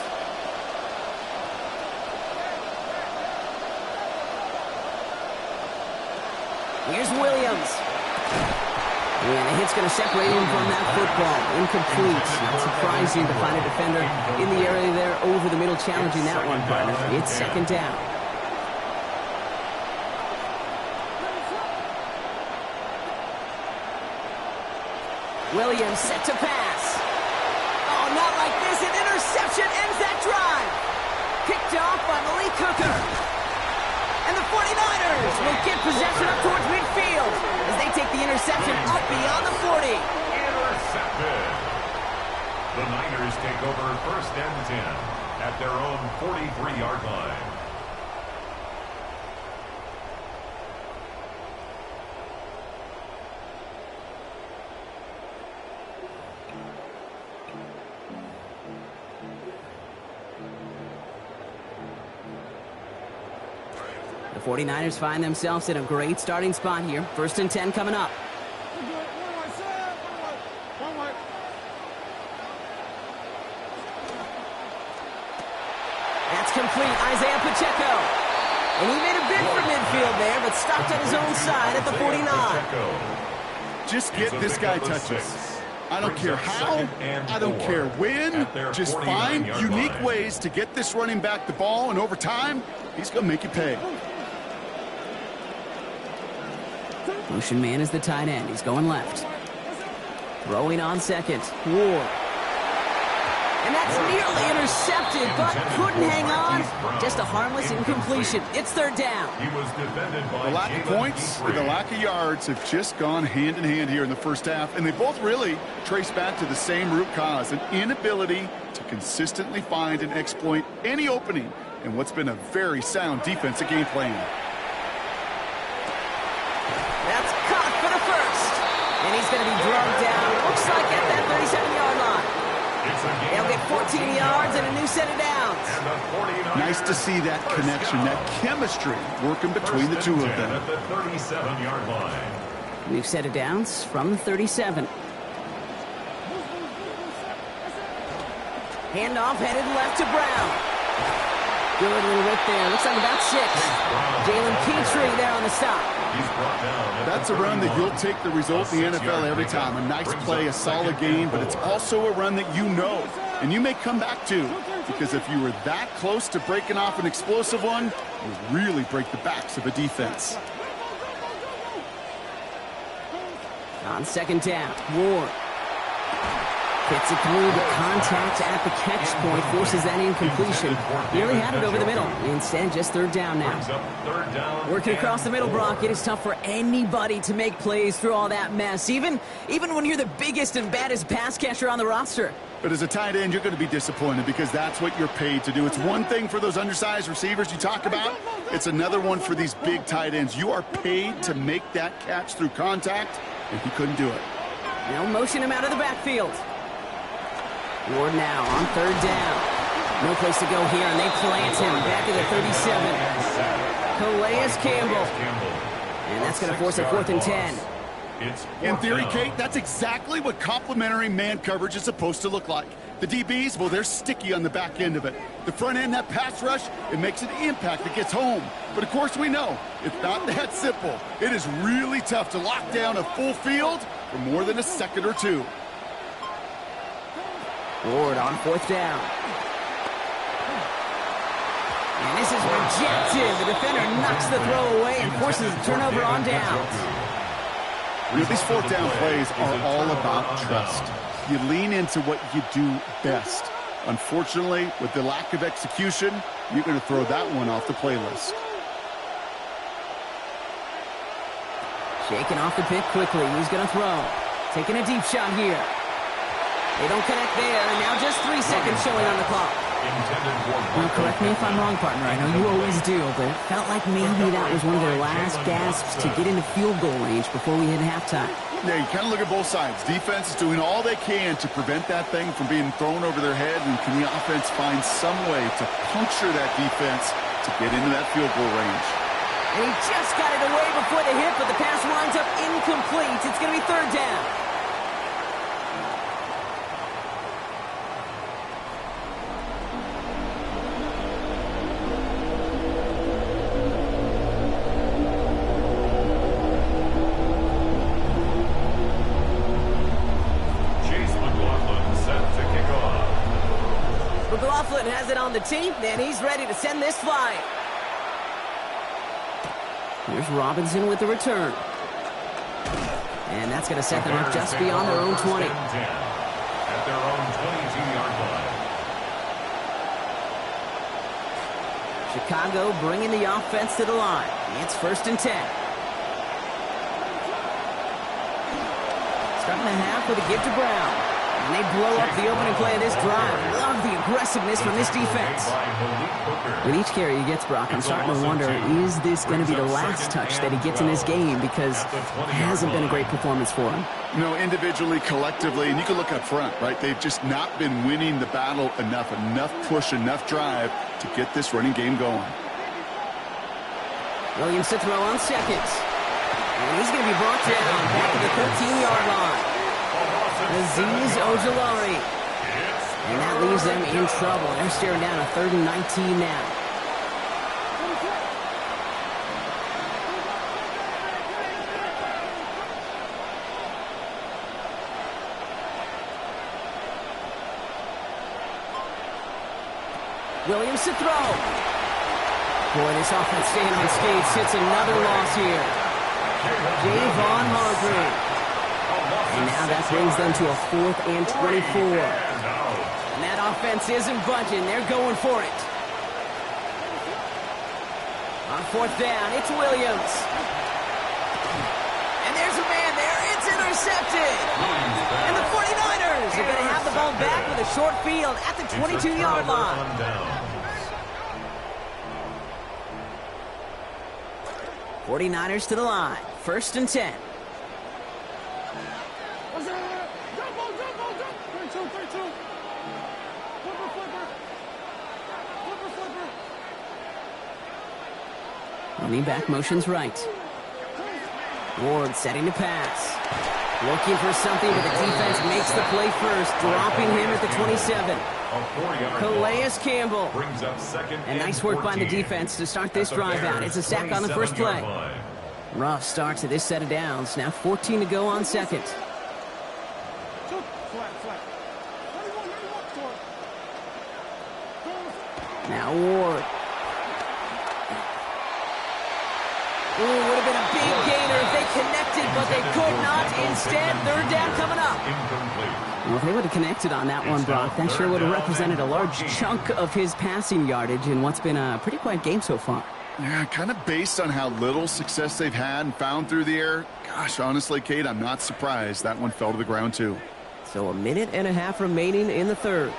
Here's Williams. And the hit's going to separate him from that football. Incomplete. Not surprising to find a defender in the area there over the middle challenging that one, partner. It's 2nd down. Williams set to pass. Oh, not like this. An interception ends that drive. Picked off by Malik Hooker. And the 49ers will get possession up towards midfield as they take the interception up beyond the 40. Intercepted. The Niners take over 1st and 10 at their own 43-yard line. The 49ers find themselves in a great starting spot here. 1st and 10 coming up. That's complete. Isaiah Pacheco. And he made a bid for midfield there, but stopped on his own side at the 49. Just get this guy touches. I don't care how, I don't care when, just find unique ways to get this running back the ball, and over time, he's going to make you pay. Motion man is the tight end. He's going left. Throwing on second. Ward. And that's nearly intercepted, but couldn't hang on. Just a harmless incompletion. It's 3rd down. He was defended by the lack of points and the lack of yards have just gone hand in hand here in the first half, and they both really trace back to the same root cause, an inability to consistently find and exploit any opening in what's been a very sound defensive game plan. That's caught for the first. And he's going to be drugged down, looks like at that 37-yard line. They'll get 14 yards and a new set of downs. Nice to see that connection, that chemistry working between the two of them. At the 37-yard line. New set of downs from the 37. Handoff headed left to Brown. Good little rip there. Looks like about 6. Jalen Petrie there on the stop. That's a run that you'll take the result in the NFL every time. A nice play, a solid game, but it's also a run that you know and you may come back to, because if you were that close to breaking off an explosive one, you really break the backs of a defense. On second down, Ward gets it through, the contact at the catch point forces that incompletion. Nearly had it over the middle. Instead, just third down now. Working across the middle, Brock, it is tough for anybody to make plays through all that mess, even when you're the biggest and baddest pass catcher on the roster. But as a tight end, you're going to be disappointed because that's what you're paid to do. It's one thing for those undersized receivers you talk about. It's another one for these big tight ends. You are paid to make that catch through contact, and he couldn't do it. They'll motion him out of the backfield. Ward now on third down. No place to go here, and they plant him back at the 37. Calais Campbell. And that's going to force a 4th and 10. In theory, Kate, that's exactly what complementary man coverage is supposed to look like. The DBs, well, they're sticky on the back end of it. The front end, that pass rush, it makes an impact that gets home. But of course we know, it's not that simple. It is really tough to lock down a full field for more than a second or two. Ward on 4th down. And this is rejected. The defender knocks the throw away and forces a turnover on downs. These 4th down plays are all about trust. You lean into what you do best. Unfortunately, with the lack of execution, you're going to throw that one off the playlist. Shaking off the pick quickly. He's going to throw. Taking a deep shot here. They don't connect there, and now just 3 seconds showing on the clock. Now, correct me if I'm wrong, partner. I know you always do, but it felt like maybe that was one of their last gasps to get into field goal range before we hit halftime. Yeah, you kind of look at both sides. Defense is doing all they can to prevent that thing from being thrown over their head, and can the offense find some way to puncture that defense to get into that field goal range? And he just got it away before the hit, but the pass winds up incomplete. It's going to be 3rd down. McLaughlin has it on the team, and he's ready to send this flying. Here's Robinson with the return. And that's going to set them up just beyond their own 20. At their own 22-yard line. Chicago bringing the offense to the line. It's 1st and 10. Starting the half with a give to Brown. And they blow up the opening play of this drive. Love the aggressiveness from this defense. With each carry he gets, Brock, I'm starting to wonder, is this going to be the last touch that he gets in this game? Because it hasn't been a great performance for him. You know, individually, collectively, and you can look up front, right? They've just not been winning the battle enough push, enough drive to get this running game going. Williams to throw on seconds. And he's going to be brought down back to the 13-yard line. Azeez Ojulari. And that leaves them in trouble. They're staring down a 3rd and 19 now. Williams to throw. Boy, this offense staying on skates hits another loss here. Javon Hargrave. And now that brings them to a 4th and 24. And that offense isn't budging. They're going for it. On 4th down, it's Williams. And there's a man there. It's intercepted. And the 49ers are going to have the ball back with a short field at the 22-yard line. 49ers to the line. 1st and 10. Running back motions right. Ward setting to pass. Looking for something, but the defense makes the play first, dropping him at the 27. Calais Campbell. Brings up second and nice work by the defense to start this drive out. It's a sack on the first play. Rough start to this set of downs. Now 14 to go on second. Now Ward. Ooh, would have been a big gainer if they connected, but they could not. Instead, third down coming up. Well, if they would have connected on that one, Brock, that sure would have represented a large chunk of his passing yardage in what's been a pretty quiet game so far. Yeah, kind of based on how little success they've had and found through the air. Gosh, honestly, Kate, I'm not surprised that one fell to the ground, too. So a minute and a half remaining in the third.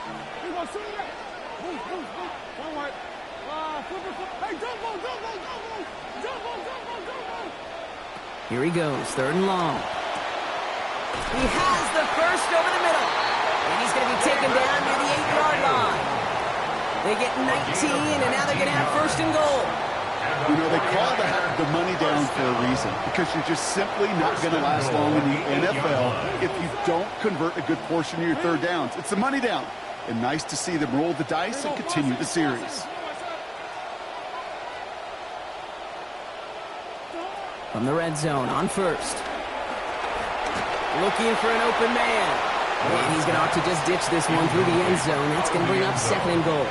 Here he goes, third and long. He has the first over the middle. And he's going to be taken down near the 8-yard line. They get 19, and now they're going to have first and goal. You know, they call the money down for a reason, because you're just simply not going to last long in the NFL if you don't convert a good portion of your third downs. It's the money down. And nice to see them roll the dice and continue the series. From the red zone on first. Looking for an open man. And he's going to opt to just ditch this one through the end zone. That's going to bring up second and goal.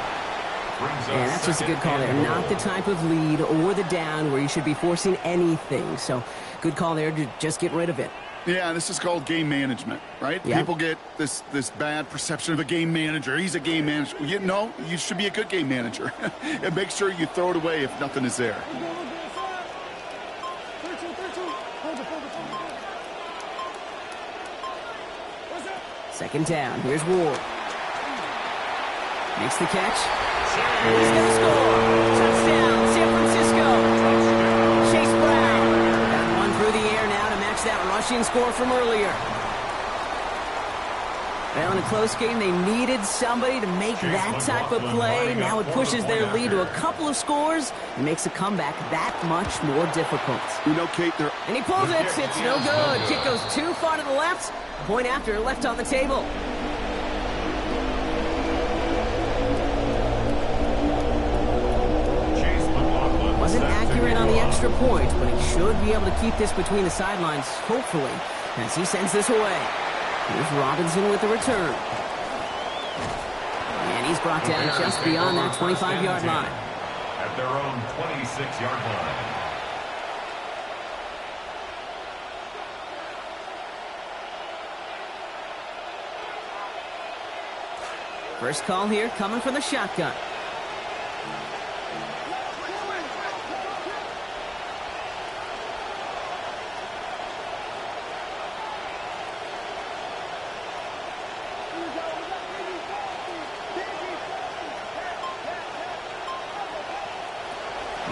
And that's just a good call there. Not the type of lead or the down where you should be forcing anything. So good call there to just get rid of it. Yeah, this is called game management, right? Yeah. People get this bad perception of a game manager. He's a game manager. You should be a good game manager. And make sure you throw it away if nothing is there. Second down. Here's Ward. Makes the catch. He's going to score. Touchdown, San Francisco. Chase Brown. Got one through the air now to match that rushing score from earlier. Well, in a close game, they needed somebody to make that type of play. Now it pushes their lead to a couple of scores and makes a comeback that much more difficult. You know, Kate, and he pulls it. It's no good. Kick goes too far to the left. Point after, left on the table. Wasn't accurate on the extra point, but he should be able to keep this between the sidelines, hopefully, as he sends this away. Here's Robinson with the return. And he's brought down just beyond that 25-yard line. At their own 26-yard line. First call here coming from the shotgun.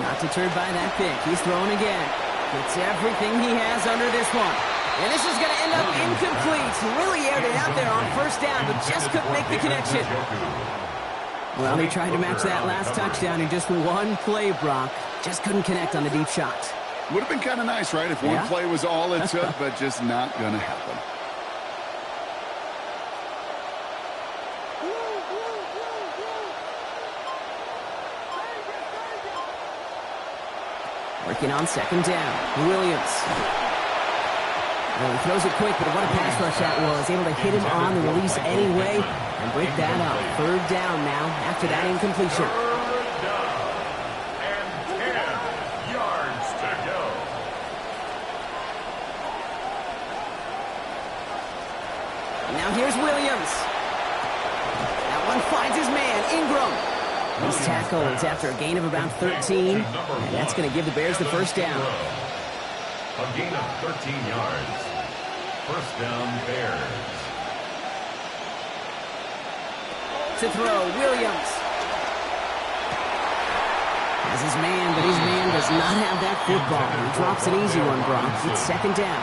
Not deterred by that pick. He's throwing again. Gets everything he has under this one. And this is going to end up incomplete. Really aired it out there on first down, but just couldn't make the connection. Well, he tried to match that last touchdown in just one play, Brock. Just couldn't connect on the deep shot. Would have been kind of nice, right, if one play was all it took, but just not going to happen. Working on second down. Williams. Well, he throws it quick, but what a pass rush that was. Able to hit him on the release anyway and break that up. Third down now after that incompletion. Third down and 10 yards to go. Now here's Williams. That one finds his man, Ingram. He's tackled after a gain of about 13, and that's going to give the Bears the first down. A gain of 13 yards. First down, Bears. To throw, Williams. Has his man, but his man does not have that football. He drops an easy one, Brock. It's second down.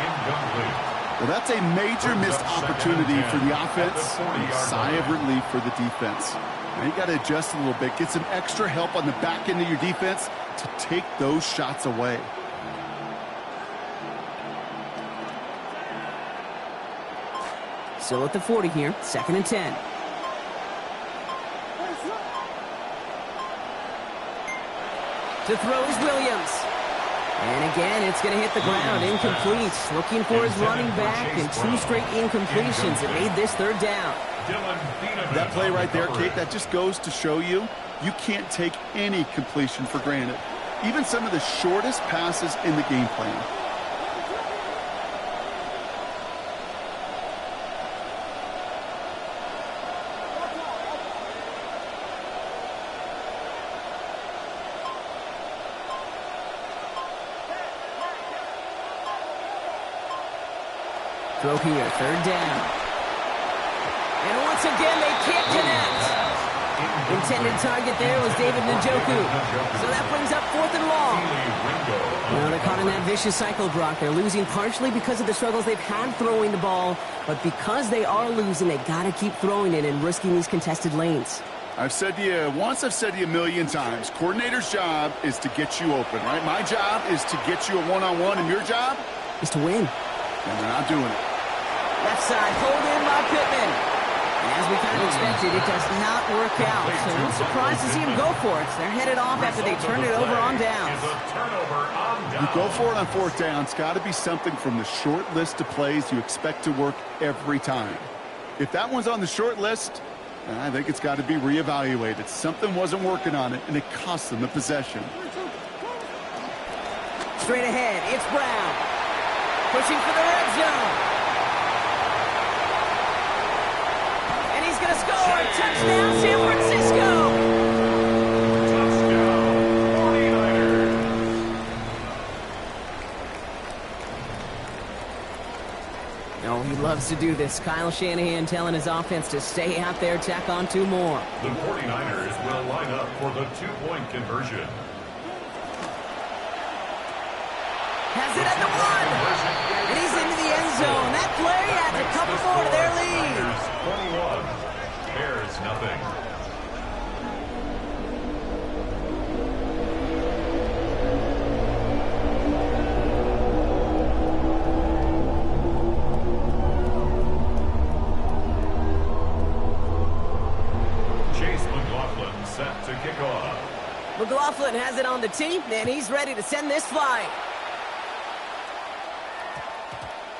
Well, that's a major missed opportunity for the offense and a sigh of relief for the defense. Now you got to adjust a little bit, get some extra help on the back end of your defense to take those shots away. Still at the 40 here, second and 10. To throw is Williams. And again, it's going to hit the ground. Incomplete. Looking for his running back, and 2 straight incompletions. It made this third down. That play right there, Kate, that just goes to show you can't take any completion for granted. Even some of the shortest passes in the game plan. Throw here, third down. And once again, they can't connect. Intended target there was David Njoku. So that brings up 4th and long. Well, they're caught in that vicious cycle, Brock. They're losing partially because of the struggles they've had throwing the ball, but because they are losing, they got to keep throwing it and risking these contested lanes. I've said to you once, I've said to you a million times, coordinator's job is to get you open, right? My job is to get you a one-on-one, and your job is to win. And they're not doing it. Left side, pulled in by Pittman. And as we kind of expected, it does not work out. So I'm surprised to see him go for it. They're headed off after they turned it over on downs. You go for it on 4th down. It's got to be something from the short list of plays you expect to work every time. If that one's on the short list, I think it's got to be reevaluated. Something wasn't working on it, and it cost them the possession. Straight ahead, it's Brown. Pushing for the red zone. And he's going to score. Touchdown, San Francisco. Touchdown, 49ers. Oh, he loves to do this. Kyle Shanahan telling his offense to stay out there, tack on 2 more. The 49ers will line up for the 2-point conversion. Has it at the 1. And he's into the end zone. That play adds a couple more to their lead. 21. Bears nothing. Chase McLaughlin set to kick off. McLaughlin has it on the tee, and he's ready to send this flying.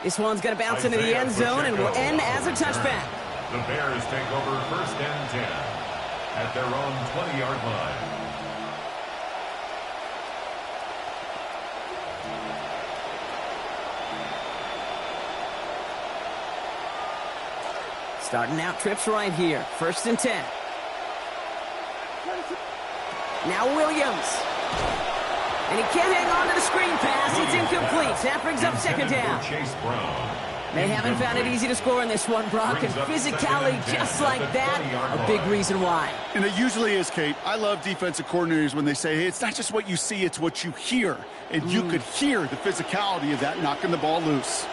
This one's going to bounce into the end zone and will end as a touchback. The Bears take over 1st and 10 at their own 20-yard line. Starting out trips right here. 1st and 10. Now Williams. And he can't hang on to the screen pass. It's incomplete. That brings up 2nd down. Chase Brown. They haven't found it easy to score in this one, Brock, and physicality just like that, a big reason why. And it usually is, Kate. I love defensive coordinators when they say, hey, it's not just what you see, it's what you hear. And you could hear the physicality of that knocking the ball loose.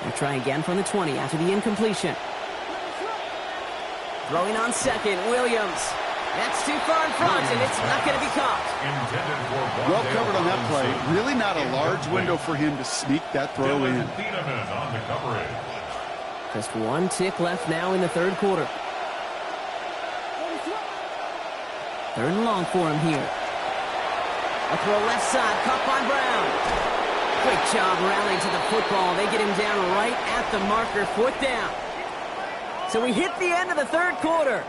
They'll try again from the 20 after the incompletion. Throwing on 2nd, Williams. That's too far in front, and it's not going to be caught. Well covered on that play. Really not a large window for him to sneak that throw in. Just 1 tick left now in the 3rd quarter. 3rd and long for him here. A throw left side, caught by Brown. Great job rallying to the football. They get him down right at the marker, 4th down. So we hit the end of the 3rd quarter.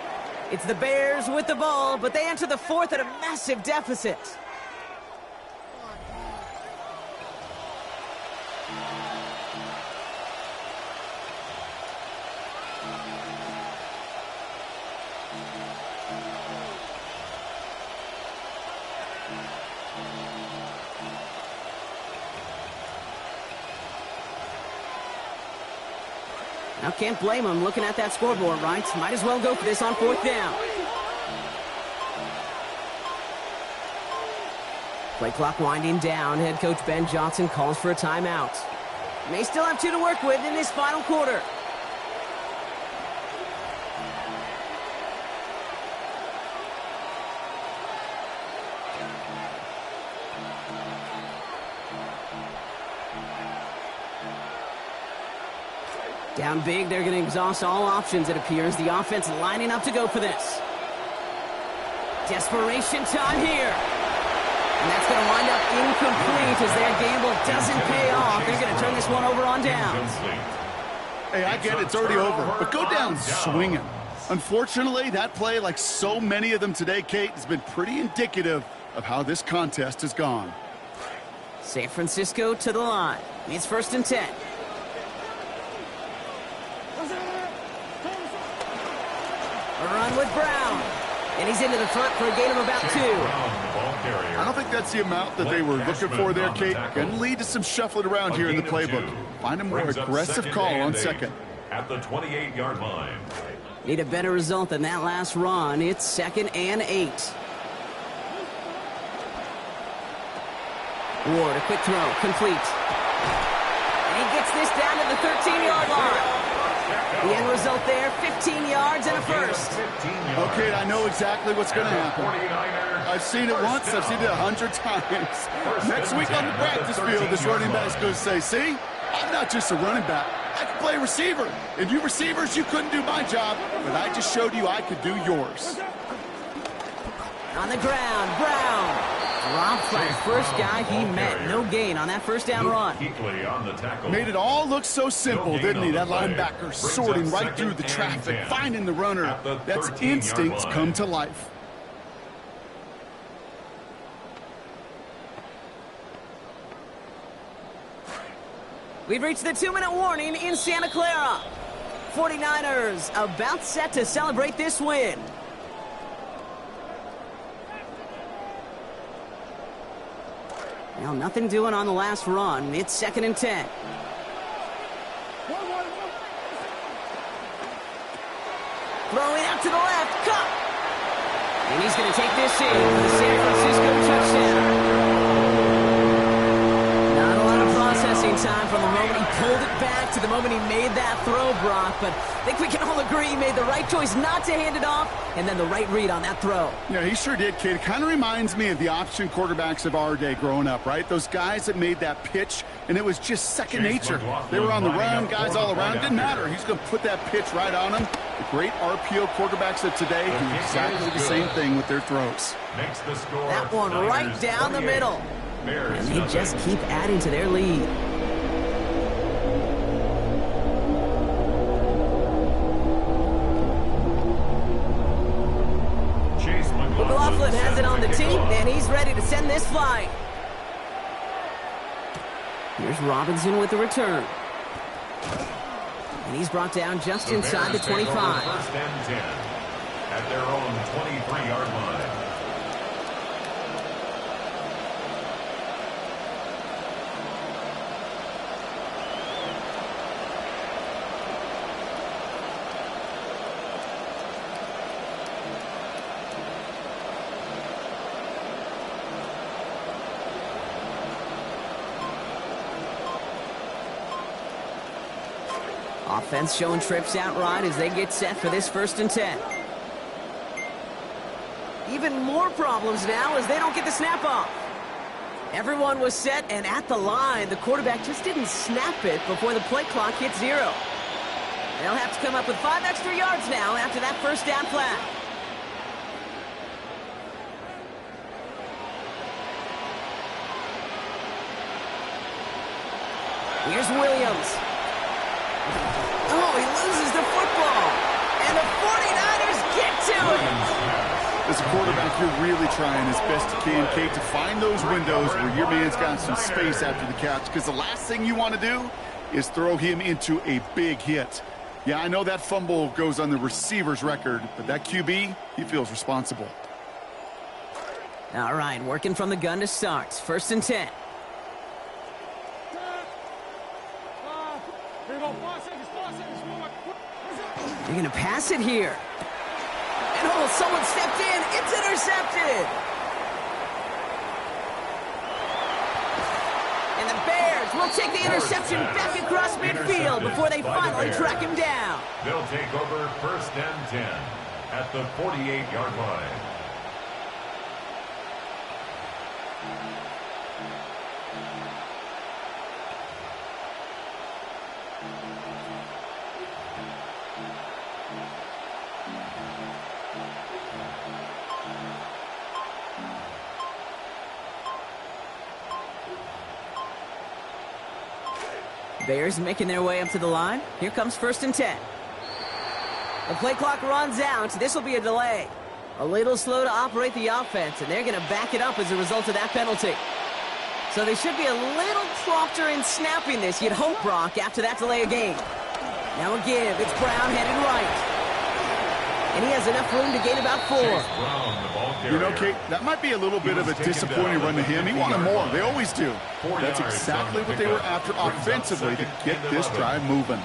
It's the Bears with the ball, but they enter the 4th at a massive deficit. Now, can't blame him looking at that scoreboard, right? Might as well go for this on 4th down. Play clock winding down. Head coach Ben Johnson calls for a timeout. May still have 2 to work with in this final quarter. Down big, they're going to exhaust all options, it appears. The offense lining up to go for this. Desperation time here. And that's Incomplete as their gamble doesn't pay off. They're going to turn this one over on downs. Hey, I get it. It's already over. But go down swinging. Unfortunately, that play, like so many of them today, Kate, has been pretty indicative of how this contest has gone. San Francisco to the line. It's 1st and 10. A run with Brown. And he's into the front for a gain of about 2. I don't think that's the amount that they were looking for there, Kate. Going to lead to some shuffling around here in the playbook. Find a more aggressive call on second. At the 28-yard line. Need a better result than that last run. It's 2nd and 8. Ward, a quick throw, complete. And he gets this down to the 13-yard line. The end result there, 15 yards and a first. Okay, I know exactly what's going to happen. I've seen it once, I've seen it 100 times. Next week on the practice field, this running back's going to say, see, I'm not just a running back. I can play receiver. And you receivers, you couldn't do my job, but I just showed you I could do yours. On the ground, Brown. Dropped by the first guy he met. No gain on that first down run. Made it all look so simple, didn't he? That linebacker sorting right through the traffic, finding the runner. That's instincts come to life. We've reached the 2-minute warning in Santa Clara. 49ers about set to celebrate this win. Well, nothing doing on the last run. It's 2nd and 10. Throwing out to the left. Cut! And he's going to take this in for the San Francisco touchdown. Not a lot of processing time from the moment he pulled it back to the moment he made that throw, Brock. But I think we can all agree he made the right choice not to hand it off, and then the right read on that throw. Yeah, he sure did, kid. It kind of reminds me of the option quarterbacks of our day growing up, right? Those guys that made that pitch, and it was just second nature. They were on the run, guys all around. Didn't matter. He's going to put that pitch right on them. The great RPO quarterbacks of today do exactly the same thing with their throws. That one right down the middle. And they just keep adding to their lead. McLaughlin has it on the tee, and he's ready to send this flying. Here's Robinson with the return. And he's brought down just inside the 25. First and 10 at their own 23-yard line. Offense showing trips out right as they get set for this 1st and 10. Even more problems now as they don't get the snap off. Everyone was set and at the line. The quarterback just didn't snap it before the play clock hit 0. They'll have to come up with 5 extra yards now after that first down flag. Here's Williams. Oh, he loses the football. And the 49ers get to it. As a quarterback, you're really trying as best you can, Kate, to find those windows where your man's got some space after the catch, because the last thing you want to do is throw him into a big hit. Yeah, I know that fumble goes on the receiver's record, but that QB, he feels responsible. All right, working from the gun to start. 1st and 10. They're going to pass it here. And oh, someone stepped in. It's intercepted. And the Bears will take the interception back across midfield before they finally track him down. They'll take over 1st and 10 at the 48-yard line. Bears making their way up to the line. Here comes 1st and 10. The play clock runs out. This will be a delay. A little slow to operate the offense, and they're going to back it up as a result of that penalty. So they should be a little prompter in snapping this, you'd hope, Brock, after that delay of game. Now a give. It's Brown headed right. And he has enough room to gain about 4. You know, Kate, that might be a little bit of a disappointing run to him. He wanted more. They always do. That's exactly what they were after offensively to get this drive moving.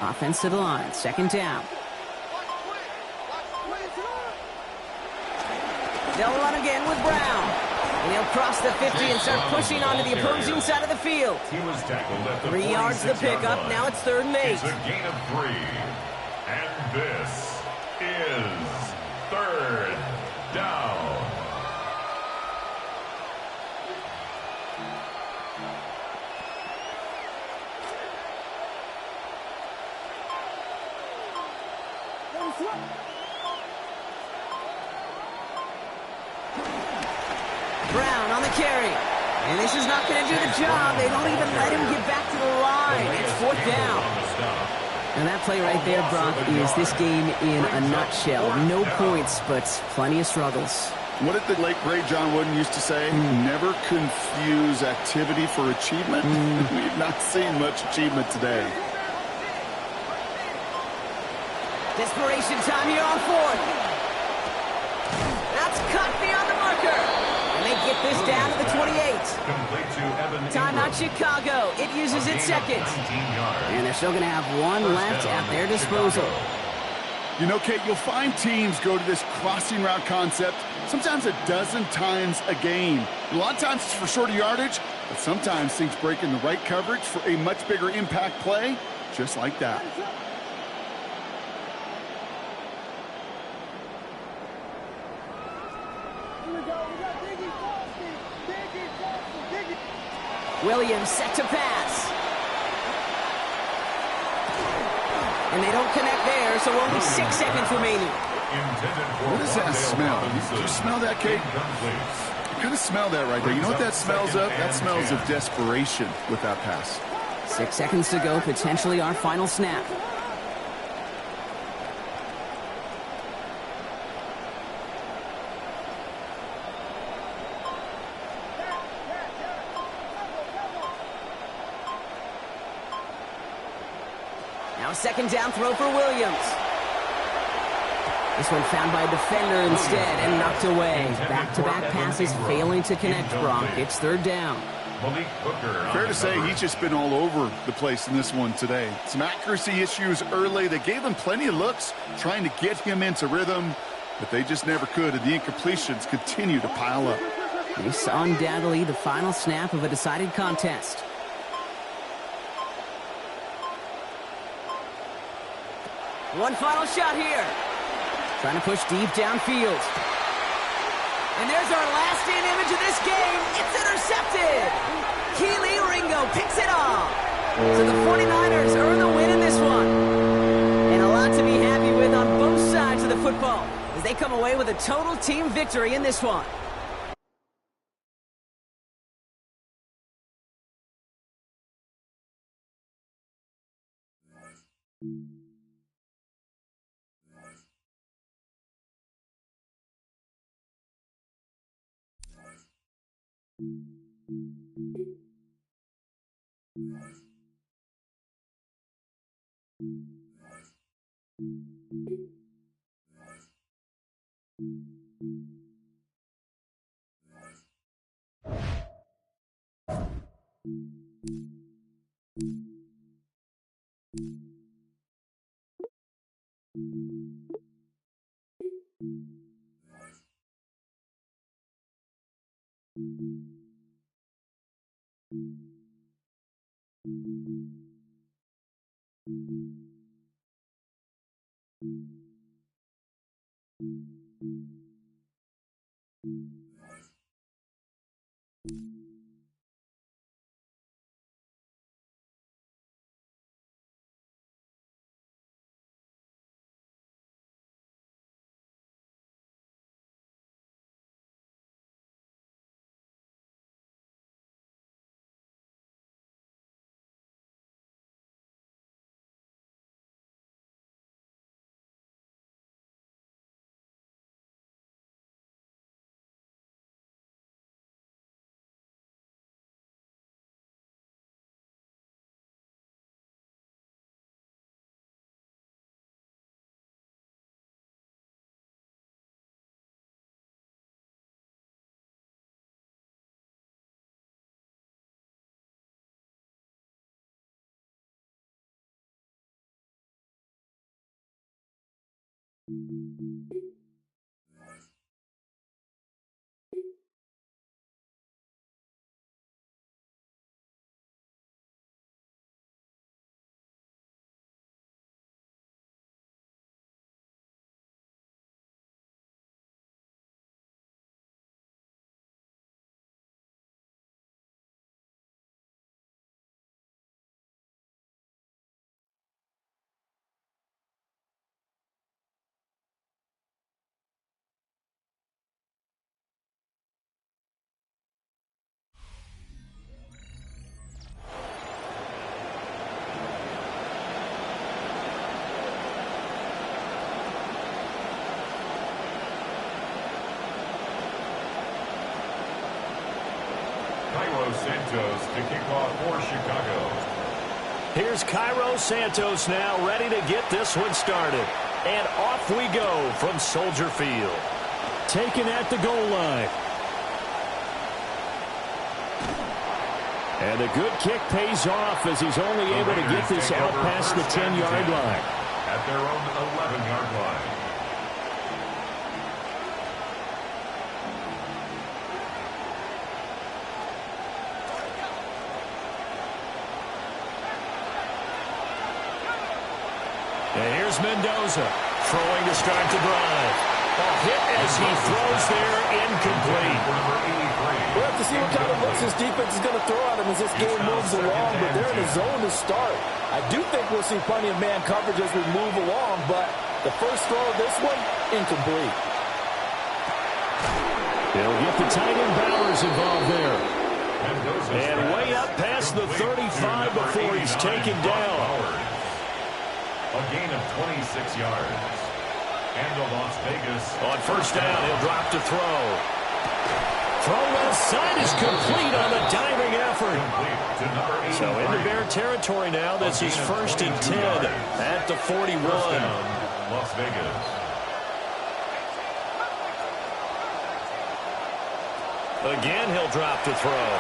Offense to the line. 2nd down. They'll run again with Brown. And he'll cross the 50 and start pushing onto the opposing side of the field. He was tackled at the 3 yards the pickup. Now it's 3rd and 8. It's a gain of 3. And this is 3rd down. Brown on the carry. And this is not going to do the job. They don't even let him get back to the line. It's 4th down. And that play right there, Brock, is this game in a nutshell. No points, but plenty of struggles. What did the late, great John Wooden used to say? Never confuse activity for achievement. We've not seen much achievement today. Desperation time here on 4th. That's cut beyond the marker. And they get this down to the 28. Timeout Chicago. It uses its 2nd. And they're still going to have 1 left at their disposal. You know, Kate, you'll find teams go to this crossing route concept sometimes a dozen times a game. A lot of times it's for shorter yardage, but sometimes things break in the right coverage for a much bigger impact play, just like that. Williams set to pass. And they don't connect there, so only 6 seconds remaining. What does that smell? Do you smell that, Kate? I kind of smell that right there. You know what that smells of? That smells of desperation with that pass. 6 seconds to go, potentially our final snap. Now a 2nd down throw for Williams. This one found by a defender instead and knocked away. Back-to-back passes failing to connect, Brock. It's 3rd down. Fair to say he's just been all over the place in this one today. Some accuracy issues early. They gave him plenty of looks trying to get him into rhythm, but they just never could, and the incompletions continue to pile up. This is undoubtedly the final snap of a decided contest. One final shot here. Trying to push deep downfield. And there's our last-in image of this game. It's intercepted. Keely Ringo picks it off. So the 49ers earn the win in this one. And a lot to be happy with on both sides of the football as they come away with a total team victory in this one. Santos to kick off for Chicago. Here's Cairo Santos now, ready to get this one started. And off we go from Soldier Field. Taken at the goal line. And a good kick pays off as he's only able to get this out past the 10-yard line. At their own 11-yard line. And here's Mendoza throwing to start the drive. A hit as he throws there, incomplete. We'll have to see what kind of looks his defense is going to throw at him as this game moves along, but they're in a zone to start. I do think we'll see plenty of man coverage as we move along, but the first throw of this one, incomplete. They'll get the tight end Bowers involved there. And way up past the 35 before he's taken down. A gain of 26 yards. And the Las Vegas. On first down, he'll drop to throw. Throw left side is complete on a diving effort. So into Bear territory now. This is 1st and 10 at the 41. Las Vegas. Again, he'll drop to throw.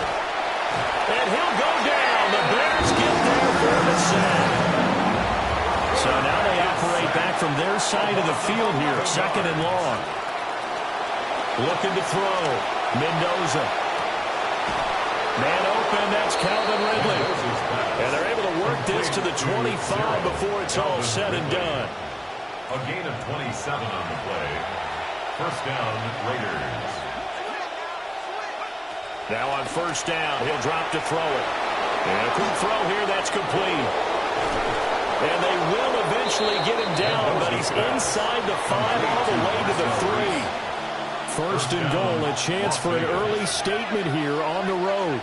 And he'll go down. The Bears get there for the sack. So now they operate back from their side of the field here, 2nd and long. Looking to throw. Mendoza. Man open, that's Calvin Ridley. And they're able to work this to the 25 before it's all said and done. A gain of 27 on the play. First down, Raiders. Now on first down, he'll drop to throw it. And a quick throw here, that's complete. And they will eventually get him down, but he's inside the 5 all the way to the 3. 1st and goal, a chance for an early statement here on the road.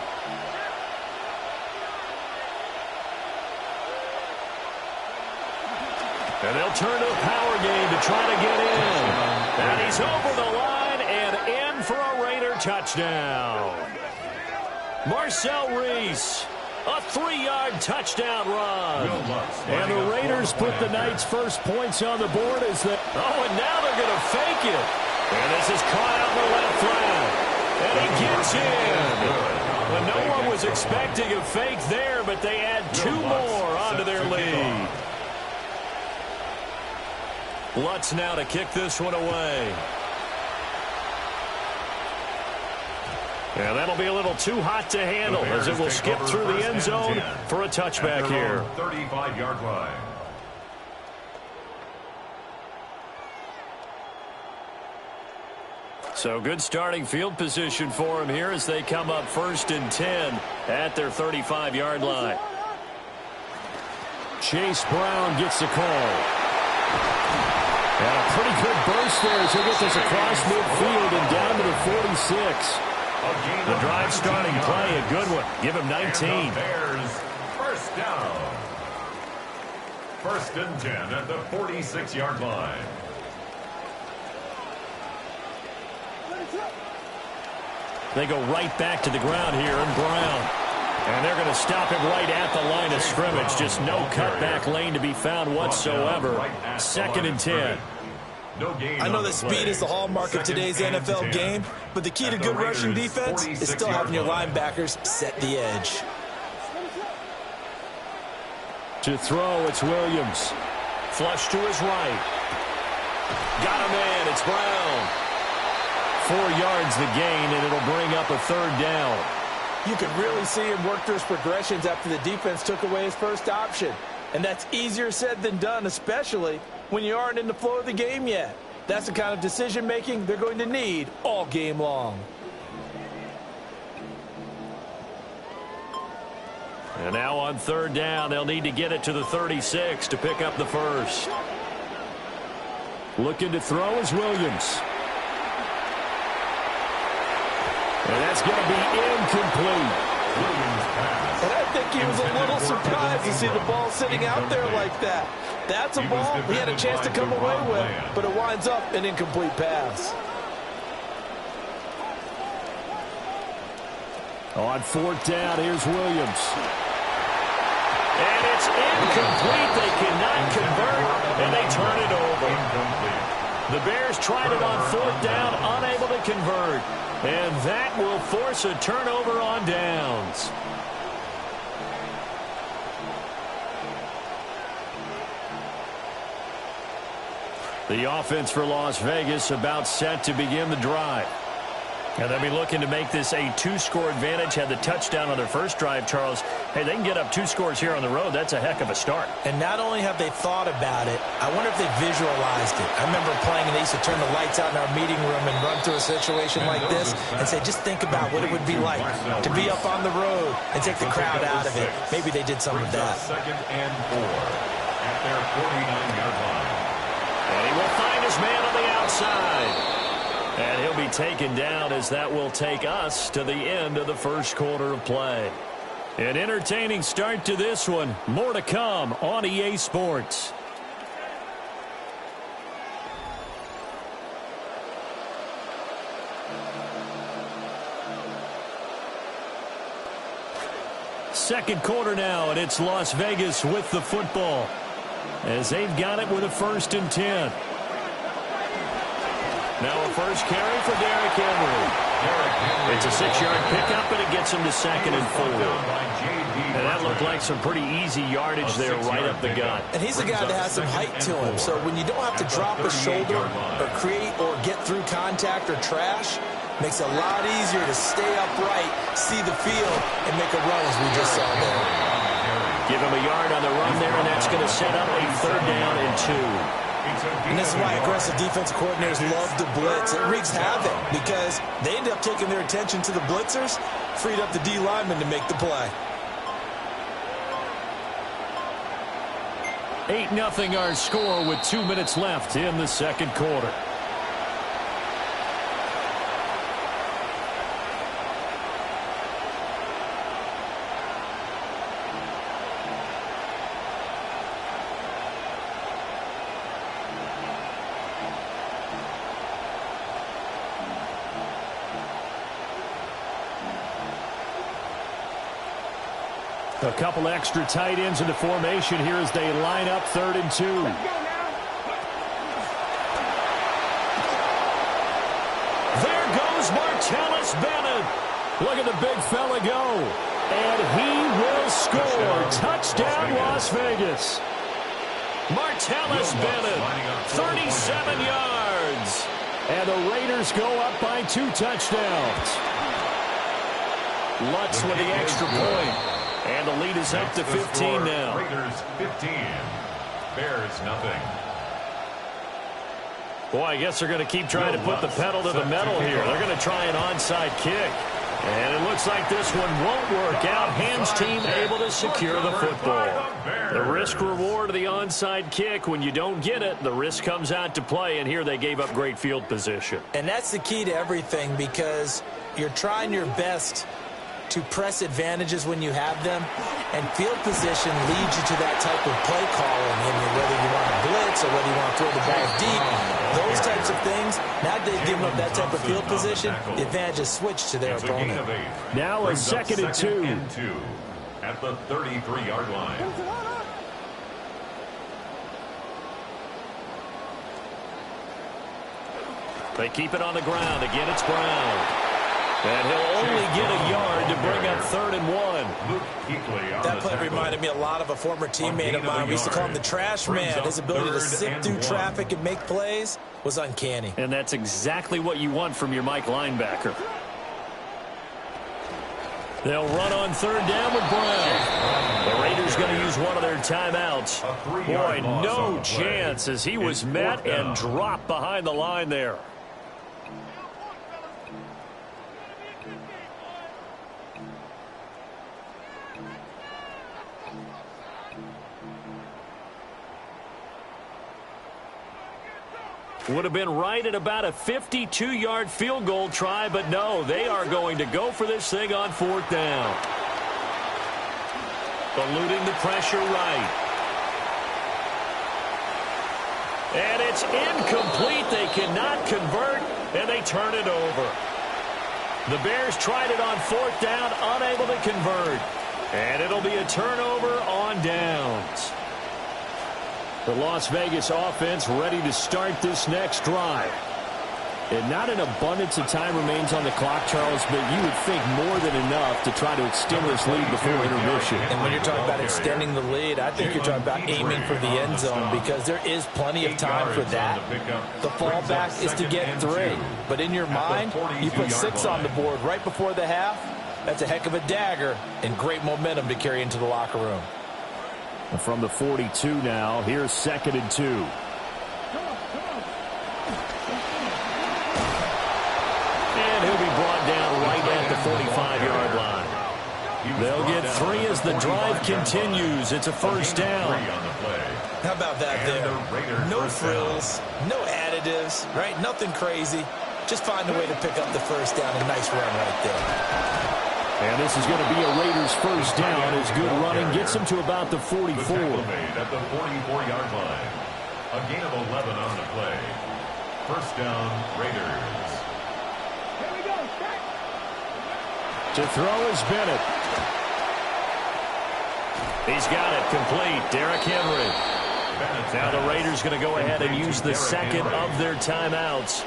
And they'll turn to a power game to try to get in. And he's over the line and in for a Raider touchdown. Marcel Reese. A 3-yard touchdown run. And the Raiders put the night's first points on the board as they... Oh, and now they're going to fake it. And this is caught out in the left flat. And he gets in. Well, no one was expecting a fake there, but they add 2 more onto their lead. Lutz now to kick this one away. And that'll be a little too hot to handle as it will skip through the end zone for a touchback here. 35-yard line. So good starting field position for him here as they come up 1st and 10 at their 35-yard line. Chase Brown gets the call. And a pretty good burst there as he'll get this across midfield and down to the 46. The drive starting play, a good one. Give him 19. And the Bears, first down. 1st and 10 at the 46-yard line. They go right back to the ground here, and Brown. And they're going to stop him right at the line of scrimmage. Just no cutback lane to be found whatsoever. 2nd and 10. I know that speed is the hallmark of today's NFL game, but the key to good rushing defense is still having your linebackers set the edge. To throw, it's Williams. Flush to his right. Got a man. It's Brown. 4 yards the gain, and it'll bring up a third down. You could really see him work through his progressions after the defense took away his first option. And that's easier said than done, especially when you aren't in the flow of the game yet. That's the kind of decision-making they're going to need all game long. And now on third down, they'll need to get it to the 36 to pick up the first. Looking to throw is Williams. And that's going to be incomplete. And I think he was a little surprised to see the ball sitting out there like that. That's a ball he had a chance to come away with, but it winds up an incomplete pass. On fourth down, here's Williams. And it's incomplete. They cannot convert, and they turn it over. The Bears tried it on fourth down, unable to convert. And that will force a turnover on downs. The offense for Las Vegas about set to begin the drive. And they'll be looking to make this a 2-score advantage. Had the touchdown on their first drive, Charles. Hey, they can get up 2 scores here on the road. That's a heck of a start. And not only have they thought about it, I wonder if they visualized it. I remember playing and they used to turn the lights out in our meeting room and run through a situation like this and say, just think about what it would be like to be up on the road and take the crowd out of it. Maybe they did some of that. Second and 4 at their 49-yard line. And he will find his man on the outside. And he'll be taken down as that will take us to the end of the first quarter of play. An entertaining start to this one. More to come on EA Sports. Second quarter now, and it's Las Vegas with the football as they've got it with a 1st and 10. Now a first carry for Derrick Henry. It's a 6-yard pickup, and it gets him to 2nd and 4. And that looked like some pretty easy yardage there right up the gut. And he's a guy that has some height to him, so when you don't have to drop a shoulder or create or get through contact or trash, makes it a lot easier to stay upright, see the field, and make a run as we just saw there. Give him a yard on the run there, and that's going to set up a 3rd down and 2. And this is why aggressive defensive coordinators love to blitz. It wreaks havoc because they end up taking their attention to the blitzers, freed up the D lineman to make the play. 8-0 our score with 2 minutes left in the second quarter. A couple extra tight ends in the formation here as they line up 3rd and 2. There goes Martellus Bennett. Look at the big fella go. And he will score. Touchdown, Las Vegas. Martellus Bennett, 37 yards. And the Raiders go up by 2 touchdowns. Lutz with the extra point. And the lead is up to 15 now. Raiders 15, Bears nothing. Boy, I guess they're going to keep trying to put the pedal to the metal here. They're going to try an onside kick. And it looks like this one won't work out. Ham's team able to secure the football. The risk reward of the onside kick, when you don't get it, the risk comes out to play. And here they gave up great field position. And that's the key to everything because you're trying your best to press advantages when you have them, and field position leads you to that type of play calling, whether you want to blitz or whether you want to throw the ball deep, those types of things. Now they've given up that type of field position, the advantage is switched to their opponent. Now a 2nd and 2. At the 33-yard line. They keep it on the ground. Again, it's Brown. And he'll only get a yard to bring up 3rd and 1. That play reminded me a lot of a former teammate of mine. We used to call him the trash man. His ability to sift through traffic and make plays was uncanny. And that's exactly what you want from your Mike linebacker. They'll run on 3rd down with Brown. The Raiders going to use one of their timeouts. Boy, no chance as he was met and dropped behind the line there. Would have been right at about a 52-yard field goal try, but no, they are going to go for this thing on 4th down. Eluding the pressure right. And it's incomplete. They cannot convert, and they turn it over. The Bears tried it on 4th down, unable to convert. And it'll be a turnover on downs. The Las Vegas offense ready to start this next drive. And not an abundance of time remains on the clock, Charles, but you would think more than enough to try to extend this lead before intermission. And when you're talking about extending the lead, I think you're talking about aiming for the end zone because there is plenty of time for that. The fallback is to get 3. But in your mind, you put 6 on the board right before the half. That's a heck of a dagger and great momentum to carry into the locker room. And from the 42 now, here's 2nd and 2. And he'll be brought down right at the 45-yard line. They'll get 3 as the drive continues. It's a 1st down. How about that there? No frills, no additives, right? Nothing crazy. Just find a way to pick up the 1st down. A nice run right there. And this is going to be a Raiders 1st down as good running gets them to about the 44. At the 44-yard line. A gain of 11 on the play. 1st down, Raiders. Here we go. To throw is Bennett. He's got it complete. Derrick Henry. Now the Raiders going to go ahead and use the 2nd of their timeouts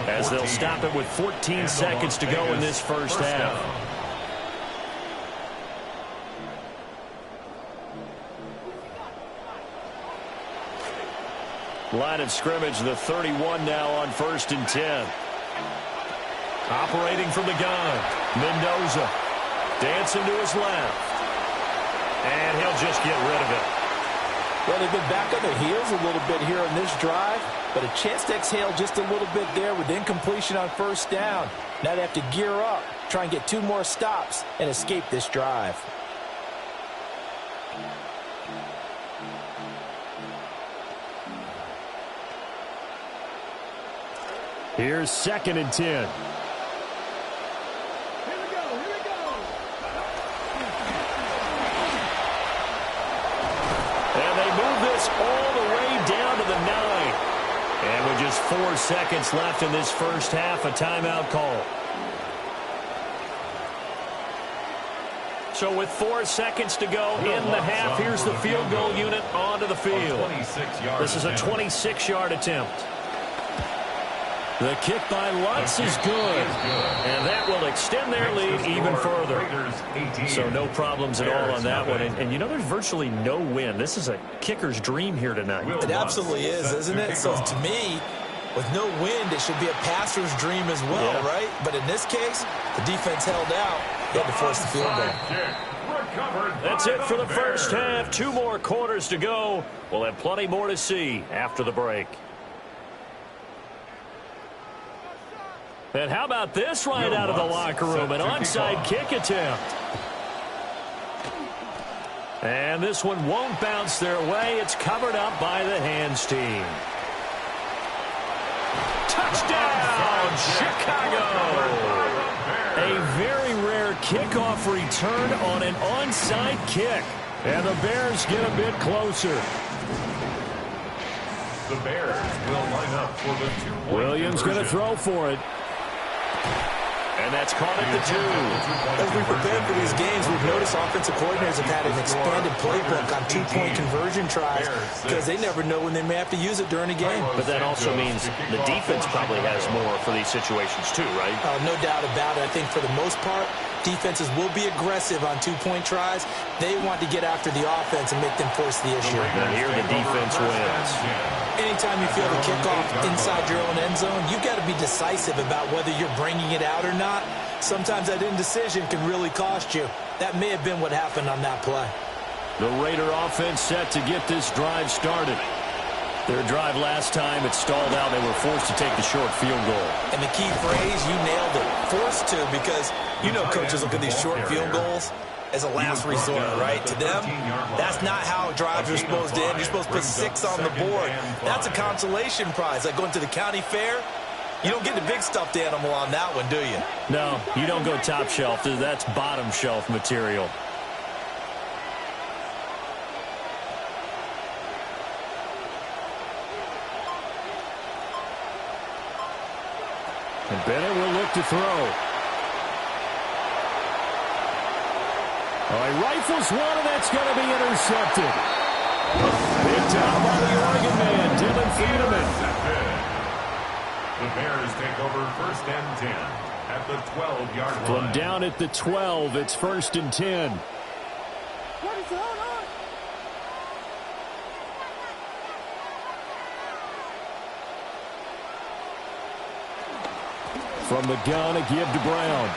as they'll stop it with 14 seconds to go in this 1st half. Line of scrimmage, the 31 now on 1st and 10. Operating from the gun, Mendoza. Dancing to his left. And he'll just get rid of it. Well, they've been back on their heels a little bit here on this drive, but a chance to exhale just a little bit there with incompletion on 1st down. Now they have to gear up, try and get 2 more stops, and escape this drive. Here's 2nd and 10. Here we go. And they move this all the way down to the 9. And with just 4 seconds left in this 1st half, a timeout call. So with 4 seconds to go in the half, here's the field goal unit onto the field. This is a 26-yard attempt. The kick by Lutz is good, and that will extend their lead even further. So no problems at all on that one. And you know, there's virtually no wind. This is a kicker's dream here tonight. It absolutely is, isn't it? So to me, with no wind, it should be a passer's dream as well, right? But in this case, the defense held out. They had to force the field goal. That's it for the 1st half. 2 more quarters to go. We'll have plenty more to see after the break. And how about this right out of the locker room? An onside kick attempt. And this one won't bounce their way. It's covered up by the hands team. Touchdown, Chicago! A very rare kickoff return on an onside kick. And the Bears get a bit closer. The Bears will line up for the 2-point Williams going to throw for it. And that's caught at the 2. As we prepare for these games, we've noticed offensive coordinators have had an expanded playbook on two-point conversion tries because they never know when they may have to use it during a game. But that also means the defense probably has more for these situations too, right? No doubt about it. I think for the most part, defenses will be aggressive on two-point tries. They want to get after the offense and make them force the issue. And here the defense wins. Anytime you feel the kickoff inside your own end zone, you've got to be decisive about whether you're bringing it out or not. Sometimes that indecision can really cost you. That may have been what happened on that play. The Raider offense set to get this drive started. Their drive last time, it stalled out. They were forced to take the short field goal. And the key phrase, you nailed it, forced to, because you know coaches look at these short field goals as a last resort, right? To them, that's not how drives are supposed to end. You're supposed to put 6 on the board. That's a consolation prize. Like going to the county fair, you don't get the big stuffed animal on that one, do you? No, you don't go top shelf. That's bottom shelf material. And Bennett will look to throw. He rifles one, and that's going to be intercepted. Picked out by the Oregon man, Dylan Thiedemann. The Bears take over 1st and 10 at the 12-yard line. From down at the 12, it's 1st and 10. From the gun, a give to Brown.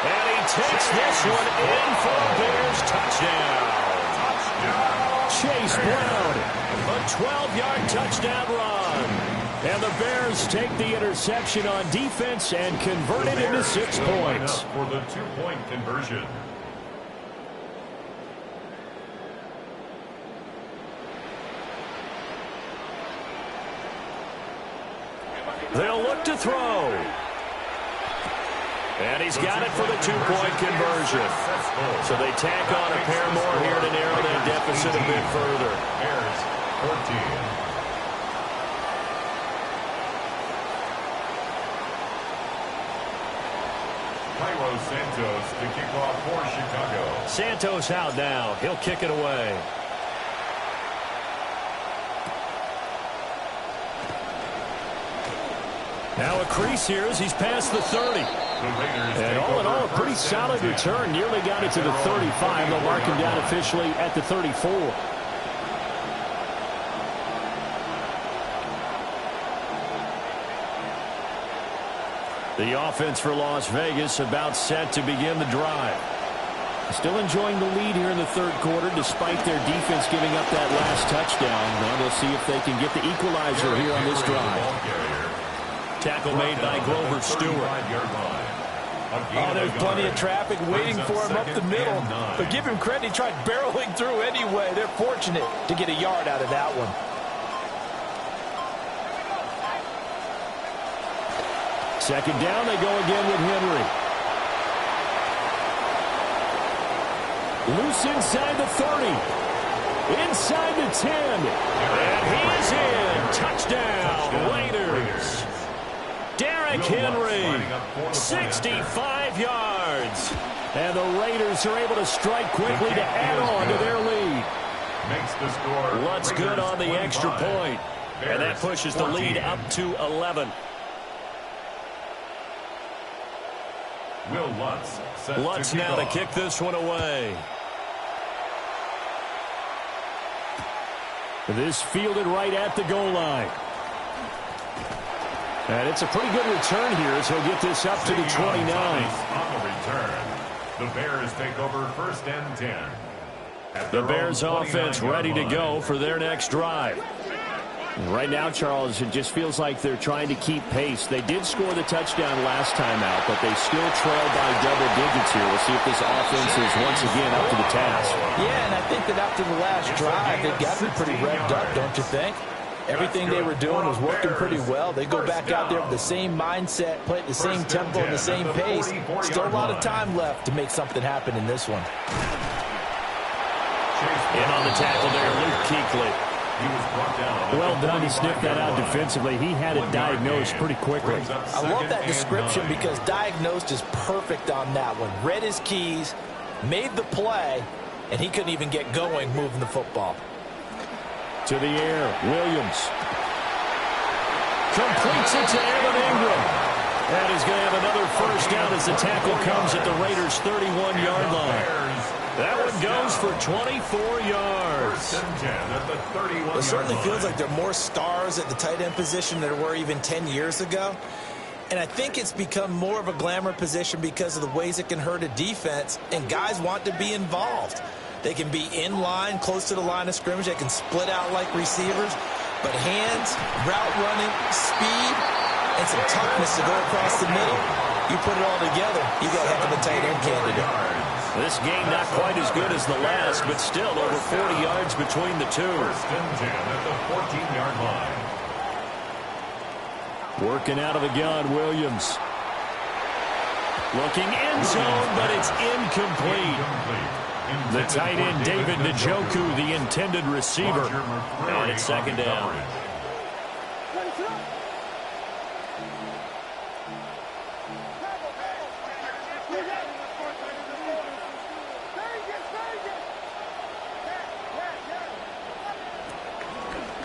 And he takes this one in for a Bears touchdown. Chase Brown. A 12-yard touchdown run. And the Bears take the interception on defense and convert it into 6 points. For the 2-point conversion. They'll look to throw. And he's got it for the 2-point conversion. So they tack on a pair more here to narrow that deficit a bit further. Bears 14. Cairo Santos to kick off for Chicago. Santos out now. He'll kick it away. Now a crease here as he's past the 30. And all in all, a pretty solid return. Nearly got it to the 35. They'll mark him down officially at the 34. The offense for Las Vegas about set to begin the drive. Still enjoying the lead here in the 3rd quarter despite their defense giving up that last touchdown. Now we'll see if they can get the equalizer here on this drive. Tackle made by Glover Stewart. Oh, there's plenty of traffic waiting for him up the middle. But give him credit, he tried barreling through anyway. They're fortunate to get a yard out of that one. Second down, they go again with Henry. Loose inside the 30. Inside the 10. And he is in. Touchdown, Raiders. Derrick Henry, 65 yards. And the Raiders are able to strike quickly to add on to their lead. Makes the score. What's good on the extra point? And that pushes the lead up to 11. Will Lutz set Lutz to now to off. kick this one away. This fielded right at the goal line. And it's a pretty good return here as he'll get this up to the 29. On the return, the Bears take over 1st and 10. The Bears offense ready to go for their next drive. Right now, Charles, it just feels like they're trying to keep pace. They did score the touchdown last time out, but they still trail by double digits here. We'll see if this offense is once again up to the task. Yeah, and I think that after the last drive, they've got to be pretty revved up, don't you think? Everything they were doing was working pretty well. They go back out there with the same mindset, play at the same tempo and the same pace. Still a lot of time left to make something happen in this one. In on the tackle there, Luke Kuechly. Well done to sniff that out defensively. He had it diagnosed pretty quickly. I love that description because diagnosed is perfect on that one. Read his keys, made the play, and he couldn't even get going moving the football. To the air, Williams. Completes it to Evan Ingram. And he's going to have another first down as the tackle comes at the Raiders' 31-yard line. That one goes for 24 yards. It certainly feels like there are more stars at the tight end position than there were even 10 years ago. And I think it's become more of a glamour position because of the ways it can hurt a defense, and guys want to be involved. They can be in line, close to the line of scrimmage. They can split out like receivers. But hands, route running, speed, and some toughness to go across the middle, you put it all together, you got a heck of a tight end candidate. This game not quite as good as the last, but still over 40 yards between the two. First and 10 at the 14-yard line. Working out of the gun, Williams. Looking end zone, but it's incomplete. The tight end, David Njoku, the intended receiver. And it's second down.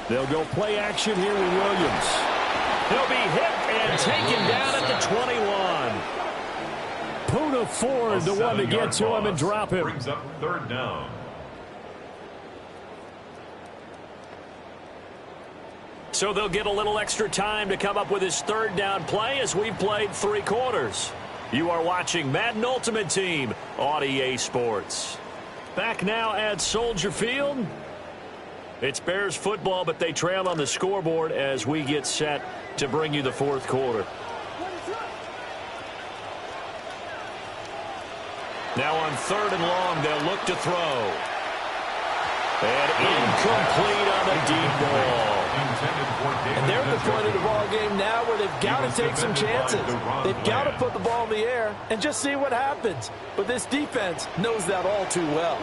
They'll go play action here with Williams. He'll be hit and taken down at the 21. Puna Ford, the one to get to him and drop him. Brings up third down. So they'll get a little extra time to come up with his third down play as we've played 3 quarters. You are watching Madden Ultimate Team on EA Sports. Back now at Soldier Field. It's Bears football, but they trail on the scoreboard as we get set to bring you the fourth quarter. Now on third and long, they'll look to throw. And incomplete on the deep ball. And they're at the point of the ball game now where they've got to take some chances. They've got to put the ball in the air and just see what happens. But this defense knows that all too well.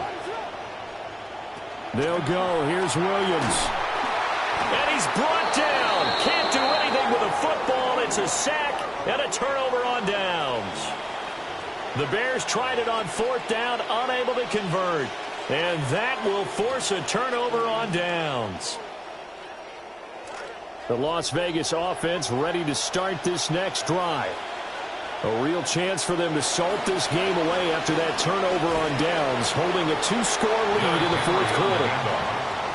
They'll go. Here's Williams. And he's brought down. Can't do anything with a football. It's a sack and a turnover on downs. The Bears tried it on fourth down, unable to convert. And that will force a turnover on downs. The Las Vegas offense ready to start this next drive. A real chance for them to salt this game away after that turnover on downs, holding a 2-score lead in the fourth quarter.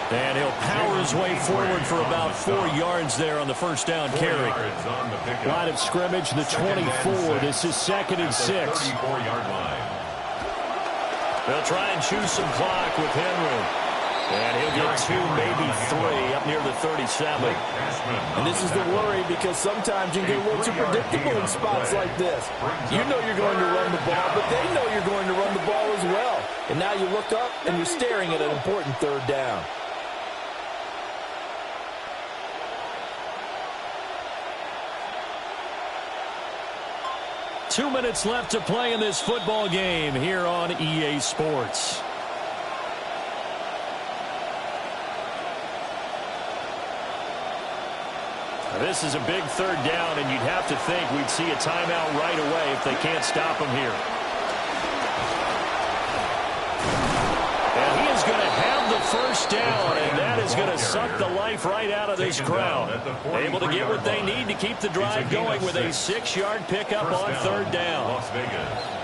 And he'll power his way forward for about 4 yards there on the first down carry. Line of scrimmage, the 24. This is 2nd and 6. They'll try and choose some clock with Henry. And he'll get 2, maybe 3, up near the 37. And this is the worry because sometimes you can get a little too predictable in spots like this. You know you're going to run the ball, but they know you're going to run the ball as well. And now you look up and you're staring at an important third down. Two minutes left to play in this football game here on EA Sports. This is a big third down, and you'd have to think we'd see a timeout right away if they can't stop him here. And he is going to have the first down, and that is going to suck the life right out of this crowd. Able to get what they need to keep the drive going with a 6-yard pickup on third down. Las Vegas.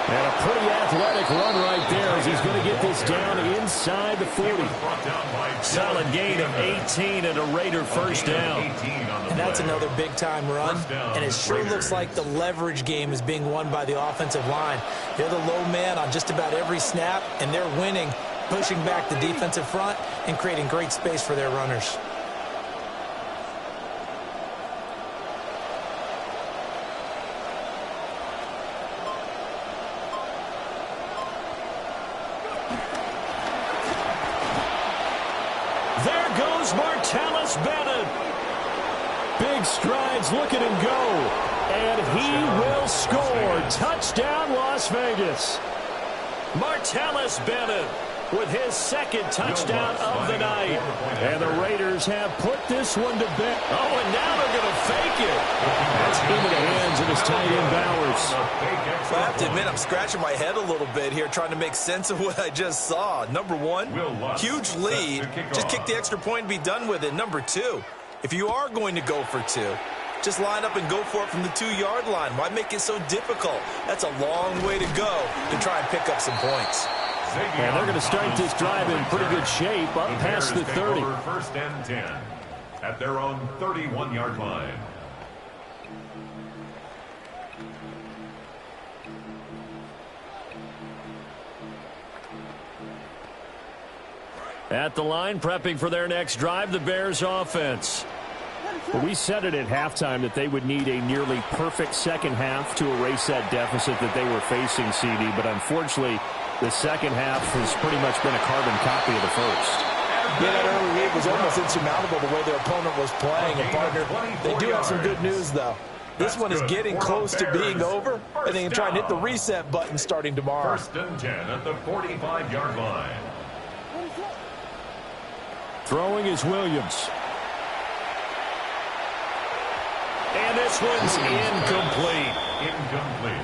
And a pretty athletic run right there as he's going to get this down inside the 40. Solid gain of 18 and a Raider first down. And that's another big-time run. And it sure looks like the leverage game is being won by the offensive line. They're the low man on just about every snap, and they're winning, pushing back the defensive front and creating great space for their runners. Martellus Bennett. Big strides, look at him go. And he will score. Touchdown, Las Vegas. Martellus Bennett with his second touchdown of the night. And the Raiders have put this one to bed. Oh, and now they're going to fake it. That's into the hands of his tight end, Bowers. Well, I have to admit, I'm scratching my head a little bit here trying to make sense of what I just saw. Number one, huge lead. Just kick the extra point and be done with it. Number two, if you are going to go for two, just line up and go for it from the 2-yard line. Why make it so difficult? That's a long way to go to try and pick up some points. And they're going to start this drive in pretty good shape up past the 30. First and 10 at their own 31-yard line. At the line, prepping for their next drive, the Bears offense. We said it at halftime that they would need a nearly perfect second half to erase that deficit that they were facing, CD. But unfortunately, the second half has pretty much been a carbon copy of the first. Yeah, that early lead was almost insurmountable the way their opponent was playing. And, partner, they do have some good news, though. This one is getting close to being over, and they can try and hit the reset button starting tomorrow. First and 10 at the 45-yard line. Throwing is Williams. And this one's incomplete.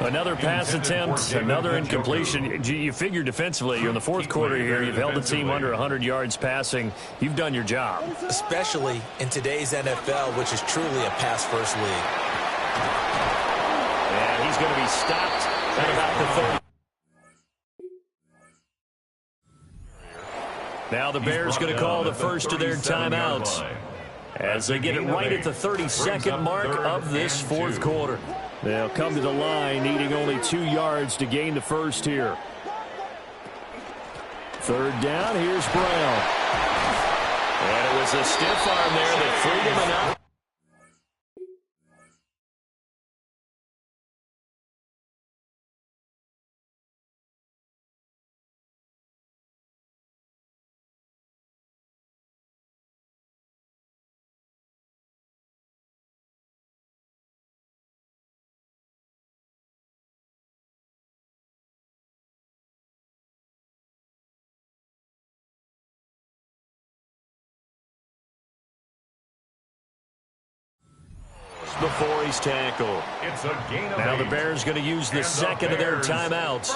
Another pass attempt, another incompletion. You figure defensively, you're in the fourth quarter here. You've held the team under 100 yards passing. You've done your job. Especially in today's NFL, which is truly a pass-first league. And he's going to be stopped at about the 30. Now the Bears going to call the first of their timeouts as they get it right at the 32nd mark of this fourth quarter. They'll come to the line needing only 2 yards to gain the first here. Third down, here's Brown. And it was a stiff arm there that freed him enough. Before he's tackled. It's a gain of now 8. The Bears going to use the second of their timeouts.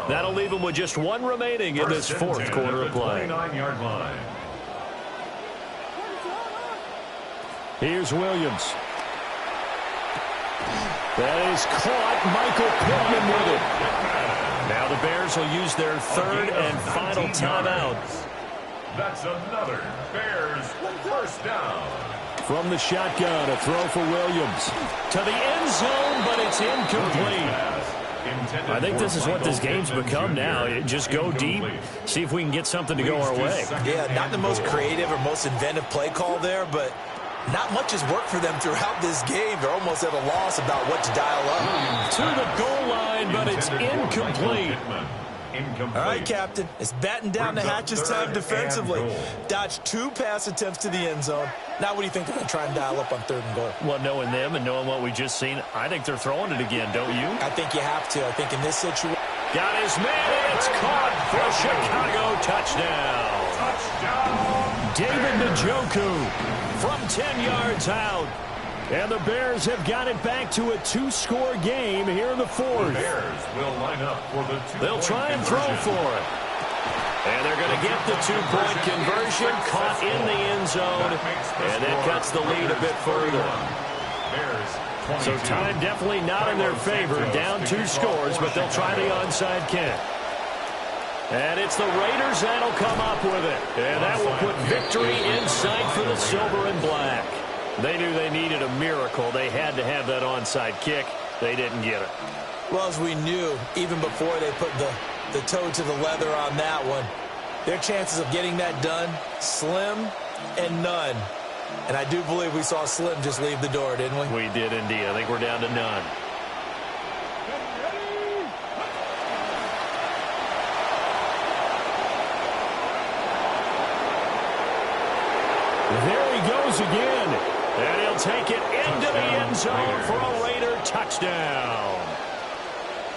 That'll leave them with just one remaining in this fourth quarter of play. 29-yard line. Here's Williams. That is caught. Michael Pittman with it. Now the Bears will use their third and final timeout. That's another Bears first down. From the shotgun, a throw for Williams. To the end zone, but it's incomplete. I think this is what this game's become now. Just go deep, see if we can get something to go our way. Yeah, not the most creative or most inventive play call there, but not much has worked for them throughout this game. They're almost at a loss about what to dial up. To the goal line, but it's incomplete. All right, Captain. It's batten down the hatches time defensively. Dodged 2 pass attempts to the end zone. Now what do you think they're going to try and dial up on third and goal? Well, knowing them and knowing what we just seen, I think they're throwing it again, don't you? I think you have to. I think in this situation. Got his man. It's caught for Chicago. Touchdown. David Njoku from 10 yards out. And the Bears have got it back to a 2-score game here in the fourth. The Bears will line up for the 2-point They'll try and throw for it. And they're going to get the 2-point conversion, caught in the end zone, and that cuts the lead a bit further. So time definitely not in their favor, down 2 scores, but they'll try the onside kick. And it's the Raiders that'll come up with it. And that will put victory in sight for the silver and black. They knew they needed a miracle. They had to have that onside kick. They didn't get it. Well, as we knew, even before they put the toe to the leather on that one, their chances of getting that done, slim and none. And I do believe we saw Slim just leave the door, didn't we? We did indeed. I think we're down to none. There he goes again. And he'll take it into the end zone for a Raider touchdown.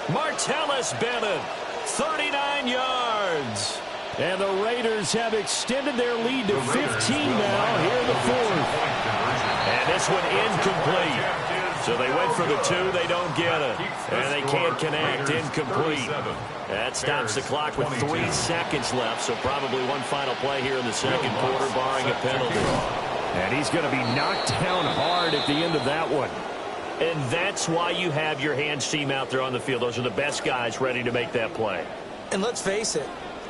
Martellus Bennett, 39 yards. And the Raiders have extended their lead to 15 now here in the fourth. And this one incomplete. So they went for the 2, they don't get it. And they can't connect, incomplete. That stops the clock with 3 seconds left, so probably one final play here in the second quarter, barring a penalty. And he's going to be knocked down hard at the end of that one. And that's why you have your hands team out there on the field. Those are the best guys ready to make that play. And let's face it,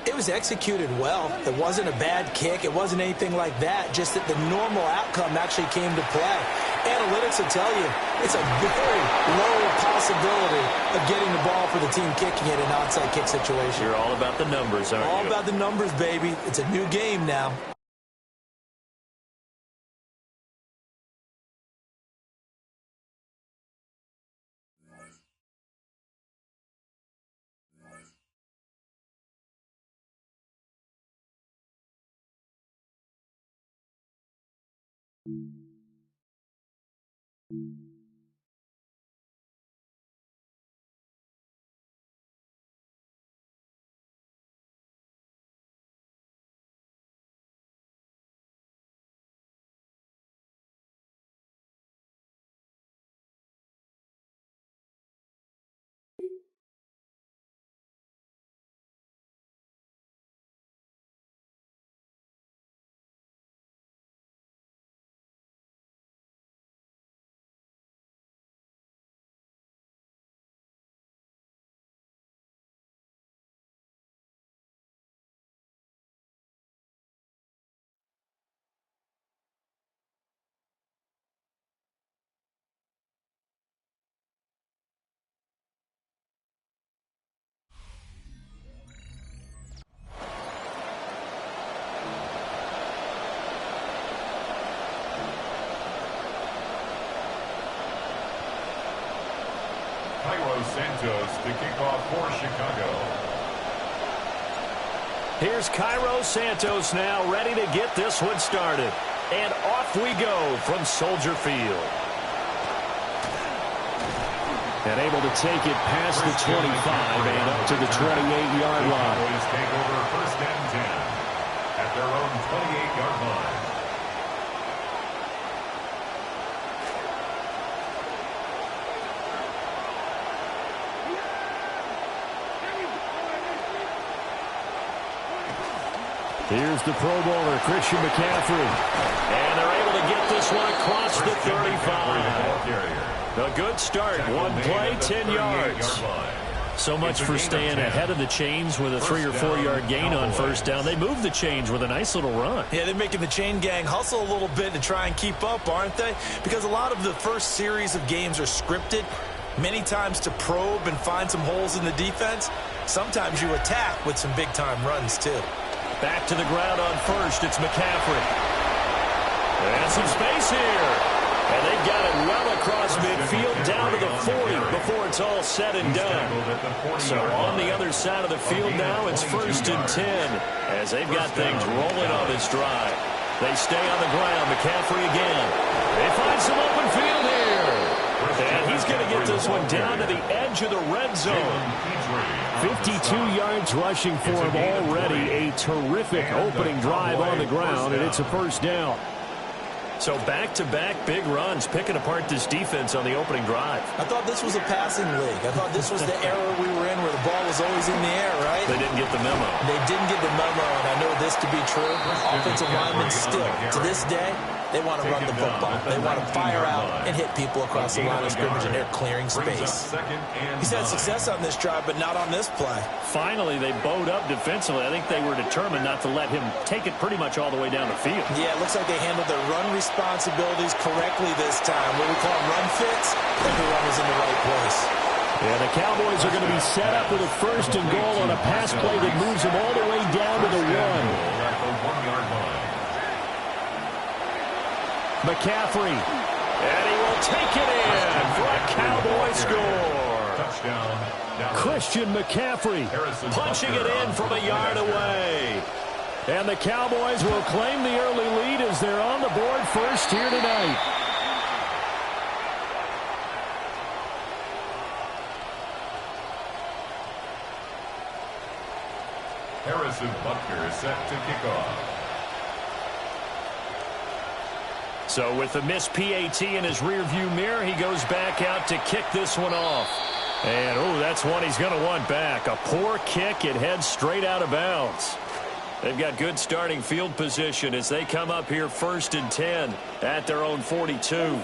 it was executed well. It wasn't a bad kick. It wasn't anything like that. Just that the normal outcome actually came to play. Analytics will tell you it's a very low possibility of getting the ball for the team kicking it in an onside kick situation. You're all about the numbers, aren't you? All about the numbers, baby. It's a new game now. Santos to kick off for Chicago. Here's Cairo Santos now ready to get this one started. And off we go from Soldier Field. And able to take it past the 25 and up to the 28-yard line. Cowboys take over 1st and 10 at their own 28-yard line. Here's the Pro Bowler, Christian McCaffrey. And they're able to get this one across the 35. A good start. One play, 10 yards. So much for staying ahead of the chains with a 3 or 4 yard gain on first down. They moved the chains with a nice little run. Yeah, they're making the chain gang hustle a little bit to try and keep up, aren't they? Because a lot of the first series of games are scripted, many times to probe and find some holes in the defense. Sometimes you attack with some big-time runs, too. Back to the ground on first. It's McCaffrey. And some space here. And they've got it well across midfield down to the 40 before it's all said and done. So on the other side of the field now, it's 1st and 10 as they've got things rolling on this drive. They stay on the ground. McCaffrey again. They find some open field here. And he's going to get this one down to the edge of the red zone. 52 yards rushing for him already. A terrific opening drive on the ground, and it's a 1st down. So back-to-back big runs, picking apart this defense on the opening drive. I thought this was a passing league. I thought this was the era we were in where the ball was always in the air, right? They didn't get the memo. They didn't get the memo, and I know this to be true. Offensive linemen still, to this day, they want to run the football. They want to fire out and hit people across the line of scrimmage, and they're clearing space. He's had success on this drive, but not on this play. Finally, they bowed up defensively. I think they were determined not to let him take it pretty much all the way down the field. Yeah, it looks like they handled their run responsibilities correctly this time. What we call run fits, everyone was in the right place. Yeah, the Cowboys are going to be set up with a 1st and goal on a pass play that moves them all the way down to the 1. McCaffrey. And he will take it in for a Cowboy score. Touchdown. Christian McCaffrey. Punching it in from a yard away. And the Cowboys will claim the early lead as they're on the board first here tonight. Harrison Butker set to kick off. So with the missed PAT in his rearview mirror, he goes back out to kick this one off. And, oh, that's one he's going to want back. A poor kick. It heads straight out of bounds. They've got good starting field position as they come up here 1st and 10 at their own 42.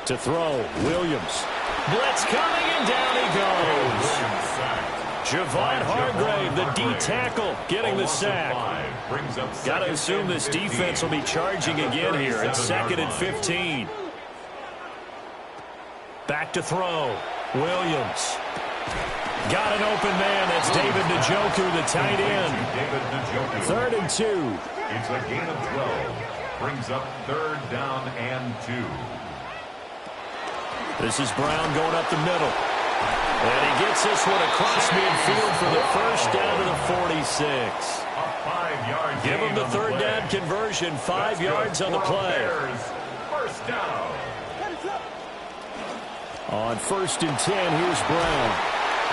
To throw, Williams. Blitz coming, and down he goes. Javon Hargrave, the D tackle, getting the sack. Got to assume this defense will be charging again here at 2nd and 15. Back to throw. Williams. Got an open man. That's David Njoku, the tight end. 3rd and 2. It's a gain of 12. Brings up 3rd down and 2. This is Brown going up the middle. And he gets this one across midfield for the first down to the 46. A 5-yard Give him the 3rd down conversion. 5 yards on the play. First down. On 1st and 10, here's Brown.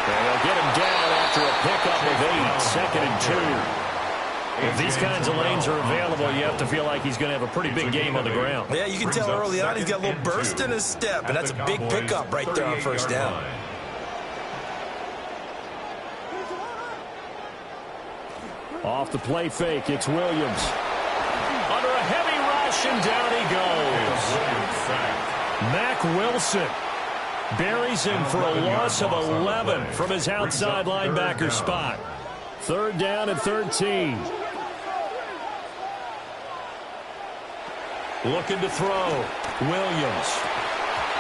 And they'll get him down after a pickup of 8. 2nd and 2. If these kinds of lanes are available, you have to feel like he's going to have a pretty big game on the ground. Yeah, you can tell early on he's got a little burst in his step, and that's a big pickup right there on 1st down. Off the play fake, it's Williams. Under a heavy rush, and down he goes. Mack Wilson buries him for a loss of 11 from his outside linebacker spot. 3rd down and 13. Looking to throw. Williams.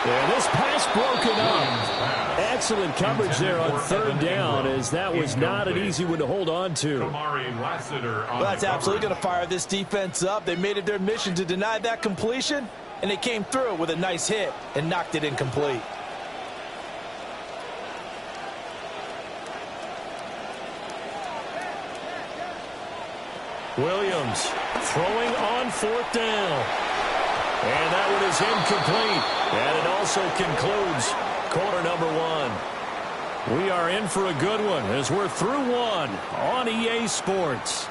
And this pass broken up. Excellent coverage there on 3rd down, as that was not an easy one to hold on to. Well, that's absolutely going to fire this defense up. They made it their mission to deny that completion, and they came through with a nice hit and knocked it incomplete. Williams throwing on 4th down. And that one is incomplete. And it also concludes quarter number 1. We are in for a good one as we're through 1 on EA Sports.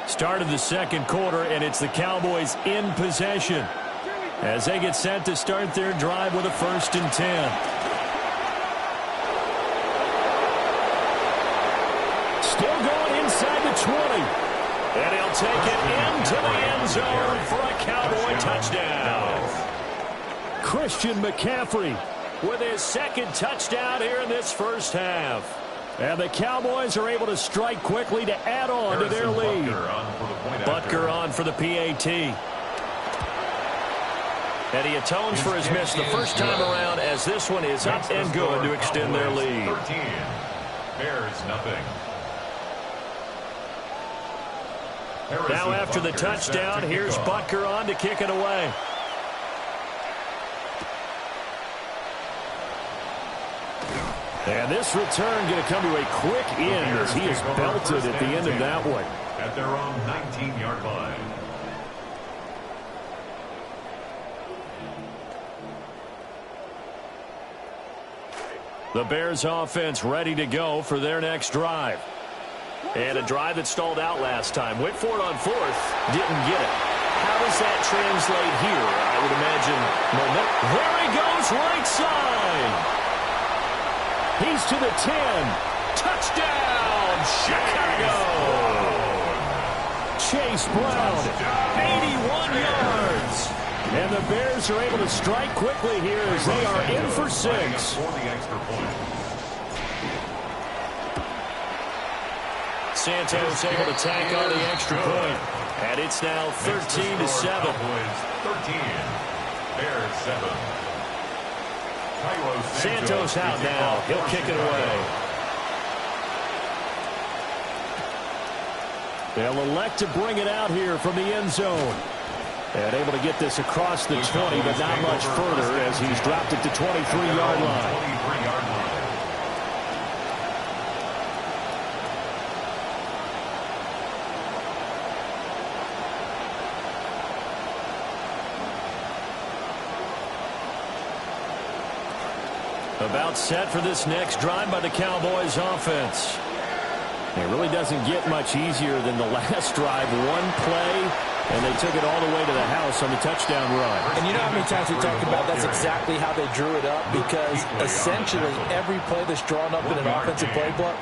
Start of the 2nd quarter, and it's the Cowboys in possession as they get set to start their drive with a 1st and 10. Still going inside the 20. And he'll take it into the end zone for a Cowboy touchdown. Christian McCaffrey with his 2nd touchdown here in this first half. And the Cowboys are able to strike quickly to add on to their lead. Butker on for the PAT. And he atones for his miss the first time around, as this one is up and good to extend their lead. 13. Bears nothing. Now after the touchdown, here's Butker on to kick it away. And this return going to come to a quick end as he is belted at the end of that one. At their own 19-yard line. The Bears offense ready to go for their next drive. And a drive that stalled out last time. Went for it on 4th. Didn't get it. How does that translate here? I would imagine momentum. There he goes, right side. He's to the 10. Touchdown, Chicago. Chase Brown. 81 yards. And the Bears are able to strike quickly here as they are in for 6. For the extra point. Santos able to tack on the extra point. And it's now 13-7. 13. Bears 7. Santos out now. He'll kick it away. They'll elect to bring it out here from the end zone. And able to get this across the 20, but not much further as he's dropped it to 23-yard line. About set for this next drive by the Cowboys offense. It really doesn't get much easier than the last drive. One play, and they took it all the way to the house on the touchdown run. And you know how many times we talked about that's exactly how they drew it up, because essentially every play that's drawn up in an offensive playbook,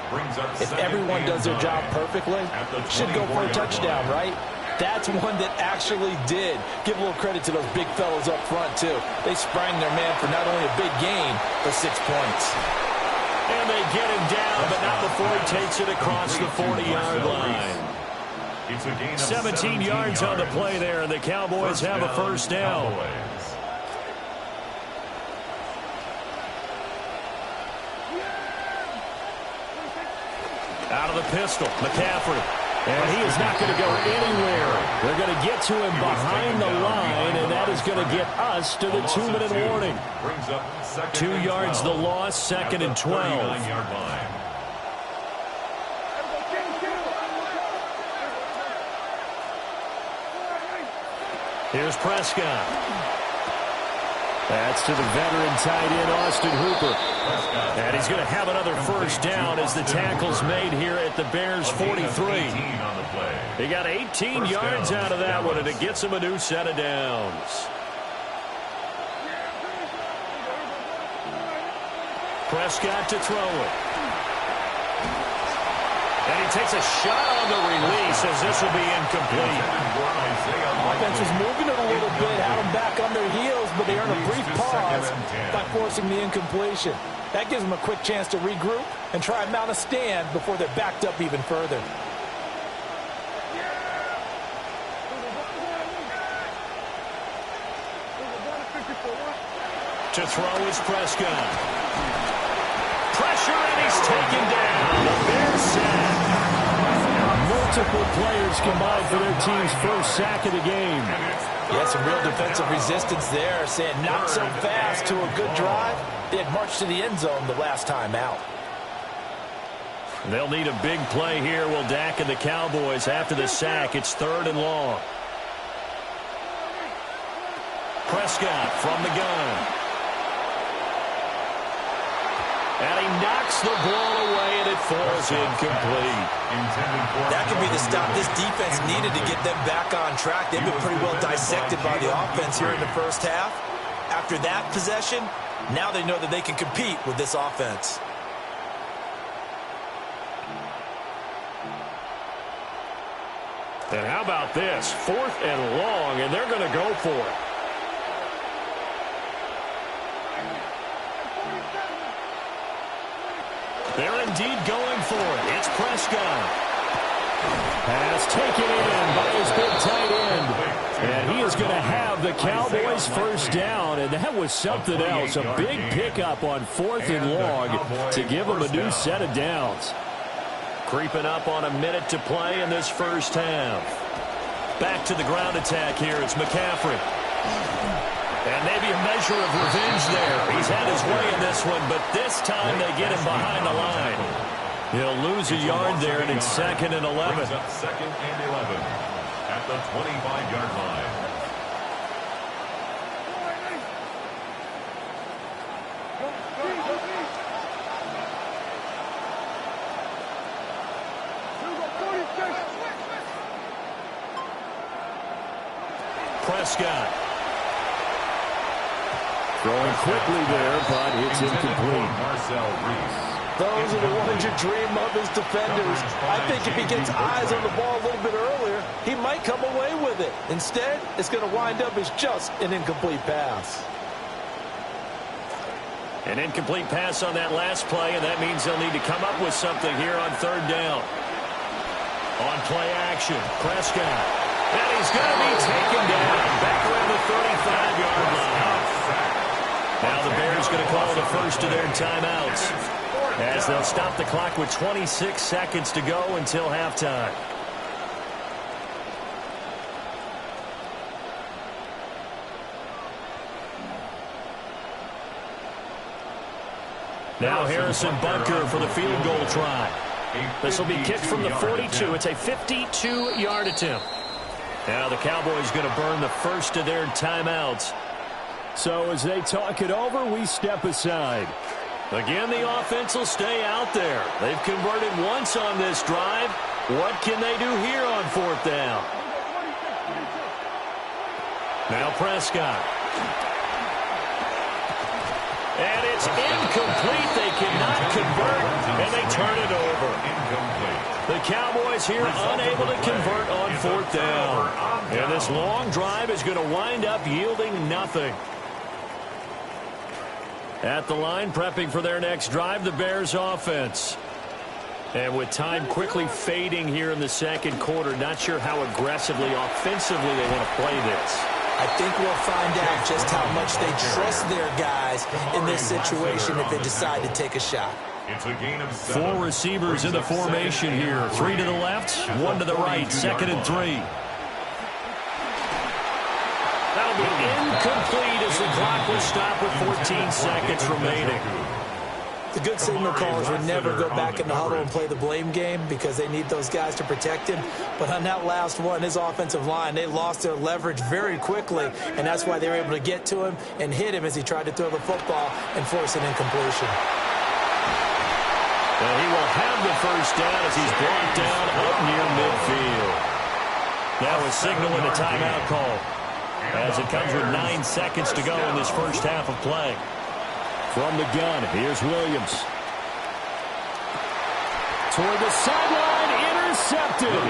if everyone does their job perfectly, should go for a touchdown, right? That's one that actually did. Give a little credit to those big fellas up front, too. They sprang their man for not only a big gain, but 6 points. And they get him down, but not before he takes it across the 40-yard line. 17 yards on the play there, and the Cowboys have a first down. Out of the pistol, McCaffrey. And he is not going to go anywhere. They're going to get to him behind the line, and that is going to get us to the 2-minute warning. 2 yards the loss, second and 12. Here's Prescott. That's to the veteran tight end, Austin Hooper. And he's going to have another first down as the tackle's made here at the Bears' 43. He got 18 yards out of that one, and it gets him a new set of downs. Prescott to throw it. And he takes a shot on the release as this will be incomplete. Offense was moving it a little bit, had them back on their heels, but they earned a brief pause by forcing the incompletion. That gives them a quick chance to regroup and try and mount a stand before they're backed up even further. To throw is Prescott. Pressure, and he's taken down. The Bears sack. Multiple players combined for their team's first sack of the game. Yeah, some real defensive resistance there, saying not so fast to a good drive. They had marched to the end zone the last time out. They'll need a big play here, will Dak and the Cowboys after the sack. It's 3rd and long. Prescott from the gun. And he knocks the ball away, and it falls incomplete. That could be the stop this defense needed to get them back on track. They've been pretty well dissected by the offense here in the first half. After that possession, now they know that they can compete with this offense. And how about this? 4th and long, and they're going to go for it. They're indeed going for it. It's Prescott. Pass taken in by his big tight end. And he is going to have the Cowboys first down. And that was something else. A big pickup on 4th and long to give them a new set of downs. Creeping up on a minute to play in this first half. Back to the ground attack here. It's McCaffrey. And maybe a measure of revenge there. He's had his way in this one, but this time they get him behind the line. He'll lose a yard there, and it's 2nd and 11. Brings up 2nd and 11 at the 25-yard line. Prescott. Throwing quickly there, but it's incomplete. Those are the ones you dream of as defenders. I think if he gets eyes on the ball a little bit earlier, he might come away with it. Instead, it's going to wind up as just an incomplete pass. An incomplete pass on that last play, and that means they'll need to come up with something here on 3rd down. On play action, Prescott. And he's going to be taken down back around the 35-yard line. Now the Bears going to call the first of their timeouts as they'll stop the clock with 26 seconds to go until halftime. Now Harrison Bunker for the field goal try. This will be kicked from the 42. It's a 52-yard attempt. Now the Cowboys going to burn the first of their timeouts. So as they talk it over, we step aside. Again, the offense will stay out there. They've converted once on this drive. What can they do here on fourth down? Now Prescott. And it's incomplete. They cannot convert, and they turn it over. The Cowboys here unable to convert on fourth down. And this long drive is going to wind up yielding nothing. At the line, prepping for their next drive, the Bears offense. And with time quickly fading here in the second quarter, not sure how aggressively, offensively they want to play this. I think we'll find out just how much they trust their guys in this situation if they decide to take a shot. It's a gain of 7. 4 receivers in the formation here. 3 to the left, 1 to the right, 2nd and 3. That'll be incomplete as the clock will stop with 14 seconds remaining. The good signal callers would never go back in the huddle and play the blame game because they need those guys to protect him. But on that last one, his offensive line, they lost their leverage very quickly, and that's why they were able to get to him and hit him as he tried to throw the football and force an incompletion. And he will have the first down as he's brought down up near midfield. Now a signal and a timeout call as it comes with 9 seconds to go in this first half of play. From the gun, here's Williams. Toward the sideline, intercepted.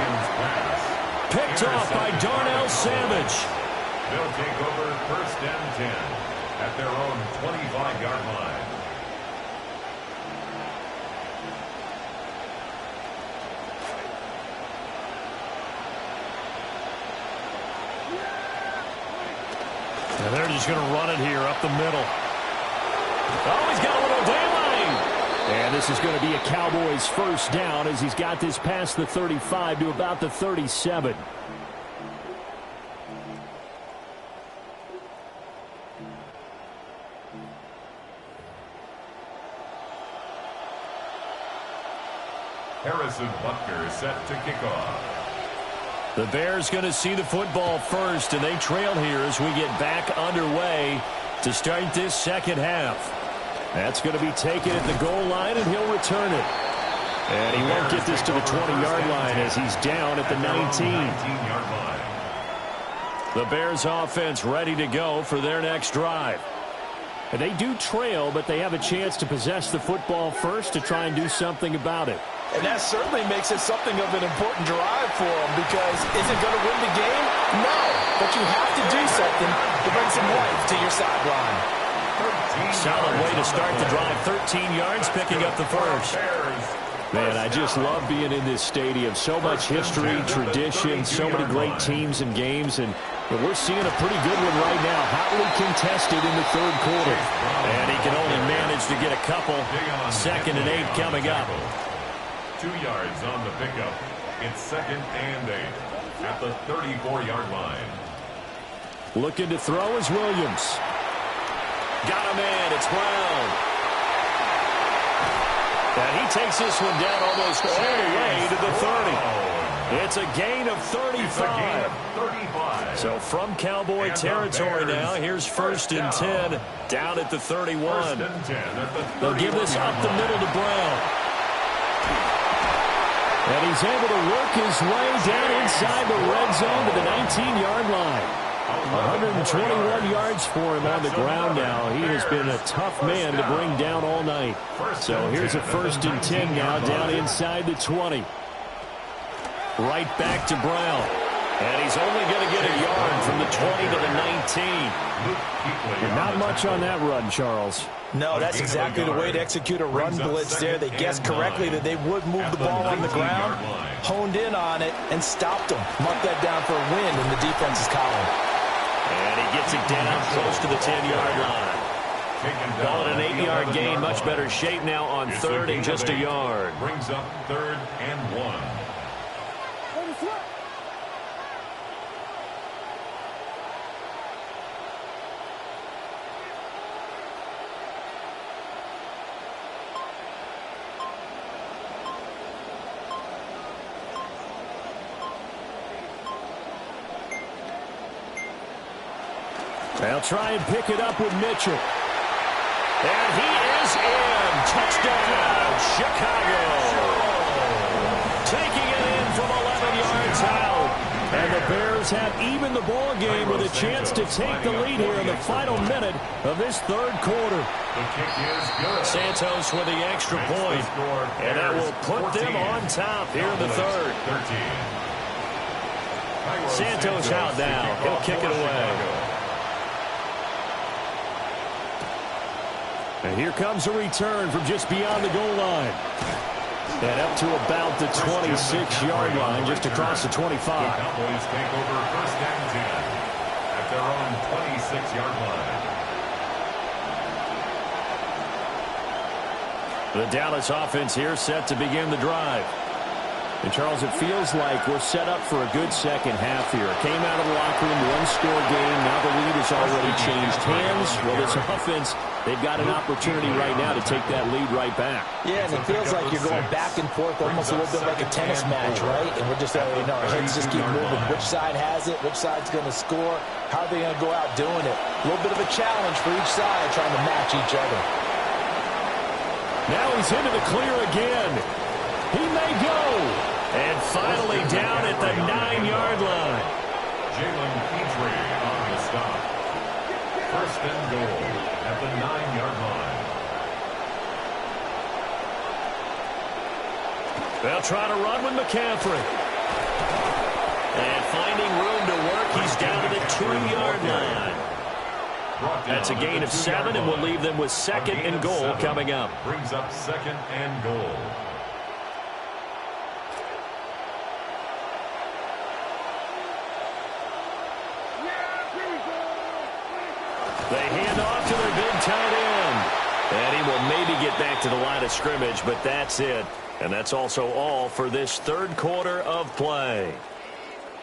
Picked off by Darnell Savage. They'll take over first and 10 at their own 25-yard line. And they're just going to run it here up the middle. Oh, he's got a little daylight. And this is going to be a Cowboys first down as he's got this past the 35 to about the 37. Harrison Butker set to kick off. The Bears going to see the football first, and they trail here as we get back underway to start this second half. That's going to be taken at the goal line, and he'll return it. And he won't get this to the 20-yard line as he's down at the 19-yard line. The Bears offense ready to go for their next drive. And they do trail, but they have a chance to possess the football first to try and do something about it. And that certainly makes it something of an important drive for them because is it going to win the game? No, but you have to do something to bring some life to your sideline. Solid way to start the drive. 13 yards, picking up the first. Man, I just love being in this stadium. So much history, tradition, so many great teams and games, and we're seeing a pretty good one right now. Hotly contested in the third quarter. And he can only manage to get a couple. 2nd and 8 coming up. 2 yards on the pickup. It's 2nd and 8 at the 34-yard line. Looking to throw is Williams. Got a man. It's Brown. And he takes this one down almost all the way to the 30. It's a gain of 35. So from Cowboy territory now, here's 1st and 10 down at the 31. They'll give this up the middle to Brown. And he's able to work his way down inside the red zone to the 19-yard line. 121 yards for him on the ground now. He has been a tough man to bring down all night. So here's a 1st and 10 now down inside the 20. Right back to Brown. And he's only going to get a yard from the 20 to the 19. But not much on that run, Charles. No, that's exactly the way to execute a run blitz there. They guessed correctly that they would move the ball on the ground, honed in on it, and stopped them. Mark that down for a win in the defense's column. And he gets it down close to the 10-yard line. Call it an 8-yard gain. Much better shape now on 3rd and just a yard. Brings up 3rd and 1. They'll try and pick it up with Mitchell. And he is in. Touchdown, Chicago. Taking it in from 11 yards out. And the Bears have evened the ball game with a chance to take the lead here in the final minute of this third quarter. The kick is good. Santos with the extra point. And that will put them on top here in the third. 13. Santos out now. He'll kick it away. And here comes a return from just beyond the goal line. And up to about the 26-yard line, just across the 25. The Cowboys take over first and 10 at their own 26-yard line. The Dallas offense here set to begin the drive. And, Charles, it feels like we're set up for a good second half here. Came out of the locker room, one-score game. Now the lead has already changed hands. Well, this offense, they've got an opportunity right now to take that lead right back. Yeah, and it feels like you're going back and forth, almost a little bit like a tennis match, right? And we're just, our heads just keep moving. Which side has it? Which side's going to score? How are they going to go out doing it? A little bit of a challenge for each side, trying to match each other. Now he's into the clear again. He may go. And finally down at the 9-yard line. Jalen Petrie on the stop. First and goal at the 9-yard line. They'll try to run with McCaffrey. And finding room to work, he's down to the 2-yard line. That's a gain of 7, and will leave them with second and goal coming up. Brings up second and goal. They hand off to their big tight end. And he will maybe get back to the line of scrimmage, but that's it. And that's also all for this third quarter of play.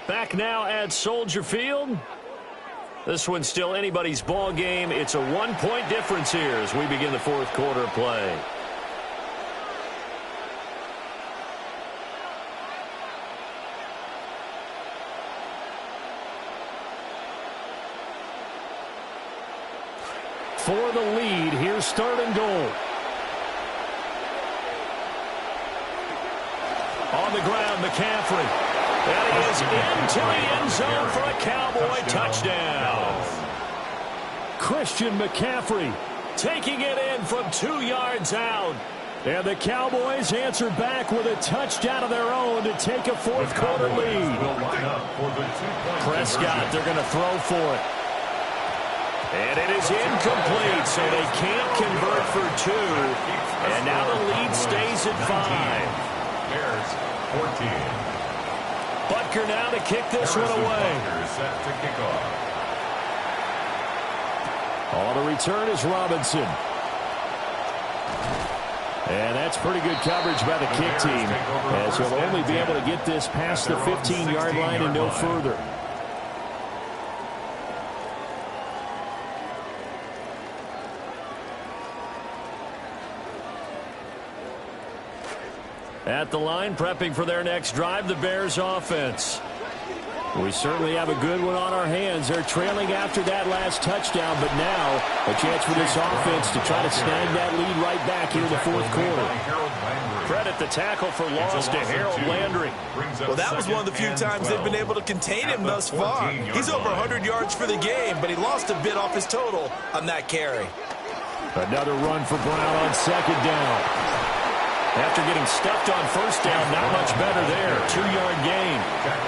Back now at Soldier Field. This one's still anybody's ball game. It's a 1-point difference here as we begin the fourth quarter of play. For the lead, here's third and goal. On the ground, McCaffrey. And he is into the end zone for a Cowboy touchdown. Christian McCaffrey taking it in from 2 yards out. And the Cowboys answer back with a touchdown of their own to take a fourth quarter lead. Prescott, they're going to throw for it. And it is incomplete, so they can't convert for 2. And now the lead stays at 5. Bears 14. Butker now to kick this one away. Set to kick off. On the return is Robinson. And that's pretty good coverage by the kick team, as he'll only be able to get this past the 15-yard line and no further. At the line, prepping for their next drive, the Bears offense. We certainly have a good one on our hands. They're trailing after that last touchdown, but now a chance for this offense to try to snag that lead right back here in the fourth quarter. Credit the tackle for loss to Harold Landry. Well, that was one of the few times they've been able to contain him thus far. He's over 100 yards for the game, but he lost a bit off his total on that carry. Another run for Brown on second down. After getting stuffed on first down, not much better there. 2-yard gain.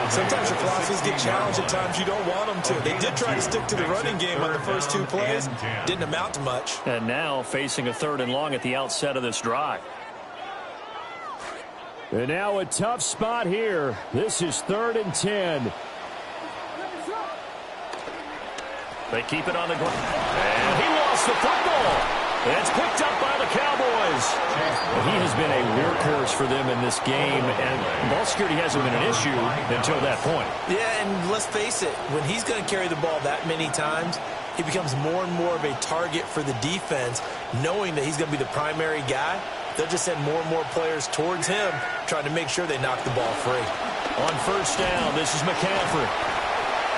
Sometimes your philosophies get challenged at times you don't want them to. They did try to stick to the running game on the first 2 plays. Didn't amount to much. And now facing a 3rd and long at the outset of this drive. And now a tough spot here. This is 3rd and 10. They keep it on the ground. And he lost the football. It's picked up by the Cowboys. He has been a workhorse for them in this game, and ball security hasn't been an issue until that point. Yeah, and let's face it, when he's going to carry the ball that many times, he becomes more and more of a target for the defense, knowing that he's going to be the primary guy. They'll just send more and more players towards him, trying to make sure they knock the ball free. On first down, this is McCaffrey.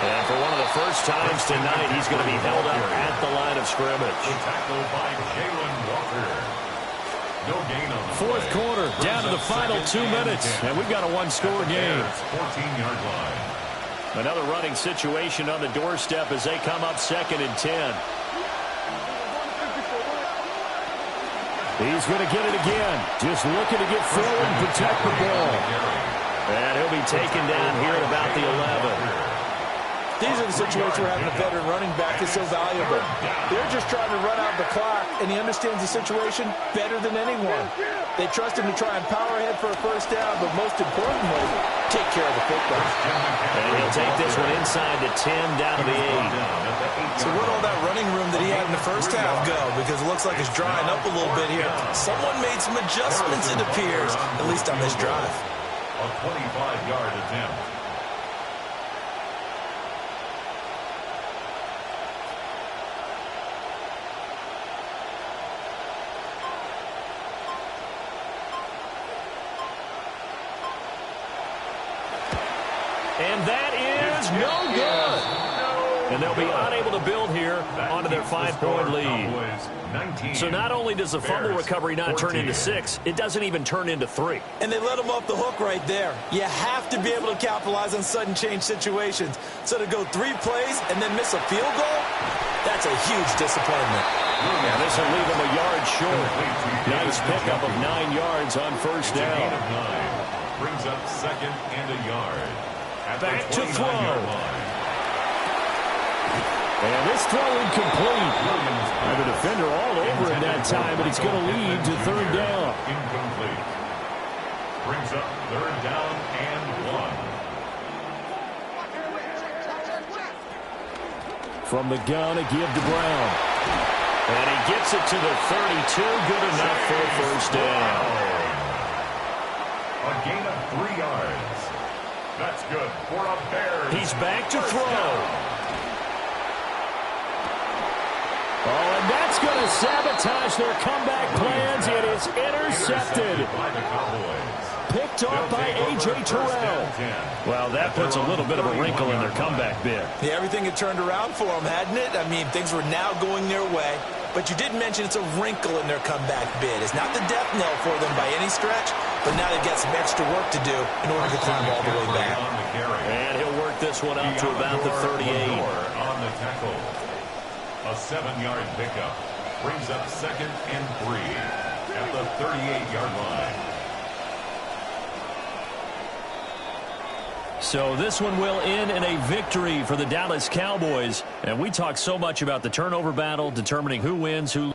And for one of the first times tonight, he's going to be held up at the line of scrimmage. The tackle by Jalen Walker. No gain on the Fourth play. quarter, down to the final 2 minutes, and we've got a one-score game. 14-yard line. Another running situation on the doorstep as they come up 2nd and 10. He's going to get it again. Just looking to get forward and protect the ball. And he'll be taken down here at about the 11. These are the situations where having a veteran running back is so valuable. They're just trying to run out the clock, and he understands the situation better than anyone. They trust him to try and power ahead for a first down, but most importantly, take care of the football. And he'll take this one inside the 10, down to the 8. So where'd all that running room that he had in the first half go? Because it looks like it's drying up a little bit here. Someone made some adjustments, it appears, at least on this drive. A 25-yard attempt. And that is no good. And they'll be unable to build here onto their 5-point lead. So not only does the fumble recovery not turn into 6, it doesn't even turn into 3. And they let him off the hook right there. You have to be able to capitalize on sudden change situations. So to go 3 plays and then miss a field goal, that's a huge disappointment. Yeah, this will leave him a yard short. Nice pickup of 9 yards on first down. Gain of 9 brings up 2nd and a yard. Back to throw. And this throw incomplete. And the defender all over it that time, but it's going to lead to 3rd down. Incomplete. Brings up 3rd down and 1. From the gun, a give to Brown. And he gets it to the 32. Good enough for a first down. A gain of 3 yards. That's good for a Bears. He's back to throw. Oh, and that's going to sabotage their comeback plans. It is intercepted. By the Cowboys. Picked off by A.J. Terrell. Well, that puts a little bit of a wrinkle in their comeback bid. Yeah, everything had turned around for them, hadn't it? I mean, things were now going their way. But you did mention it's a wrinkle in their comeback bid. It's not the death knell for them by any stretch, but now they've got some extra work to do in order to climb all the way back. And he'll work this one up to about the 38. On the tackle. A 7-yard pickup brings up 2nd and 3 at the 38-yard line. So this one will end in a victory for the Dallas Cowboys. And we talk so much about the turnover battle, determining who wins, who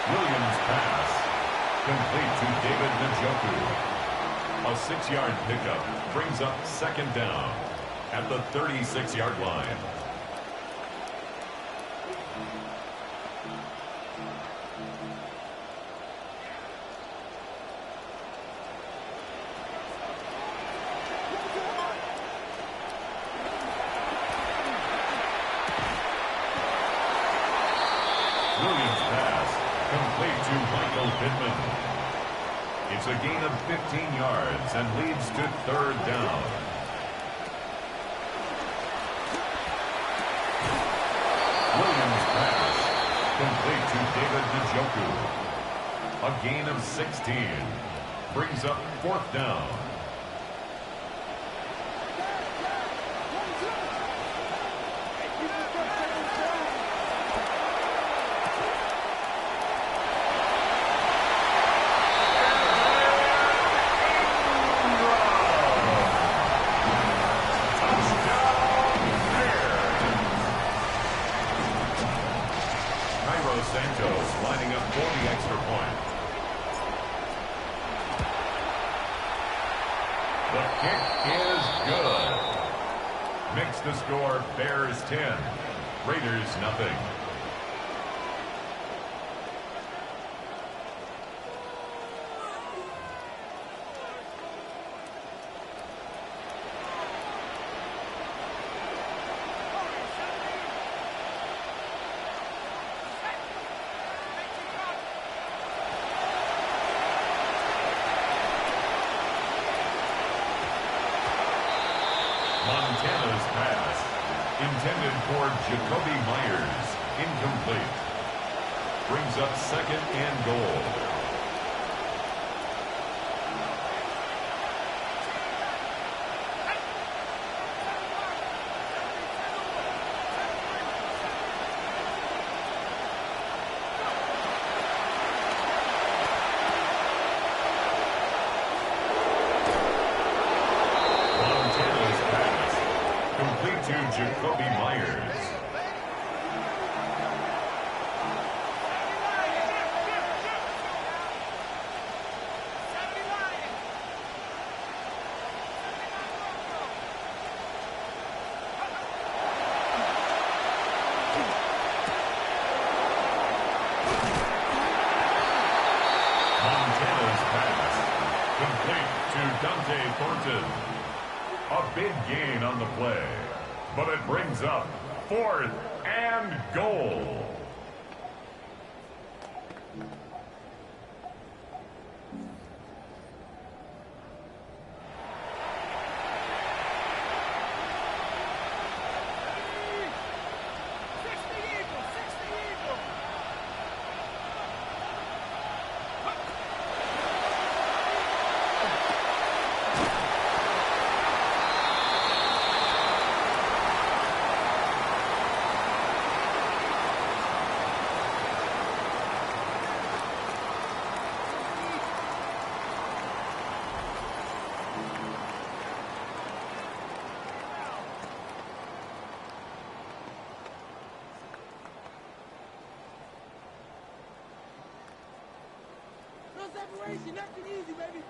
Williams' pass, complete to David Njoku. A 6-yard pickup brings up second down at the 36-yard line. Williams' pass, complete to Michael Pittman. It's a gain of 15 yards and leads to third down. Williams' pass, complete to David Njoku. A gain of 16, brings up fourth down. Santos lining up for the extra point. The kick is good. Makes the score Bears 10, Raiders nothing. Intended for Jacoby Myers. Incomplete. Brings up second and goal. Montana's pass. Complete to Jacoby Myers. Montana's pass. Complete to Dante Thornton. A big gain on the play, but it brings up 4th and goal. Separation, nothing easy, baby.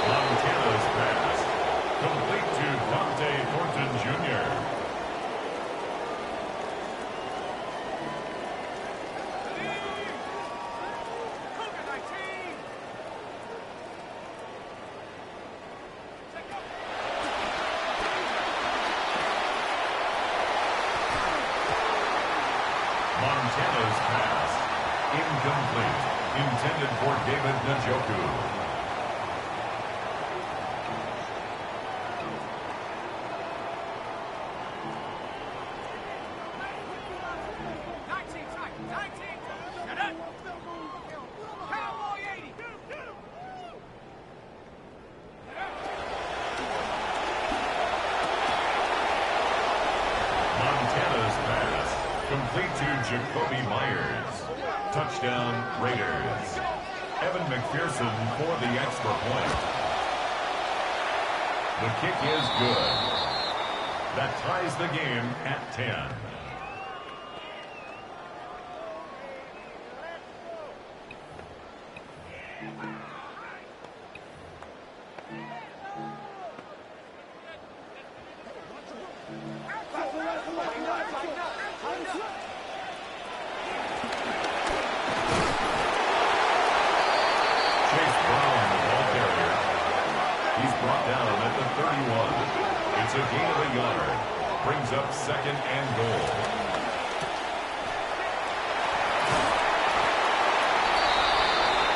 Montana's pass. Complete to Dante Thornton Jr. Montana's pass. Incomplete. Intended for David Njoku. Montana's pass. Complete to Jacoby Myers. Touchdown, Raiders. Evan McPherson for the extra point. The kick is good. That ties the game at 10. It's a gain of a yard. Brings up second and goal.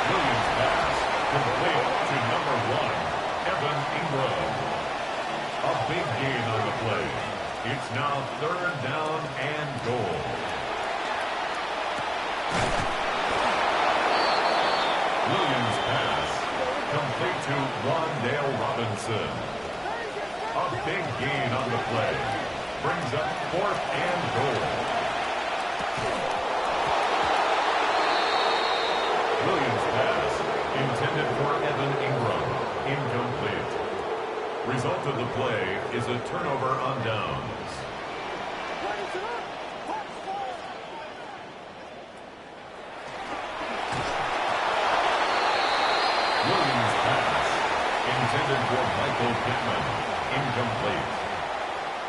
Williams pass. Complete to number 1, Evan Ingram. A big gain on the play. It's now 3rd down and goal. Williams pass. Complete to Wandale Robinson. A big gain on the play. Brings up 4th and goal. Williams pass. Intended for Evan Ingram. Incomplete. Result of the play is a turnover on downs. Williams pass. Intended for Michael Pittman. Incomplete.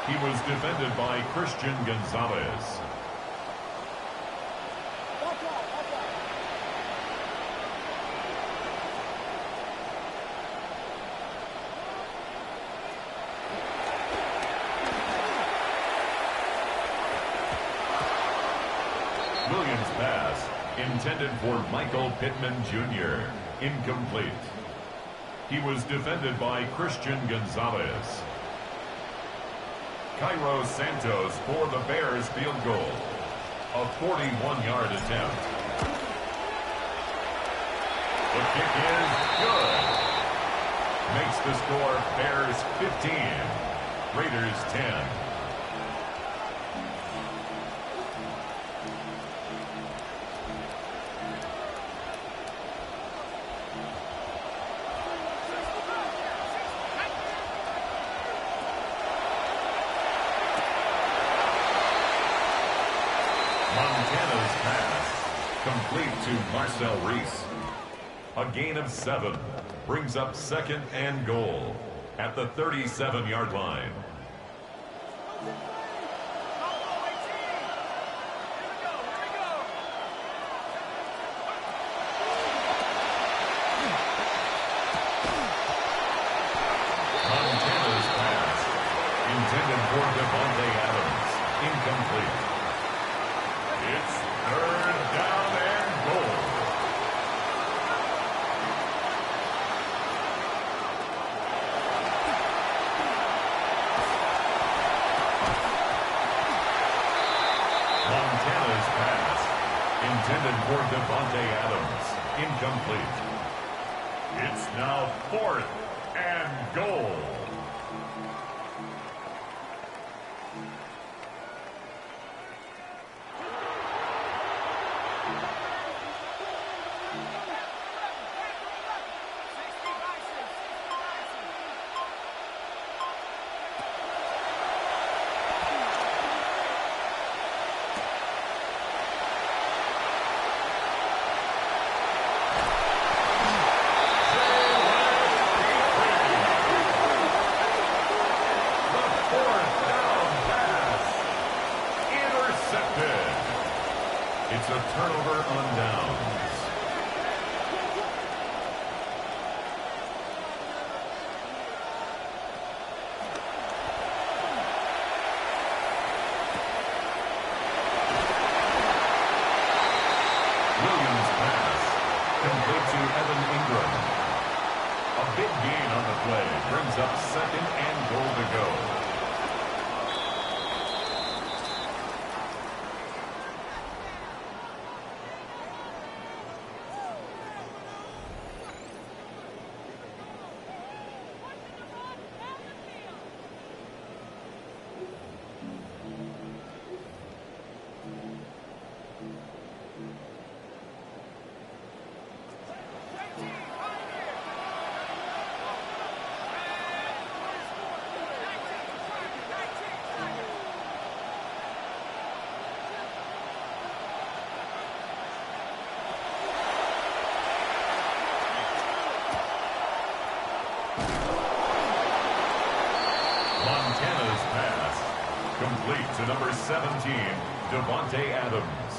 He was defended by Christian Gonzalez. Williams pass. Intended for Michael Pittman Jr. Incomplete. He was defended by Christian Gonzalez. Cairo Santos for the Bears field goal. A 41-yard attempt. The kick is good. Makes the score Bears 15, Raiders 10. Montana's pass, complete to Marcel Reese. A gain of 7 brings up 2nd and goal at the 37-yard line. Montana's pass, intended for Devontae Adams, incomplete. It's 3rd down and goal. Montana's pass, intended for Devontae Adams, incomplete. It's now 4th and goal. It's a turnover on downs. Williams' pass, complete to Evan Ingram. A big gain on the play brings up 2nd and goal to go. Montana's pass, complete to number 17, Devontae Adams.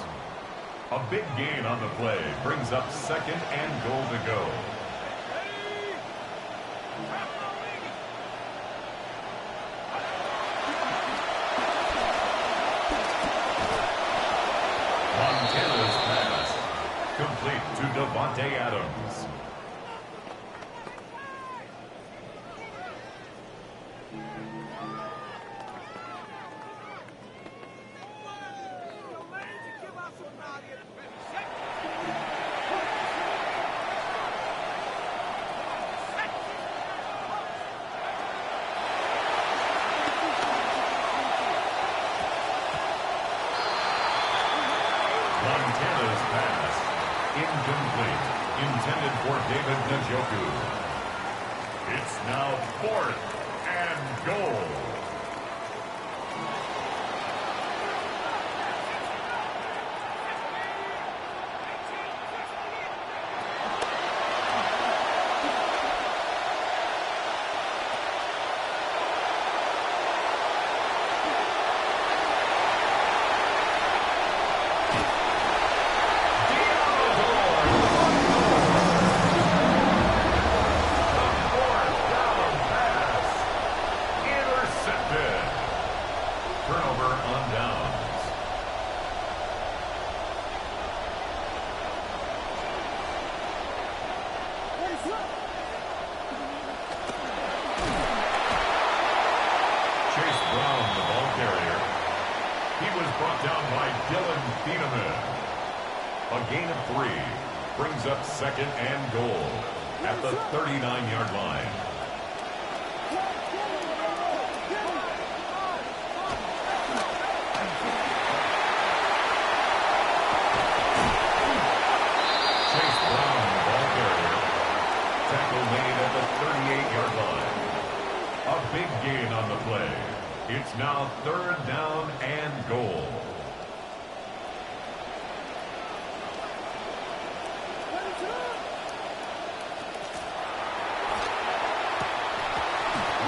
A big gain on the play brings up 2nd and goal to go. Montana's pass, complete to Devontae Adams. Montana's pass, incomplete, intended for David Njoku. It's now 4th and goal. Chase Brown, the ball carrier. He was brought down by Dylan Thieneman. A gain of 3 brings up second and goal at the 39-yard line. Chase Brown, the ball carrier. Tackle made at the 38-yard line. A big gain on the play. It's now 3rd down and goal.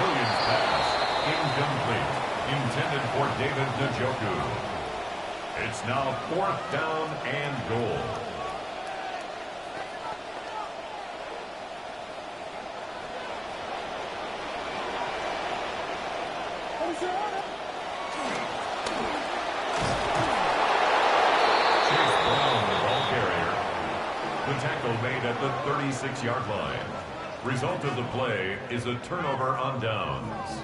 Williams pass, incomplete. Intended for David Njoku. It's now 4th down and goal. Chase Brown, the ball carrier. The tackle made at the 36-yard line. Result of the play is a turnover on downs.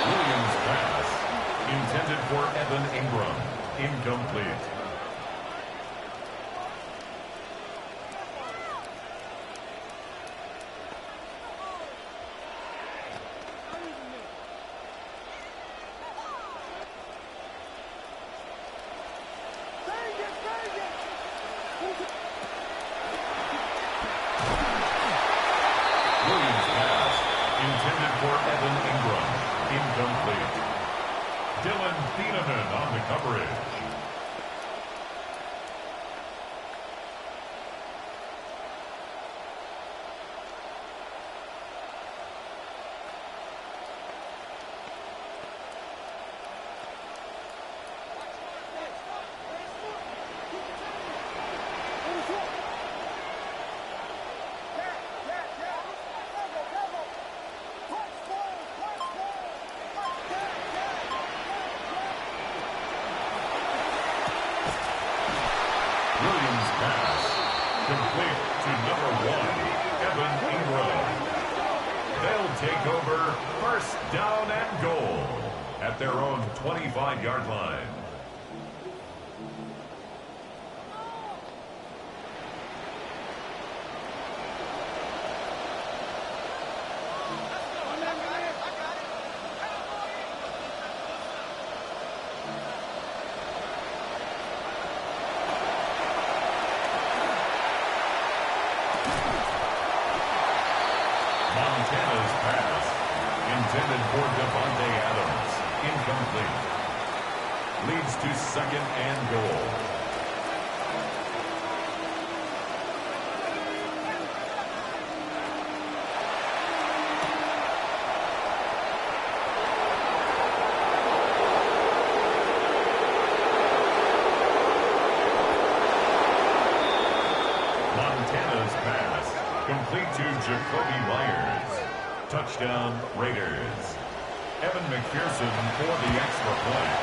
Williams pass, intended for Evan Ingram, incomplete. Williams pass, intended for Evan Ingram, incomplete. Dylan Thieneman on the coverage. Williams pass, complete to number 1, Evan Ingram. They'll take over 1st down and goal at their own 25-yard line. Montana's pass, intended for Devontae Adams, incomplete. Leads to 2nd and goal. Montana's pass, complete to Jacoby Myers. Touchdown, Raiders. Evan McPherson for the extra point.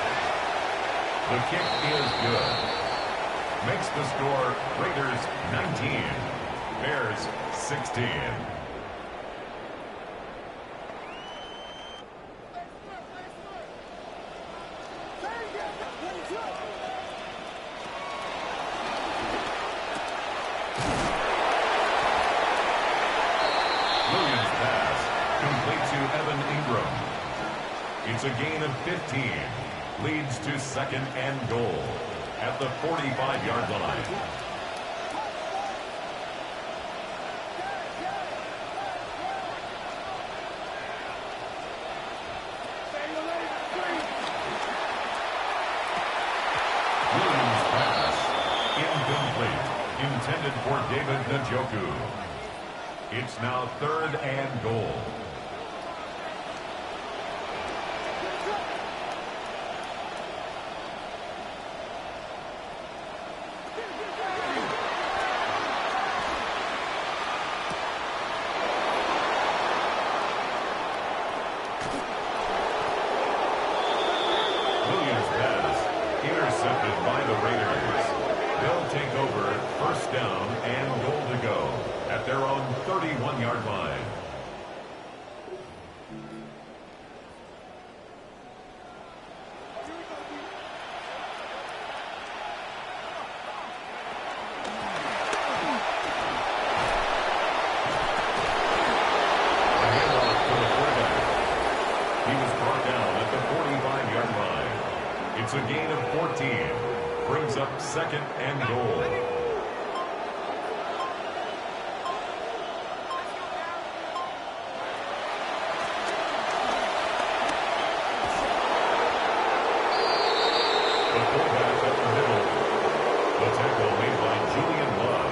The kick is good. Makes the score Raiders 19, Bears 16. Williams pass, complete to Evan Ingram. It's a gain of 15. Leads to 2nd and goal at the 45-yard line. intended for David Njoku. It's now 3rd and goal. Intercepted by the Raiders. They'll take over 1st down and goal to go at their own 31-yard line. A handoff to the quarterback. He was brought down at the 45-yard line. It's a gain of 14. Brings up 2nd and goal. The fullback up the middle. The tackle made by Julian Love.